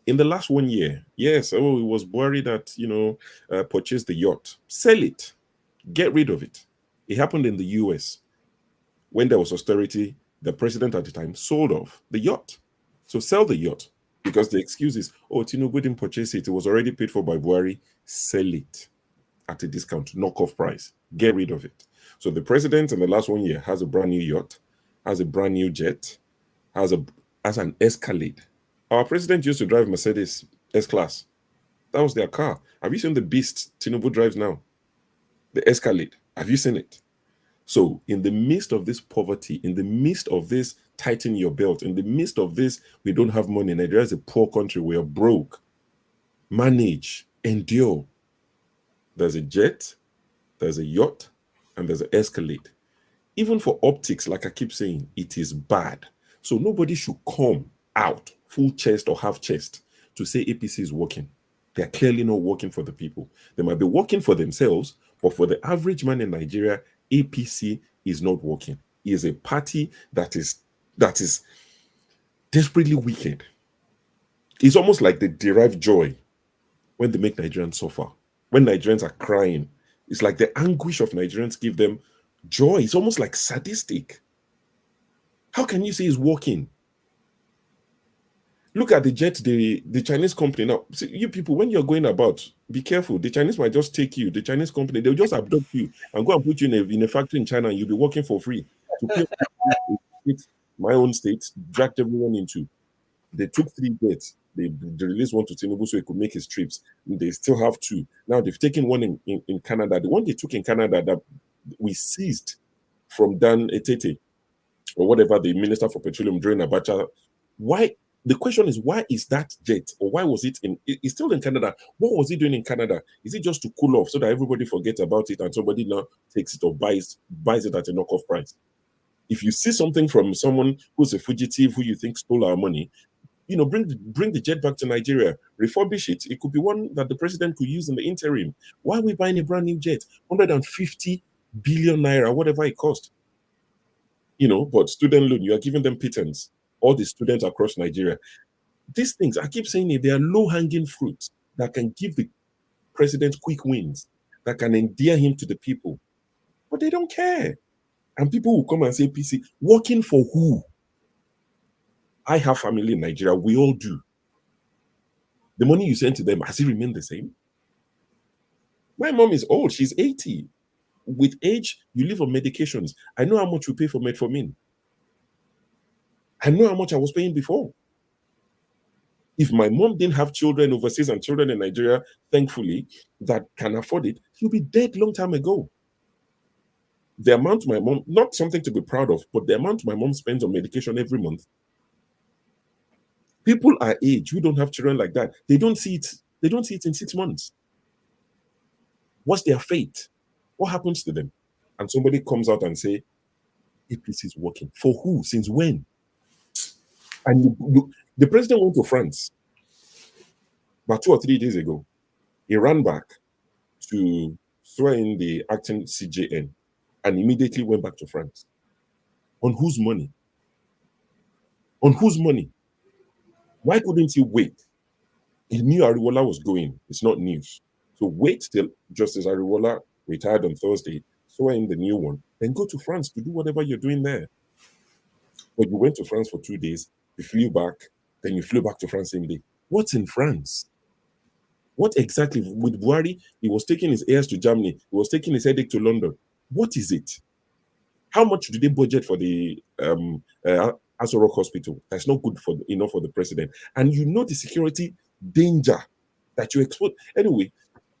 in the last 1 year, yes, it was worried that, you know, purchase the yacht, sell it, get rid of it. It happened in the US. When there was austerity, the president at the time sold off the yacht. So sell the yacht, because the excuse is, oh, Tinubu didn't purchase it. It was already paid for by Buhari. Sell it at a discount, knock-off price. Get rid of it. So the president in the last 1 year has a brand new yacht, has a brand new jet, has an Escalade. Our president used to drive Mercedes S-Class. That was their car. Have you seen the beast Tinubu drives now? The Escalade. Have you seen it? So in the midst of this poverty, in the midst of this tighten your belt, in the midst of this, we don't have money. Nigeria is a poor country. We are broke. Manage, endure. There's a jet, there's a yacht, and there's an Escalade. Even for optics, like I keep saying, it is bad. So nobody should come out full chest or half chest to say APC is working. They're clearly not working for the people. They might be working for themselves, but for the average man in Nigeria, APC is not working. It is a party that is desperately wicked. It's almost like they derive joy when they make Nigerians suffer. When Nigerians are crying, it's like the anguish of Nigerians give them joy. It's almost like sadistic. How can you say it's working? Look at the jet, the Chinese company. Now, see, you people, when you're going about, be careful. The Chinese might just take you. The Chinese company, they'll just abduct you and go and put you in a factory in China, and you'll be working for free. To pay my own state, dragged everyone into. They took 3 jets. They released one to Tinubu so he could make his trips. They still have 2. Now they've taken one in Canada. The one they took in Canada that we seized from Dan Etete, or whatever, the Minister for Petroleum during Abacha. Why? The question is, why is that jet, or why was it it's still in Canada? What was he doing in Canada? Is it just to cool off so that everybody forgets about it and somebody now takes it or buys it at a knockoff price? If you see something from someone who's a fugitive who you think stole our money, you know, bring the jet back to Nigeria, refurbish it. It could be one that the president could use in the interim. Why are we buying a brand new jet? 150 billion naira, whatever it cost. You know, but student loan, you are giving them pittance. All the students across Nigeria. These things, I keep saying it, they are low-hanging fruits that can give the president quick wins, that can endear him to the people. But they don't care. And people will come and say, PC, working for who? I have family in Nigeria. We all do. The money you send to them, has it remained the same? My mom is old. She's 80. with age, you live on medications. I know how much we pay for metformin. I know how much I was paying before. If my mom didn't have children overseas and children in Nigeria, thankfully, that can afford it, she'll be dead long time ago. The amount my mom, not something to be proud of, but the amount my mom spends on medication every month. People our age who don't have children like that, they don't see it. They don't see it in 6 months. What's their fate? What happens to them? And somebody comes out and say, APC is working. For who? Since when? And the president went to France about 2 or 3 days ago. He ran back to swear in the acting CJN and immediately went back to France. On whose money? On whose money? Why couldn't he wait? He knew Ariwola was going. It's not news. So wait till Justice Ariwola retired on Thursday, swear in the new one, then go to France to do whatever you're doing there. But you went to France for 2 days, you flew back, then you flew back to France same day. What's in France? What exactly? With Buhari, he was taking his heirs to Germany. He was taking his headache to London. What is it? How much do they budget for the Aso Rock Hospital? That's not good for enough for the president. And you know the security danger that you expose. Anyway,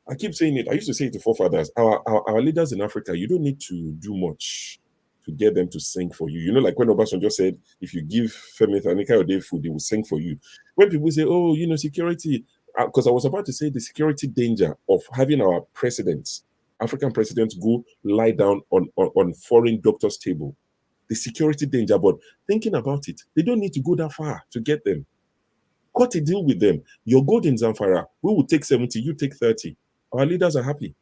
I keep saying it. I used to say it to forefathers. Our leaders in Africa, you don't need to do much to get them to sing for you. You know, like when Obasanjo said, if you give Femi Anika food, they will sing for you. When people say, oh, you know, security, because I was about to say the security danger of having our presidents, African presidents, go lie down on foreign doctors' table. The security danger, but thinking about it, they don't need to go that far to get them. Cut a deal with them. Your gold in Zamfara, we will take 70, you take 30. Our leaders are happy.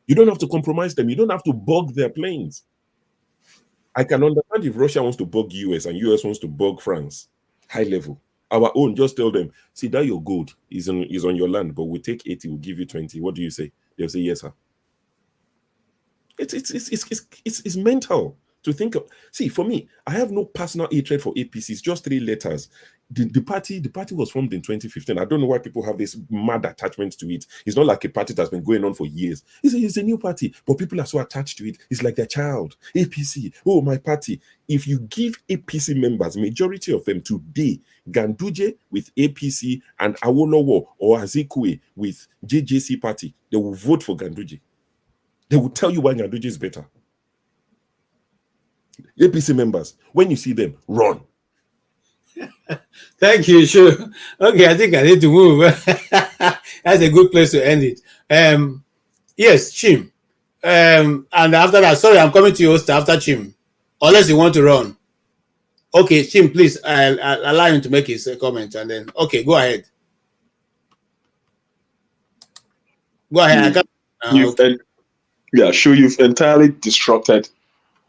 You don't have to compromise them. You don't have to bug their planes. I can understand if Russia wants to bug US and US wants to bug France, high level. Our own, just tell them, see that your gold is on your land, but we'll take 80, we'll give you 20. What do you say? They'll say, yes, sir. It's mental to think of. See, for me, I have no personal hatred for APC. It's just 3 letters. The party was formed in 2015. I don't know why people have this mad attachment to it. It's not like a party that's been going on for years. It's a new party, but people are so attached to it. It's like their child. APC, oh, my party. If you give APC members, majority of them today, Ganduje with APC and Awolowo or Azikwe with JJC party, they will vote for Ganduje. They will tell you why Ganduje is better. APC members, when you see them, run. Thank you. Sure. Okay, I think I need to move. That's a good place to end it. Yes, Chim. And after that, sorry, I'm coming to you after Chim. Unless you want to run. Okay, Chim, please I'll allow him to make his comment and then okay, go ahead. Go ahead. Yeah, sure, you've entirely disrupted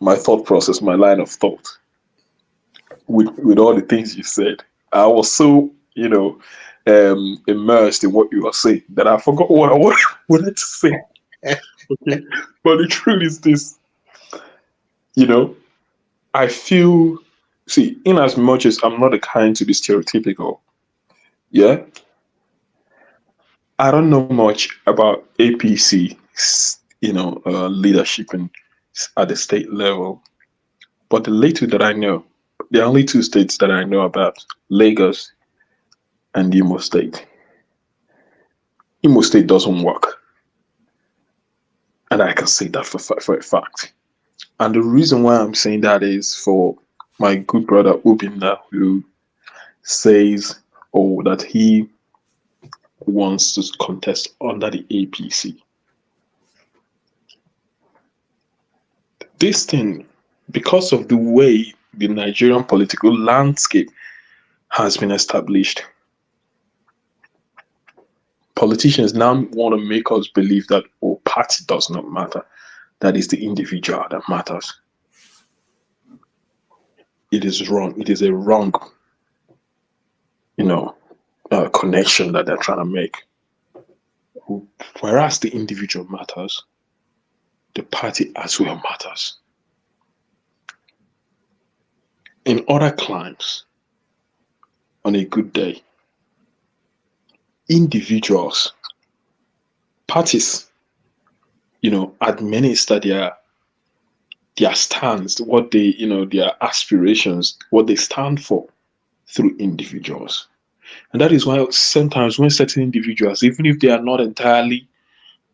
my thought process, my line of thought. With all the things you said, I was so immersed in what you were saying that I forgot what I wanted to say. Okay, but the truth is this: I feel, in as much as I'm not the kind to be stereotypical, yeah, I don't know much about APC, leadership at the state level, but the little that I know. There are only 2 states that I know about, Lagos and Imo State. Imo State doesn't work. And I can say that for a fact. And the reason why I'm saying that is for my good brother Ubinna, who says, that he wants to contest under the APC. This thing, because of the way the Nigerian political landscape has been established, politicians now want to make us believe that party does not matter. That is the individual that matters. It is wrong. It is a wrong, connection that they're trying to make. Whereas the individual matters, the party as well matters. In other climes, on a good day, individuals, parties administer their stands, what they, their aspirations, what they stand for through individuals. And that is why sometimes when certain individuals, even if they are not entirely,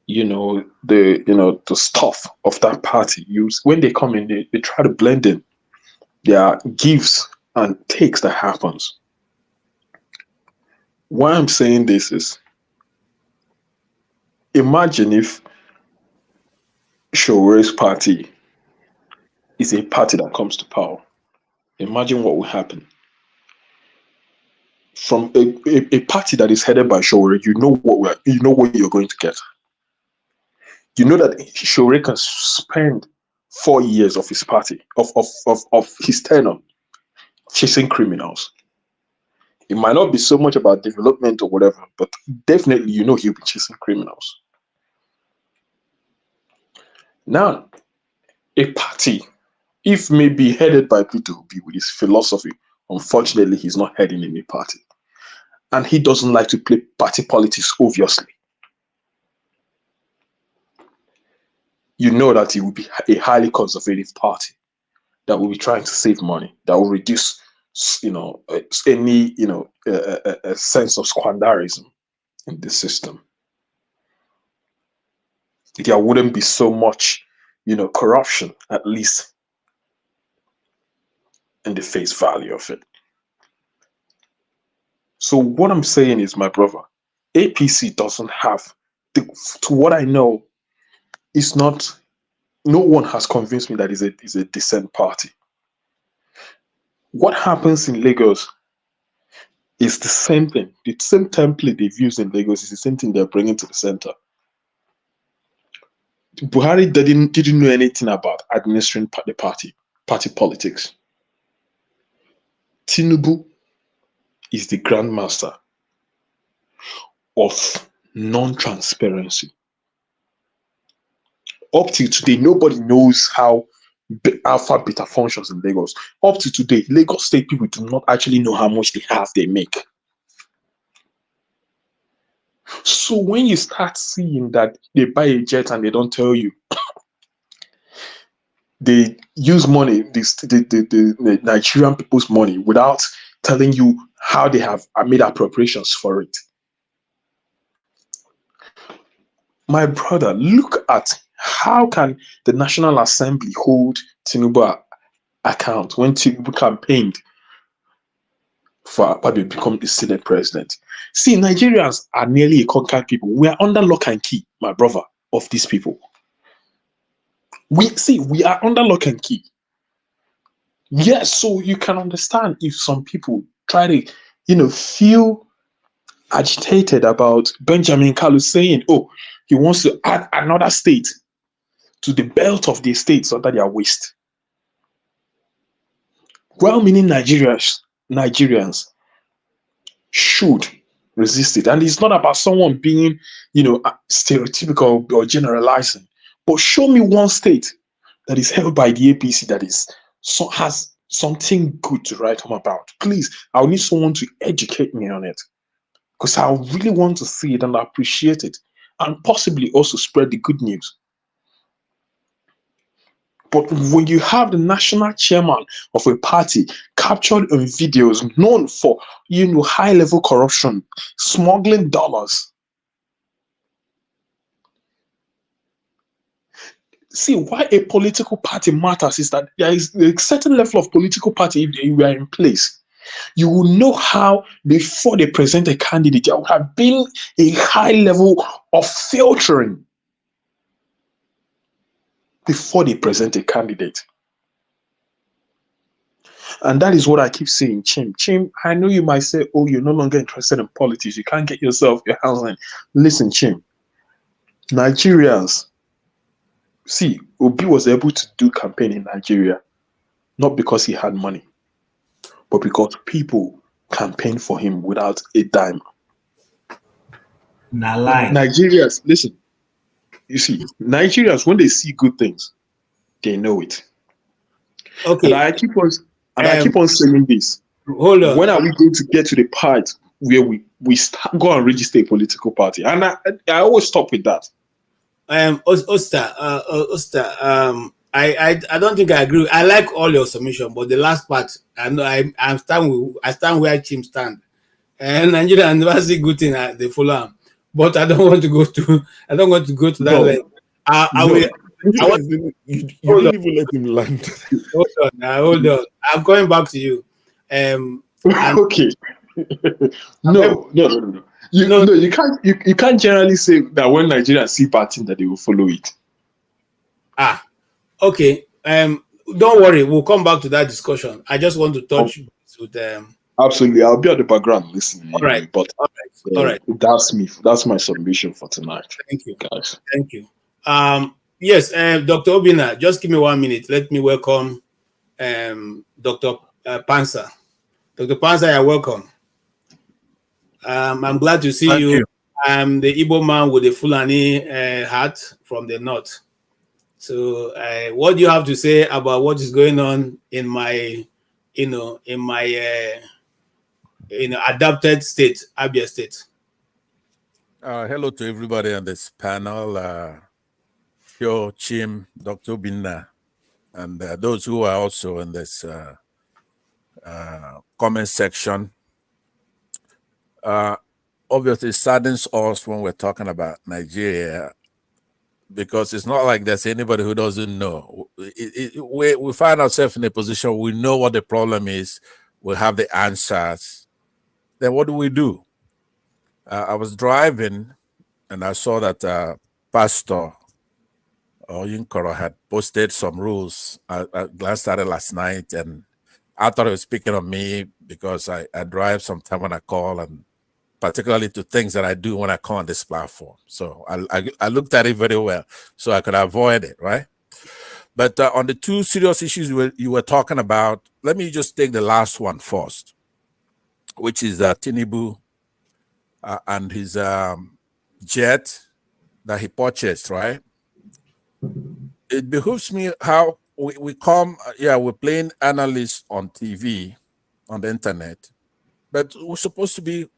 the stuff of that party, when they come in, they try to blend in. There are gives and takes that happens. Why I'm saying this is, imagine if Showere's party is a party that comes to power. Imagine what will happen. From a party that is headed by Showere, you know what you're going to get. You know that Showere can spend 4 years of his party, of his tenure, chasing criminals. It might not be so much about development or whatever, but definitely he'll be chasing criminals. Now, a party, if maybe headed by Peter Obi with his philosophy, unfortunately, he's not heading any party. And he doesn't like to play party politics, obviously. You know that it will be a highly conservative party that will be trying to save money, that will reduce, any, a sense of squanderism in the system. There wouldn't be so much, corruption, at least in the face value of it. So what I'm saying is, my brother, APC doesn't have, to what I know, it's not, no one has convinced me that it's a decent party. What happens in Lagos is the same thing. The same template they've used in Lagos is the same thing they're bringing to the center. Buhari didn't know anything about administering the party politics. Tinubu is the grandmaster of non-transparency. Up till today, nobody knows how Alpha Beta functions in Lagos. Up to today, Lagos State people do not actually know how much they make. So when you start seeing that they buy a jet and they don't tell you, they use money, the Nigerian people's money, without telling you how they have made appropriations for it. My brother, look at how can the National Assembly hold Tinubu account when Tinubu campaigned for Abia to become the Senate president. See, Nigerians are nearly a conquered people. We are under lock and key, my brother, of these people. We are under lock and key. Yes, so you can understand if some people try to, feel agitated about Benjamin Kalu saying, oh, he wants to add another state to the belt of the states under their waist. Well-meaning Nigerians should resist it. And it's not about someone being, stereotypical or generalizing. But show me one state that is held by the APC that has something good to write home about. Please, I'll need someone to educate me on it. Because I really want to see it and appreciate it. And possibly also spread the good news. But when you have the national chairman of a party captured in videos known for, high-level corruption, smuggling dollars. See, why a political party matters is that there is a certain level of political party, if they were in place, you will know how, before they present a candidate, there would have been a high level of filtering before they present a candidate. And that is what I keep saying, Chim, I know you might say, oh, you're no longer interested in politics. You can't get your hands on. Listen, Chim, Nigerians, see, Obi was able to do campaign in Nigeria, not because he had money, but because people campaigned for him without a dime. Nigerians, listen, you see, Nigerians, when they see good things, they know it. Okay. And I keep on saying this. Hold on. When are we going to get to the part where we go and register a political party? And I always stop with that. Oster, I don't think I agree. I like all your submission, but the last part, I know I stand where Chim stand. And Nigeria never see good thing they follow him. But I don't want to go to that No, level. I will. I want, you hold on, didn't even let him land. hold on. I'm coming back to you. And Okay. No. You can't generally say that when Nigerians see pattern that they will follow it. Okay. Don't worry. We'll come back to that discussion. I just want to touch with Absolutely, I'll be at the background listening. All right. Anyway, but All right. that's me. That's my submission for tonight. Thank you, guys. Thank you. Yes, Dr. Obina, just give me 1 minute. Let me welcome Dr. Pansa. Dr. Pansa, you're welcome. I'm glad to see you. I'm the Igbo man with the Fulani hat from the north. So, what do you have to say about what is going on in my, adopted state, Abia State? Hello to everybody on this panel. Yo, Chim, Dr. Binna, and those who are also in this comment section. Obviously, it saddens us when we're talking about Nigeria, because it's not like there's anybody who doesn't know. We find ourselves in a position, we know what the problem is, we have the answers. Then what do? I was driving and I saw that Pastor Oyinkoro had posted some rules. I glanced at it last night and I thought he was speaking of me because I drive sometime when I call, and particularly to things that I do when I call on this platform. So I looked at it very well so I could avoid it, right? But on the two serious issues you were talking about, let me just take the last one first, which is Tinubu and his jet that he purchased, right? It behooves me how we come, we're playing analysts on TV, on the internet, but we're supposed to be,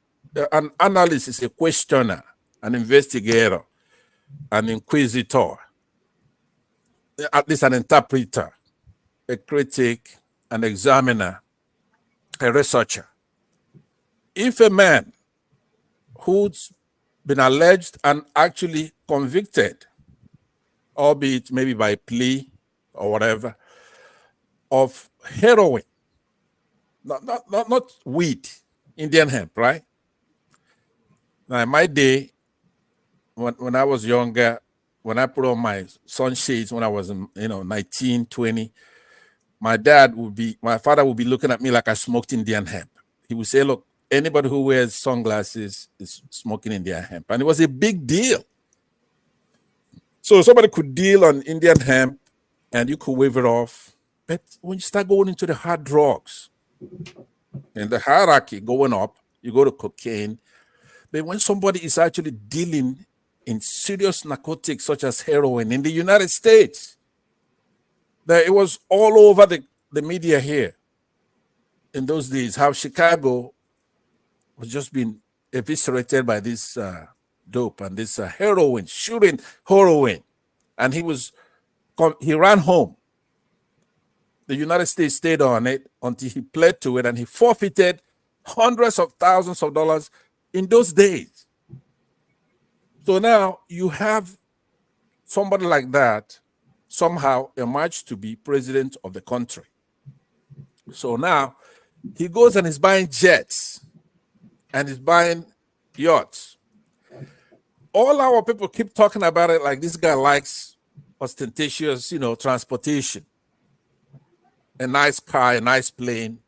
an analyst is a questioner, an investigator, an inquisitor, at least an interpreter, a critic, an examiner, a researcher. If a man who's been alleged and actually convicted, albeit maybe by plea or whatever, of heroin, not weed, Indian hemp, right? Now, in my day, when I was younger, when I put on my sunshades when I was 19, 20, my father would be looking at me like I smoked Indian hemp. He would say, look, anybody who wears sunglasses is smoking Indian hemp. And it was a big deal. So somebody could deal on Indian hemp and you could wave it off. But when you start going into the hard drugs and the hierarchy going up, you go to cocaine. But when somebody is actually dealing in serious narcotics such as heroin in the United States, it was all over the media here in those days, how Chicago was just being eviscerated by this dope and this heroin, shooting heroin. And he ran home. The United States stayed on it until he pled to it, and he forfeited hundreds of thousands of dollars in those days. So now you have somebody like that somehow emerged to be president of the country. So now he goes and is buying jets and is buying yachts. All our people keep talking about it like this guy likes ostentatious, transportation. A nice car, a nice plane.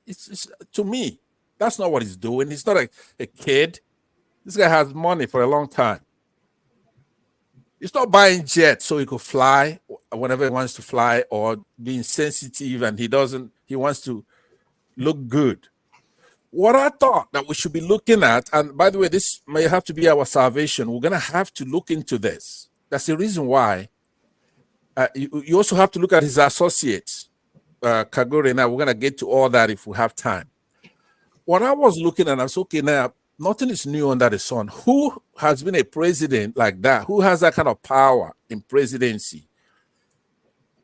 It's to me, that's not what he's doing. He's not a kid. This guy has money for a long time. He's not buying jets so he could fly whenever he wants to fly, or being sensitive and he wants to look good. What I thought that we should be looking at, and by the way, this may have to be our salvation. We're going to have to look into this. That's the reason why you also have to look at his associates. Kagore, now we're going to get to all that if we have time. What I was looking at, I was okay, now nothing is new under the sun. Who has been a president like that? Who has that kind of power in presidency?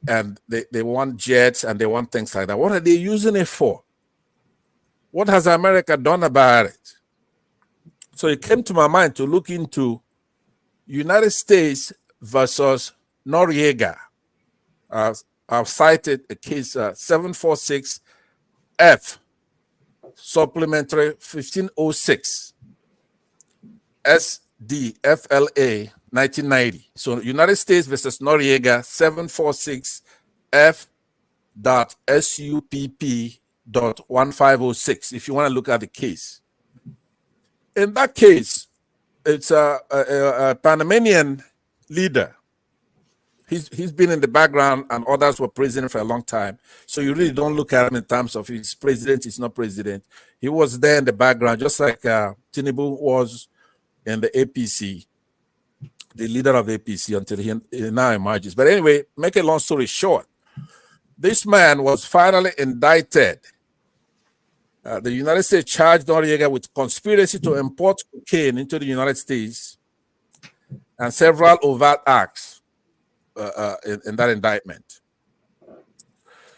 And they want jets and they want things like that. What are they using it for? What has America done about it? So it came to my mind to look into United States versus Noriega. I've cited a case 746F, supplementary 1506, SDFLA 1990. So United States versus Noriega 746F.SUPP.1506, if you want to look at the case. In that case, it's a Panamanian leader. He's been in the background and others were president for a long time. So you really don't look at him in terms of he's president, he's not president. He was there in the background, just like Tinubu was in the APC, the leader of the APC, until he now emerges. But anyway, make a long story short, this man was finally indicted. The United States charged Noriega with conspiracy to import cocaine into the United States and several overt acts in that indictment.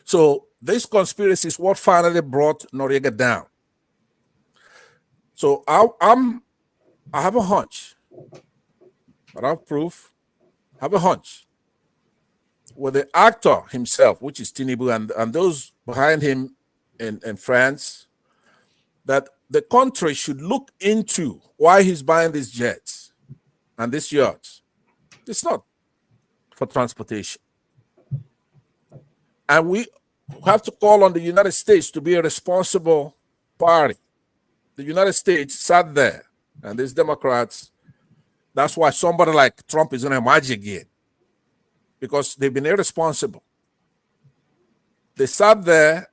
So this conspiracy is what finally brought Noriega down. So I have a hunch, but I have proof. I have a hunch with the actor himself, which is Tinubu, and those behind him in France, that the country should look into why he's buying these jets and these yachts. It's not for transportation. And we have to call on the United States to be a responsible party. The United States sat there, and these Democrats, that's why somebody like Trump is going to emerge again, because they've been irresponsible. They sat there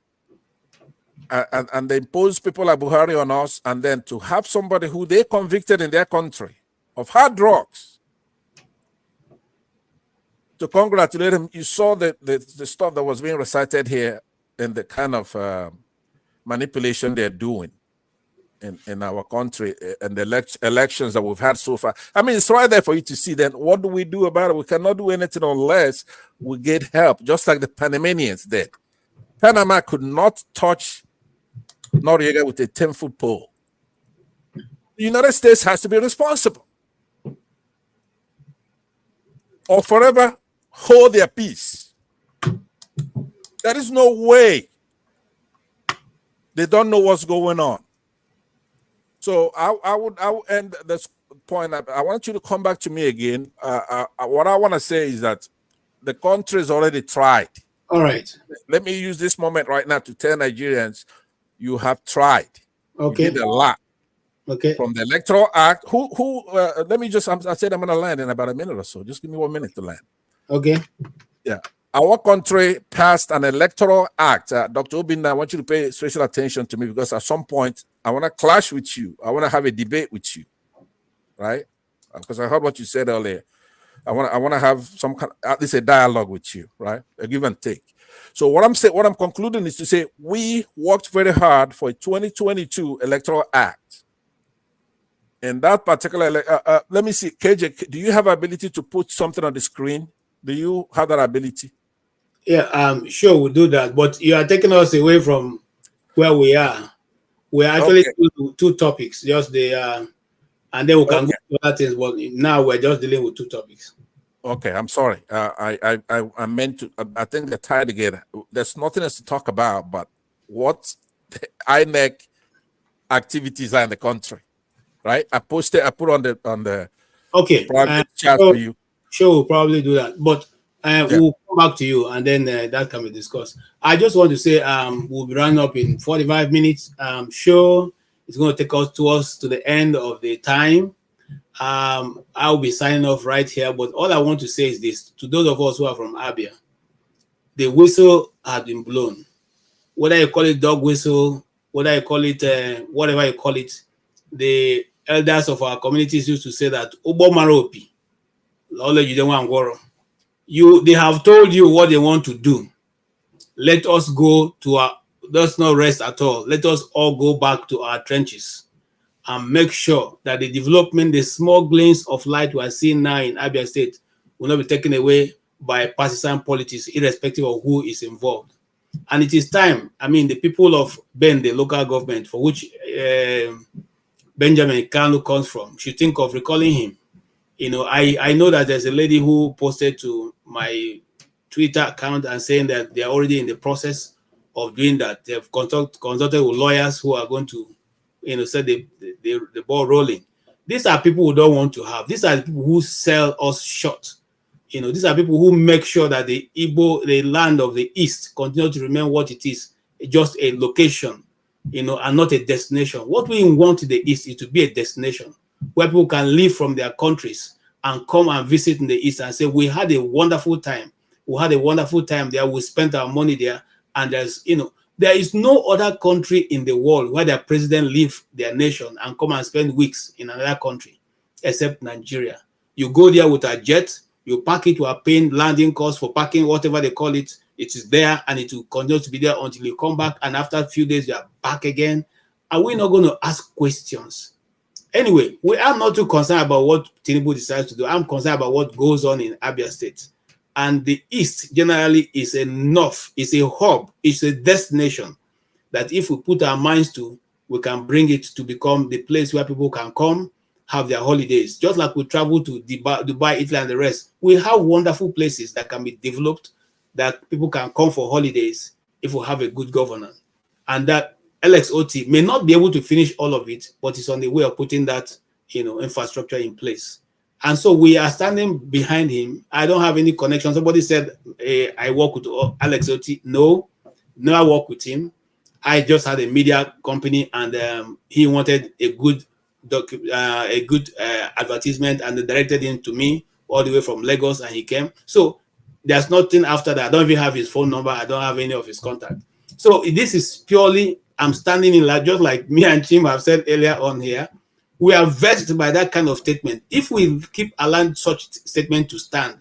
and they imposed people like Buhari on us, and then to have somebody who they convicted in their country of hard drugs, to congratulate him. You saw the stuff that was being recited here and the kind of manipulation they're doing in our country and the elections that we've had so far. I mean, it's right there for you to see. Then what do we do about it? We cannot do anything unless we get help, just like the Panamanians did. Panama could not touch Noriega with a 10-foot pole. The United States has to be responsible or forever hold their peace. There is no way they don't know what's going on. So I would end this point. I want you to come back to me again. What I want to say is that the country has already tried. All right. Let me use this moment right now to tell Nigerians, you have tried. Okay. You did a lot. Okay. From the Electoral Act. Let me just, I said I'm going to land in about a minute or so. Just give me 1 minute to land. Okay. Yeah. Our country passed an Electoral Act. Dr. Obinna, I want you to pay special attention to me, because at some point, I want to clash with you. I want to have a debate with you, right? Because I heard what you said earlier. I want to have some kind, at least a dialogue with you, right? A give and take. So what I'm concluding is to say we worked very hard for a 2022 Electoral Act. In that particular, let me see, KJ, do you have ability to put something on the screen? Do you have that ability? Yeah, sure, we'll do that. But you are taking us away from where we are. We're actually two topics, just the and then we can go to other things. But now we're just dealing with two topics. Okay, I'm sorry. I meant to. I think they're tied together. There's nothing else to talk about, but what the INEC activities are in the country, right? I put on the okay private chat for you. Sure, we'll probably do that, but we'll come back to you, and then that can be discussed. I just want to say we'll be running up in 45 minutes. Sure, it's going to take us to the end of the time. I'll be signing off right here, but all I want to say is this: to those of us who are from Abia, the whistle has been blown. Whether you call it dog whistle, whether you call it whatever you call it, the elders of our communities used to say that Ubo Maropi, they have told you what they want to do. Let us go to let's not rest at all. Let us all go back to our trenches and make sure that the development, the small gleams of light we are seeing now in Abia State will not be taken away by partisan politics, irrespective of who is involved. And it is time, I mean, the people of Ben, the local government, for which Benjamin Kalu comes from, should think of recalling him. You know, I know that there's a lady who posted to my Twitter account and saying that they are already in the process of doing that. They've consulted with lawyers who are going to, you know, set the ball rolling. These are people who don't want to have. These are the people who sell us short. You know, these are people who make sure that the Igbo, the land of the East, continue to remain what it is, just a location, you know, and not a destination. What we want in the East is to be a destination where people can leave from their countries and come and visit in the East and say, we had a wonderful time. We had a wonderful time there. We spent our money there. And there's, you know, there is no other country in the world where their president leave their nation and come and spend weeks in another country, except Nigeria. You go there with a jet, you park it, you are paying landing costs for parking, whatever they call it. It is there and it will continue to be there until you come back. And after a few days, you are back again. Are we not going to ask questions? Anyway, I'm not too concerned about what Tinubu decides to do. I'm concerned about what goes on in Abia State. And the East generally is enough. It's a hub. It's a destination that if we put our minds to, we can bring it to become the place where people can come, have their holidays. Just like we travel to Dubai, Italy, and the rest. We have wonderful places that can be developed that people can come for holidays if we have a good governor. And that Alex Otti may not be able to finish all of it, but he's on the way of putting that, you know, infrastructure in place. And so we are standing behind him. I don't have any connection. Somebody said, I work with Alex Otti. No, I work with him. I just had a media company and he wanted a good advertisement and they directed him to me all the way from Lagos and he came. So there's nothing after that. I don't even have his phone number. I don't have any of his contact. So this is purely, I'm standing in line, just like me and Chim have said earlier on here. We are vexed by that kind of statement. If we keep allowing such statement to stand,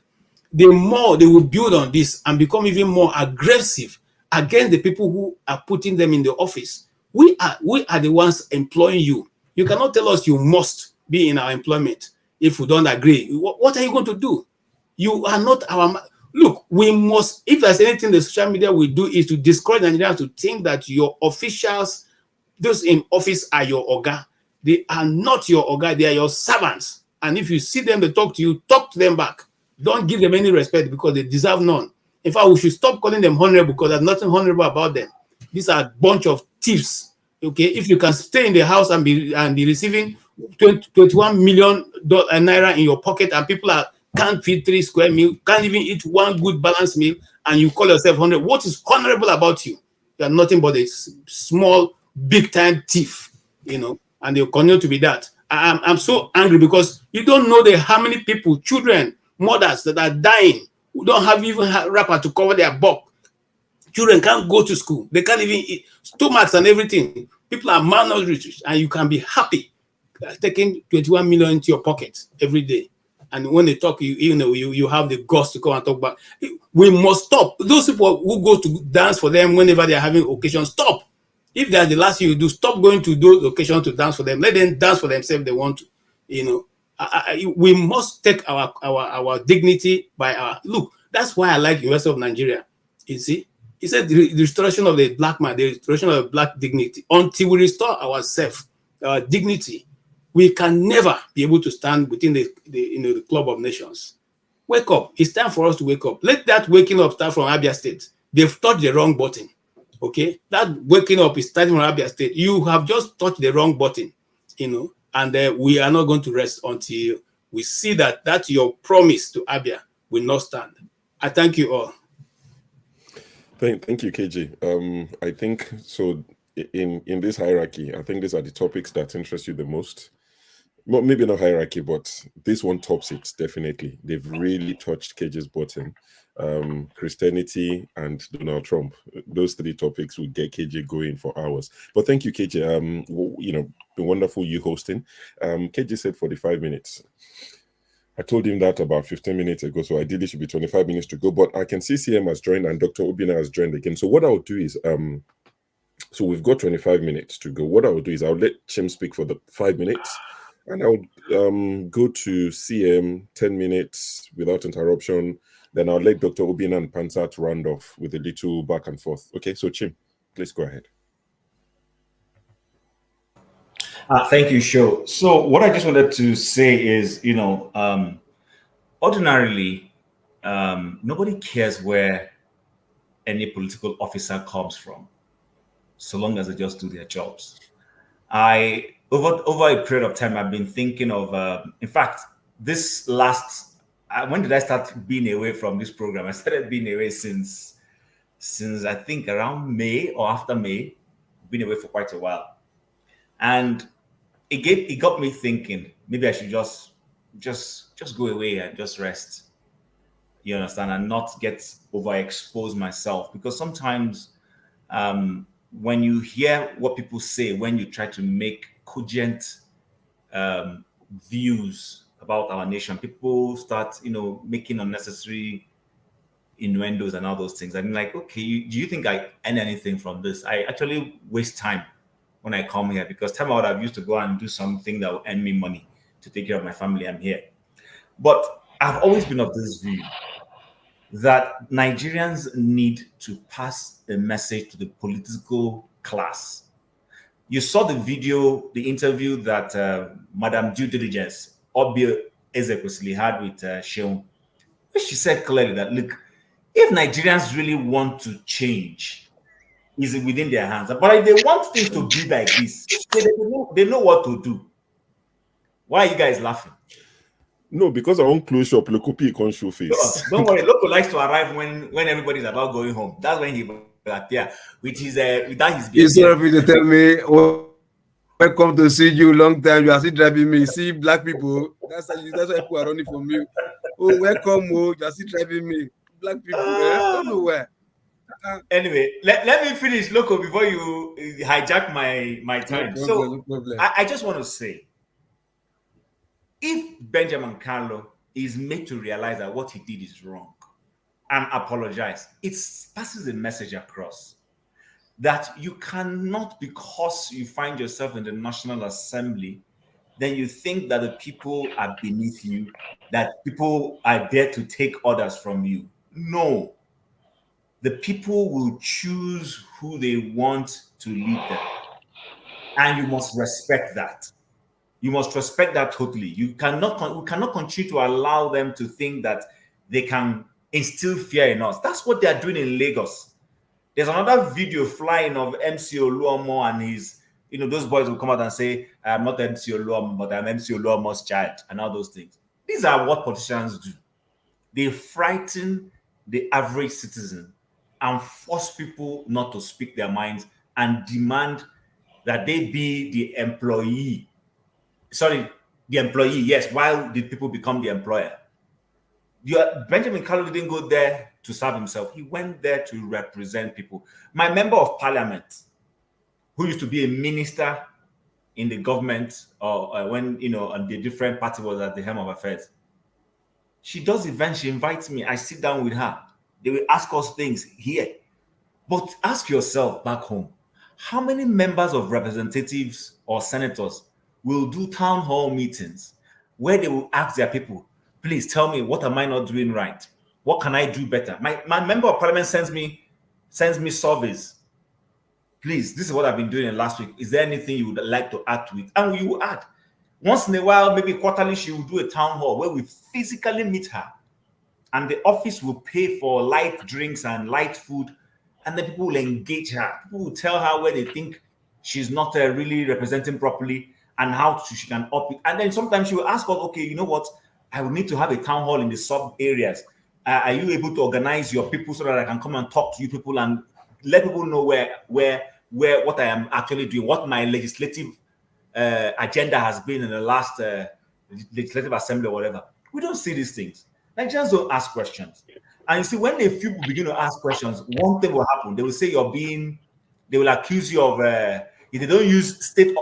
the more they will build on this and become even more aggressive against the people who are putting them in the office. We are the ones employing you. You cannot tell us you must be in our employment if we don't agree. What are you going to do? You are not our... Look, we must, if there's anything the social media will do is to discourage Nigerians to think that your officials, those in office are your oga. They are not your oga, they are your servants. And if you see them, they talk to you, talk to them back. Don't give them any respect because they deserve none. In fact, we should stop calling them honorable because there's nothing honorable about them. These are a bunch of thieves. Okay, if you can stay in the house and be receiving 21 million naira in your pocket and people can't feed 3 square meals, can't even eat one good balanced meal, and you call yourself honorable. What is honorable about you? You are nothing but a small, big-time thief, you know, and they'll continue to be that. I'm so angry because you don't know how many people, children, mothers that are dying, who don't have even wrapper to cover their butt. Children can't go to school. They can't even eat. Stomachs and everything. People are malnourished, and you can be happy taking 21 million into your pocket every day. And when they talk, you have the guts to come and talk about. We must stop. Those people who go to dance for them whenever they're having occasions, stop. If that's the last thing you do, stop going to those occasions to dance for them. Let them dance for themselves if they want to. You know, we must take our dignity by our look. That's why I like University of Nigeria. You see, he said the restoration of the black man, the restoration of black dignity. Until we restore ourselves, our dignity, we can never be able to stand within the club of nations. Wake up! It's time for us to wake up. Let that waking up start from Abia State. They've touched the wrong button. Okay, that waking up is starting from Abia State. You have just touched the wrong button, you know, and we are not going to rest until we see that your promise to Abia will not stand. I thank you all. Thank you, KJ. I think so. In this hierarchy, I think these are the topics that interest you the most. Well, maybe not hierarchy, but this one tops it, definitely. They've really touched KJ's button. Christianity and Donald Trump. Those 3 topics will get KJ going for hours. But thank you, KJ. You know, been wonderful you hosting. KJ said 45 minutes. I told him that about 15 minutes ago, so ideally it should be 25 minutes to go. But I can see CM has joined and Dr. Obina has joined again. So what I'll do is So we've got 25 minutes to go. What I will do is I'll let Chim speak for the 5 minutes, and I'll go to CM 10 minutes without interruption. Then I'll let Dr. Obina and Panther to round off with a little back and forth. Okay, so Chim, please go ahead. Thank you, Sho. So what I just wanted to say is, ordinarily, nobody cares where any political officer comes from, so long as they just do their jobs. Over a period of time, I've been thinking of, in fact, this last, when did I start being away from this program? I started being away since I think around May or after May. Been away for quite a while. And it got me thinking, maybe I should just go away and just rest. You understand? And not get overexposed myself. Because sometimes when you hear what people say, when you try to make cogent views about our nation, people start, making unnecessary innuendos and all those things. I'm like, okay, do you think I earn anything from this? I actually waste time when I come here, because time I would have used to go and do something that will earn me money to take care of my family. I'm here. But I've always been of this view that Nigerians need to pass a message to the political class. You saw the video, the interview that Madam Due Diligence, Obia Ezekwesili, had with Sheung. She said clearly that, look, if Nigerians really want to change, is it within their hands? But if they want things to be like this, they know what to do. Why are you guys laughing? No, because I won't close shop, Lokopi can't show face. Don't worry, Loco likes to arrive when everybody's about going home. That's when he will appear, which is without his beard. It's sorry to tell me, oh, welcome to see you, long time. You are still driving me. See black people. That's why people are running from you. Oh, welcome, oh, you are still driving me. Black people, don't know where. Anyway, let me finish, Loco, before you hijack my time. No problem. I just want to say, if Benjamin Kalu is made to realize that what he did is wrong and apologize, it passes a message across that you cannot, because you find yourself in the National Assembly, then you think that the people are beneath you, that people are there to take orders from you. No. The people will choose who they want to lead them. And you must respect that. You must respect that totally. We cannot continue to allow them to think that they can instill fear in us. That's what they are doing in Lagos. There's another video flying of MC Oluomo and his, those boys will come out and say, I'm not MC Oluomo, but I'm MC Oluomo's child, and all those things. These are what politicians do. They frighten the average citizen and force people not to speak their minds and demand that they be the employee. Sorry, the employee, yes. Why did people become the employer? Benjamin Kalu didn't go there to serve himself. He went there to represent people. My member of parliament, who used to be a minister in the government, or when, on the different party was at the helm of affairs, she does events, she invites me, I sit down with her. They will ask us things here. But ask yourself back home, how many members of representatives or senators will do town hall meetings where they will ask their people, please tell me, what am I not doing right? What can I do better? My member of parliament sends me surveys. Please, this is what I've been doing in last week. Is there anything you would like to add to it? And we will add. Once in a while, maybe quarterly, she will do a town hall where we physically meet her. And the office will pay for light drinks and light food. And then people will engage her. People will tell her where they think she's not really representing properly and how she can up it. And then sometimes she will ask us, okay, you know what? I will need to have a town hall in the sub areas. Are you able to organize your people so that I can come and talk to you people and let people know what I am actually doing, what my legislative agenda has been in the last legislative assembly or whatever. We don't see these things. Nigerians don't ask questions. And you see, when a few people begin to ask questions, one thing will happen. They will say they will accuse you of, if they don't use state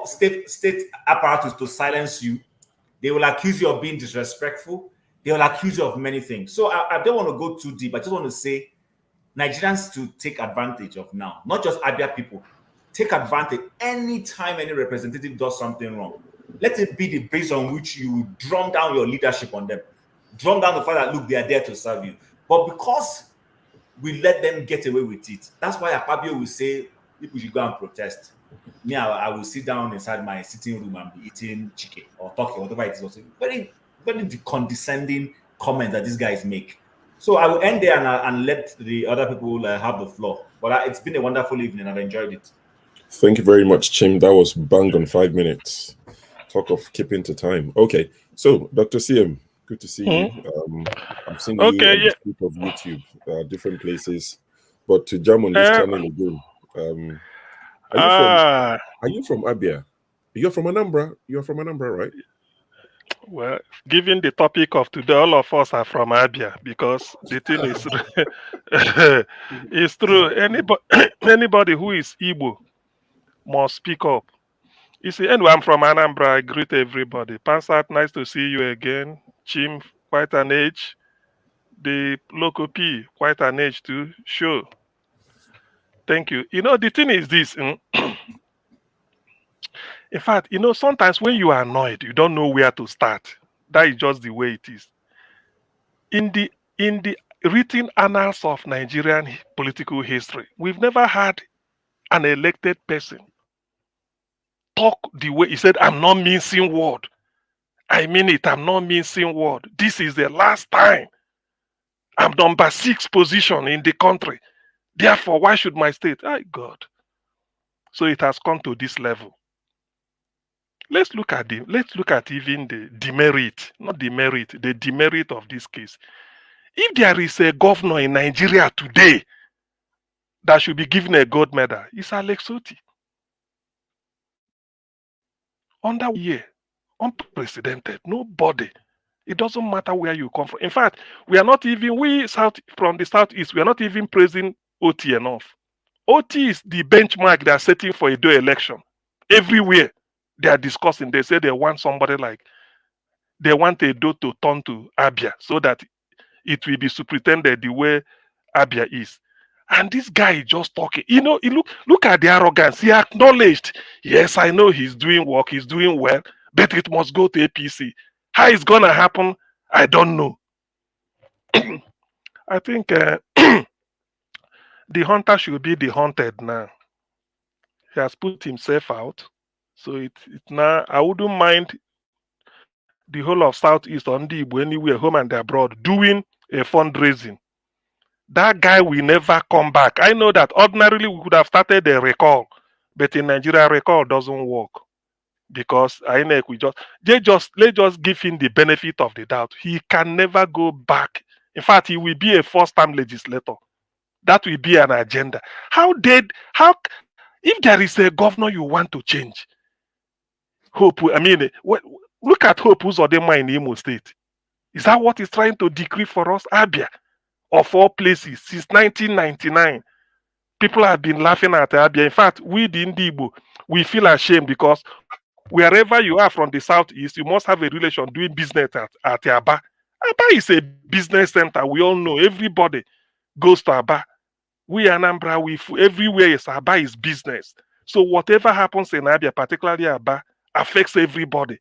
apparatus to silence you, they will accuse you of being disrespectful. They will accuse you of many things. So I don't want to go too deep. I just want to say Nigerians to take advantage of now, not just Abia people. take advantage anytime any representative does something wrong. Let it be the base on which you drum down your leadership on them. Drum down the fact that, look, they are there to serve you. But because we let them get away with it, that's why Akpabio will say people should go and protest. Me, I will sit down inside my sitting room and be eating chicken or turkey, whatever it is. Very, very condescending comment that these guys make. So I will end there and let the other people have the floor. But it's been a wonderful evening. I've enjoyed it. Thank you very much, Chim. That was bang on 5 minutes. Talk of keeping to time. Okay, so Dr. CM, good to see you. I'm seeing you on the scoop of YouTube, different places. But to jump on this channel again, are you from Abia? You're from Anambra. You're from Anambra, right? Well, given the topic of today, all of us are from Abia because the thing is, it's true. Anybody who is Igbo must speak up. You see, anyway, I'm from Anambra. I greet everybody. Pansat, nice to see you again. Chim, quite an age. The local P, quite an age too. Sure. Thank you. You know, the thing is this. In fact, you know, sometimes when you are annoyed, you don't know where to start. That is just the way it is. In the written annals of Nigerian political history, we've never had an elected person talk the way he said, I'm not mincing word. I mean it, I'm not mincing word. This is the last time. I'm number 6 position in the country. Therefore, why should my state? God. So it has come to this level. Let's look at even the demerit, not the merit, the demerit of this case. If there is a governor in Nigeria today that should be given a gold medal, it's Alex Otti. Under year, unprecedented, nobody. It doesn't matter where you come from. In fact, we are not even, from the southeast, we are not even praising Otti enough. Otti is the benchmark they are setting for a day election. Everywhere they are discussing, they say they want somebody like, they want a do to turn to Abia so that it will be superintended the way Abia is. And this guy is just talking. You know, look at the arrogance. He acknowledged, yes, I know he's doing work, he's doing well, but it must go to APC. How it's going to happen, I don't know. I think the hunter should be the hunted now. He has put himself out. So it now, I wouldn't mind the whole of Southeast on the Igbo, anywhere, home and abroad, doing a fundraising. That guy will never come back. I know that ordinarily we could have started a recall, but in Nigeria, recall doesn't work because INEC let's just give him the benefit of the doubt. He can never go back. In fact, he will be a first-time legislator. That will be an agenda. If there is a governor you want to change, Hope, I mean, look at Hope Uzodinma in Imo State. Is that what he's trying to decree for us? Abia, of all places, since 1999, people have been laughing at Abia. In fact, we, the Igbo, we feel ashamed because wherever you are from the southeast, you must have a relation doing business at Aba. Aba is a business center. We all know. Everybody goes to Aba. We Anambra, everywhere is Aba is business. So whatever happens in Abia, particularly Aba, affects everybody.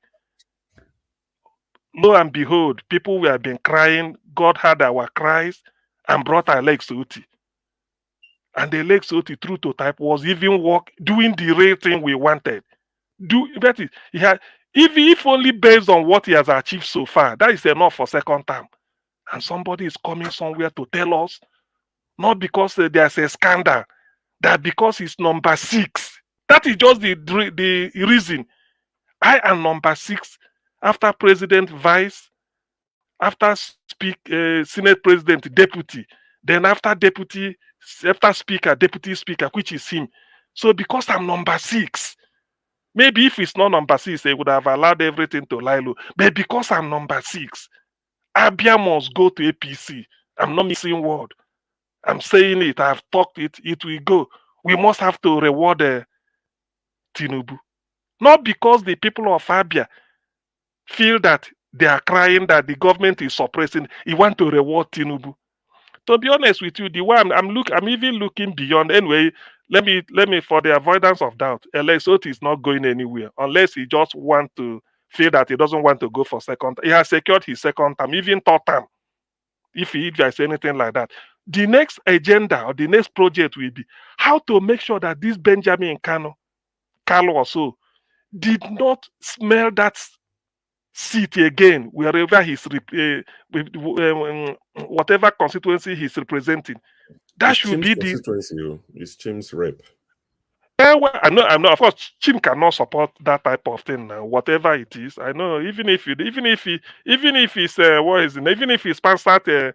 Lo and behold, people who have been crying, God heard our cries and brought Alex Otti. And the Alex Otti, true to type, was even doing the real thing we wanted. If only based on what he has achieved so far, that is enough for second term. And somebody is coming somewhere to tell us, not because there's a scandal, that because he's number 6. That is just the reason. I am number 6 after president, vice, after Senate president, deputy, then after speaker, deputy speaker, which is him. So because I'm number 6, maybe if it's not number 6, they would have allowed everything to lie low. But because I'm number 6, Abia must go to APC. I'm not missing word. I'm saying it. I've talked it. It will go. We must have to reward Tinubu. Not because the people of Abia feel that they are crying that the government is suppressing. You want to reward Tinubu. To be honest with you, the way I'm even looking beyond. Anyway, let me for the avoidance of doubt, Alex Otti is not going anywhere unless he just want to feel that he doesn't want to go for second. He has secured his second term, even third term. If there's anything like that, the next agenda or the next project will be how to make sure that this Benjamin Kalu or so did not smell that seat again wherever he's whatever constituency he's representing. That It's should Chim's be the constituency. It's Chim's rep. well, I know. Of course, Chim cannot support that type of thing now. Whatever it is, I know. Even if it's what is it? Even if it's Pansat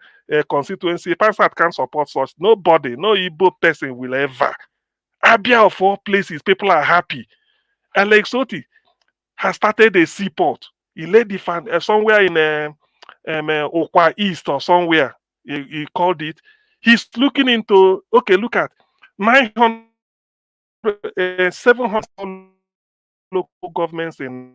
constituency, Pansat can't support such. Nobody, no Igbo person will ever. Abia of all places, people are happy. Alex Otti has started a seaport. He laid the fan somewhere in Okwa East or somewhere. He called it. He's looking into. Okay, look at 900. 700 local governments in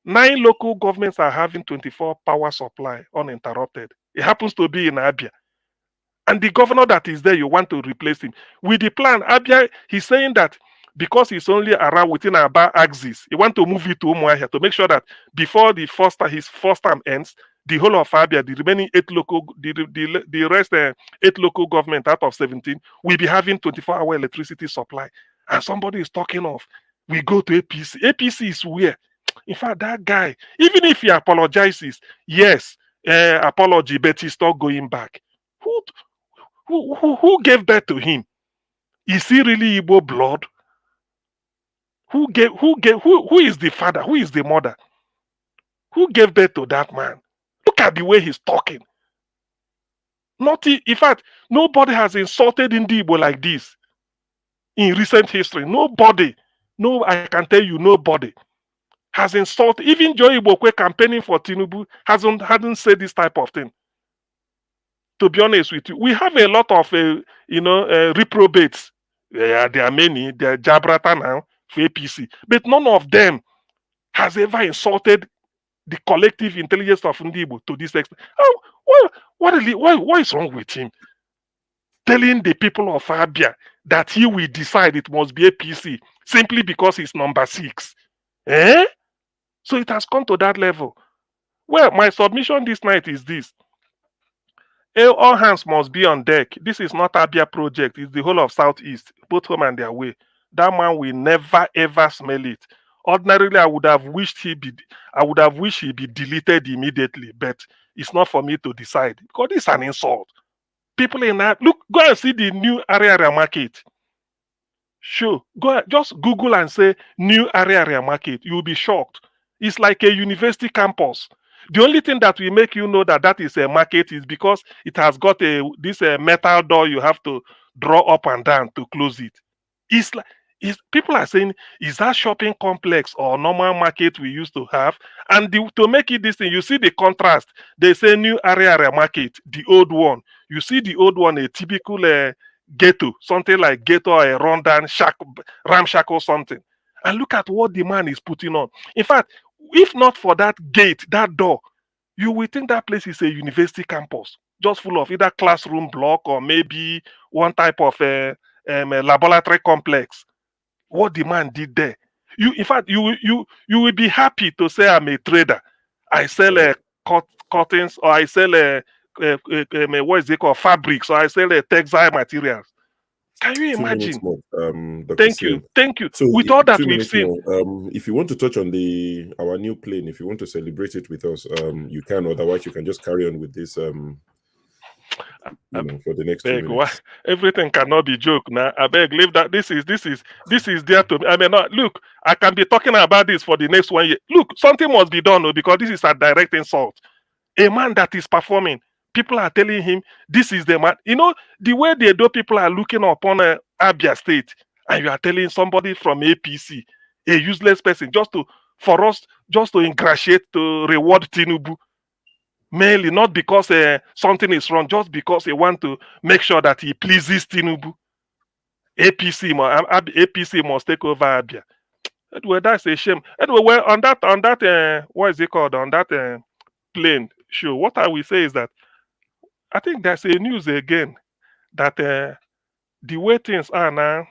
9 local governments are having 24 power supply uninterrupted. It happens to be in Abia. And the governor that is there, you want to replace him. With the plan, Abia, he's saying that because he's only around within Aba axis, he want to move it to Umuahia to make sure that before his first term ends, the whole of Abia, the remaining 8 local, the rest 8 local government out of 17 will be having 24-hour electricity supply. And somebody is talking of, we go to APC. APC is where? In fact, that guy, even if he apologizes, yes, apology, but he's not going back. Who gave birth to him? Is he really Igbo blood? Who is the father? Who is the mother? Who gave birth to that man? Look at the way he's talking. In fact, nobody has insulted Igbo like this in recent history. Nobody, no, I can tell you, nobody has insulted. Even Joe Ibokwe campaigning for Tinubu hadn't said this type of thing. To be honest with you, we have a lot of reprobates. There are many. There are Jabrata now for APC, but none of them has ever insulted the collective intelligence of Ndibo to this extent. What is wrong with him? Telling the people of Abia that he will decide it must be APC simply because he's number 6. So it has come to that level. Well, my submission this night is this. All hands must be on deck. This is not Abia project. It's the whole of Southeast, both home and their way. That man will never ever smell it. Ordinarily, I would have wished he be deleted immediately, but it's not for me to decide because it's an insult. People in that go and see the new area market. Sure, just Google and say new area market. You'll be shocked. It's like a university campus. The only thing that will make you know that is a market is because it has got this metal door you have to draw up and down to close it. People are saying, is that shopping complex or normal market we used to have? And to make it this thing, you see the contrast. They say new area market, the old one. You see the old one, a typical ghetto, something like ghetto or a rundown ramshackle something. And look at what the man is putting on. In fact, if not for that gate, that door, you will think that place is a university campus, just full of either classroom block or maybe one type of a laboratory complex. What the man did there, in fact, you will be happy to say I'm a trader. I sell curtains, or I sell what is it called, fabrics, or I sell textile materials. Can you 2 minutes imagine? more, Dr. Thank Slim. you, thank you. So With all that 2 we've minutes seen, more. If you want to touch on our new plane, if you want to celebrate it with us, you can. Otherwise, you can just carry on with this. For the next 2 beg, minutes. everything cannot be joke now. I beg, leave that. This is there to me. I mean, look, I can be talking about this for the next 1 year. Look, something must be done because this is a direct insult. A man that is performing, people are telling him this is the man. You know the way they do. People are looking upon Abia State, and you are telling somebody from APC, a useless person, just to ingratiate, to reward Tinubu. Mainly not because something is wrong, just because they want to make sure that he pleases Tinubu. APC must take over Abia. Anyway, that's a shame. Anyway, well, on that what is it called? On that plane show, what I will say is that I think there's a news again that the way things are now,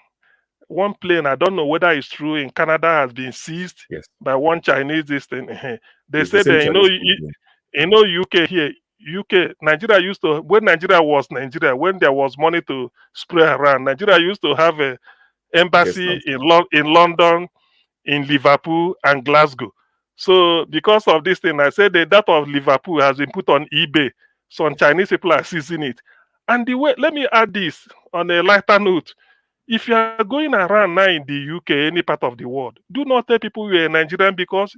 one plane, I don't know whether it's true, in Canada has been seized by one Chinese this thing. They It's the said same that Chinese company. UK here, Nigeria used to, when Nigeria was Nigeria, when there was money to spray around, Nigeria used to have a embassy house. in London, in Liverpool, and Glasgow. So because of this thing, I said the data of Liverpool has been put on eBay. Some Chinese people are seizing it. And the way, let me add this on a lighter note. If you are going around now in the UK, any part of the world, do not tell people you're a Nigerian, because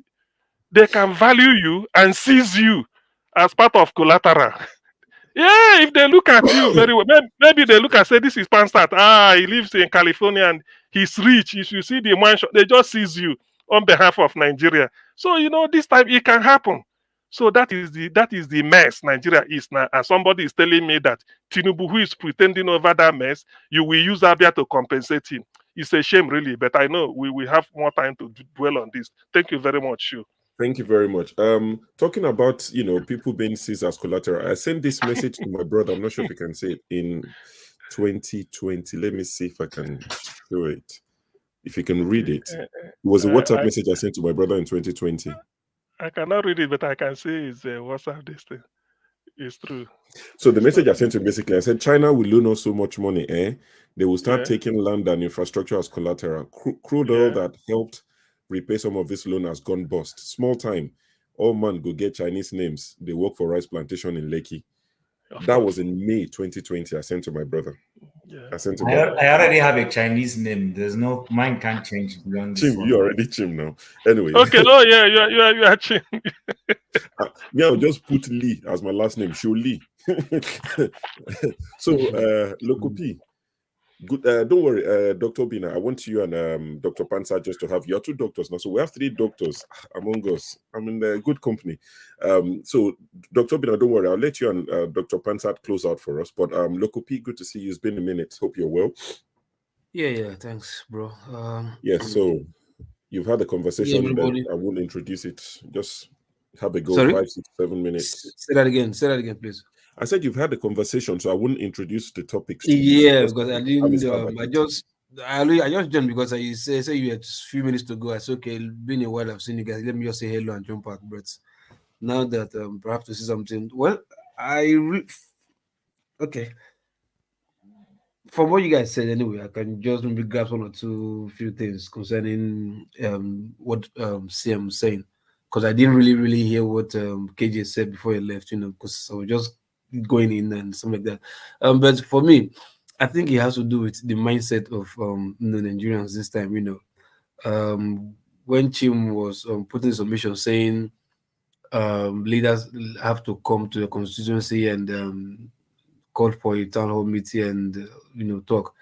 they can value you and seize you as part of collateral. Yeah, if they look at you very well, maybe they look and say, this is Panstat. He lives in California and he's rich. If you see the mansion, they just seize you on behalf of Nigeria. So, this time it can happen. So that is the mess Nigeria is now. And somebody is telling me that Tinubu, who is pretending over that mess, you will use Abia to compensate him. It's a shame, really, but I know we will have more time to dwell on this. Thank you very much, Shu. Thank you very much. Talking about people being seized as collateral, I sent this message to my brother. I'm not sure if you can say it, in 2020. Let me see if I can show it. If you can read it. It was a WhatsApp message I sent to my brother in 2020. I cannot read it, but I can say it's WhatsApp. This thing is true. So the message I sent him, basically, I said, China will loan us so much money, they will start taking land and infrastructure as collateral. Crude oil that helped repay some of this loan has gone bust. Small time, all man go get Chinese names. They work for rice plantation in Lekki. That was in May 2020. I sent to my brother. I sent to I already have a Chinese name. There's no, mine can't change beyond this Chim, one. you already Chim now. Anyway. Okay. Oh yeah, you are Chim. Yeah, I'll just put Lee as my last name. Show Lee. So Loco P. Good. Don't worry, Dr. Bina. I want you and Dr. Pansa just to have your two doctors now. So we have three doctors among us. I'm in good company. So Dr. Bina, don't worry. I'll let you and Dr. Pansa close out for us. But Loco P, good to see you. It's been a minute. Hope you're well. Yeah. Thanks, bro. Yes. So you've had a conversation. That I won't introduce it. Just have a go. Sorry? 5, 6, 7 minutes. Say that again, please. I said you've had a conversation, so I wouldn't introduce the topics. Yeah, because I didn't. I just joined because you say you had a few minutes to go. I said, okay, it's been a while. I've seen you guys. Let me just say hello and jump out. But now that perhaps to see something, well, okay. From what you guys said, anyway, I can just maybe grab one or two few things concerning what CM was saying, because I didn't really hear what KJ said before he left. Because I was just going in and something like that. But for me, I think it has to do with the mindset of Nigerians this time. When Chim was putting submission saying leaders have to come to the constituency and call for a town hall meeting and talk.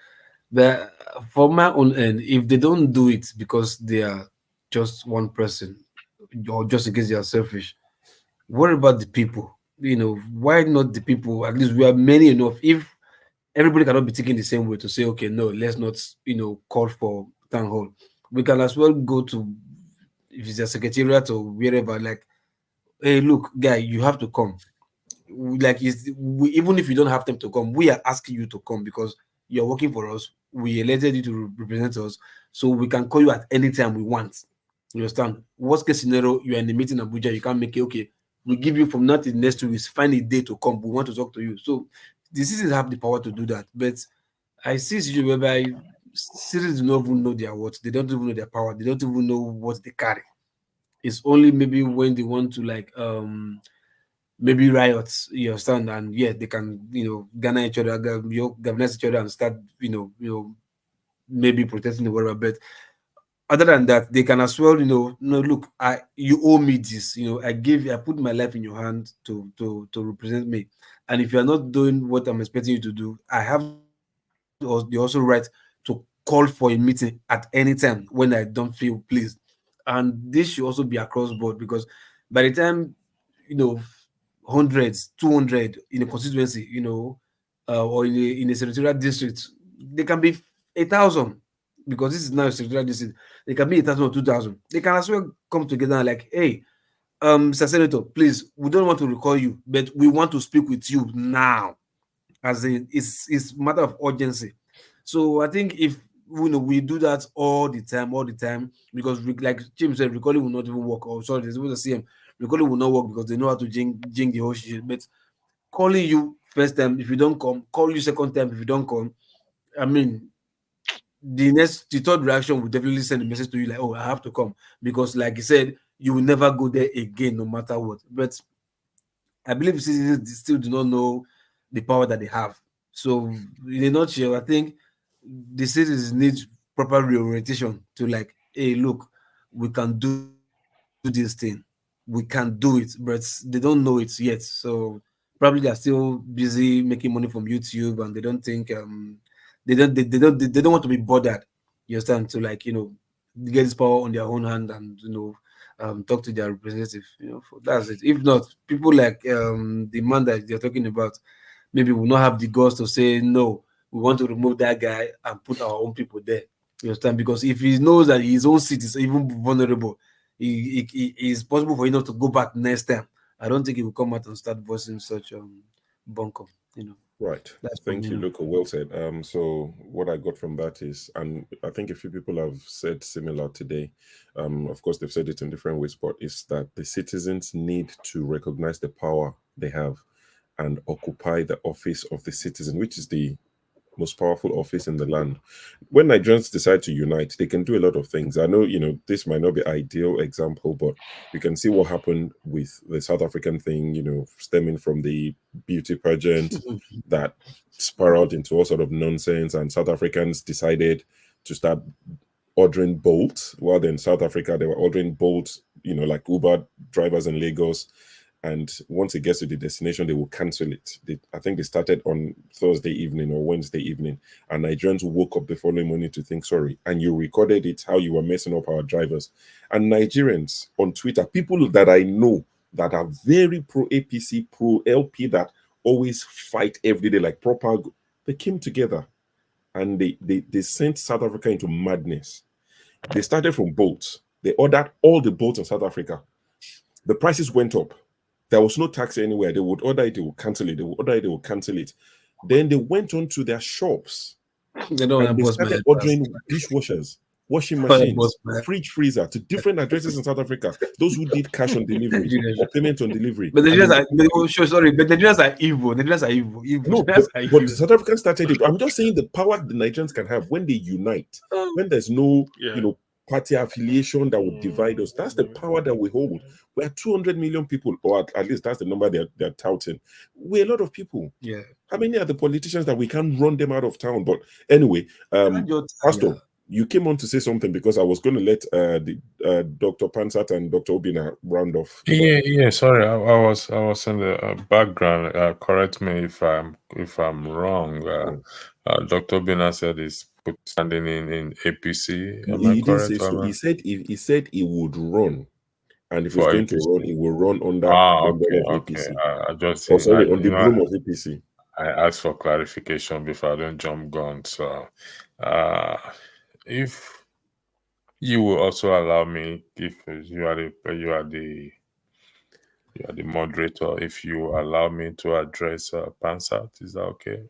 But for my own end, if they don't do it because they are just one person or just in case they are selfish, what about the people? Why not the people? At least we are many enough. If everybody cannot be taken the same way to say, okay, no, let's not, call for town hall. We can as well go to, if it's a secretariat or wherever, like, hey, look, guy, you have to come. Like, even if you don't have time to come, we are asking you to come because you're working for us. We elected you to represent us, so we can call you at any time we want. You understand? Worst case scenario, you're in the meeting in Abuja, you can't make it. Okay, we give you from now till next week, find a day to come. We want to talk to you. So the citizens have the power to do that. But I see you whereby citizens do not even know their worth. They don't even know their power. They don't even know what they carry. It's only maybe when they want to maybe riots, you understand, and they can, gather each other, galvanize each other and start, maybe protesting or whatever. But other than that, they can as well, no, look, you owe me this, I put my life in your hand to represent me. And if you're not doing what I'm expecting you to do, I have the also right to call for a meeting at any time when I don't feel pleased. And this should also be across board, because by the time, hundreds, 200 in a constituency, or in a senatorial district, they can be 1,000, because this is now a senatorial district. They can be 1,000 or 2,000. They can as well come together and like, hey, Mr. Senator, please, we don't want to recall you, but we want to speak with you now. As in, it's a matter of urgency. So I think if we do that all the time, because like Jim said, recording will not even work. Or sorry, there's supposed to see him. Recording will not work because they know how to jing the whole shit. But calling you first time, if you don't come, call you second time if you don't come. I mean, the third reaction will definitely send a message to you like, oh, I have to come, because like you said, you will never go there again, no matter what. But I believe citizens still do not know the power that they have. So in a nutshell, I think the citizens need proper reorientation to like, hey, look, we can do this thing, we can do it, but they don't know it yet. So probably they're still busy making money from YouTube, and they don't think they don't want to be bothered. You understand? To like, get this power on their own hand, and talk to their representative. That's it. If not, people like the man that they're talking about maybe will not have the guts to say no, we want to remove that guy and put our own people there. You understand? Because if he knows that his own seat is even vulnerable, it's possible for him to go back next time. I don't think he will come out and start voicing such bunkum. Right. That's Thank you, Luca. Well said. So what I got from that is, and I think a few people have said similar today. Of course, they've said it in different ways, but it's that the citizens need to recognize the power they have and occupy the office of the citizen, which is the most powerful office in the land. When Nigerians decide to unite, they can do a lot of things. I know, this might not be ideal example, but you can see what happened with the South African thing, stemming from the beauty pageant that spiraled into all sort of nonsense, and South Africans decided to start ordering Bolt. While in South Africa, they were ordering Bolt, like Uber drivers in Lagos. And once it gets to the destination, they will cancel it. I think they started on Thursday evening or Wednesday evening, and Nigerians woke up the following morning to think, sorry, and you recorded it, how you were messing up our drivers. And Nigerians on Twitter, people that I know that are very pro-APC, pro-LP, that always fight every day like proper, they came together and they sent South Africa into madness. They started from Bolt. They ordered all the boats in South Africa. The prices went up. There was no tax anywhere. They would order it, they would cancel it. They would order it, they would cancel it. Then they went on to their shops. They started ordering dishwashers, washing machines, fridge freezer to different addresses in South Africa. Those who did cash on delivery or payment on delivery. But the Nigerians are evil. The Nigerians are evil. No, but South Africans started it. I'm just saying the power the Nigerians can have when they unite, when there's no, party affiliation that would divide us. That's the power that we hold. We are 200 million people, or at least that's the number they're touting. We're a lot of people. Yeah. How many are the politicians that we can't run them out of town? But anyway, Pastor, you came on to say something, because I was going to let Dr. Pansat and Dr. Obina round off. Yeah. Sorry, I was in the background. Correct me if I'm wrong. Dr. Obina said he's standing in APC. Am I He didn't correct? say so. He said he would run, and if he's For going to APC. run, he will run under Okay. APC. I just on the bloom of APC. I asked for clarification before I don't jump gun. So, if you will also allow me, if you are the moderator, if you allow me to address Pansat, is that okay?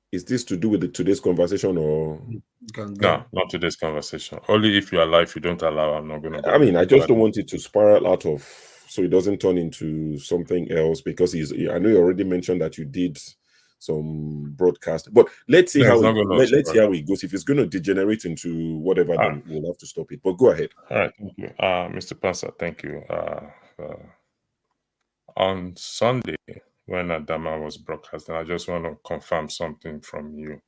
Is this to do with today's conversation, or no? Not today's conversation. Only if you allow. If you don't allow, I'm not going to. I mean, I just don't want it to spiral out of, so it doesn't turn into something else. Because I know you already mentioned that you did some broadcast, but let's see how let's see how it goes. If it's going to degenerate into whatever, then we'll have to stop it. But go ahead. All right, thank you. Mr. Pansat, thank you. On Sunday, when Adama was broadcasting, I just want to confirm something from you.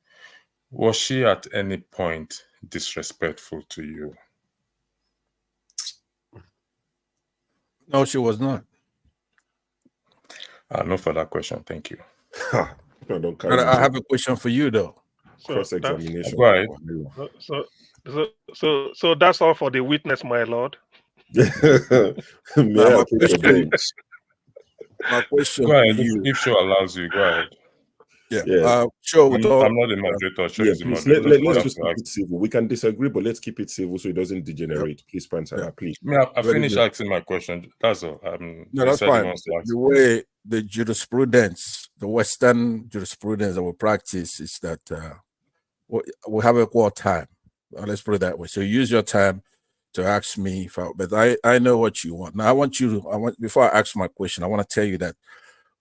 Was she at any point disrespectful to you? No, she was not. No further question. Thank you. No, but I have a question for you, though. Cross-examination. Go ahead. So that's all for the witness, my lord. My question go ahead. to you. If show allows you, go ahead. Yeah. Sure. I'm not the moderator. Show is the Please, moderator. let's just keep it civil. We can disagree, but let's keep it civil so it doesn't degenerate. Please, Pansat, please. I finished asking my question. That's all. No, that's fine. The way the jurisprudence, the Western jurisprudence that we practice, is that we have equal time. Let's put it that way. So use your time to ask me, but I know what you want. Now before I ask my question, I want to tell you that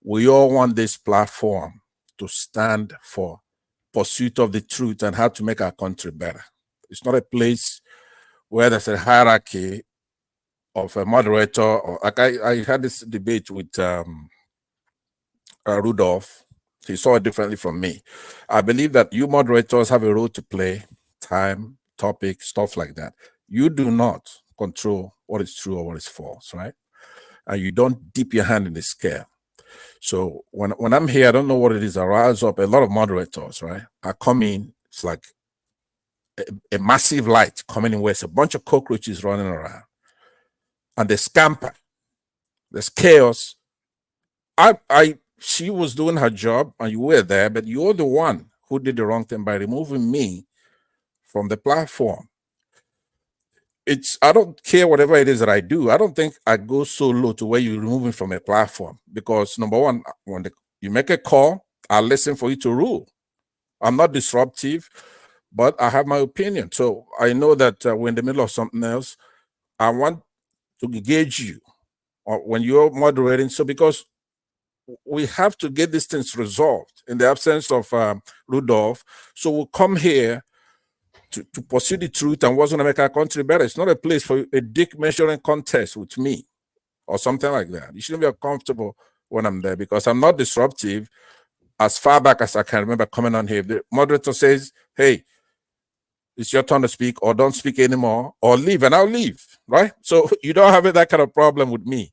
we all want this platform to stand for pursuit of the truth and how to make our country better. It's not a place where there's a hierarchy of a moderator. Or like I had this debate with Rudolph. He saw it differently from me. I believe that you moderators have a role to play, time, topic, stuff like that. You do not control what is true or what is false, right? And you don't dip your hand in the scale. So when I'm here, I don't know what it is. I rise up. A lot of moderators, right? I come in. It's like a massive light coming in where it's a bunch of cockroaches running around, and they scamper. There's chaos. She was doing her job, and you were there, but you're the one who did the wrong thing by removing me from the platform. I don't care whatever it is that I do. I don't think I go so low to where you remove me from a platform, because number one, when you make a call, I listen for you to rule. I'm not disruptive, but I have my opinion. So I know that we're in the middle of something else. I want to engage you when you're moderating. So because we have to get these things resolved in the absence of Rudolph. So we'll come here to pursue the truth and what's going to make our country better. It's not a place for a dick measuring contest with me or something like that. You shouldn't be uncomfortable when I'm there, because I'm not disruptive. As far back as I can remember coming on here, if the moderator says, hey, it's your turn to speak, or don't speak anymore, or leave, and I'll leave, right? So you don't have that kind of problem with me.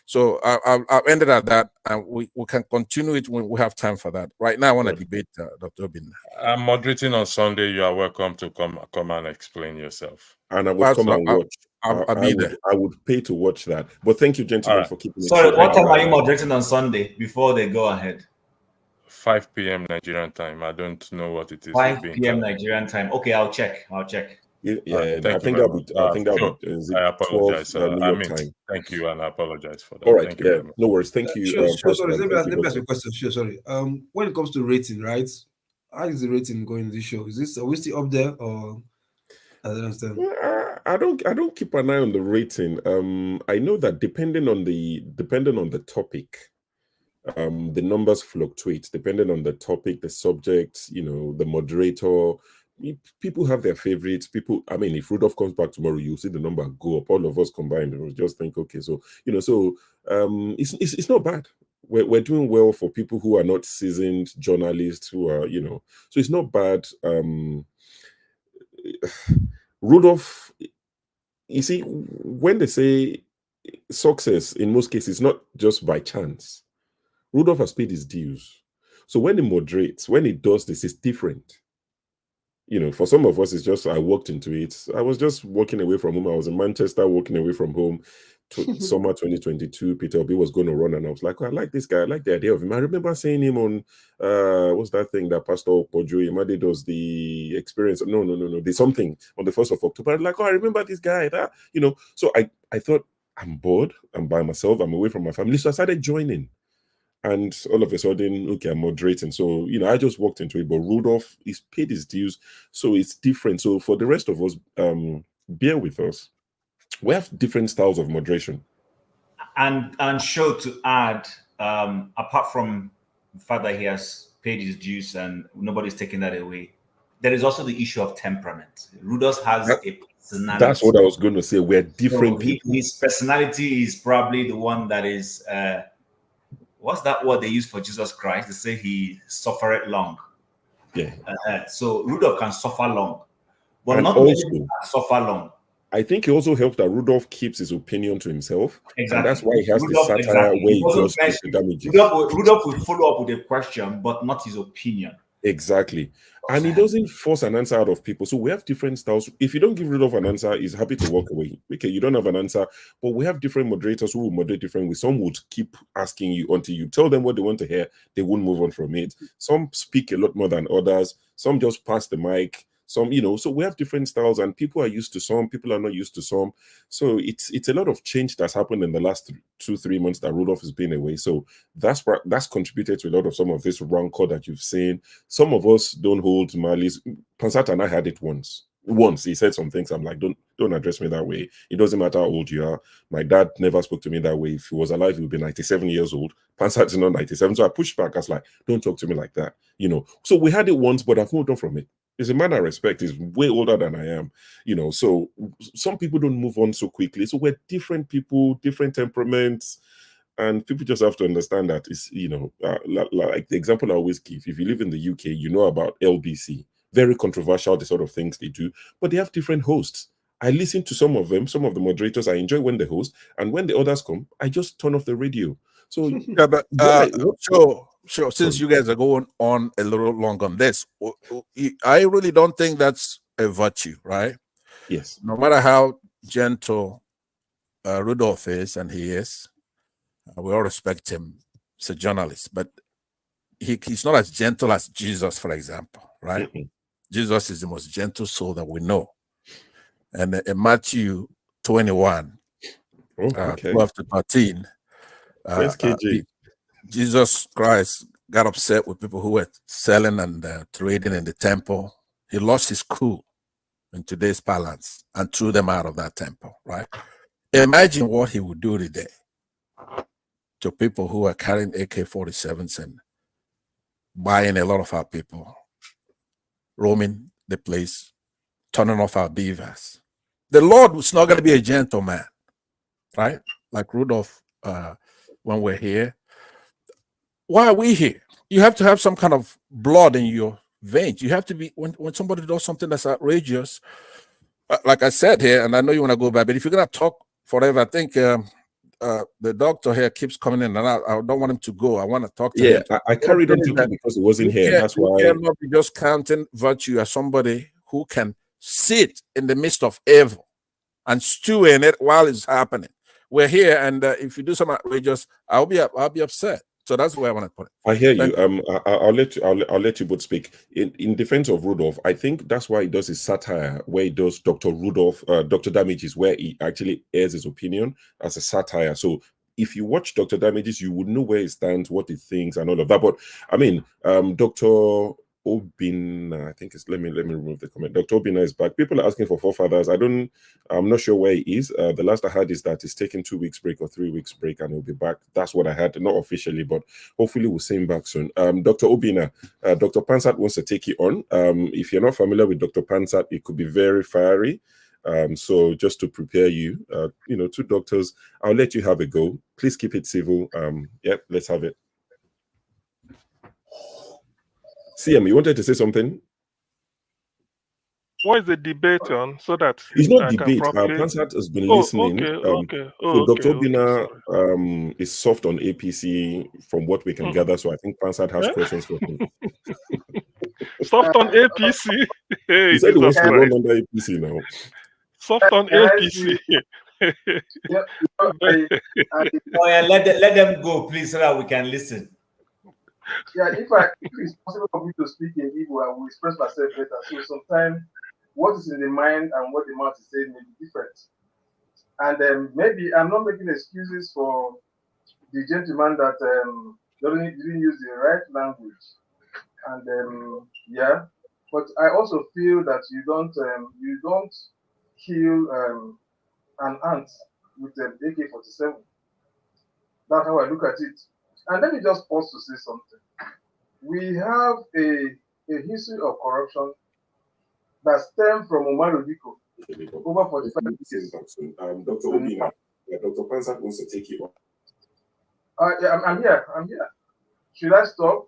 So I've ended at that, and we can continue it when we have time for that. Right now, I want to debate Dr. Obin. I'm moderating on Sunday. You are welcome to come and explain yourself. And I would come and watch. I'll be there. I would pay to watch that. But thank you, gentlemen, for keeping it. Sorry, what time are you moderating on Sunday before they go ahead? 5 p.m. Nigerian time. I don't know what it is. 5 p.m. Nigerian time. Okay, I'll check. Yeah, I think that would. I apologize. 12, time. Thank you, and I apologize for that. All right, thank you. No worries. Thank you. Sorry, let me ask you a question. Sure, sorry. When it comes to rating, right? How is the rating going in this show? Are we still up there, or I don't understand? I don't keep an eye on the rating. I know that depending on the topic, the numbers fluctuate depending on the topic, the subject, the moderator. People have their favorites. If Rudolph comes back tomorrow, you'll see the number go up. All of us combined, and we'll just think, okay, so it's not bad. We're doing well for people who are not seasoned journalists, who are, so it's not bad. Rudolph, you see, when they say success, in most cases, not just by chance. Rudolph has paid his dues. So when he moderates, when he does this, it's different. For some of us, it's just, I walked into it. I was just walking away from home. I was in Manchester, walking away from home. Summer 2022, Peter Obi was going to run, and I was like, I like this guy. I like the idea of him. I remember seeing him on, what's that thing that Pastor Pojo Imade does, the experience? No. There's something on the 1st of October. I'm like, I remember this guy. So I thought, I'm bored. I'm by myself. I'm away from my family. So I started joining. And all of a sudden, okay, I'm moderating. So, I just walked into it. But Rudolph, he's paid his dues. So it's different. So for the rest of us, bear with us. We have different styles of moderation. And sure to add, apart from the fact that he has paid his dues and nobody's taking that away, there is also the issue of temperament. Rudolph has a personality. That's what I was going to say. We're different people. His personality is probably the one that is... what's that word they use for Jesus Christ? They say he suffered long. Yeah. So Rudolph can suffer long, but and not also, many people can suffer long. I think it also helps that Rudolph keeps his opinion to himself. Exactly. And that's why he has the satire where he just takes the damages. Rudolph will follow up with a question, but not his opinion. Exactly. And he doesn't force an answer out of people. So we have different styles. If you don't give Rudolph an answer, he's happy to walk away. Okay, you don't have an answer, but we have different moderators who will moderate differently. Some would keep asking you until you tell them what they want to hear. They won't move on from it. Some speak a lot more than others. Some just pass the mic. Some, so we have different styles, and people are used to some, people are not used to some. So it's a lot of change that's happened in the last 2-3 months that Rudolph has been away. So that's contributed to a lot of some of this rancor that you've seen. Some of us don't hold malice. Pansat and I had it once. He said some things. I'm like, don't address me that way. It doesn't matter how old you are. My dad never spoke to me that way. If he was alive, he would be 97 years old. Pansat is not 97. So I pushed back. I was like, don't talk to me like that. So we had it once, but I've moved on from it. It's a man I respect. He's way older than I am. So some people don't move on so quickly. So we're different people, different temperaments. And people just have to understand that it's, like the example I always give, if you live in the UK, you know about LBC. Very controversial, the sort of things they do, but they have different hosts. I listen to some of them, some of the moderators I enjoy when they host, and when the others come, I just turn off the radio. So yeah, but sure. Since you guys are going on a little long on this, I really don't think that's a virtue, right? Yes. No matter how gentle Rudolph is, and he is, we all respect him as a journalist, but he's not as gentle as Jesus, for example, right? Mm-hmm. Jesus is the most gentle soul that we know. And in Matthew 21, 12 to 13, Where's KJ? Jesus Christ got upset with people who were selling and trading in the temple. He lost his cool in today's parlance and threw them out of that temple, right? Imagine what he would do today to people who are carrying AK-47s and buying a lot of our people, roaming the place, turning off our beavers. The Lord was not going to be a gentleman, right? Like Rudolph, when we're here. Why are we here? You have to have some kind of blood in your veins. You have to be, when somebody does something that's outrageous, like I said here, and I know you want to go back, but if you're going to talk forever, I think the doctor here keeps coming in, and I don't want him to go. I want to talk to him. Yeah, I carried on talking because it wasn't here. That's why. You cannot be just counting virtue as somebody who can sit in the midst of evil and stew in it while it's happening. We're here, and if you do something outrageous, I'll be upset. So that's the way I want to put it. I hear you. I'll let you both speak. In defense of Rudolph, I think that's why he does his satire, where he does Dr. Rudolph, Dr. Damages, where he actually airs his opinion as a satire. So if you watch Dr. Damages, you would know where he stands, what he thinks, and all of that. But I mean, Dr. Obina, I think it's let me remove the comment. Dr. Obina is back. People are asking for forefathers. I'm not sure where he is. The last I heard is that he's taking 2 weeks break or 3 weeks break, and he'll be back. That's what I heard, not officially, but hopefully we'll see him back soon. Dr. Obina, Dr. Pansat wants to take you on. If you're not familiar with Dr. Pansat, it could be very fiery. So just to prepare you, 2 doctors, I'll let you have a go. Please keep it civil. Yep, let's have it. CM, you wanted to say something? What is the debate on, so that it's not I debate? can properly... Pansat has been listening. Okay. So Dr. Obina is soft on APC from what we can gather. So I think Pansat has questions for him. Soft on APC. Hey, he said he wants to Christ. run under APC now. Soft on APC. Let them go, please, so that we can listen. Yeah, if it's possible for me to speak in Igbo, I will express myself better. So sometimes what is in the mind and what the mouth is saying may be different. And maybe I'm not making excuses for the gentleman that didn't use the right language. And yeah, but I also feel that you don't kill an ant with an AK-47. That's how I look at it. And let me just pause to say something. We have a history of corruption that stems from Umaru Diko over 45 years. Dr. Obina, Dr. Pansat wants to take you on. Yeah, I'm here. Should I stop?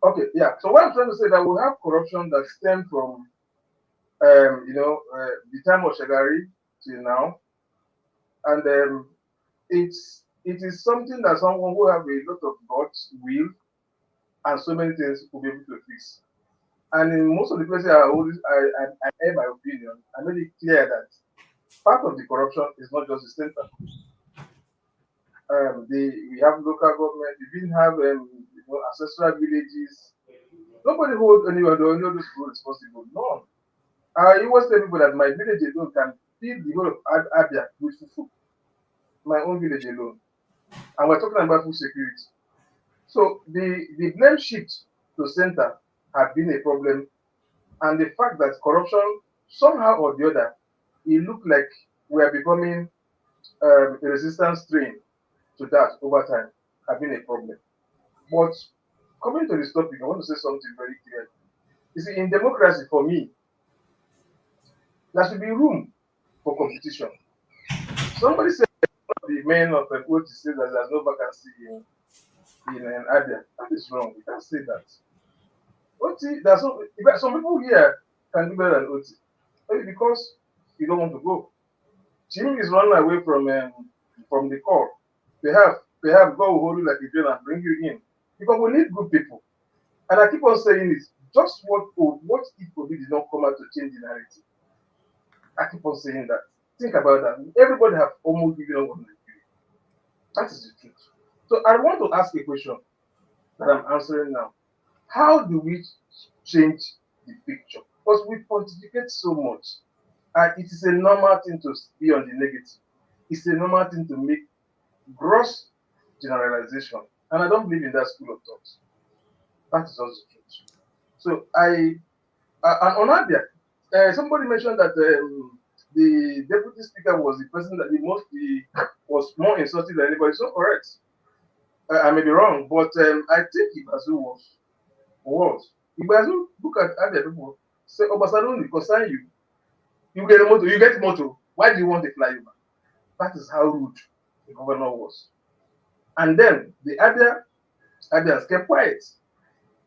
Okay, yeah. So what I'm trying to say that we have corruption that stems from, the time of Shagari till now, and it is something that someone who have a lot of God's will and so many things will be able to fix. And in most of the places I air my opinion, I made it clear that part of the corruption is not just the center. We have local government. We didn't have ancestral villages. Nobody holds anyone or any of those people responsible. None. I always tell people that my village alone can feed the whole of Abia with fufu. My own village alone. And we're talking about food security. So the blame shift to center have been a problem. And the fact that corruption, somehow or the other, it looked like we are becoming a resistance strain to that over time, have been a problem. But coming to this topic, I want to say something very clear. You see, in democracy, for me, there should be room for competition. Somebody said the men of the court say that there's no vacancy in Abia. That is wrong. You can't say that. Oti, there's some people here can do better than Oti. Maybe because you don't want to go. Jimmy is running away from the court. Perhaps God will hold you like a jail and bring you in. Because we need good people. And I keep on saying this. Just what if Obi did not come out to change the narrative? I keep on saying that. Think about that. Everybody have almost given up on Nigeria. That is the truth. So I want to ask a question that I'm answering now. How do we change the picture? Because we pontificate so much. It is a normal thing to be on the negative. It's a normal thing to make gross generalization. And I don't believe in that school of thought. That is also the truth. So and on Abia, somebody mentioned that the deputy speaker was the person that was more insulted than anybody. So correct. I may be wrong, but I think Ibazu was. Ibazu, look at Abia people. Say, Obasanjo will concern you. You get a motor. You get motor. Why do you want a flyover? That is how rude the governor was. And then the Abians kept quiet.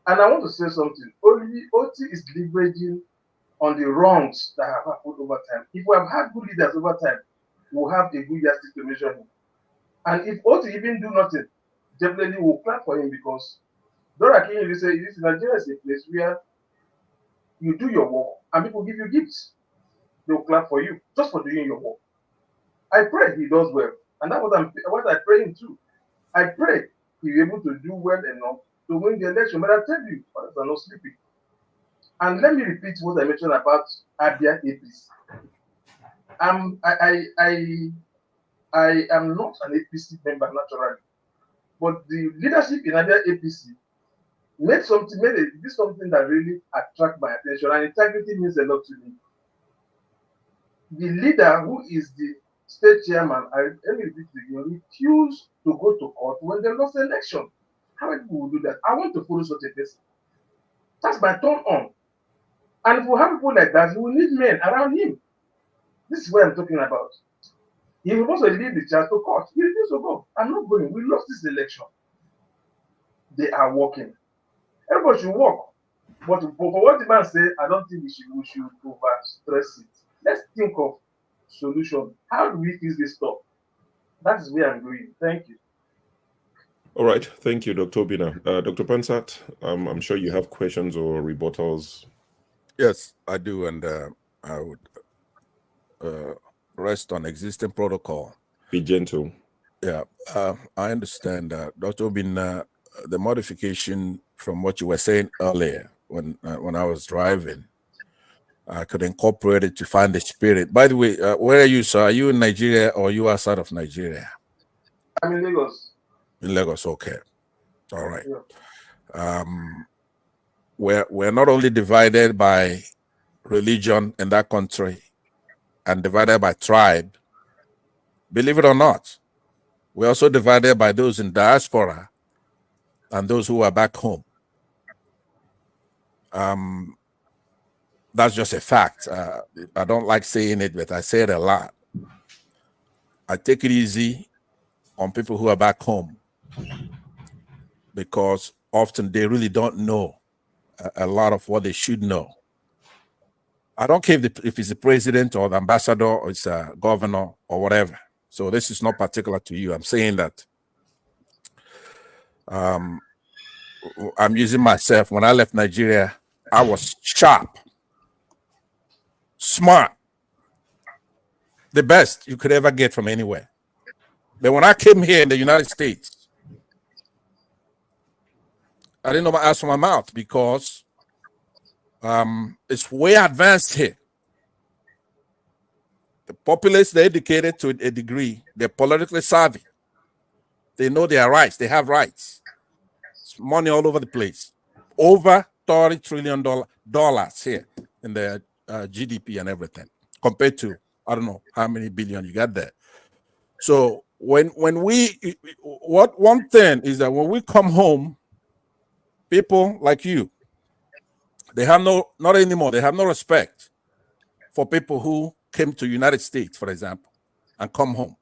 And I want to say something. Oti is leveraging on the wrongs that have happened over time. If we have had good leaders over time, we'll have a good justice to measure him. And if Oti even do nothing, definitely we'll clap for him because Dora King will say, this Nigeria is a place where you do your work and people give you gifts. They'll clap for you just for doing your work. I pray he does well. And that's what I pray him too. I pray he'll be able to do well enough to win the election. But I tell you, others are not sleeping. And let me repeat what I mentioned about Abia APC. I am not an APC member naturally, but the leadership in Abia APC did something that really attracted my attention, and integrity means a lot to me. The leader, who is the state chairman, refused to go to court when they lost the election. How many people will do that? I want to follow such a person. That's my turn on. And if we have people like that, we need men around him. This is what I'm talking about. He was supposed to lead the charge to court. He refused to go. I'm not going. We lost this election. They are working. Everybody should work. But for what the man said, I don't think we should over-stress it. Let's think of solution. How do we fix this stuff? That is where I'm going. Thank you. All right. Thank you, Dr. Obina. Dr. Pansat, I'm sure you have questions or rebuttals. Yes, I do. And I would rest on existing protocol. Be gentle. Yeah, I understand, Dr. Obina, the modification from what you were saying earlier when I was driving. I could incorporate it to find the spirit. By the way, where are you, sir? Are you in Nigeria or are you outside of Nigeria? I'm in Lagos. In Lagos, okay. All right. Yeah. We're not only divided by religion in that country and divided by tribe. Believe it or not, we're also divided by those in diaspora and those who are back home. That's just a fact. I don't like saying it, but I say it a lot. I take it easy on people who are back home because often they really don't know a lot of what they should know. I don't care if it's the president or the ambassador or it's a governor or whatever. So this is not particular to you. I'm saying that I'm using myself. When I left Nigeria, I was sharp, smart, the best you could ever get from anywhere. But when I came here in the United States, I didn't know my ass from my mouth because It's way advanced here. The populace, they're educated to a degree. They're politically savvy. They know their rights. They have rights. It's money all over the place. Over $30 trillion here in the GDP and everything, compared to, I don't know how many billion you got there. So one thing is that when we come home, people like you, they have not anymore, they have no respect for people who came to United States, for example, and come home.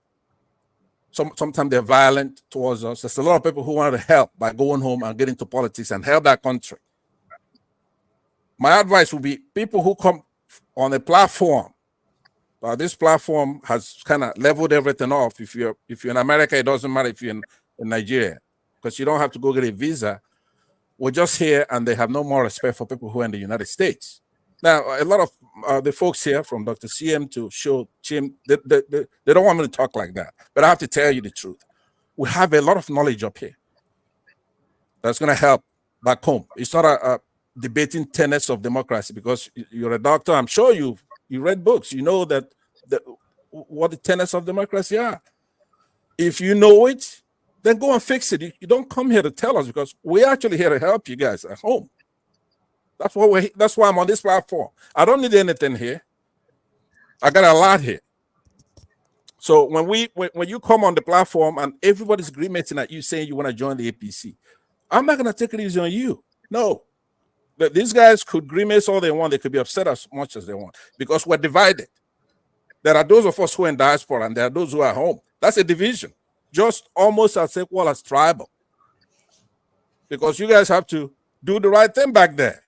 Sometimes they're violent towards us. There's a lot of people who want to help by going home and get into politics and help that country. My advice would be people who come on a platform. This platform has kind of leveled everything off. If you're in America, it doesn't matter if you're in Nigeria, because you don't have to go get a visa. We're just here, and they have no more respect for people who are in the United States. Now, a lot of the folks here, from Dr. CM to Show Chim, they don't want me to talk like that. But I have to tell you the truth. We have a lot of knowledge up here that's going to help back home. It's not a debating tenets of democracy, because you're a doctor. I'm sure you read books. You know what the tenets of democracy are. If you know it, then go and fix it. You don't come here to tell us, because we're actually here to help you guys at home. That's why I'm on this platform. I don't need anything here. I got a lot here. So when you come on the platform and everybody's grimacing at you saying you want to join the APC, I'm not gonna take it easy on you. No. But these guys could grimace all they want. They could be upset as much as they want, because we're divided. There are those of us who are in diaspora, and there are those who are home. That's a division, just almost as equal as tribal. Because you guys have to do the right thing back there.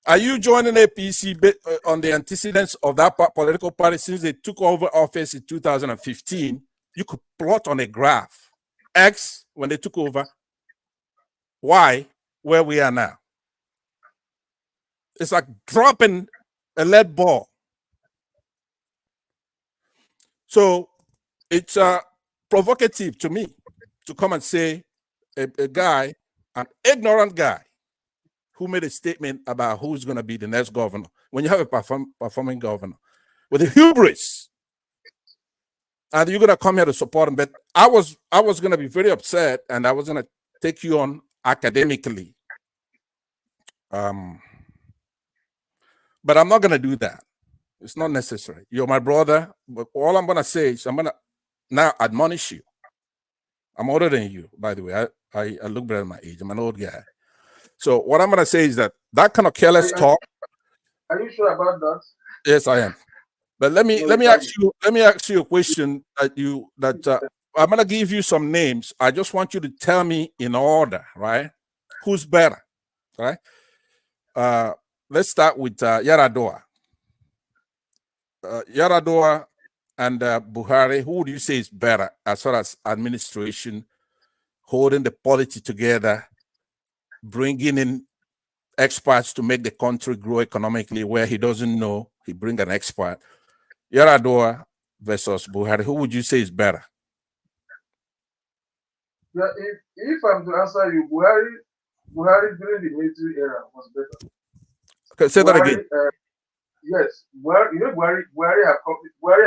Are you joining APC on the antecedents of that political party since they took over office in 2015? You could plot on a graph. X, when they took over. Y, where we are now. It's like dropping a lead ball. So it's provocative to me to come and say a guy, an ignorant guy, who made a statement about who's going to be the next governor, when you have a performing governor with a hubris, and you're going to come here to support him. But I was going to be very upset, and I was going to take you on academically. But I'm not going to do that. It's not necessary. You're my brother. But all I'm going to say is I'm going to now admonish you. I'm older than you, by the way. I look better than my age. I'm an old guy. So what I'm going to say is that kind of careless talk. Are you sure about that? Yes, I am. But let me ask you a question that I'm going to give you some names. I just want you to tell me in order, right? Who's better, right? Let's start with Yaradua. Yaradua and Buhari. Who would you say is better as far as administration, holding the polity together, bringing in experts to make the country grow economically where he doesn't know? He bring an expert. Yaradua versus Buhari. Who would you say is better? Yeah, if I'm to answer you, Buhari during the military era was better. Okay, say that again. Yes, Buhari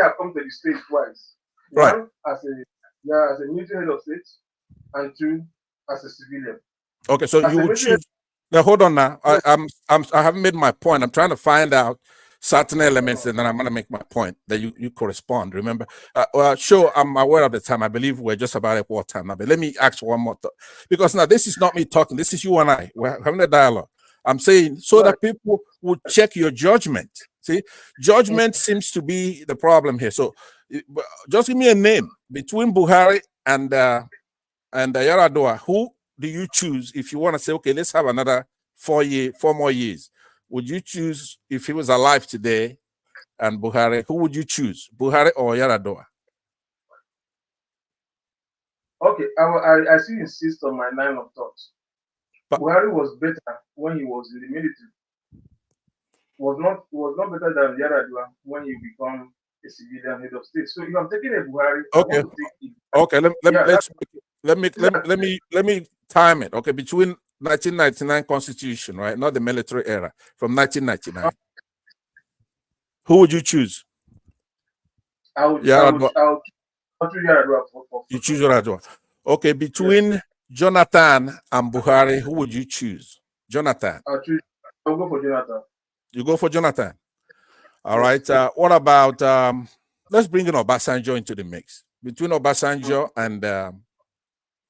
have come to the state twice. Right. One as a military head of state, and two as a civilian. Okay, so you would choose. Now hold on. Now I haven't made my point. I'm trying to find out certain elements, and then I'm going to make my point that you correspond. Remember, sure, I'm aware of the time. I believe we're just about at war time now. But let me ask one more thing, because now this is not me talking. This is you and I. We're having a dialogue. I'm saying so that people would check your judgment. See, judgment seems to be the problem here. So just give me a name between Buhari and Yaradua. Who do you choose if you want to say, okay, let's have another 4 more years? Would you choose, if he was alive today, and Buhari, who would you choose, Buhari or Yaradua? Okay, I still insist on my line of thought. Buhari was better when he was in the military. Was not better than Yaradua when he become a civilian head of state. So if I'm taking a Buhari, okay, let me time it. Okay, between 1999 Constitution, right? Not the military era, from 1999. Who would you choose? I would choose Yar'Adua for You choose Yar'Adua. Okay, between Jonathan and Buhari, who would you choose? Jonathan. I'll go for Jonathan. You go for Jonathan. All right. What about let's bring in Obasanjo into the mix. Between Obasanjo and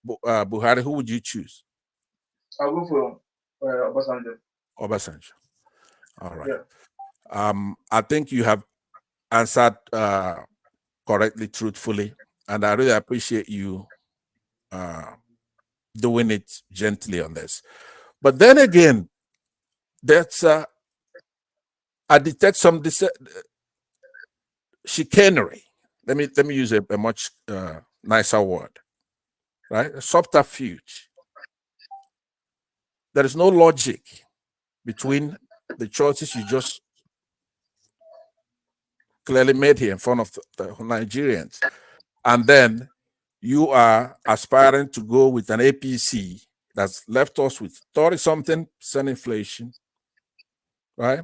Buhari, who would you choose? I'll go for Obasanjo. Obasanjo. All right. Yeah. I think you have answered correctly, truthfully, and I really appreciate you doing it gently on this. But then again, that's I detect some chicanery. Let me use a much nicer word, right? A subterfuge. There is no logic between the choices you just clearly made here in front of the Nigerians, and then you are aspiring to go with an APC that's left us with 30-something% inflation, right?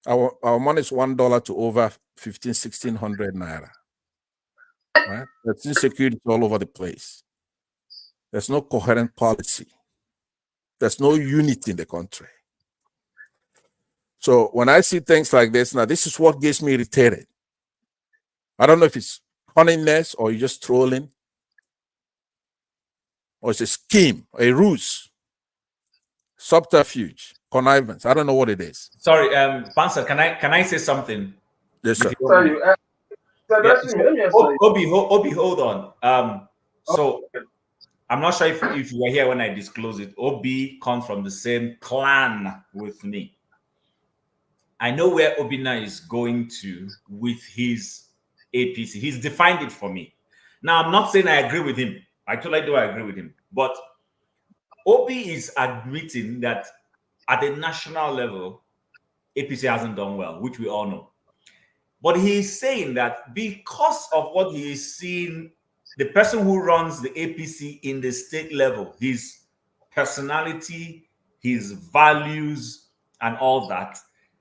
Our money is $1 to over 1,500-1,600 naira. Right? There's insecurity all over the place. There's no coherent policy. There's no unity in the country. So when I see things like this, now this is what gets me irritated. I don't know if it's cunningness or you're just trolling, or it's a scheme, a ruse, subterfuge, connivance. I don't know what it is. Sorry, Pansa, can I say something? Yes, sir. Sorry, Obi, hold on. So I'm not sure if you were here when I disclosed it. Obi comes from the same clan with me. I know where Obina is going to with his APC. He's defined it for me. Now, I'm not saying I agree with him. I totally do agree with him. But Obi is admitting that at the national level, APC hasn't done well, which we all know. But he's saying that because of what he is seeing, the person who runs the APC in the state level, his personality, his values, and all that,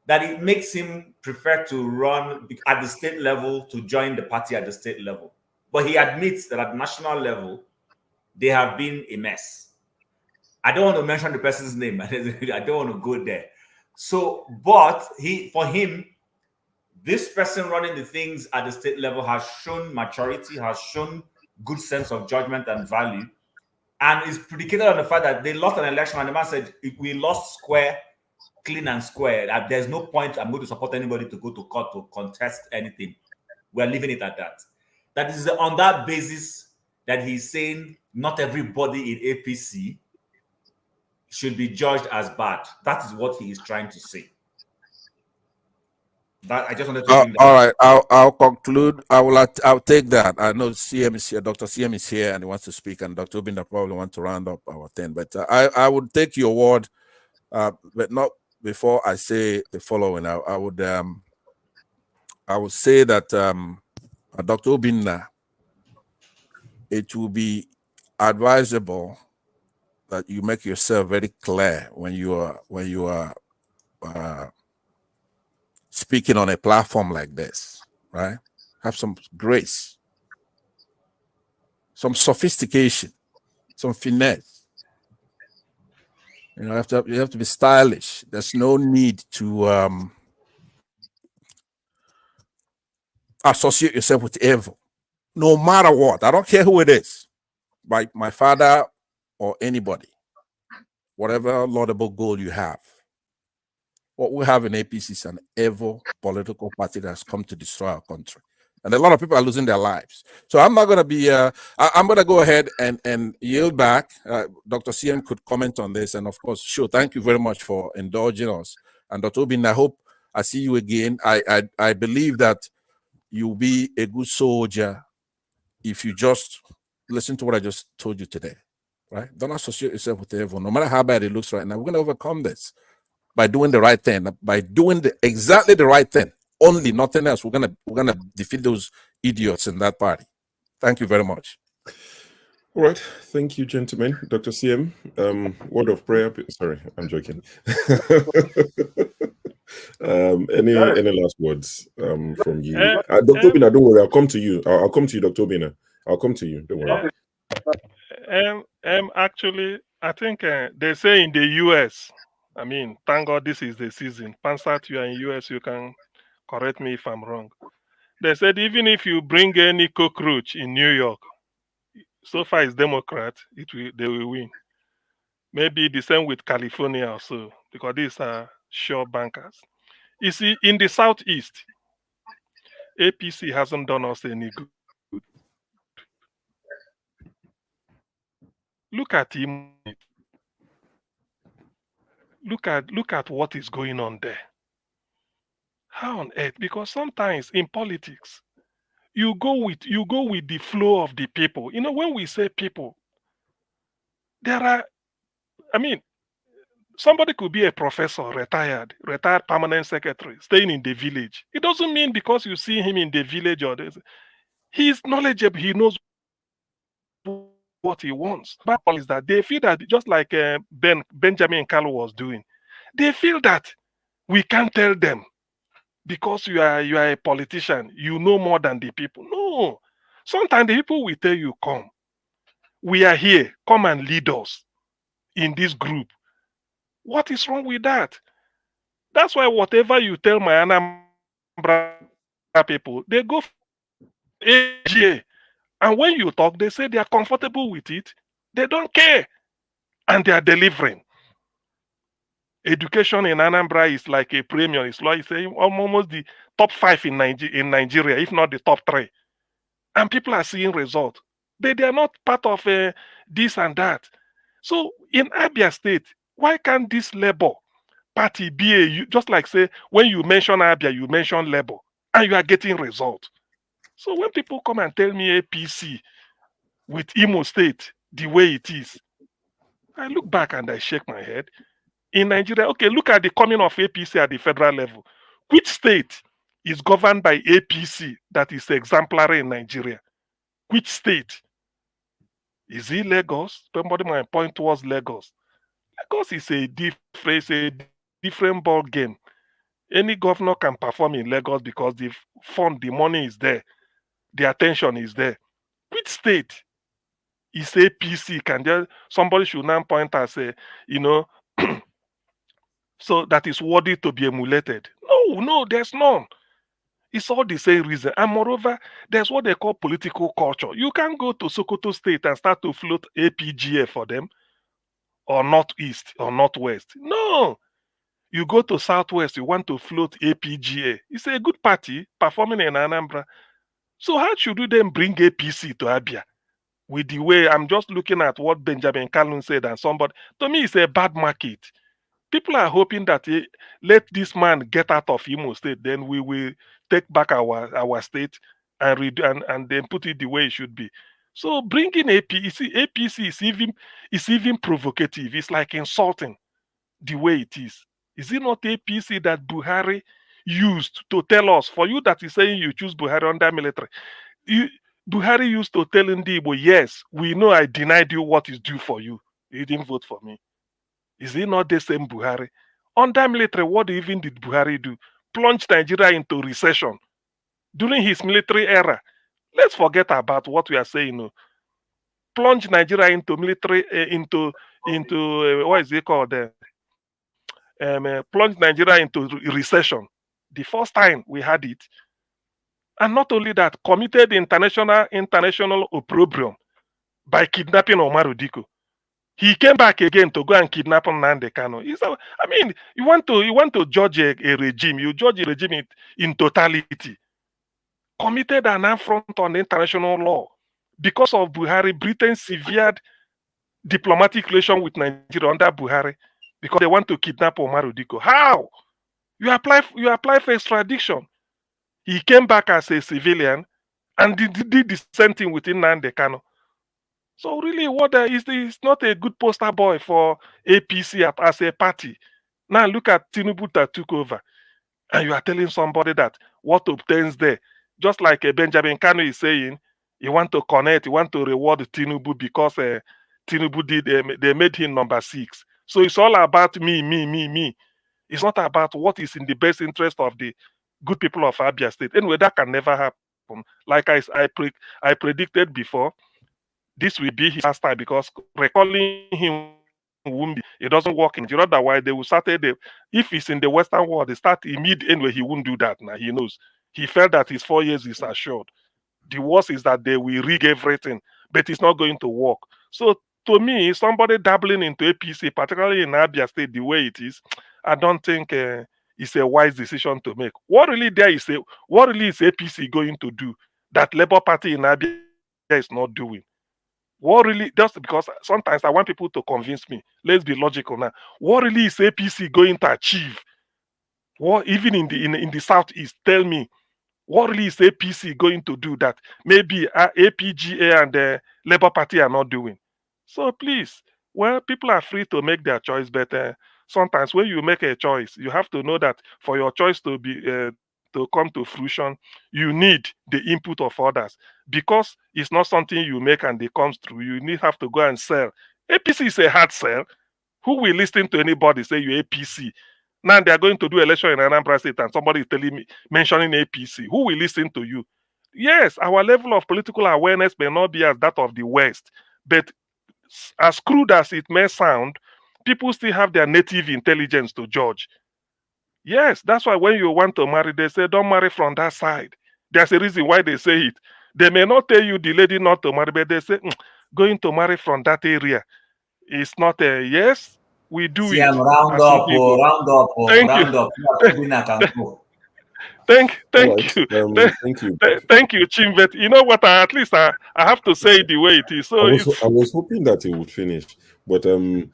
that it makes him prefer to run at the state level to join the party at the state level. But he admits that at the national level, they have been a mess. I don't want to mention the person's name. I don't want to go there. So, but for him, this person running the things at the state level has shown maturity, has shown good sense of judgment and value, and is predicated on the fact that they lost an election. And the man said, if we lost square, clean and square, there's no point I'm going to support anybody to go to court to contest anything. We're leaving it at that. That is on that basis that he's saying not everybody in APC should be judged as bad. That is what he is trying to say. That I just wanted to bring that. All right, I'll conclude. I'll take that. I know CM is here, Dr. CM is here, and he wants to speak, and Dr. Obinna probably want to round up our thing. But I would take your word, but not before I say the following. I would say that Dr. Obinna, it will be advisable that you make yourself very clear when you are speaking on a platform like this, right? Have some grace, some sophistication, some finesse. You know, you have to be stylish. There's no need to associate yourself with evil, no matter what. I don't care who it is, my father or anybody, whatever laudable goal you have. What we have in APC is an evil political party that has come to destroy our country. And a lot of people are losing their lives. So I'm not going to be, I'm going to go ahead and yield back. Dr. CM could comment on this. And of course, sure, thank you very much for indulging us. And Dr. Obin, I hope I see you again. I believe that you'll be a good soldier if you just listen to what I just told you today, right? Don't associate yourself with evil. No matter how bad it looks right now, we're going to overcome this by doing the right thing, by doing exactly the right thing, only nothing else. We're gonna defeat those idiots in that party. Thank you very much. All right, thank you, gentlemen. Dr. CM, word of prayer. Sorry, I'm joking. Any last words from you, Dr. Bina? Don't worry, I'll come to you. I'll come to you, Dr. Bina. I'll come to you. Don't worry. Actually, I think they say in the US, I mean, thank God this is the season. Pansat, you are in US, you can correct me if I'm wrong. They said even if you bring any cockroach in New York, so far it's Democrat, they will win. Maybe the same with California also, because these are sure bankers. You see, in the Southeast, APC hasn't done us any good. Look at him. Look at what is going on there. How on earth? Because sometimes in politics, you go with the flow of the people. You know, when we say people, there are, I mean, somebody could be a professor, retired permanent secretary, staying in the village. It doesn't mean because you see him in the village or this, he's knowledgeable, he knows what he wants. But is that they feel that just like Benjamin Kalu was doing, they feel that we can't tell them because you are a politician, you know more than the people. No, sometimes the people will tell you, come, we are here, come and lead us in this group. What is wrong with that? That's why whatever you tell my Anambra people, they go for AGA. And when you talk, they say they are comfortable with it. They don't care. And they are delivering. Education in Anambra is like a premium. It's like saying almost the top 5 in Nigeria, if not the top 3. And people are seeing results. They are not part of this and that. So in Abia State, why can't this Labour Party be just like say when you mention Abia, you mention Labour, and you are getting results. So when people come and tell me APC with Imo State the way it is, I look back and I shake my head. In Nigeria, okay, look at the coming of APC at the federal level. Which state is governed by APC that is exemplary in Nigeria? Which state? Is it Lagos? Somebody might point towards Lagos. Lagos is a different ball game. Any governor can perform in Lagos because the fund, the money is there, the attention is there. Which state is APC? Somebody should now point and say, so that is worthy to be emulated. No, there's none. It's all the same reason. And moreover, there's what they call political culture. You can't go to Sokoto State and start to float APGA for them, or Northeast or Northwest. No. You go to Southwest, you want to float APGA. It's a good party performing in Anambra. So how should we then bring APC to Abia? With the way I'm just looking at what Benjamin Kalu said and somebody, to me, it's a bad market. People are hoping that let this man get out of Imo State, then we will take back our state and then put it the way it should be. So bringing APC is even provocative. It's like insulting the way it is. Is it not APC that Buhari used to tell us, for you that is saying you choose Buhari under military, Buhari used to tell Ndibo, yes, we know I denied you what is due for you. You didn't vote for me. Is it not the same Buhari? Under military, what even did Buhari do? Plunged Nigeria into recession during his military era. Let's forget about what we are saying. No. Plunged Nigeria into military, what is it called? Plunged Nigeria into recession. The first time we had it. And not only that, committed international opprobrium by kidnapping Omaru Diko. He came back again to go and kidnap Nnamdi Kanu. I mean, you want to judge a regime, you judge a regime in totality. Committed an affront on international law. Because of Buhari, Britain severed diplomatic relation with Nigeria under Buhari because they want to kidnap Omaru Diko. How? You apply for extradition. He came back as a civilian and did the same thing within Nnamdi Kanu. So really, is not a good poster boy for APC as a party. Now look at Tinubu that took over, and you are telling somebody that what obtains there, just like Benjamin Kanu is saying, You want to connect, you want to reward Tinubu because Tinubu they made him number 6. So it's all about me. It's not about what is in the best interest of the good people of Abia State. Anyway, that can never happen. Like I predicted before, this will be his last time because recalling him won't be, it doesn't work in Nigeria. Otherwise, they will start if he's in the Western world, they start immediately. Anyway, he won't do that now. He knows. He felt that his 4 years is assured. The worst is that they will rig everything, but it's not going to work. So to me, somebody dabbling into APC, particularly in Abia State, the way it is, I don't think it's a wise decision to make. What really is APC going to do that Labour Party in Abia is not doing? What really, just because sometimes I want people to convince me, let's be logical now. What really is APC going to achieve? What, even in the Southeast, tell me, what really is APC going to do that maybe APGA and the Labour Party are not doing? So please, well, people are free to make their choice, but sometimes when you make a choice, you have to know that for your choice to be to come to fruition, you need the input of others, because it's not something you make and it comes through. You have to go and sell. APC is a hard sell. Who will listen to anybody say you APC? Now they are going to do election in Anambra State and somebody is telling me, mentioning APC. Who will listen to you? Yes, our level of political awareness may not be as that of the West, but as crude as it may sound, people still have their native intelligence to judge. Yes, that's why when you want to marry, they say, don't marry from that side. There's a reason why they say it. They may not tell you the lady not to marry, but they say, going to marry from that area is not a yes. We do See, it. I'm round up, Thank you. round up. Thank Right. you. Thank you. Thank you, Chimbet. You know what? At least I have to say it the way it is. So I was hoping that it would finish, but you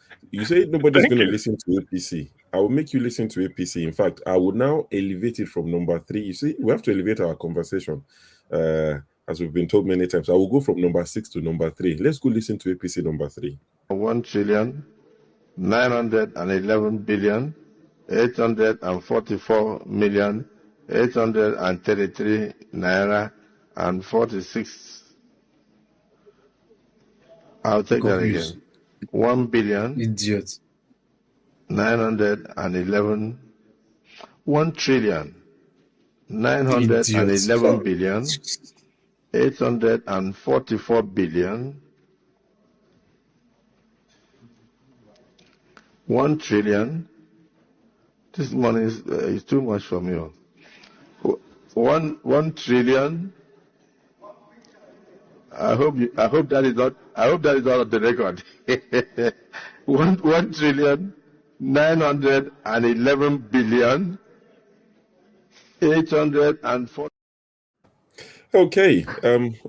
say nobody's going to listen to APC. I will make you listen to APC. In fact, I would now elevate it from number 3. You see, we have to elevate our conversation, as we've been told many times. I will go from number 6 to number 3. Let's go listen to APC number 3. 1,911,844,833 naira and 46. I'll take that again. 1 billion. Idiot. 911. 1 trillion. 911 billion. 844 billion. 1 trillion. This money is too much for me. 1 trillion. I hope that is not on the record. 1 trillion 911 billion 840. Okay.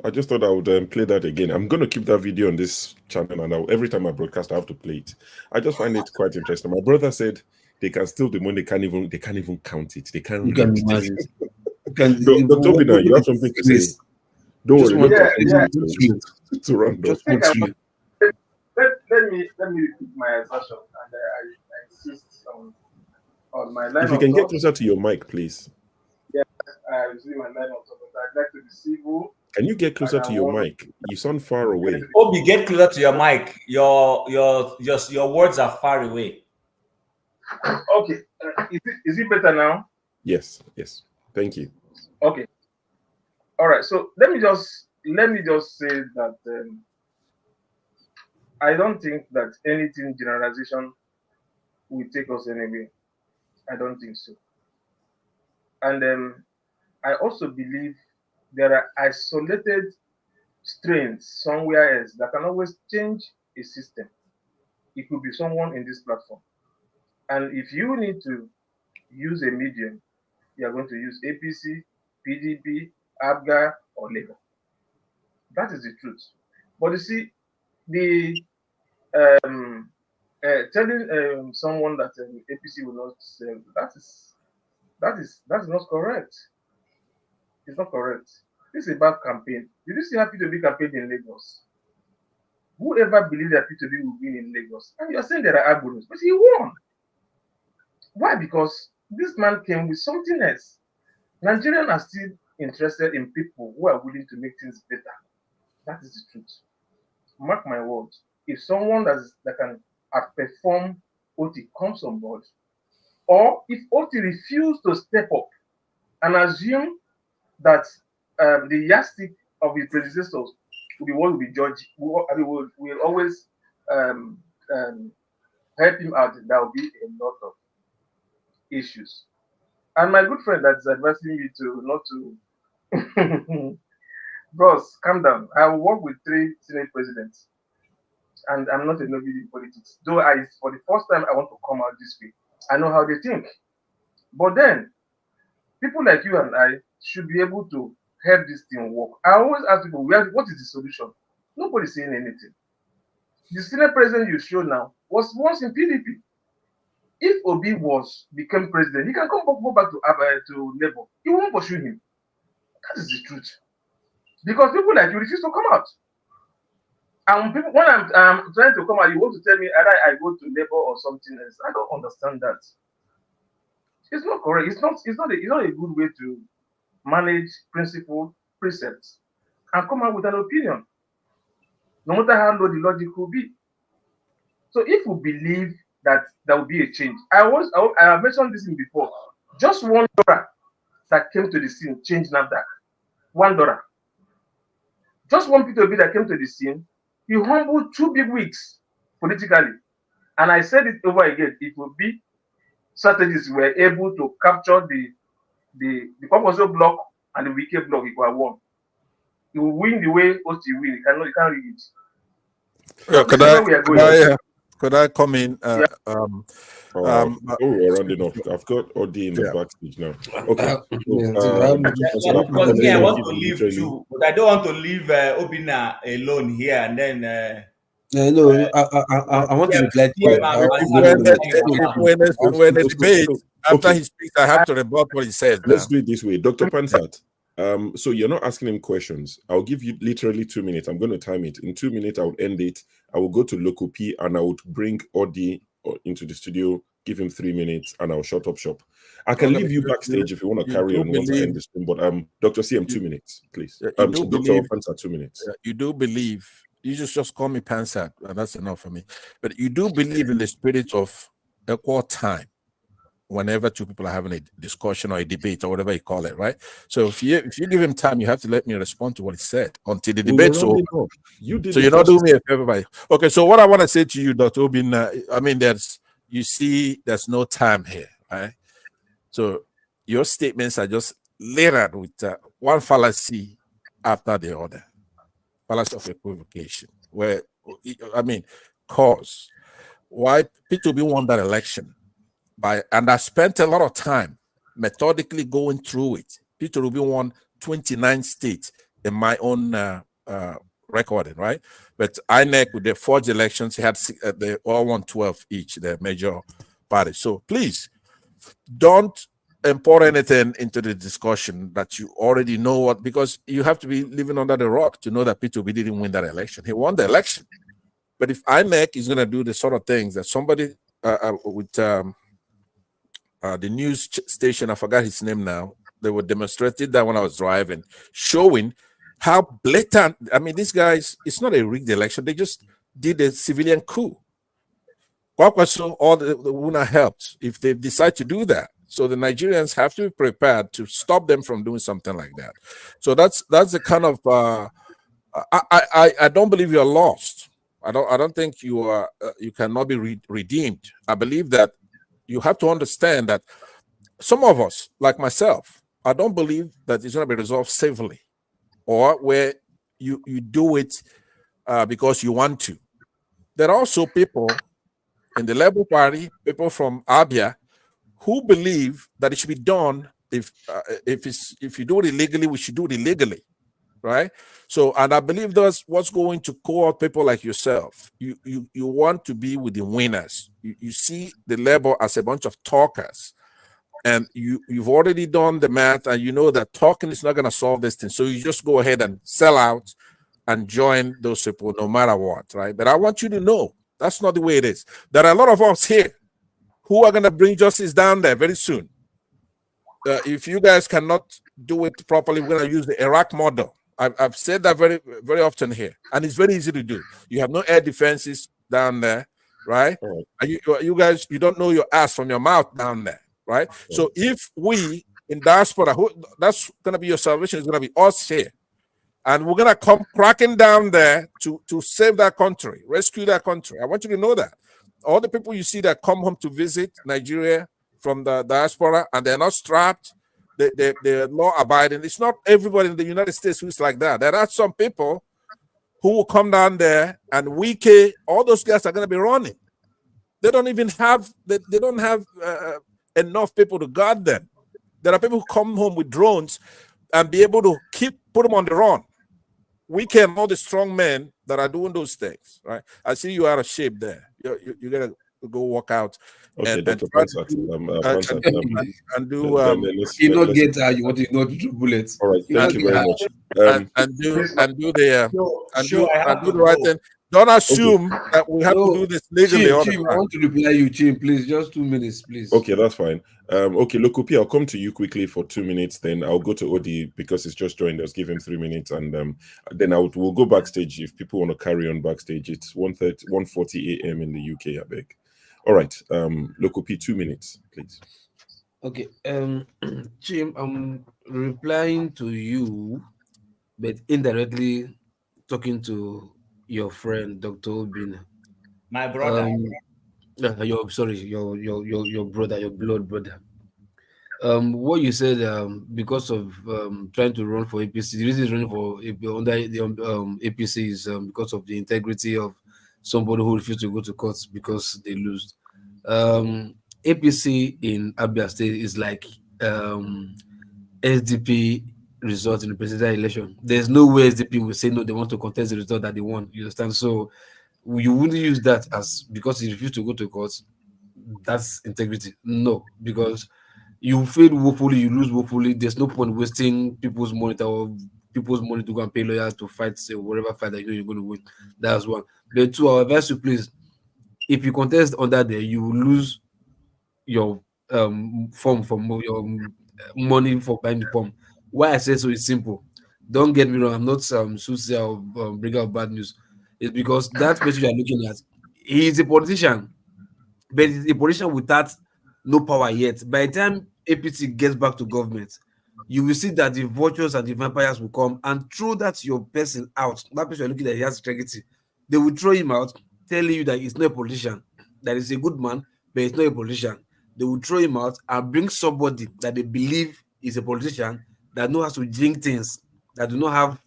I just thought I would play that again. I'm going to keep that video on this channel, and every time I broadcast, I have to play it. I just find it quite interesting. My brother said they can steal the money. They can't even count it. They can't. You can imagine. Dr. Bina, you have something to say. Don't worry. To round up. Let me repeat my assertion, and I insist on my line. If you can get closer to your mic, please. Yes, I usually my line of thought, but I'd like to be civil. Can you get closer to your mic? You sound far away. Obi, get closer to your mic. Your words are far away. Okay, is it better now? Yes. Thank you. Okay. All right. So let me just say that I don't think that anything generalization will take us anywhere. I don't think so. And I also believe there are isolated strains somewhere else that can always change a system. It could be someone in this platform. And if you need to use a medium, you are going to use APC, PDP, ABGA, or Labour. That is the truth. But you see, the telling someone that APC will not sell, that is not correct. It's not correct. This is about campaign. Did you see how P2B campaigned in Lagos? Whoever believed that P2B would win in Lagos? And you are saying there are arguments, but he won. Why? Because this man came with something else. Nigerians are still interested in people who are willing to make things better. That is the truth. Mark my words. If someone that can outperform Oti comes on board, or if Oti refuses to step up and assume that the yardstick of his predecessors will be what will be judged, will always um, um, help him out, there will be a lot of issues. And my good friend that's advising me to not to, bros, calm down. I will work with 3 Senate presidents, and I'm not a nobody in politics. Though for the first time, I want to come out this way. I know how they think, but then people like you and I should be able to help this thing work. I always ask people, what is the solution? Nobody's saying anything. The Senate president you show now was once in PDP. If Obi became president, he can go back to Labour. He won't pursue him. That is the truth. Because people like you refuse to come out. And people, when I'm trying to come out, you want to tell me either I go to Labour or something else. I don't understand that. It's not correct. It's not a good way to manage principle, precepts, and come out with an opinion, no matter how low the logic could be. So if we believe that there will be a change, I have mentioned this before. Just $1 that came to the scene changed NAFDAC. $1. Just one Peter Obi that came to the scene, he humbled 2 big wigs politically. And I said it over again, it will be strategists were able to capture the Purposeful block and the Wicked block equal one. He will win the way Oti win. He can't read it. Yeah, could I come in? We're rounding off. I've got Odi in the backstage now. Okay. I want to leave too, but I don't want to leave Obina alone here and then. No, I want to reply when the debate after he speaks, I have to rebut what he says. Let's do it this way, Dr. Pansat. So you're not asking him questions. I'll give you literally 2 minutes. I'm going to time it. In 2 minutes, I would end it. I will go to Local P and I would bring Odi into the studio, give him 3 minutes, and I'll shut up shop. I can leave you backstage if you want to carry on once I end this thing. But Dr. CM, 2 minutes, please. Dr. Pansat, 2 minutes. You do believe. You just call me Pansat, and that's enough for me. But you do believe in the spirit of equal time whenever 2 people are having a discussion or a debate or whatever you call it, right? So if you give him time, you have to let me respond to what he said until the debate's over. So you're not doing me a favor by. Okay, so what I want to say to you, Dr. Obin, I mean, there's no time here, right? So your statements are just littered with one fallacy after the other. Fallacy of equivocation, where cause why P2B won that election and I spent a lot of time methodically going through it. P2B won 29 states in my own recording, right? But INEC with the forged elections, he had they all won 12 each, the major parties. So please don't import anything into the discussion that you already know what, because you have to be living under the rock to know that P2B didn't win that election. He won the election. But if INEC is going to do the sort of things that somebody with the news station, I forgot his name now, they were demonstrating that when I was driving, showing how blatant, I mean, these guys, it's not a rigged election. They just did a civilian coup. Kwakwaso, all the WUNA helped if they decide to do that. So the Nigerians have to be prepared to stop them from doing something like that. So that's the kind of I don't believe you're lost. I don't think you are you cannot be redeemed. I believe that you have to understand that some of us, like myself, I don't believe that it's going to be resolved civilly or where you do it because you want to. There are also people in the Labour Party, people from Abia, who believe that it should be done if you do it illegally, we should do it illegally, right? So, and I believe that's what's going to co-opt people like yourself. You want to be with the winners. You see the Labour as a bunch of talkers, and you've already done the math, and you know that talking is not going to solve this thing. So you just go ahead and sell out and join those people no matter what, right? But I want you to know that's not the way it is. There are a lot of us here who are going to bring justice down there very soon. If you guys cannot do it properly, we're going to use the Iraq model. I've said that very, very often here, and it's very easy to do. You have no air defenses down there, right? And you guys, you don't know your ass from your mouth down there, right? So if we in diaspora, that's going to be your salvation, is going to be us here. And we're going to come cracking down there to save that country, rescue that country. I want you to know that. All the people you see that come home to visit Nigeria from the diaspora and they're not strapped, they're law abiding. It's not everybody in the United States who's like that. There are some people who will come down there and all those guys are going to be running. They don't even have, they don't have enough people to guard them. There are people who come home with drones and be able to put them on the run. We can all the strong men that are doing those things, right? I see you out of shape there. You gotta go walk out and try to do you not get you want to not do bullets. All right, thank you very much. And do the right thing. Don't assume that we have to do this legally all the Chim, time. I want to reply you, Chim, please. Just 2 minutes, please. Okay, that's fine. Okay, Lokopi, I'll come to you quickly for 2 minutes. Then I'll go to Odi because he's just joined us. Give him 3 minutes, and then we'll go backstage if people want to carry on backstage. It's 1:40 a.m. in the UK, I beg. All right, Lokopi, 2 minutes, please. Okay, Chim, I'm replying to you, but indirectly talking to your friend, Dr. Obin. My brother. Your brother, your blood brother. What you said, because of trying to run for APC, the reason he's running for under the APC is because of the integrity of somebody who refused to go to court because they lose. APC in Abia State is like SDP result in the presidential election. There's no way SDP will say no, they want to contest the result that they want. You understand? So you wouldn't use that as because he refused to go to court. That's integrity. No, because you fail woefully, you lose woefully. There's no point wasting people's money or people's money to go and pay lawyers to fight whatever fight that you know you're going to win. That's one. But two, I advise you, please, if you contest under there, you will lose your form from your money for buying the form. Why I say so is simple. Don't get me wrong, I'm not soothsayer or bringer of bad news. It's because that person you are looking at, he is a politician, but he's a politician without no power yet. By the time APC gets back to government, you will see that the vultures and the vampires will come and throw that your person out. That person you're looking at, he has integrity. They will throw him out, telling you that he's not a politician, that he's a good man, but he's not a politician. They will throw him out and bring somebody that they believe is a politician that knows how to drink things, that do not have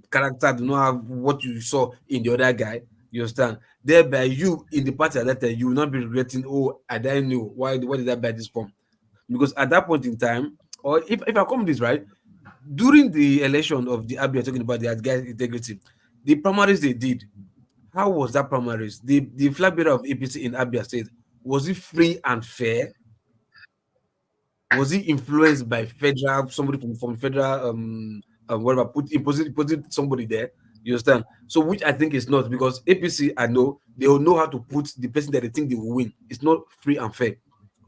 character, do not have what you saw in the other guy. You understand? Thereby, you in the party at that time, you will not be regretting, oh, I didn't know why did I buy this form? Because at that point in time, or if I come this right, during the election of the Abia, talking about the guy integrity, the primaries they did, how was that primaries? The flag bearer of APC in Abia State, was it free and fair? Was he influenced by somebody from federal whatever, put somebody there? You understand? So which I think is not, because APC, I know they will know how to put the person that they think they will win. It's not free and fair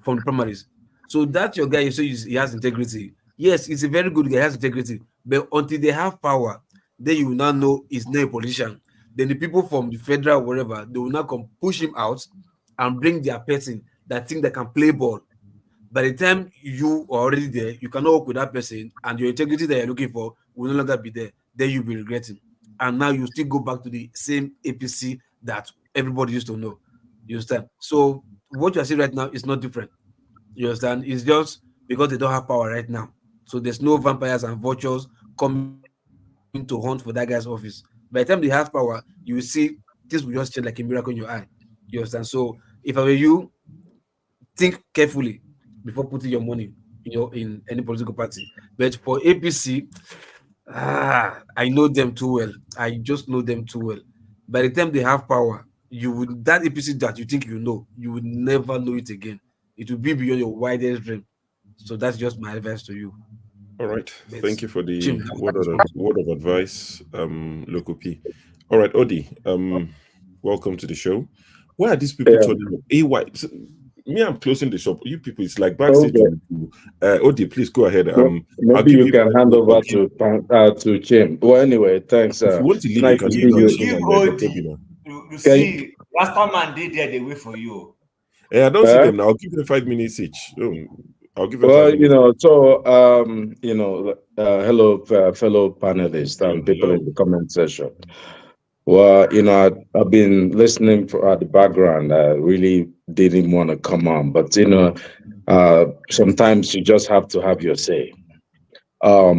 from the primaries. So that's your guy, you say he has integrity. Yes, he's a very good guy, he has integrity. But until they have power, then you will not know he's not a politician. Then the people from the federal wherever, they will not come push him out and bring their person that think they can play ball. By the time you are already there, you cannot work with that person, and your integrity that you're looking for will no longer be there. Then you'll be regretting. And now you still go back to the same APC that everybody used to know. You understand? So what you're saying right now is not different. You understand? It's just because they don't have power right now. So there's no vampires and vultures coming to hunt for that guy's office. By the time they have power, you will see this will just change like a miracle in your eye. You understand? So if I were you, think carefully before putting your money in any political party. But for APC, I know them too well. I just know them too well. By the time they have power, that APC that you think you know, you will never know it again. It will be beyond your widest dream. So that's just my advice to you. All right. Thank you for the word of advice, Lokopi. All right, Odi, welcome to the show. Why are these people turning up? me, I'm closing the shop. You people, it's like backstage. Okay. Odi, please go ahead. I'll Maybe give you can hand over to Jim. Well, anyway, thanks. If you want to leave, Nice you to can see leave. you. You see, last time man did there, they wait for you. Yeah, I don't see them now. I'll give them 5 minutes each. I'll give them 5 Well, minutes. hello, fellow panelists and people in the comment section. Well, I've been listening at the background. I really didn't want to come on, but sometimes you just have to have your say. I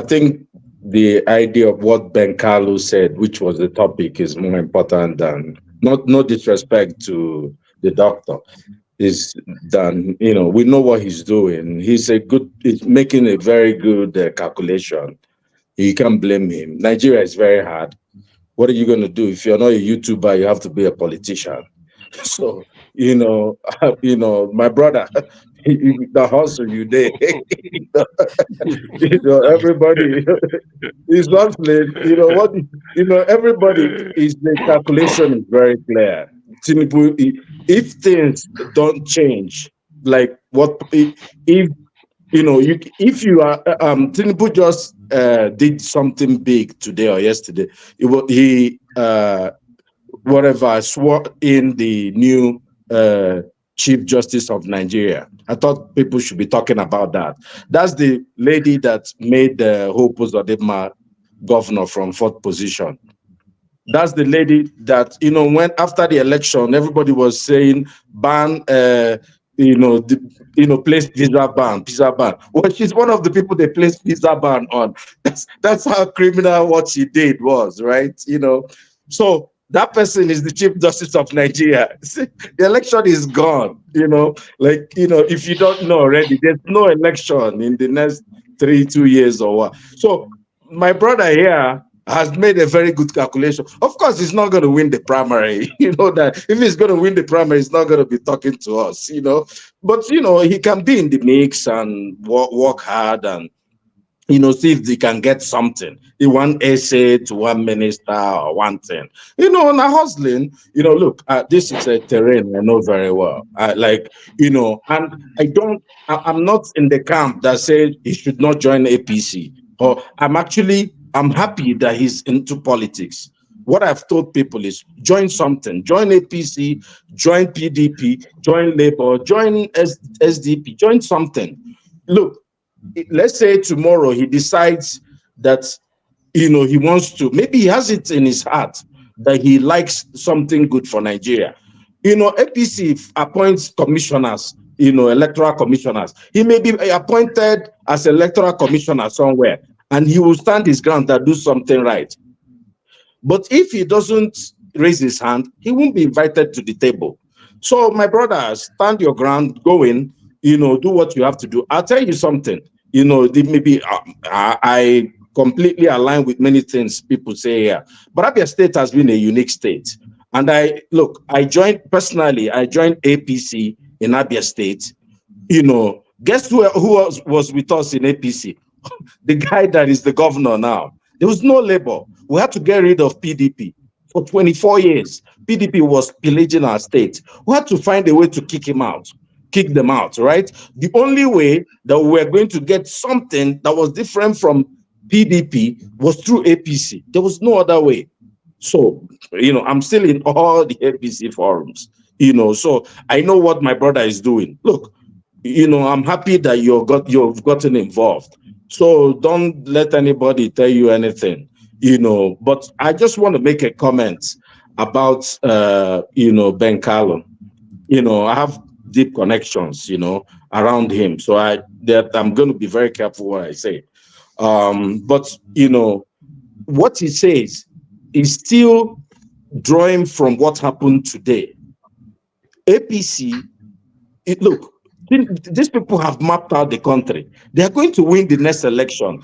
think the idea of what Ben Kalu said, which was the topic, is more important than no disrespect to the doctor. Is than we know what he's doing. He's making a very good calculation. You can't blame him. Nigeria is very hard. What are you going to do if you're not a YouTuber? You have to be a politician. So my brother, the hustle you did. Everybody is not playing. Everybody is the calculation is very clear. If things don't change, like what if you are Tinubu just did something big today or yesterday, he swore in the new Chief Justice of Nigeria. I thought people should be talking about that. That's the lady that made Hope Uzodinma governor from 4th position. That's the lady that, when after the election, everybody was saying ban, place visa ban. Well, she's one of the people they placed visa ban on. That's how criminal what she did was, right? So that person is the Chief Justice of Nigeria. See, the election is gone. If you don't know already, there's no election in the next 2 years or what. So my brother here has made a very good calculation. Of course, he's not going to win the primary. That if he's going to win the primary, he's not going to be talking to us, But, he can be in the mix and work hard and, see if they can get something. One essay to one minister or one thing. Now hustling, look, this is a terrain I know very well. And I'm not in the camp that says he should not join APC. Or I'm happy that he's into politics. What I've told people is join something, join APC, join PDP, join Labour, join SDP, join something. Look, let's say tomorrow he decides that, he wants to, maybe he has it in his heart that he likes something good for Nigeria. APC appoints commissioners, electoral commissioners. He may be appointed as electoral commissioner somewhere, and he will stand his ground and do something right. But if he doesn't raise his hand, he won't be invited to the table. So, my brother, stand your ground, go in, do what you have to do. I'll tell you something, maybe I completely align with many things people say here, but Abia State has been a unique state. And I joined APC in Abia State. Guess who was with us in APC? The guy that is the governor now. There was no labor. We had to get rid of PDP. For 24 years, PDP was pillaging our state. We had to find a way to kick them out, right? The only way that we were going to get something that was different from PDP was through APC. There was no other way. So, I'm still in all the APC forums, so I know what my brother is doing. Look, I'm happy that you've gotten involved. So don't let anybody tell you anything, but I just want to make a comment about, Ben Kalu. I have deep connections, around him. So I'm going to be very careful what I say. But, what he says is still drawing from what happened today. APC, look, these people have mapped out the country. They are going to win the next election.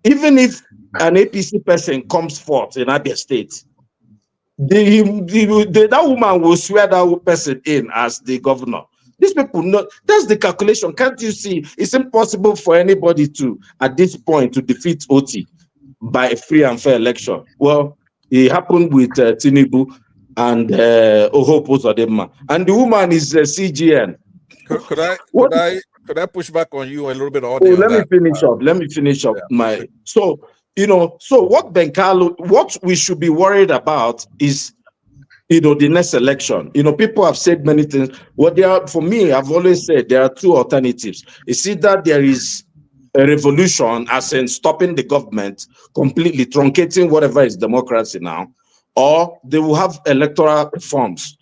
Even if an APC person comes forth in Abia State, that woman will swear that person in as the governor. These people know, that's the calculation. Can't you see? It's impossible for anybody to, at this point, to defeat Otti by a free and fair election. Well, it happened with Tinubu. and Ohopo Uzodimma. And the woman is CGN. Could I push back on you a little bit? Oh, let me finish up. Let me finish up my. So what Ben Kalu, what we should be worried about is, the next election. People have said many things. For me, I've always said there are two alternatives. It's either there is a revolution, as in stopping the government, completely truncating whatever is democracy now, or they will have electoral reforms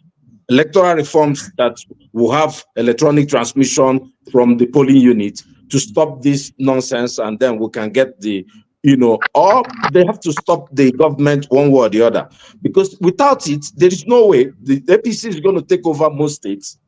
that will have electronic transmission from the polling unit to stop this nonsense, and then we can get the, or they have to stop the government one way or the other. Because without it, there is no way the APC is going to take over most states,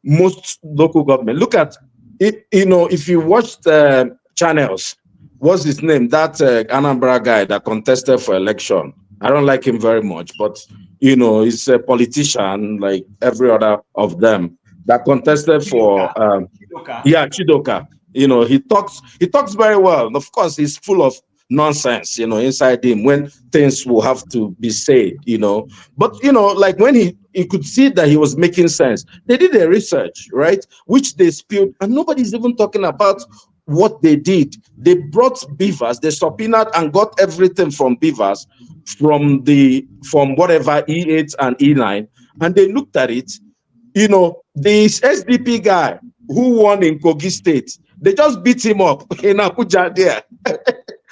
most local government. Look at it, if you watch the channels, what's his name? That Anambra guy that contested for election. I don't like him very much, but he's a politician like every other of them that contested for Chidoka. He talks very well. And of course, he's full of nonsense, inside him when things will have to be said, But like when he could see that he was making sense. They did a research, right? Which they spilled, and nobody's even talking about what they did. They brought beavers, they subpoenaed and got everything from beavers from whatever E8 and E9, and they looked at it. This SDP guy who won in Kogi State, they just beat him up in Abuja there.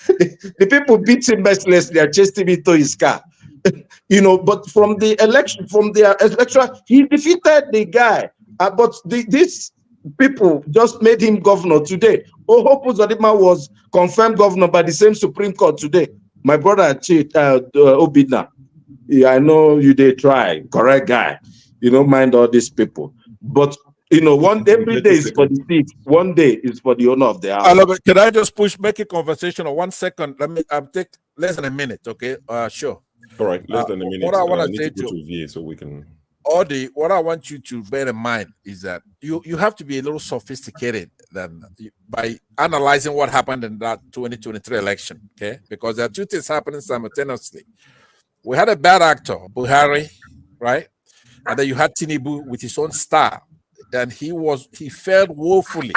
The people beat him mercilessly. They chased him into his car. But from the election, he defeated the guy. But these people just made him governor today. Ohopo Uzodimma was confirmed governor by the same Supreme Court today. My brother Obidna, I know you did try, correct guy. You don't mind all these people. But every day is for the thief, one day is for the owner of the house. Can I just make a conversation of 1 second? I'll take less than a minute, okay? Sure. All right, less than a minute. What I want to say to VA so we can. Audi, what I want you to bear in mind is that you have to be a little sophisticated by analyzing what happened in that 2023 election, okay? Because there are two things happening simultaneously. We had a bad actor, Buhari, right? And then you had Tinubu with his own star, and he failed woefully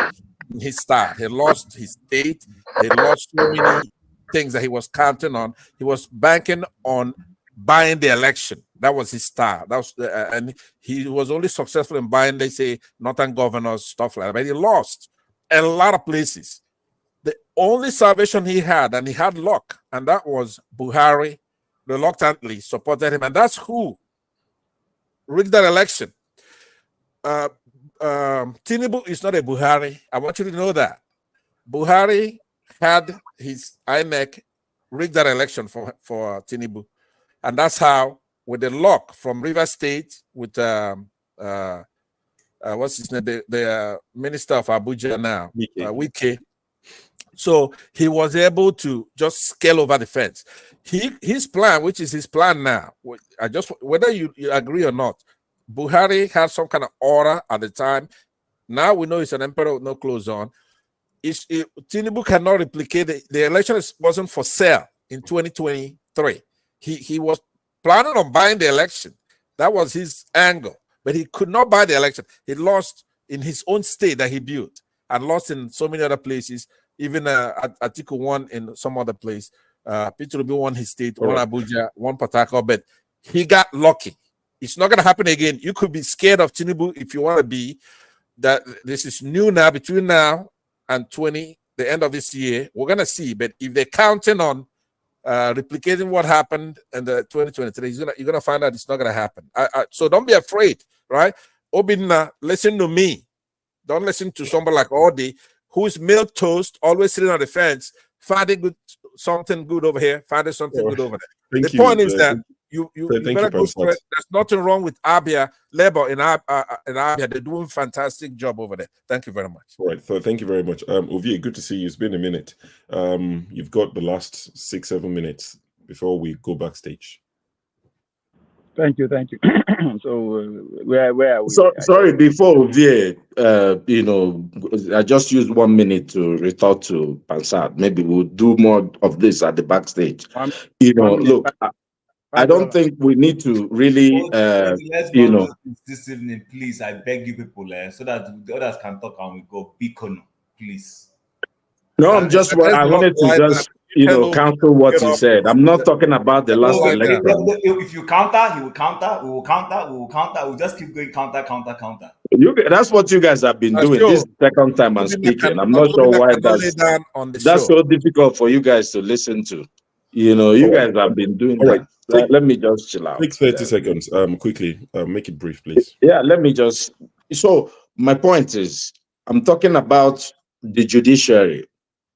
in his star. He lost his state. He lost so many things that he was counting on. He was banking on buying the election. That was his star. That was, and he was only successful in buying, they say, northern governors, stuff like that. But he lost a lot of places. The only salvation he had, and he had luck, and that was Buhari reluctantly supported him, and that's who rigged that election. Tinubu is not a Buhari. I want you to know that. Buhari had his INEC rig that election for Tinubu. And that's how, with the luck from River State, with what's his name, the minister of Abuja now, Wike. So he was able to just scale over the fence. His plan, which is his plan now, whether you agree or not, Buhari had some kind of aura at the time. Now we know he's an emperor with no clothes on. Tinubu cannot replicate the election. Wasn't for sale in 2023. He was planning on buying the election. That was his angle, but he could not buy the election. He lost in his own state that he built and lost in so many other places. Even Atiku won in some other place. Peter Obi won his state, one Abuja, one Port Harcourt, but he got lucky. It's not going to happen again. You could be scared of Tinubu if you want to be. That this is new now, between now and the end of this year. We're going to see. But if they're counting on replicating what happened in the 2023, you're going to find out it's not going to happen. So don't be afraid, right? Obinna, listen to me. Don't listen to somebody like Odi, who's milk toast, always sitting on the fence, finding something good over here, finding something good over there. The point is that you better go straight. There's nothing wrong with Abia Labor in Abia. They're doing a fantastic job over there. Thank you very much. All right, so thank you very much. Ovie, good to see you. It's been a minute. You've got the last 6-7 minutes before we go backstage. Thank you. So where are we? Sorry, before Ovie, I just used 1 minute to retort to Pansad. Maybe we'll do more of this at the backstage. Look. I don't think we need to really, Let's you not know. do this evening, please. I beg you people, so that the others can talk and we go beacon, please. No, I'm just. I wanted to just, counter what he said. I'm not talking about the last election. If you counter, he will counter. We will counter. We will counter. We'll just keep going counter. That's what you guys have been doing. This is the second time I'm speaking. I'm not sure why that's so difficult for you guys to listen to. You guys have been doing that. Let me just chill out. Take 30 seconds. Quickly, make it brief, please. Yeah, let me just. So my point is, I'm talking about the judiciary.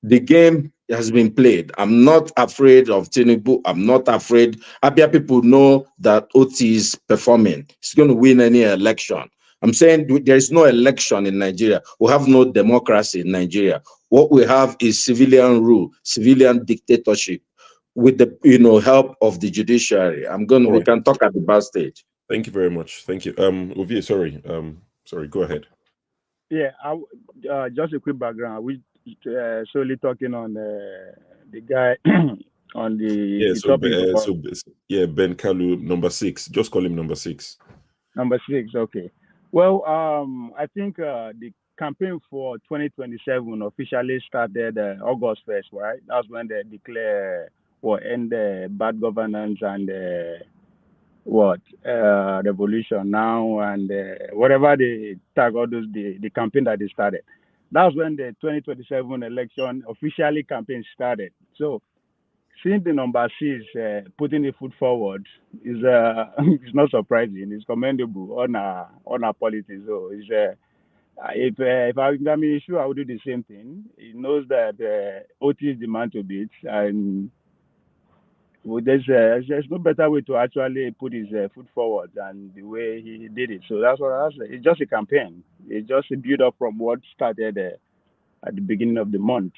The game has been played. I'm not afraid of Tinubu. I'm not afraid. Abia people know that Otti is performing. He's going to win any election. I'm saying there is no election in Nigeria. We have no democracy in Nigeria. What we have is civilian rule, civilian dictatorship, with the help of the judiciary. We can talk at the backstage. Thank you very much. Thank you. Ovie, sorry. Go ahead. Yeah, just a quick background. We solely talking on the guy on the topic. Ben Kalu, number 6. Just call him number 6. Number 6, okay. Well, I think the campaign for 2027 officially started August 1st, right? That's when they declare end bad governance and revolution now and whatever they tag all those the campaign that they started. That's when the 2027 election officially campaign started. So seeing the number 6 putting the foot forward is it's not surprising. It's commendable on our politics. So it's if I'm sure I would do the same thing. He knows that Otti is the man to beat, and there's no better way to actually put his foot forward than the way he did it. So that's what I say. It's just a campaign. It's just a build up from what started at the beginning of the month.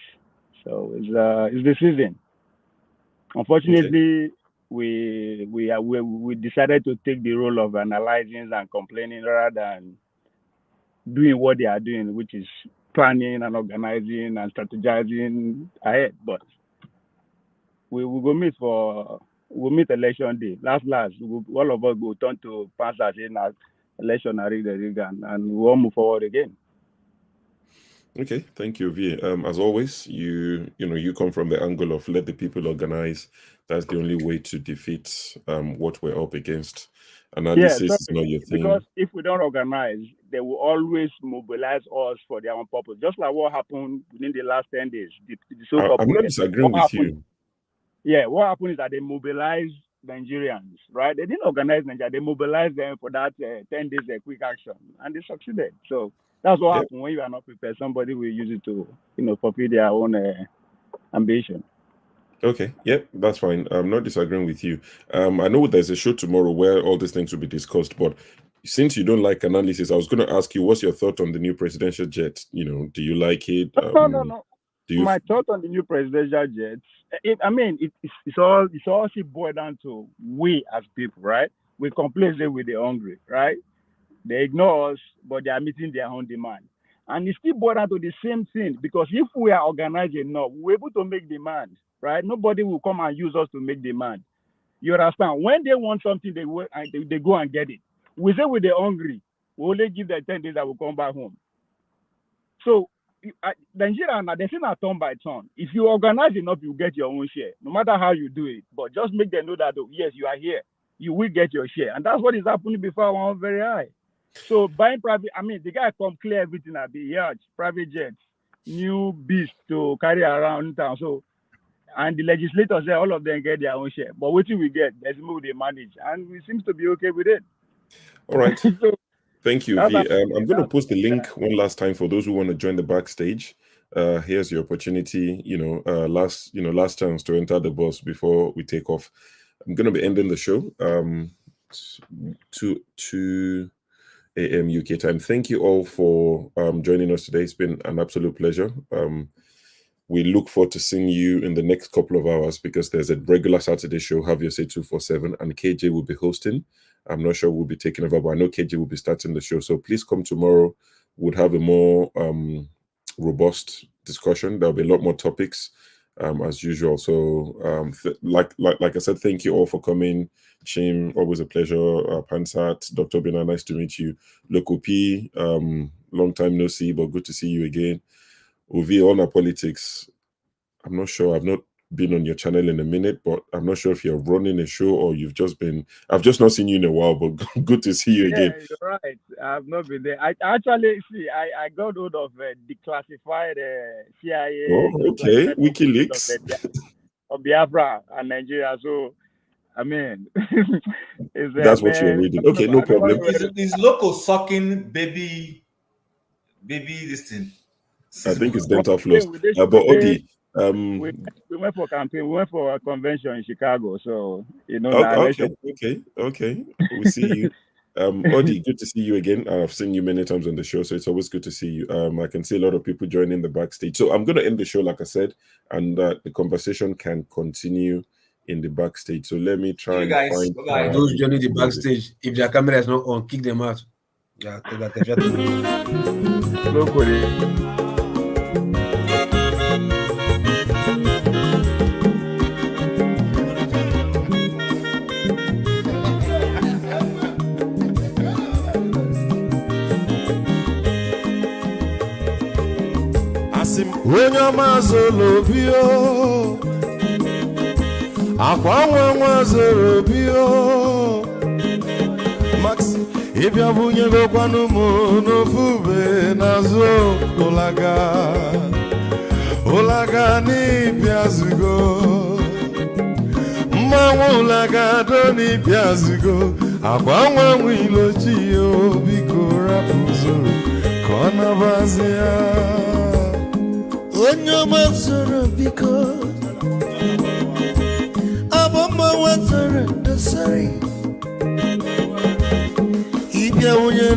So it's the season. Unfortunately, we decided to take the role of analyzing and complaining rather than doing what they are doing, which is planning and organizing and strategizing ahead. But we'll meet election day. Last, all of us will turn to passers in as election and we'll move forward again. Okay, thank you, V. As always, you come from the angle of let the people organize. That's the only way to defeat what we're up against. Analysis is not your thing. Because if we don't organize, they will always mobilize us for their own purpose. Just like what happened within the last 10 days. I'm not disagreeing with you. Yeah, what happened is that they mobilized Nigerians, right? They didn't organize Nigeria. They mobilized them for that 10 days quick action, and they succeeded. So that's what happens when you are not prepared. Somebody will use it to, fulfill their own ambition. Okay, that's fine. I'm not disagreeing with you. I know there's a show tomorrow where all these things will be discussed, but since you don't like analysis, I was going to ask you, what's your thought on the new presidential jet? Do you like it? No. My thought on the new presidential jet, it's all boiled down to we as people, right? We complain with the hungry, right? They ignore us, but they are meeting their own demand. And it's still boiled down to the same thing, because if we are organized enough, we're able to make demand, right? Nobody will come and use us to make demand. You understand? When they want something, they go and get it. We say with the hungry, we only give them 10 days that will come back home. So Nigeria, they say not turn by turn. If you organize enough, you get your own share, no matter how you do it. But just make them know that, yes, you are here. You will get your share. And that's what is happening before our own very eye. So buying private, the guy come clear everything at the yacht, private jets, new beast to carry around town. So, and the legislators say all of them get their own share. But what we get, there's more they manage. And we seem to be okay with it. All right. So, thank you, V. I'm going to post the link one last time for those who want to join the backstage. Here's your opportunity. Last chance to enter the bus before we take off. I'm going to be ending the show 2 a.m. UK time. Thank you all for joining us today. It's been an absolute pleasure. We look forward to seeing you in the next couple of hours, because there's a regular Saturday show, Have Your Say 247, and KJ will be hosting. I'm not sure we'll be taking over, but I know KJ will be starting the show. So please come tomorrow. We'll have a more robust discussion. There'll be a lot more topics. as usual. So like I said, thank you all for coming. Chim, always a pleasure. Pansat, Dr. Bina, nice to meet you. Loco P, long time no see, but good to see you again. Uvi, on our politics. I'm not sure. I've not been on your channel in a minute, but I'm not sure if you're running a show or you've just been. I've just not seen you in a while, but good to see you again. Yeah, you're right. I've not been there. I actually see. I got hold of declassified CIA. Oh, okay. WikiLeaks of Biafra and Nigeria. So, I mean, that's what you're reading. Okay, no problem. Is local sucking baby this thing? I think it's dental floss. But Odi, we went for campaign. We went for a convention in Chicago. So okay. We see you. Odi, good to see you again. I've seen you many times on the show, so it's always good to see you. I can see a lot of people joining the backstage. So I'm going to end the show, like I said, and the conversation can continue in the backstage. So let me try and find those joining the backstage. If their camera is not on, kick them out. Yeah, Onye mazolo bio akwa nwa zoro bio Max ibia bunye go kwanu mo no fube nazo olaga ni biazugo mmanwu olaga do ni biazugo akwa nwa wilochi o biko rapuzoro kona bazia Onye mazoro biko abama wazoro ndasari ibia unye